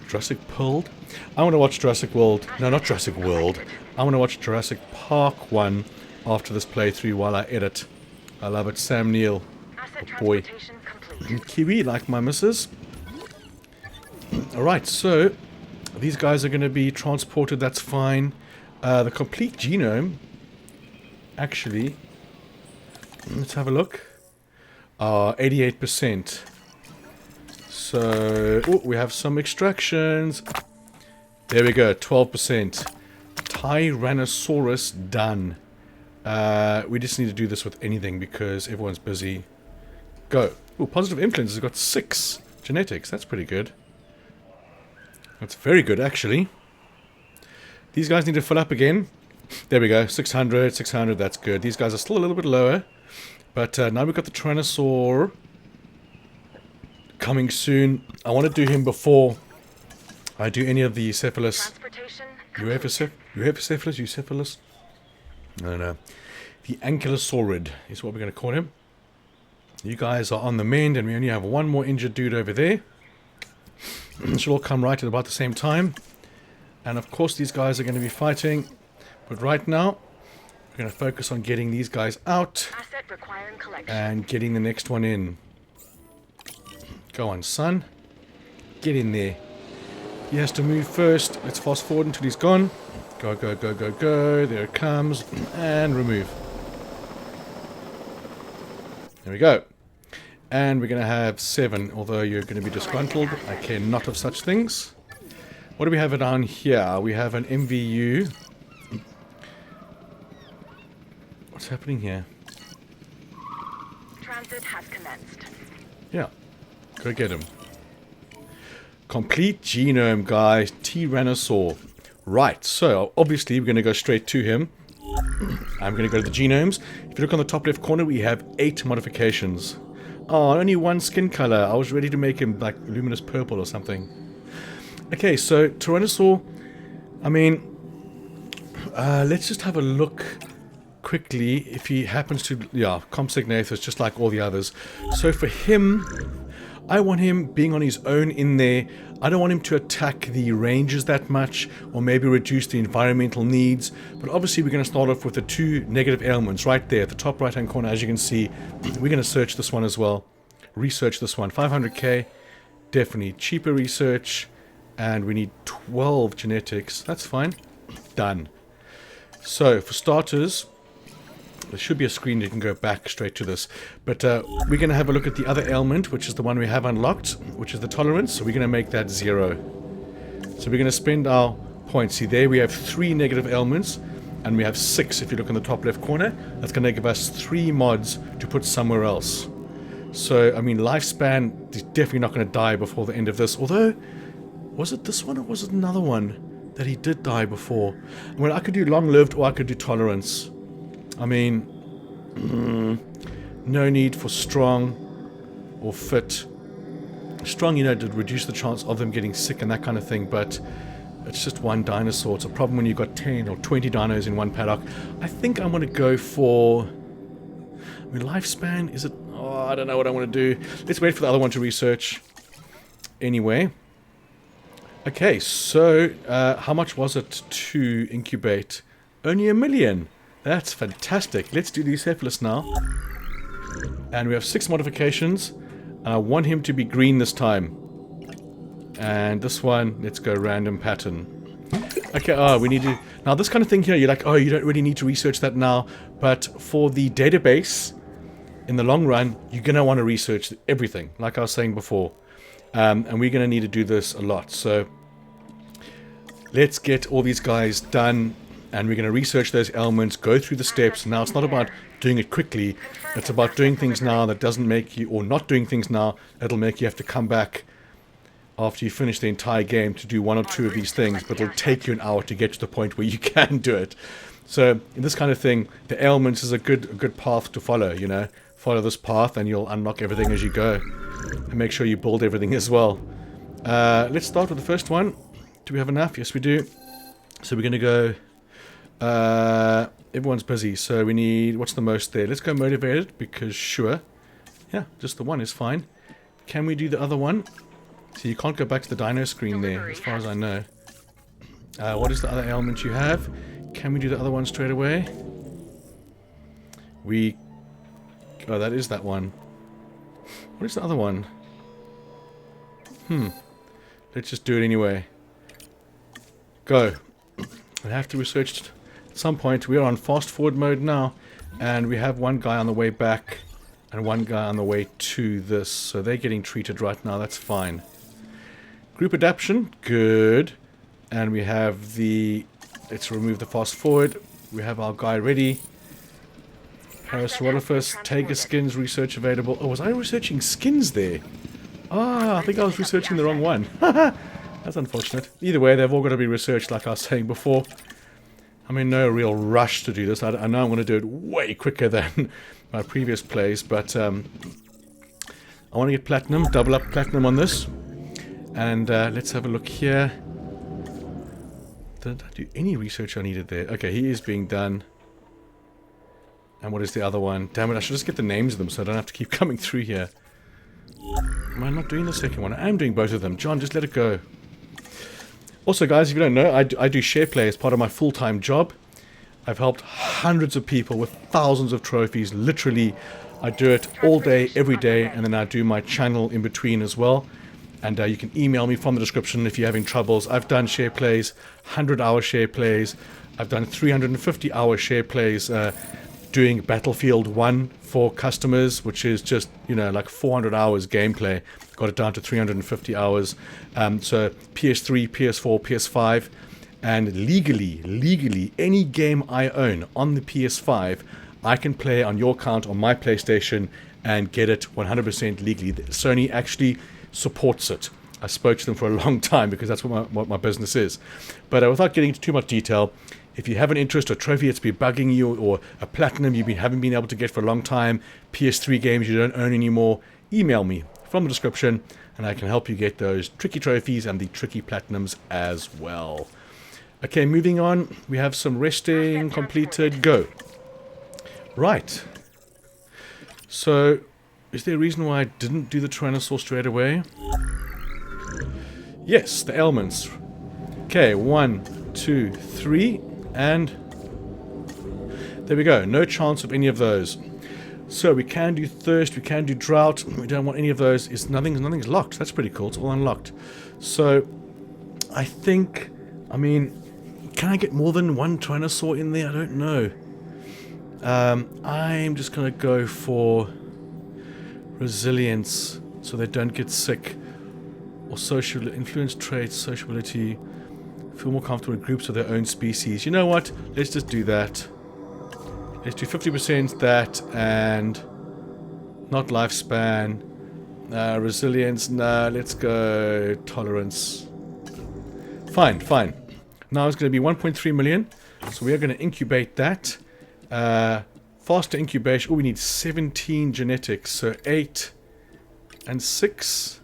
Jurassic World? I want to watch Jurassic World. No, not Jurassic World. I want to watch Jurassic Park 1 after this playthrough while I edit. I love it. Sam Neill. Oh boy. Kiwi, like my missus. Alright, so these guys are going to be transported. That's fine. The complete genome, actually, let's have a look. 88%. So, we have some extractions. There we go, 12%. Tyrannosaurus done. We just need to do this with anything because everyone's busy. Go. Ooh, positive influence has got 6 genetics. That's pretty good. That's very good, actually. These guys need to fill up again. There we go. 600, 600. That's good. These guys are still a little bit lower. But now we've got the Tyrannosaur coming soon. I want to do him before I do any of the Cephalus. Eucephalus? No, no. The Ankylosaurid is what we're going to call him. You guys are on the mend, and we only have one more injured dude over there. Should all come right at about the same time. And of course these guys are going to be fighting. But right now, we're going to focus on getting these guys out. And getting the next one in. Go on, son. Get in there. He has to move first. Let's fast forward until he's gone. Go, go, go, go, go. There it comes. And remove. There we go. And we're going to have 7, although you're going to be disgruntled. I care not of such things. What do we have down here? We have an MVU. What's happening here? Transit has commenced. Yeah. Go get him. Complete genome, guys. Tyrannosaur. Right, so obviously we're going to go straight to him. I'm going to go to the genomes. If you look on the top left corner, we have 8 modifications. Oh, only one skin color. I was ready to make him like luminous purple or something. Okay, so Tyrannosaur, I mean, let's just have a look quickly if he happens to, yeah, Compsognathus, just like all the others. So for him, I want him being on his own in there. I don't want him to attack the ranges that much, or maybe reduce the environmental needs. But obviously we're going to start off with the 2 negative ailments right there at the top right hand corner. As you can see, we're going to search this one as well. Research this one. 500k, definitely cheaper research. And we need 12 genetics. That's fine. Done. So for starters, there should be a screen you can go back straight to this. But we're going to have a look at the other ailment, which is the one we have unlocked, which is the tolerance. So we're going to make that 0. So we're going to spend our points. See, there we have 3 negative ailments, and we have 6 if you look in the top left corner. That's going to give us 3 mods to put somewhere else. So, I mean, lifespan is definitely not going to die before the end of this. Although, was it this one or was it another one that he did die before? Well, I could do long-lived or I could do tolerance. I mean, no need for strong or fit. Strong, you know, to reduce the chance of them getting sick and that kind of thing, but it's just one dinosaur. It's a problem when you've got 10 or 20 dinos in one paddock. I think I'm going to go for... I mean, lifespan, is it... Oh, I don't know what I want to do. Let's wait for the other one to research. Anyway. Okay, so how much was it to incubate? Only 1 million. That's fantastic. Let's do the Cephalus now. And we have 6 modifications. And I want him to be green this time. And this one, let's go random pattern. Okay, oh, we need to... Now, this kind of thing here, you're like, oh, you don't really need to research that now. But for the database, in the long run, you're going to want to research everything, like I was saying before. And we're going to need to do this a lot. So, let's get all these guys done. And we're going to research those elements, go through the steps. Now, it's not about doing it quickly. It's about doing things now that doesn't make you, or not doing things now that'll make you have to come back after you finish the entire game to do 1 or 2 of these things. But it'll take you an hour to get to the point where you can do it. So, in this kind of thing, the ailments is a good path to follow, you know. Follow this path and you'll unlock everything as you go. And make sure you build everything as well. Let's start with the first one. Do we have enough? Yes, we do. So we're going to go... everyone's busy, so we need... What's the most there? Let's go motivated, because sure. Yeah, just the one is fine. Can we do the other one? So you can't go back to the dino screen there, as far as I know. What is the other ailment you have? Can we do the other one straight away? We... Oh, that is that one. What is the other one? Let's just do it anyway. Go. I have to research at some point. We are on fast forward mode now. And we have one guy on the way back. And one guy on the way to this. So they're getting treated right now. That's fine. Group adaptation. Good. And we have the... Let's remove the fast forward. We have our guy ready. Parasaurolophus, Tiger skins, research available. Oh, was I researching skins there? Ah, I think I was researching the wrong one. That's unfortunate. Either way, they've all got to be researched like I was saying before. I'm in no real rush to do this. I know I'm going to do it way quicker than my previous plays, but I want to get platinum, double up platinum on this. And let's have a look here. Did I do any research I needed there? Okay, he is being done. And what is the other one? Damn it, I should just get the names of them so I don't have to keep coming through here. Am I not doing the second one? I am doing both of them. John, just let it go. Also, guys, if you don't know, I do share play as part of my full-time job. I've helped hundreds of people with thousands of trophies. Literally, I do it all day, every day, and then I do my channel in between as well. And you can email me from the description if you're having troubles. I've done share plays, 100-hour share plays. I've done 350-hour share plays doing Battlefield 1 for customers, which is just, you know, like 400 hours gameplay. Got it down to 350 hours. So PS3, PS4, PS5. And legally, any game I own on the PS5, I can play on your account on my PlayStation and get it 100% legally. Sony actually supports it. I spoke to them for a long time because that's what my business is. But without getting into too much detail, if you have an interest or trophy that's been bugging you, or a platinum you haven't been able to get for a long time, PS3 games you don't own anymore, email me from the description, and I can help you get those tricky trophies and the tricky platinums as well. Okay, moving on. We have some resting completed. Go. Right. So, is there a reason why I didn't do the Tyrannosaur straight away? Yes, the ailments. Okay, 1, 2, 3, and there we go. No chance of any of those. So we can do thirst, we can do drought. We don't want any of those. Nothing's locked. That's pretty cool. It's all unlocked. So I think, I mean, can I get more than one Tyrannosaur in there? I don't know. I'm just gonna go for resilience, so they don't get sick, or social influence traits, sociability, feel more comfortable in groups of their own species. You know what? Let's just do that. Let's do 50% that, and not lifespan. Resilience, nah, let's go tolerance. Fine. Now it's going to be 1.3 million, so we are going to incubate that. Faster incubation. Oh, we need 17 genetics, so 8 and 6.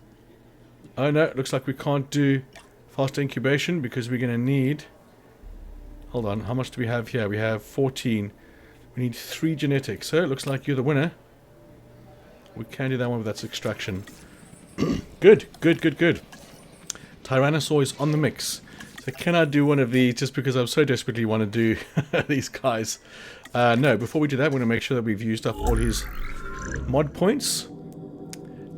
Oh no, it looks like we can't do faster incubation because we're going to need... Hold on, how much do we have here? We have 14. We need 3 genetics, so it looks like you're the winner. We can do that one with that extraction. Good. Tyrannosaur is on the mix. So can I do one of these just because I so desperately want to do these guys? No, before we do that, we're going to make sure that we've used up all his mod points.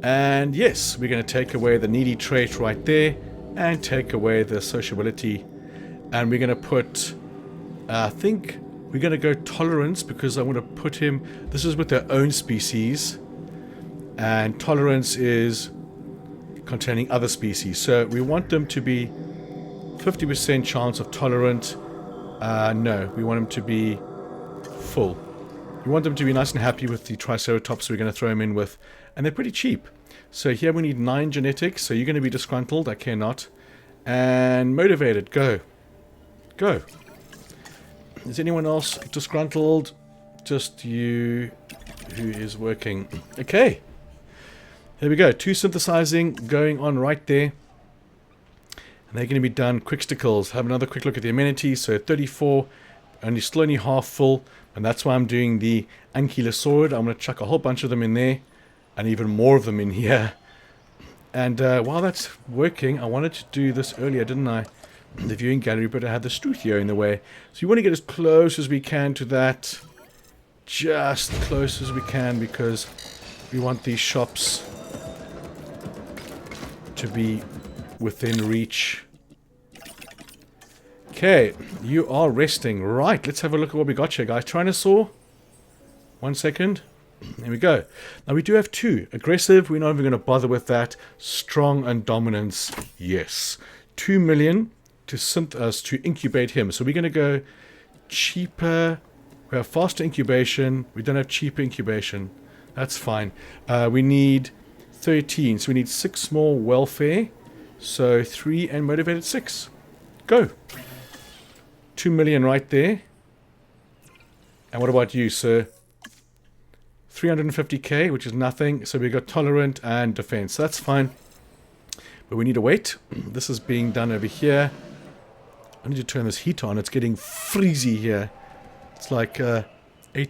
And yes, we're going to take away the needy trait right there and take away the sociability. And we're going to put, I think we're going to go tolerance because I want to put him, this is with their own species. And tolerance is containing other species. So we want them to be 50% chance of tolerant. No, we want them to be full. We want them to be nice and happy with the Triceratops we're going to throw them in with. And they're pretty cheap. So here we need 9 genetics. So you're going to be disgruntled. I care not. And motivated. Go. Is anyone else disgruntled? Just you who is working. Okay. Here we go. 2 synthesizing going on right there. And they're going to be done. Quick stickles. Have another quick look at the amenity. So 34. Still only half full. And that's why I'm doing the Ankylosaur. I'm going to chuck a whole bunch of them in there. And even more of them in here. And while that's working, I wanted to do this earlier, didn't I? The viewing gallery, but I had the Struthio in the way. So you want to get as close as we can to that. Just close as we can, because we want these shops to be within reach. Okay, you are resting. Right, let's have a look at what we got here, guys. Tyrannosaur. 1 second. There we go. Now we do have 2. Aggressive, we're not even going to bother with that. Strong and dominance, yes. 2 million to incubate him. So we're going to go cheaper. We have faster incubation. We don't have cheaper incubation. That's fine. We need 13. So we need 6 more welfare. So 3 and motivated 6. Go. 2 million right there. And what about you, sir? 350k, which is nothing. So we got tolerant and defense. So that's fine. But we need to wait. This is being done over here. I need to turn this heat on. It's getting freezy here. It's like 8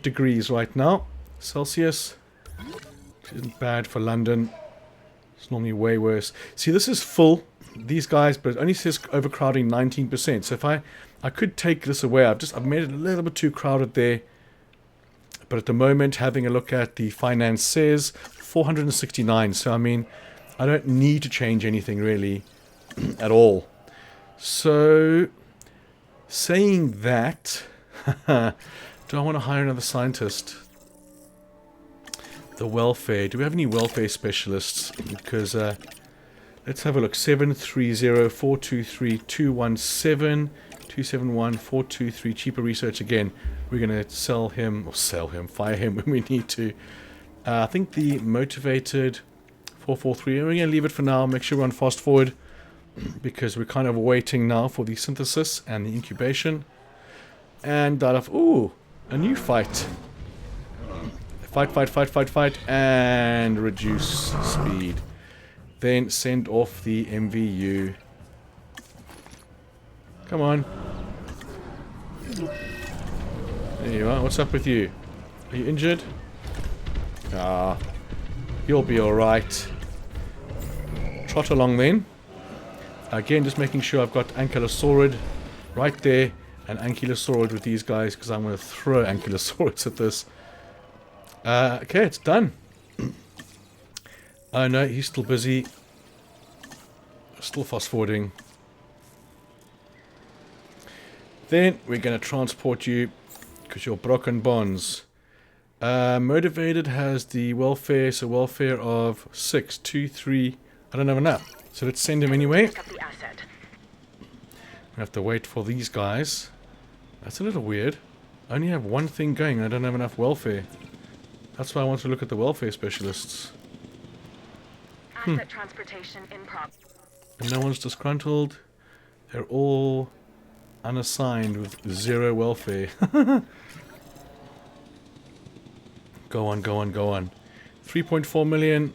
degrees right now. Celsius. Which isn't bad for London. It's normally way worse. See, this is full. These guys, but it only says overcrowding 19%. So if I could take this away. I've made it a little bit too crowded there. But at the moment, having a look at the finance says 469. So, I mean, I don't need to change anything really at all. So, saying that, do I want to hire another scientist? The welfare. Do we have any welfare specialists? Because, let's have a look. 730 423 217 271 423. Cheaper research again. We're going to fire him when we need to. I think the motivated 443. We're going to leave it for now. Make sure we're on fast forward. Because we're kind of waiting now for the synthesis and the incubation. And ooh, a new fight. Fight. And reduce speed. Then send off the MVU. Come on. There you are. What's up with you? Are you injured? Ah. You'll be alright. Trot along then. Again, just making sure I've got Ankylosaurid right there. And Ankylosaurid with these guys, because I'm going to throw Ankylosaurus at this. Okay, it's done. Oh no, he's still busy. Still fast forwarding. Then we're going to transport you, because you're broken bones. Motivated has the welfare, so welfare of 6, 2, 3. I don't have enough. So let's send him anyway. Pick up the asset. We have to wait for these guys. That's a little weird. I only have one thing going. I don't have enough welfare. That's why I want to look at the welfare specialists. Asset transportation in progress. And no one's disgruntled. They're all unassigned with 0 welfare. Go on. 3.4 million.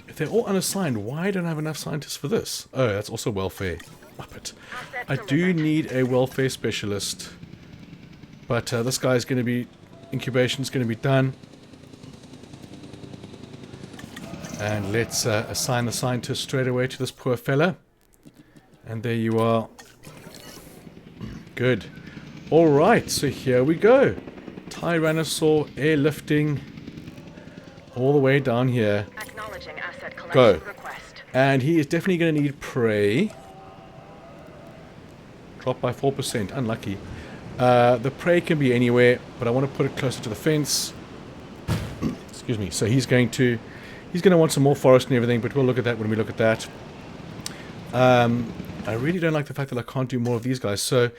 If they're all unassigned, why don't I have enough scientists for this? Oh, that's also welfare. Muppet. I do need a welfare specialist. But this guy's going to be... Incubation's going to be done. And let's assign the scientist straight away to this poor fella. And there you are. Good. Alright, so here we go. Tyrannosaur airlifting all the way down here. Acknowledging asset collection Go. request. And he is definitely going to need prey. Drop by 4%. Unlucky. The prey can be anywhere, but I want to put it closer to the fence. Excuse me. So he's going to want some more forest and everything, but we'll look at that when we look at that. I really don't like the fact that I can't do more of these guys. So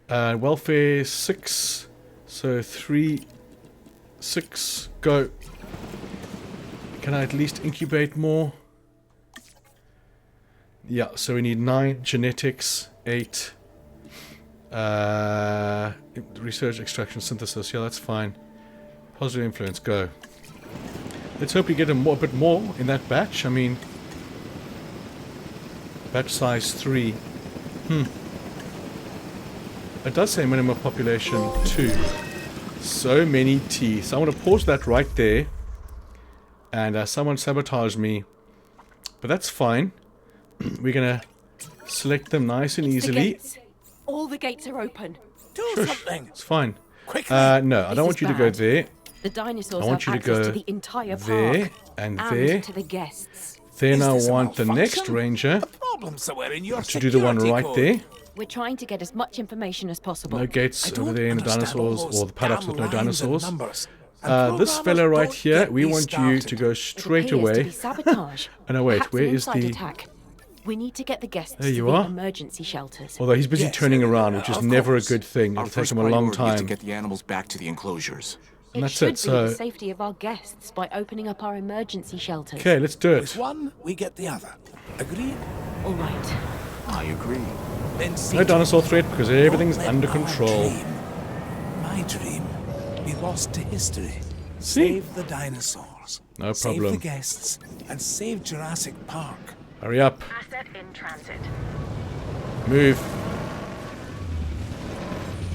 welfare 6. So 3, 6, go. Can I at least incubate more? Yeah, so we need 9 genetics, 8 research, extraction, synthesis. Yeah, that's fine. Positive influence, go. Let's hope we get a bit more in that batch. I mean, batch size 3. It does say minimum population 2. So many teeth. So I want to pause that right there. And someone sabotaged me. But that's fine. We're going to select them nice and easily. All the gates are open. Do something. It's fine. Quickly. No, I don't want you to go bad. there. The dinosaurs I want have you to access go to the entire there park and there. to the guests. Then Is I this a want the next malfunction? ranger A problem somewhere in your to do the one security right code. there. We're trying to get as much information as possible. No gates I over don't there in the understand all dinosaurs those or the paddocks with no damn lines and dinosaurs. numbers. And This fella programmers right don't here, get we me want you started. to go It straight appears to away. be sabotage. Oh no, wait, Perhaps where an is inside the... attack. We need to get the guests There to you the are. emergency shelters. Although he's busy Yes, turning around, which is of never a course. good thing. Our It'll take first him a long priority is to time. get the animals back to the enclosures. And It that's should it, be so... the safety of our guests by opening up our emergency shelters. Okay, let's do With it. one, we get the other. Agreed? All right. I agree. Then see No to it. dinosaur threat because everything's Don't let under our control. dream, my dream, be lost to history. See? Save the dinosaurs. No Save problem. the guests. And save Jurassic Park. Hurry up. Asset in transit. Move.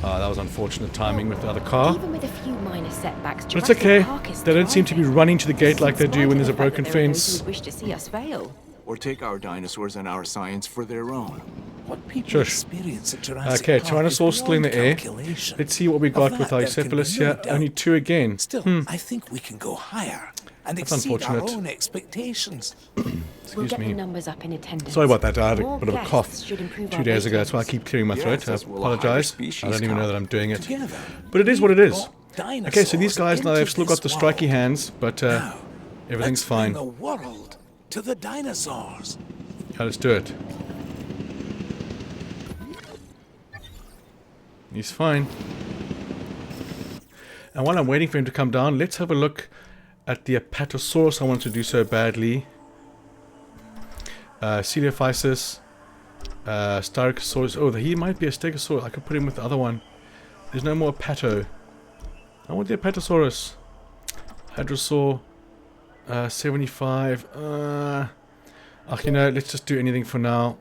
Ah, that was unfortunate timing with the other car. Even with a few minor setbacks, But it's Jurassic okay. Park is They don't seem to be thriving. running to the gate like they In do spite when of there's a the fact broken that there are those fence. who would wish to see us fail. Or take our dinosaurs and our science for their own. What people Shush. experience at Jurassic Okay, Park is Tyrannosaur's still in the beyond air. calculation. Let's see what we Of got that with there our can be Cephalus no here. doubt. Only 2 again. Still, I think we can go higher and That's exceed our unfortunate. own expectations. We'll Excuse get me. the numbers up in attendance. Sorry about that. I had a More bit of a guests cough should improve 2 our days ago. That's why I ratings. keep clearing my Yes, throat. I as will a higher apologize. species I don't even know count. that I'm doing it. Together, But it is we what it is. brought Okay, so these dinosaurs guys now they've into still got the this striky world. hands, but Now, everything's let's bring fine. the world to the dinosaurs. Yeah, let's do it. He's fine. And while I'm waiting for him to come down, let's have a look at the Apatosaurus I want to do so badly. Coelophysis. Styracosaurus. Oh, he might be a Stegosaurus. I could put him with the other one. There's no more Apato. I want the Apatosaurus. Hadrosaur, 75. You know, let's just do anything for now.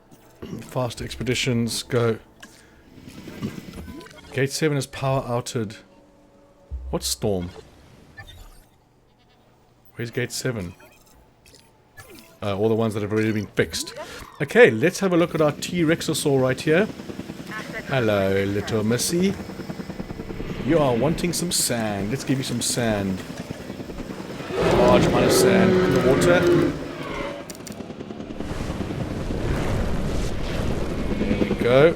Fast expeditions, go. Gate 7 is power outed. What's storm? Where's gate 7? All the ones that have already been fixed. Okay, let's have a look at our T-Rexosaur right here. Hello, little missy. You are wanting some sand. Let's give you some sand. Large amount of sand in the water. There we go.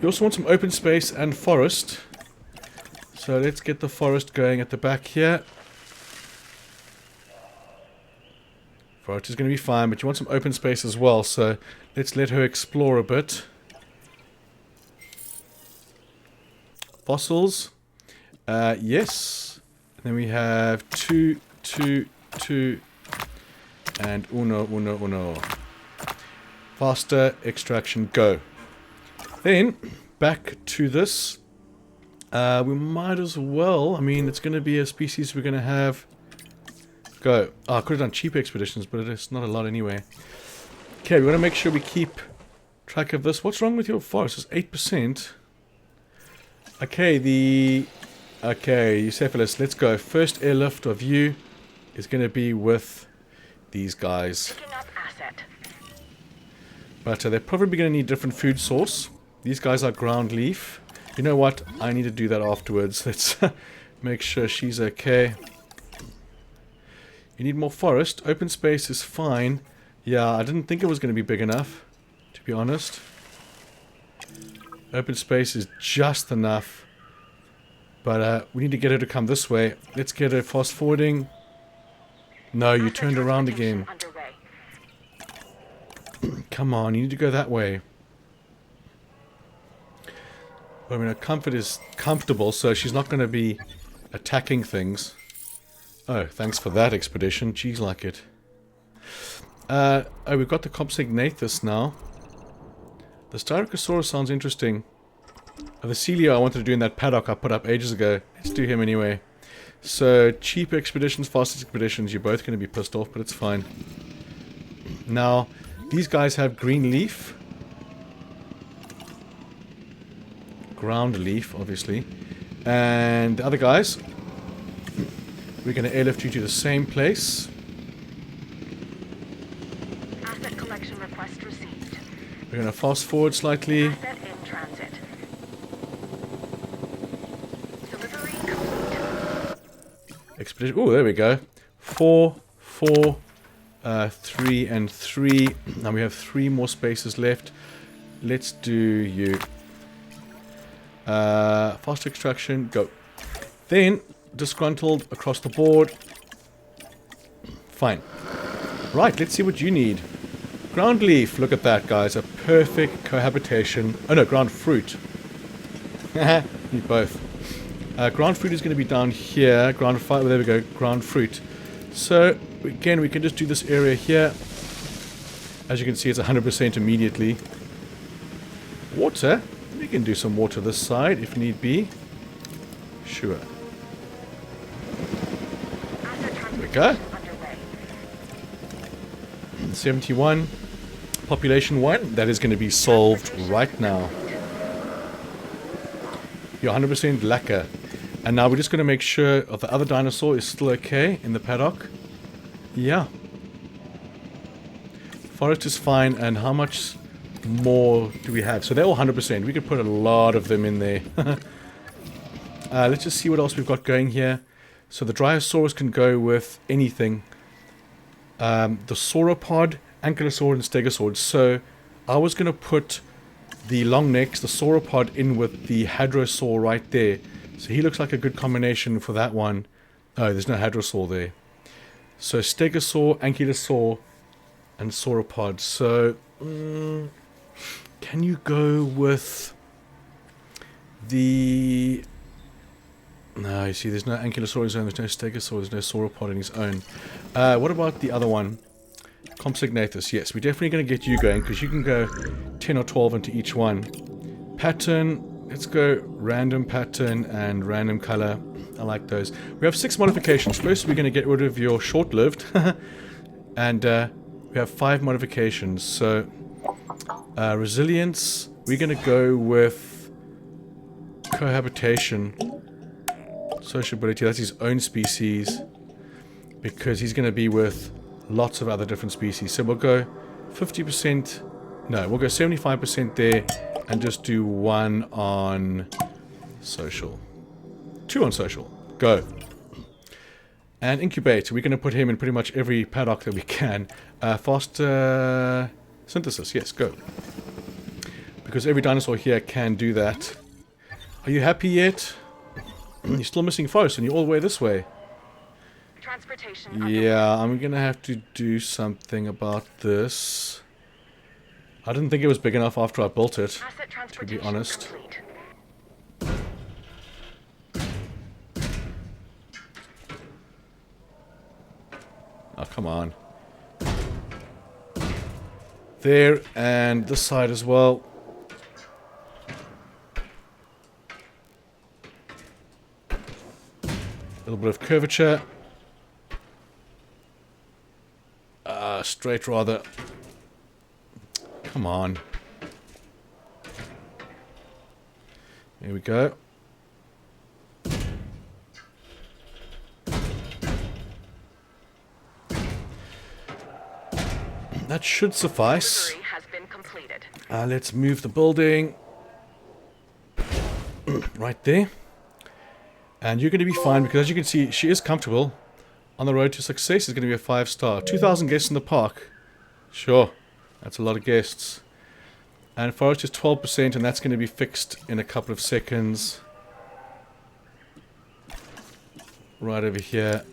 You also want some open space and forest. So let's get the forest going at the back here. Forest is going to be fine, but you want some open space as well. So let's let her explore a bit. Fossils. Yes. And then we have 2, 2, 2. And uno. Faster extraction, go. Then, back to this. We might as well. I mean, it's going to be a species we're going to have. Go. Oh, I could have done cheap expeditions, but it's not a lot anyway. Okay, we want to make sure we keep track of this. What's wrong with your forest? It's 8%. Okay, Okay, Eucephalus, let's go. First airlift of you is going to be with these guys. Picking up asset. But they're probably going to need different food source. These guys are ground leaf. You know what? I need to do that afterwards. Let's make sure she's okay. You need more forest. Open space is fine. Yeah, I didn't think it was going to be big enough, to be honest. Open space is just enough. But we need to get her to come this way. Let's get her fast forwarding. No, you turned around again. Come on, you need to go that way. I mean, her comfort is comfortable, so she's not going to be attacking things. Oh, thanks for that expedition. Geez, like it. Oh, we've got the Compsognathus now. The Styracosaurus sounds interesting. The Celio I wanted to do in that paddock I put up ages ago. Let's do him anyway. So, cheap expeditions, fastest expeditions. You're both going to be pissed off, but it's fine. Now, these guys have green leaf. Ground leaf, obviously. And the other guys, we're going to airlift you to the same place. Asset collection request received. We're going to fast forward slightly. Asset in transit. Delivery complete. Expedition. Oh, there we go. 4, 4, 3, and 3. Now we have 3 more spaces left. Let's do you. Fast extraction, go. Then, disgruntled across the board. Fine. Right, let's see what you need. Ground leaf, look at that, guys. A perfect cohabitation. Oh no, ground fruit. Need both. Ground fruit is going to be down here. Ground fiber, there we go. Ground fruit. So, again, we can just do this area here. As you can see, it's 100% immediately. Water. We can do some water this side if need be. Sure. There we go. 71. Population 1. That is going to be solved right now. You're 100% lacquer. And now we're just going to make sure the other dinosaur is still okay in the paddock. Yeah. Forest is fine. And how much more do we have? So they're all 100%. We could put a lot of them in there. Let's just see what else we've got going here. So the Dryosaurus can go with anything. The sauropod, ankylosaur, and stegosaur. So I was going to put the long necks, the sauropod, in with the hadrosaur right there. So he looks like a good combination for that one. Oh, there's no hadrosaur there. So stegosaur, ankylosaur, and sauropod. So can you go with the... No, you see, there's no ankylosaur on his own, there's no stegosaur, there's no sauropod on his own. What about the other one? Compsognathus. Yes, we're definitely going to get you going, because you can go 10 or 12 into each one. Pattern, let's go random pattern and random color. I like those. We have 6 modifications. First, we're going to get rid of your short-lived. And we have 5 modifications. So, resilience, we're going to go with cohabitation. Sociability, that's his own species. Because he's going to be with lots of other different species. So we'll go 50%. No, we'll go 75% there. And just do 1 on social. 2 on social. Go. And incubate. We're going to put him in pretty much every paddock that we can. Faster synthesis. Yes, go. Because every dinosaur here can do that. Are you happy yet? You're still missing forest and you're all the way this way. Transportation Yeah, I'm going to have to do something about this. I didn't think it was big enough after I built it, Asset to transportation be honest. complete. Oh, come on. There, and this side as well. A little bit of curvature. Straight rather. Come on. There we go. That should suffice. Delivery has been completed. Let's move the building. Right there. And you're going to be fine because as you can see, she is comfortable. On the road to success is going to be a 5-star. 2,000 guests in the park. Sure. That's a lot of guests. And forest is 12% and that's going to be fixed in a couple of seconds. Right over here.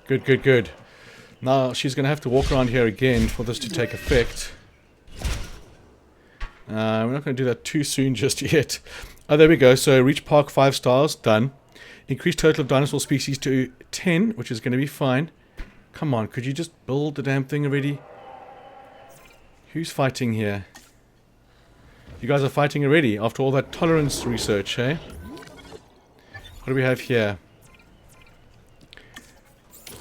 Good, good, good. Now she's going to have to walk around here again for this to take effect. We're not going to do that too soon just yet. Oh, there we go. So reach park 5 stars. Done. Increase total of dinosaur species to 10, which is going to be fine. Come on, could you just build the damn thing already? Who's fighting here? You guys are fighting already after all that tolerance research, eh? What do we have here?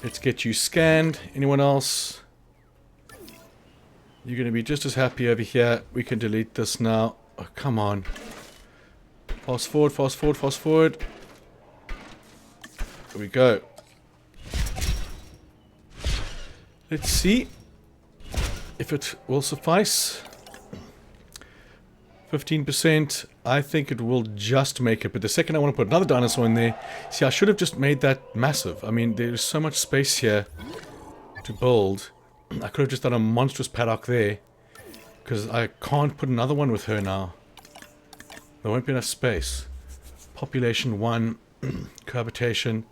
Let's get you scanned. Anyone else? You're going to be just as happy over here. We can delete this now. Oh, come on. Fast forward, fast forward, fast forward. Here we go. Let's see if it will suffice. 15%. I think it will just make it. But the second I want to put another dinosaur in there... See, I should have just made that massive. I mean, there's so much space here to build. I could have just done a monstrous paddock there. Because I can't put another one with her now. There won't be enough space. Population 1. Cohabitation.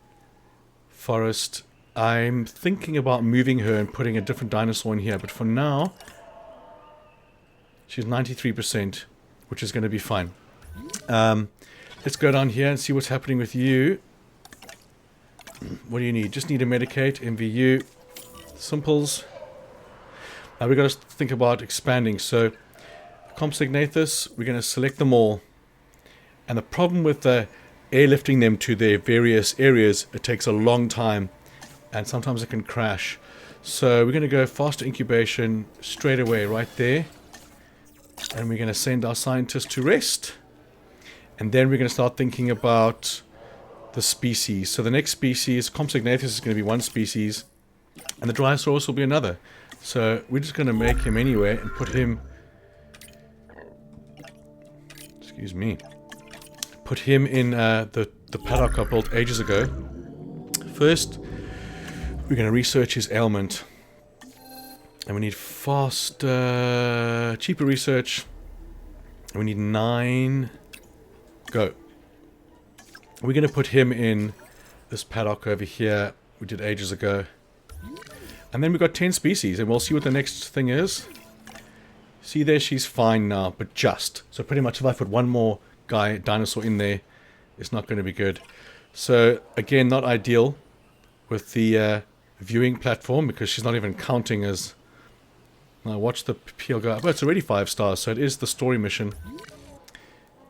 Forest. I'm thinking about moving her and putting a different dinosaur in here. But for now... She's 93%. Which is going to be fine. Let's go down here and see what's happening with you. What do you need? Just need a medicate, MVU, simples. Now we've got to think about expanding. So, Compsognathus, we're going to select them all. And the problem with airlifting them to their various areas, it takes a long time. And sometimes it can crash. So we're going to go faster incubation straight away right there. And we're going to send our scientists to rest. And then we're going to start thinking about the species. So the next species, Compsognathus, is going to be one species. And the Dinosaurs will be another. So we're just going to make him anyway and put him... Excuse me. Put him in the paddock I built ages ago. First, we're going to research his ailment. And we need faster, cheaper research. And we need 9. Go. We're going to put him in this paddock over here. We did ages ago. And then we've got 10 species. And we'll see what the next thing is. See there, she's fine now. But just. So pretty much if I put one more dinosaur in there, it's not going to be good. So again, not ideal with the viewing platform. Because she's not even counting as... Now watch the PL go up. Oh, it's already 5 stars, so it is the story mission.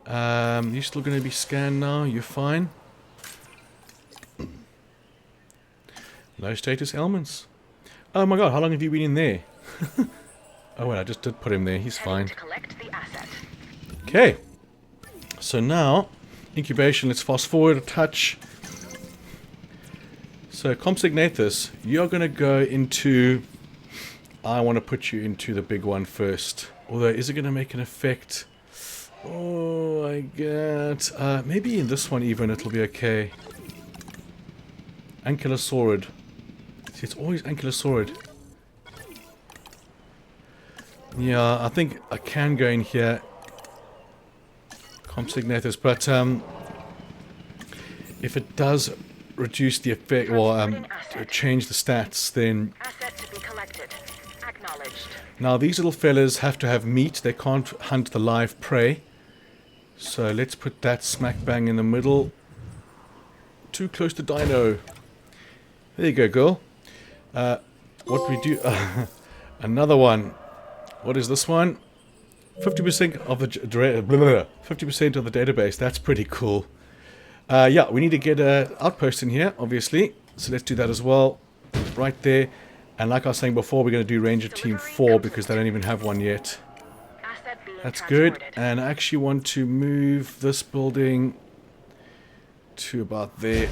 You're still going to be scanned now. You're fine. Low status elements. Oh my god, how long have you been in there? Oh wait, I just did put him there. He's fine. To collect the asset. Okay. So now, incubation. Let's fast forward a touch. So, Compsognathus, you're going to go into... I want to put you into the big one first. Although, is it going to make an effect? Oh, I get... maybe in this one even it'll be okay. Ankylosaurid. See, it's always Ankylosaurid. Yeah, I think I can go in here. Compsognathus, but if it does reduce the effect or change the stats, then... Asset to be collected. Acknowledged. Now these little fellas have to have meat. They can't hunt the live prey. So let's put that smack bang in the middle. Too close to Dino. There you go, girl. What we do... another one. What is this one? 50% of the 50% of the database. That's pretty cool. Yeah, we need to get an outpost in here, obviously. So let's do that as well. Right there. And like I was saying before, we're going to do Ranger Team 4 because they don't even have one yet. Asset being That's good. transported. And I actually want to move this building to about there.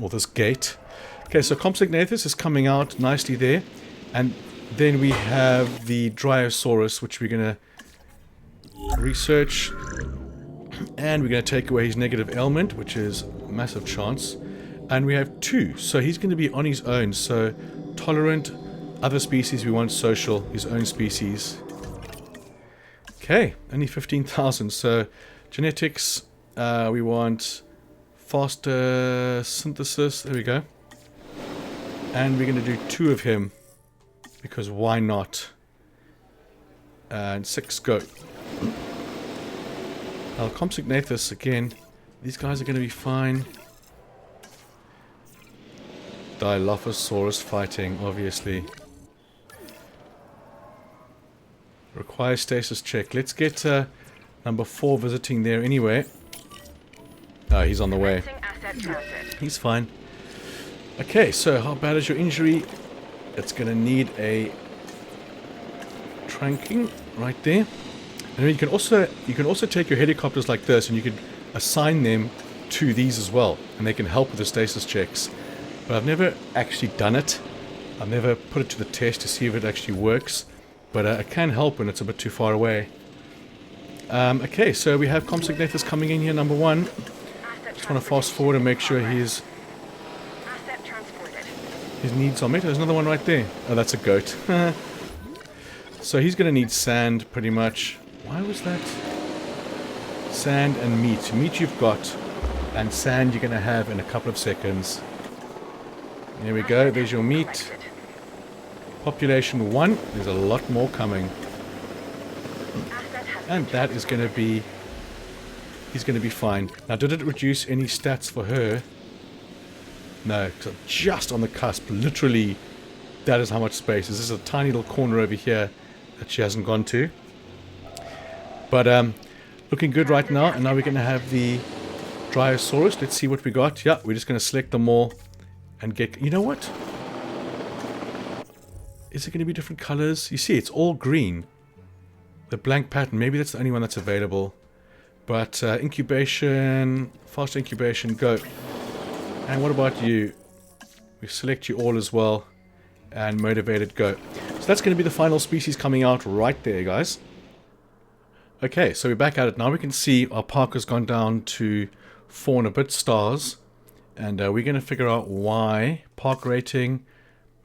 Or this gate. Okay, so Compsognathus is coming out nicely there. And then we have the Dryosaurus, which we're going to research. And we're going to take away his negative ailment, which is a massive chance. And we have 2, so he's going to be on his own. So tolerant, other species, we want social, his own species. Okay, only 15,000. So genetics, we want faster synthesis. There we go. And we're going to do 2 of him, because why not? And 6 go. Now, Compsognathus, again, these guys are going to be fine. Dilophosaurus fighting, obviously. Requires stasis check. Let's get number 4 visiting there anyway. Oh, he's on the way. Asset transit. He's fine. Okay, so how bad is your injury? It's going to need a tranking right there. And then you can also take your helicopters like this, and you can assign them to these as well, and they can help with the stasis checks. But I've never actually done it. I've never put it to the test to see if it actually works. But it can help when it's a bit too far away. Okay, so we have Compsognathus coming in here, number 1. Just want to fast forward and make sure his Asset transported. needs are met. There's another one right there. Oh, that's a goat. So he's going to need sand, pretty much. Why was that? Sand and meat. Meat you've got, and sand you're going to have in a couple of seconds. There we go. There's your meat. Population 1. There's a lot more coming. And that is going to be... He's going to be fine. Now, did it reduce any stats for her? No, because I'm just on the cusp. Literally, that is how much space. This is a tiny little corner over here that she hasn't gone to. But looking good right now. And now we're going to have the Dryosaurus. Let's see what we got. Yeah, we're just going to select them all and get... You know what? Is it going to be different colors? You see, it's all green. The blank pattern. Maybe that's the only one that's available. But incubation, fast incubation, go. And what about you? We select you all as well. And motivated, go. So that's going to be the final species coming out right there, guys. Okay, so we're back at it now. We can see our park has gone down to 4 and a bit stars. And we're going to figure out why. Park rating,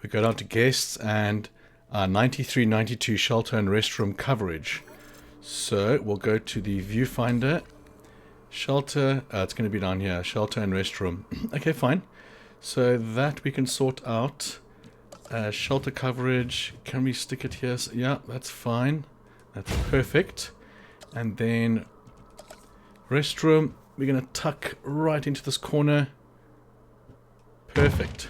we go down to guests, and 93, 92 shelter and restroom coverage. So we'll go to the viewfinder. Shelter, it's going to be down here. Shelter and restroom. Okay, fine. So that we can sort out. Shelter coverage, can we stick it here? Yeah, that's fine. That's perfect. And then restroom, we're going to tuck right into this corner. Perfect.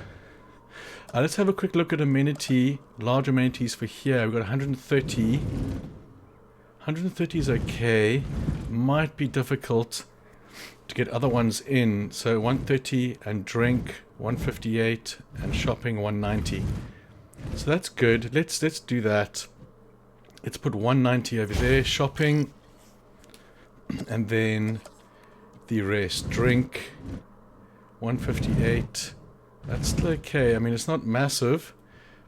Let's have a quick look at amenity. Large amenities for here. We've got 130. 130 is okay. Might be difficult to get other ones in. So 130 and drink 158 and shopping 190. So that's good. Let's do that. Let's put 190 over there. Shopping. And then the rest. Drink 158. That's still okay. I mean, it's not massive,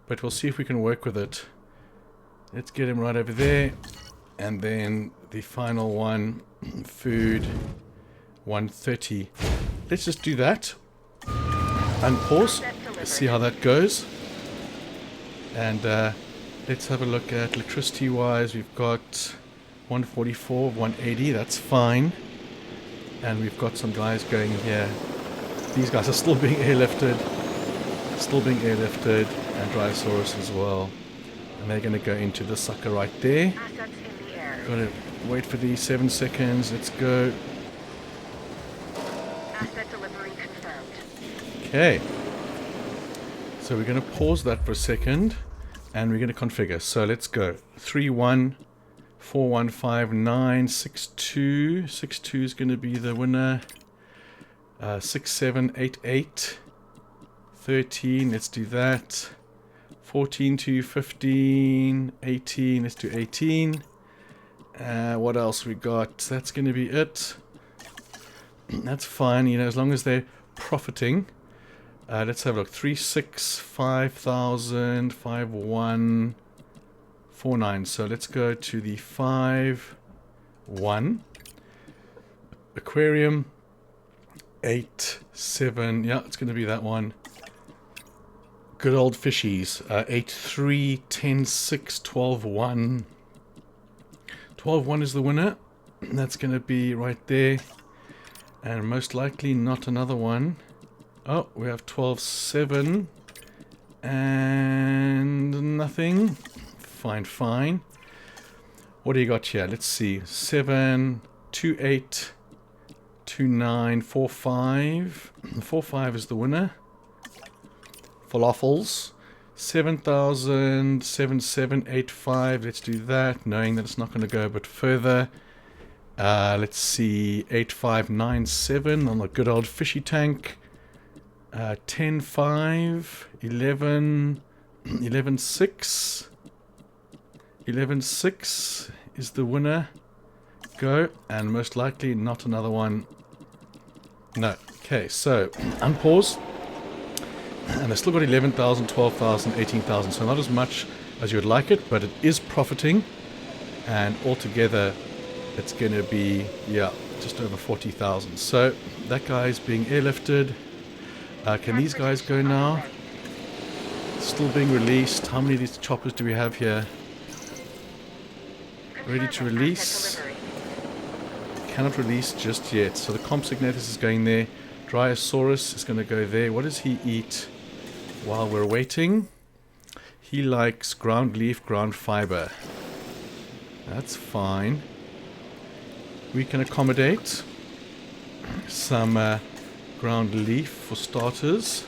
but we'll see if we can work with it. Let's get him right over there. And then the final one, food, 130. Let's just do that. Unpause. Let's see how that goes. And let's have a look at electricity-wise. We've got 144, 180. That's fine. And we've got some guys going here. These guys are still being airlifted. Still being airlifted. And Dinosaurs as well. And they're going to go into the sucker right there. Assets in the air. Got to wait for these 7 seconds. Let's go. Asset delivery confirmed. Okay. So we're going to pause that for a second. And we're going to configure. So let's go. 31415962. 62 is going to be the winner. 6788. 13. Let's do that. 14 to 15. 18. Let's do 18. What else we got? That's going to be it. That's fine, you know, as long as they're profiting. Let's have a look. 365,000, 5149. So let's go to the 51 aquarium. 8 7. Yeah, it's going to be that one. Good old fishies. 8 3 10 6 12 1. 12 1 is the winner. That's going to be right there. And most likely not another one. Oh, we have 12 7. And nothing. Fine, fine. What do you got here? Let's see. 7 2 8 2 9 4 5. 4 5 is the winner. Falafels. 7,000 7785. Let's do that, knowing that it's not going to go a bit further. Let's see. 8597 on the good old fishy tank. 10 5 11 11 6. 11 6 is the winner. Go. And most likely not another one. No. Okay, so unpause. And they've still got 11,000, 12,000, 18,000. So not as much as you would like it, but it is profiting. And altogether, it's going to be, yeah, just over 40,000. So that guy is being airlifted. Can these guys go now? Still being released. How many of these choppers do we have here? Ready to release. Cannot release just yet. So the Compsognathus is going there. Dryosaurus is going to go there. What does he eat while we're waiting? He likes ground leaf, ground fiber. That's fine. We can accommodate some ground leaf for starters.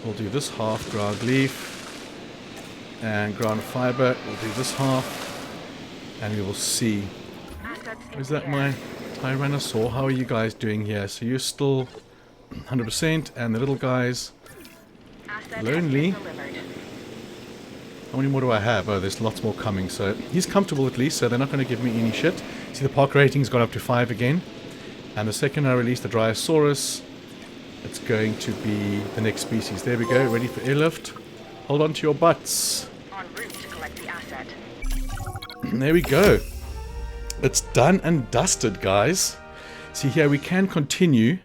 We'll do this half ground leaf and ground fiber. We'll do this half and we will see. Is that my Tyrannosaur? How are you guys doing here? So you're still 100% and the little guys lonely. How many more do I have? Oh, there's lots more coming. So he's comfortable at least, so they're not going to give me any shit. See, the park rating's gone up to 5 again. And the second I release the Dryosaurus, it's going to be the next species. There we go, ready for airlift. Hold on to your butts. En route to collect the asset. There we go. It's done and dusted, guys. See here, we can continue.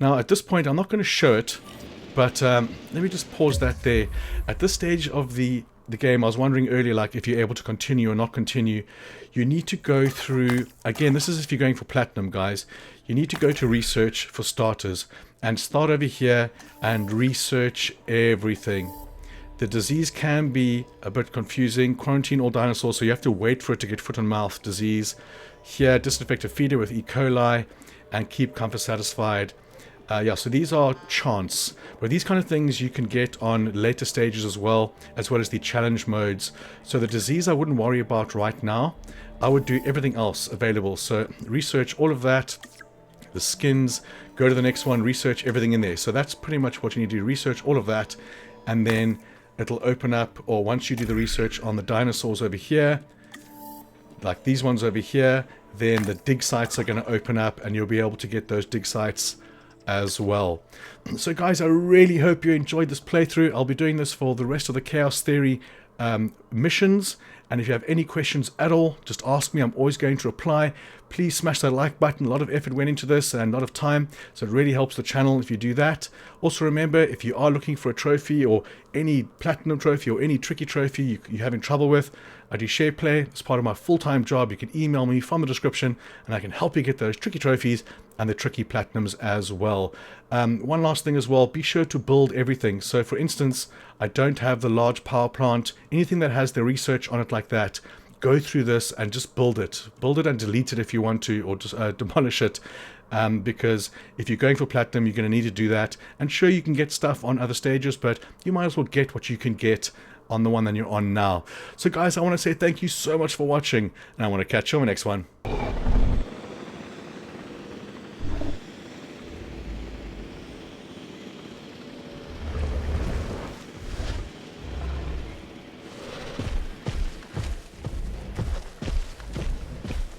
Now, at this point, I'm not going to show it, but let me just pause that there. At this stage of the game, I was wondering earlier, like, if you're able to continue or not continue. You need to go through, again, this is if you're going for platinum, guys. You need to go to research for starters and start over here and research everything. The disease can be a bit confusing. Quarantine all dinosaurs, so you have to wait for it to get foot and mouth disease. Here, disinfect a feeder with E. coli and keep comfort satisfied. Yeah, so these are chance, but these kind of things you can get on later stages as well as the challenge modes. So the disease I wouldn't worry about right now. I would do everything else available. So research all of that, the skins, go to the next one, research everything in there. So that's pretty much what you need to do, research all of that, and then it'll open up, or once you do the research on the dinosaurs over here, like these ones over here, then the dig sites are going to open up and you'll be able to get those dig sites as well. So guys, I really hope you enjoyed this playthrough. I'll be doing this for the rest of the Chaos Theory missions, and if you have any questions at all, just ask me. I'm always going to reply. Please smash that like button. A lot of effort went into this and a lot of time, so it really helps the channel if you do that. Also remember, if you are looking for a trophy or any platinum trophy or any tricky trophy you're having trouble with, I do share play as part of my full-time job. You can email me from the description and I can help you get those tricky trophies and the tricky platinums as well. One last thing as well, be sure to build everything. So for instance, I don't have the large power plant. Anything that has the research on it like that, go through this and just build it. Build it and delete it if you want to, or just demolish it. Because if you're going for platinum, you're going to need to do that. And sure, you can get stuff on other stages, but you might as well get what you can get on the one that you're on now. So guys, I want to say thank you so much for watching, and I want to catch you on the next one.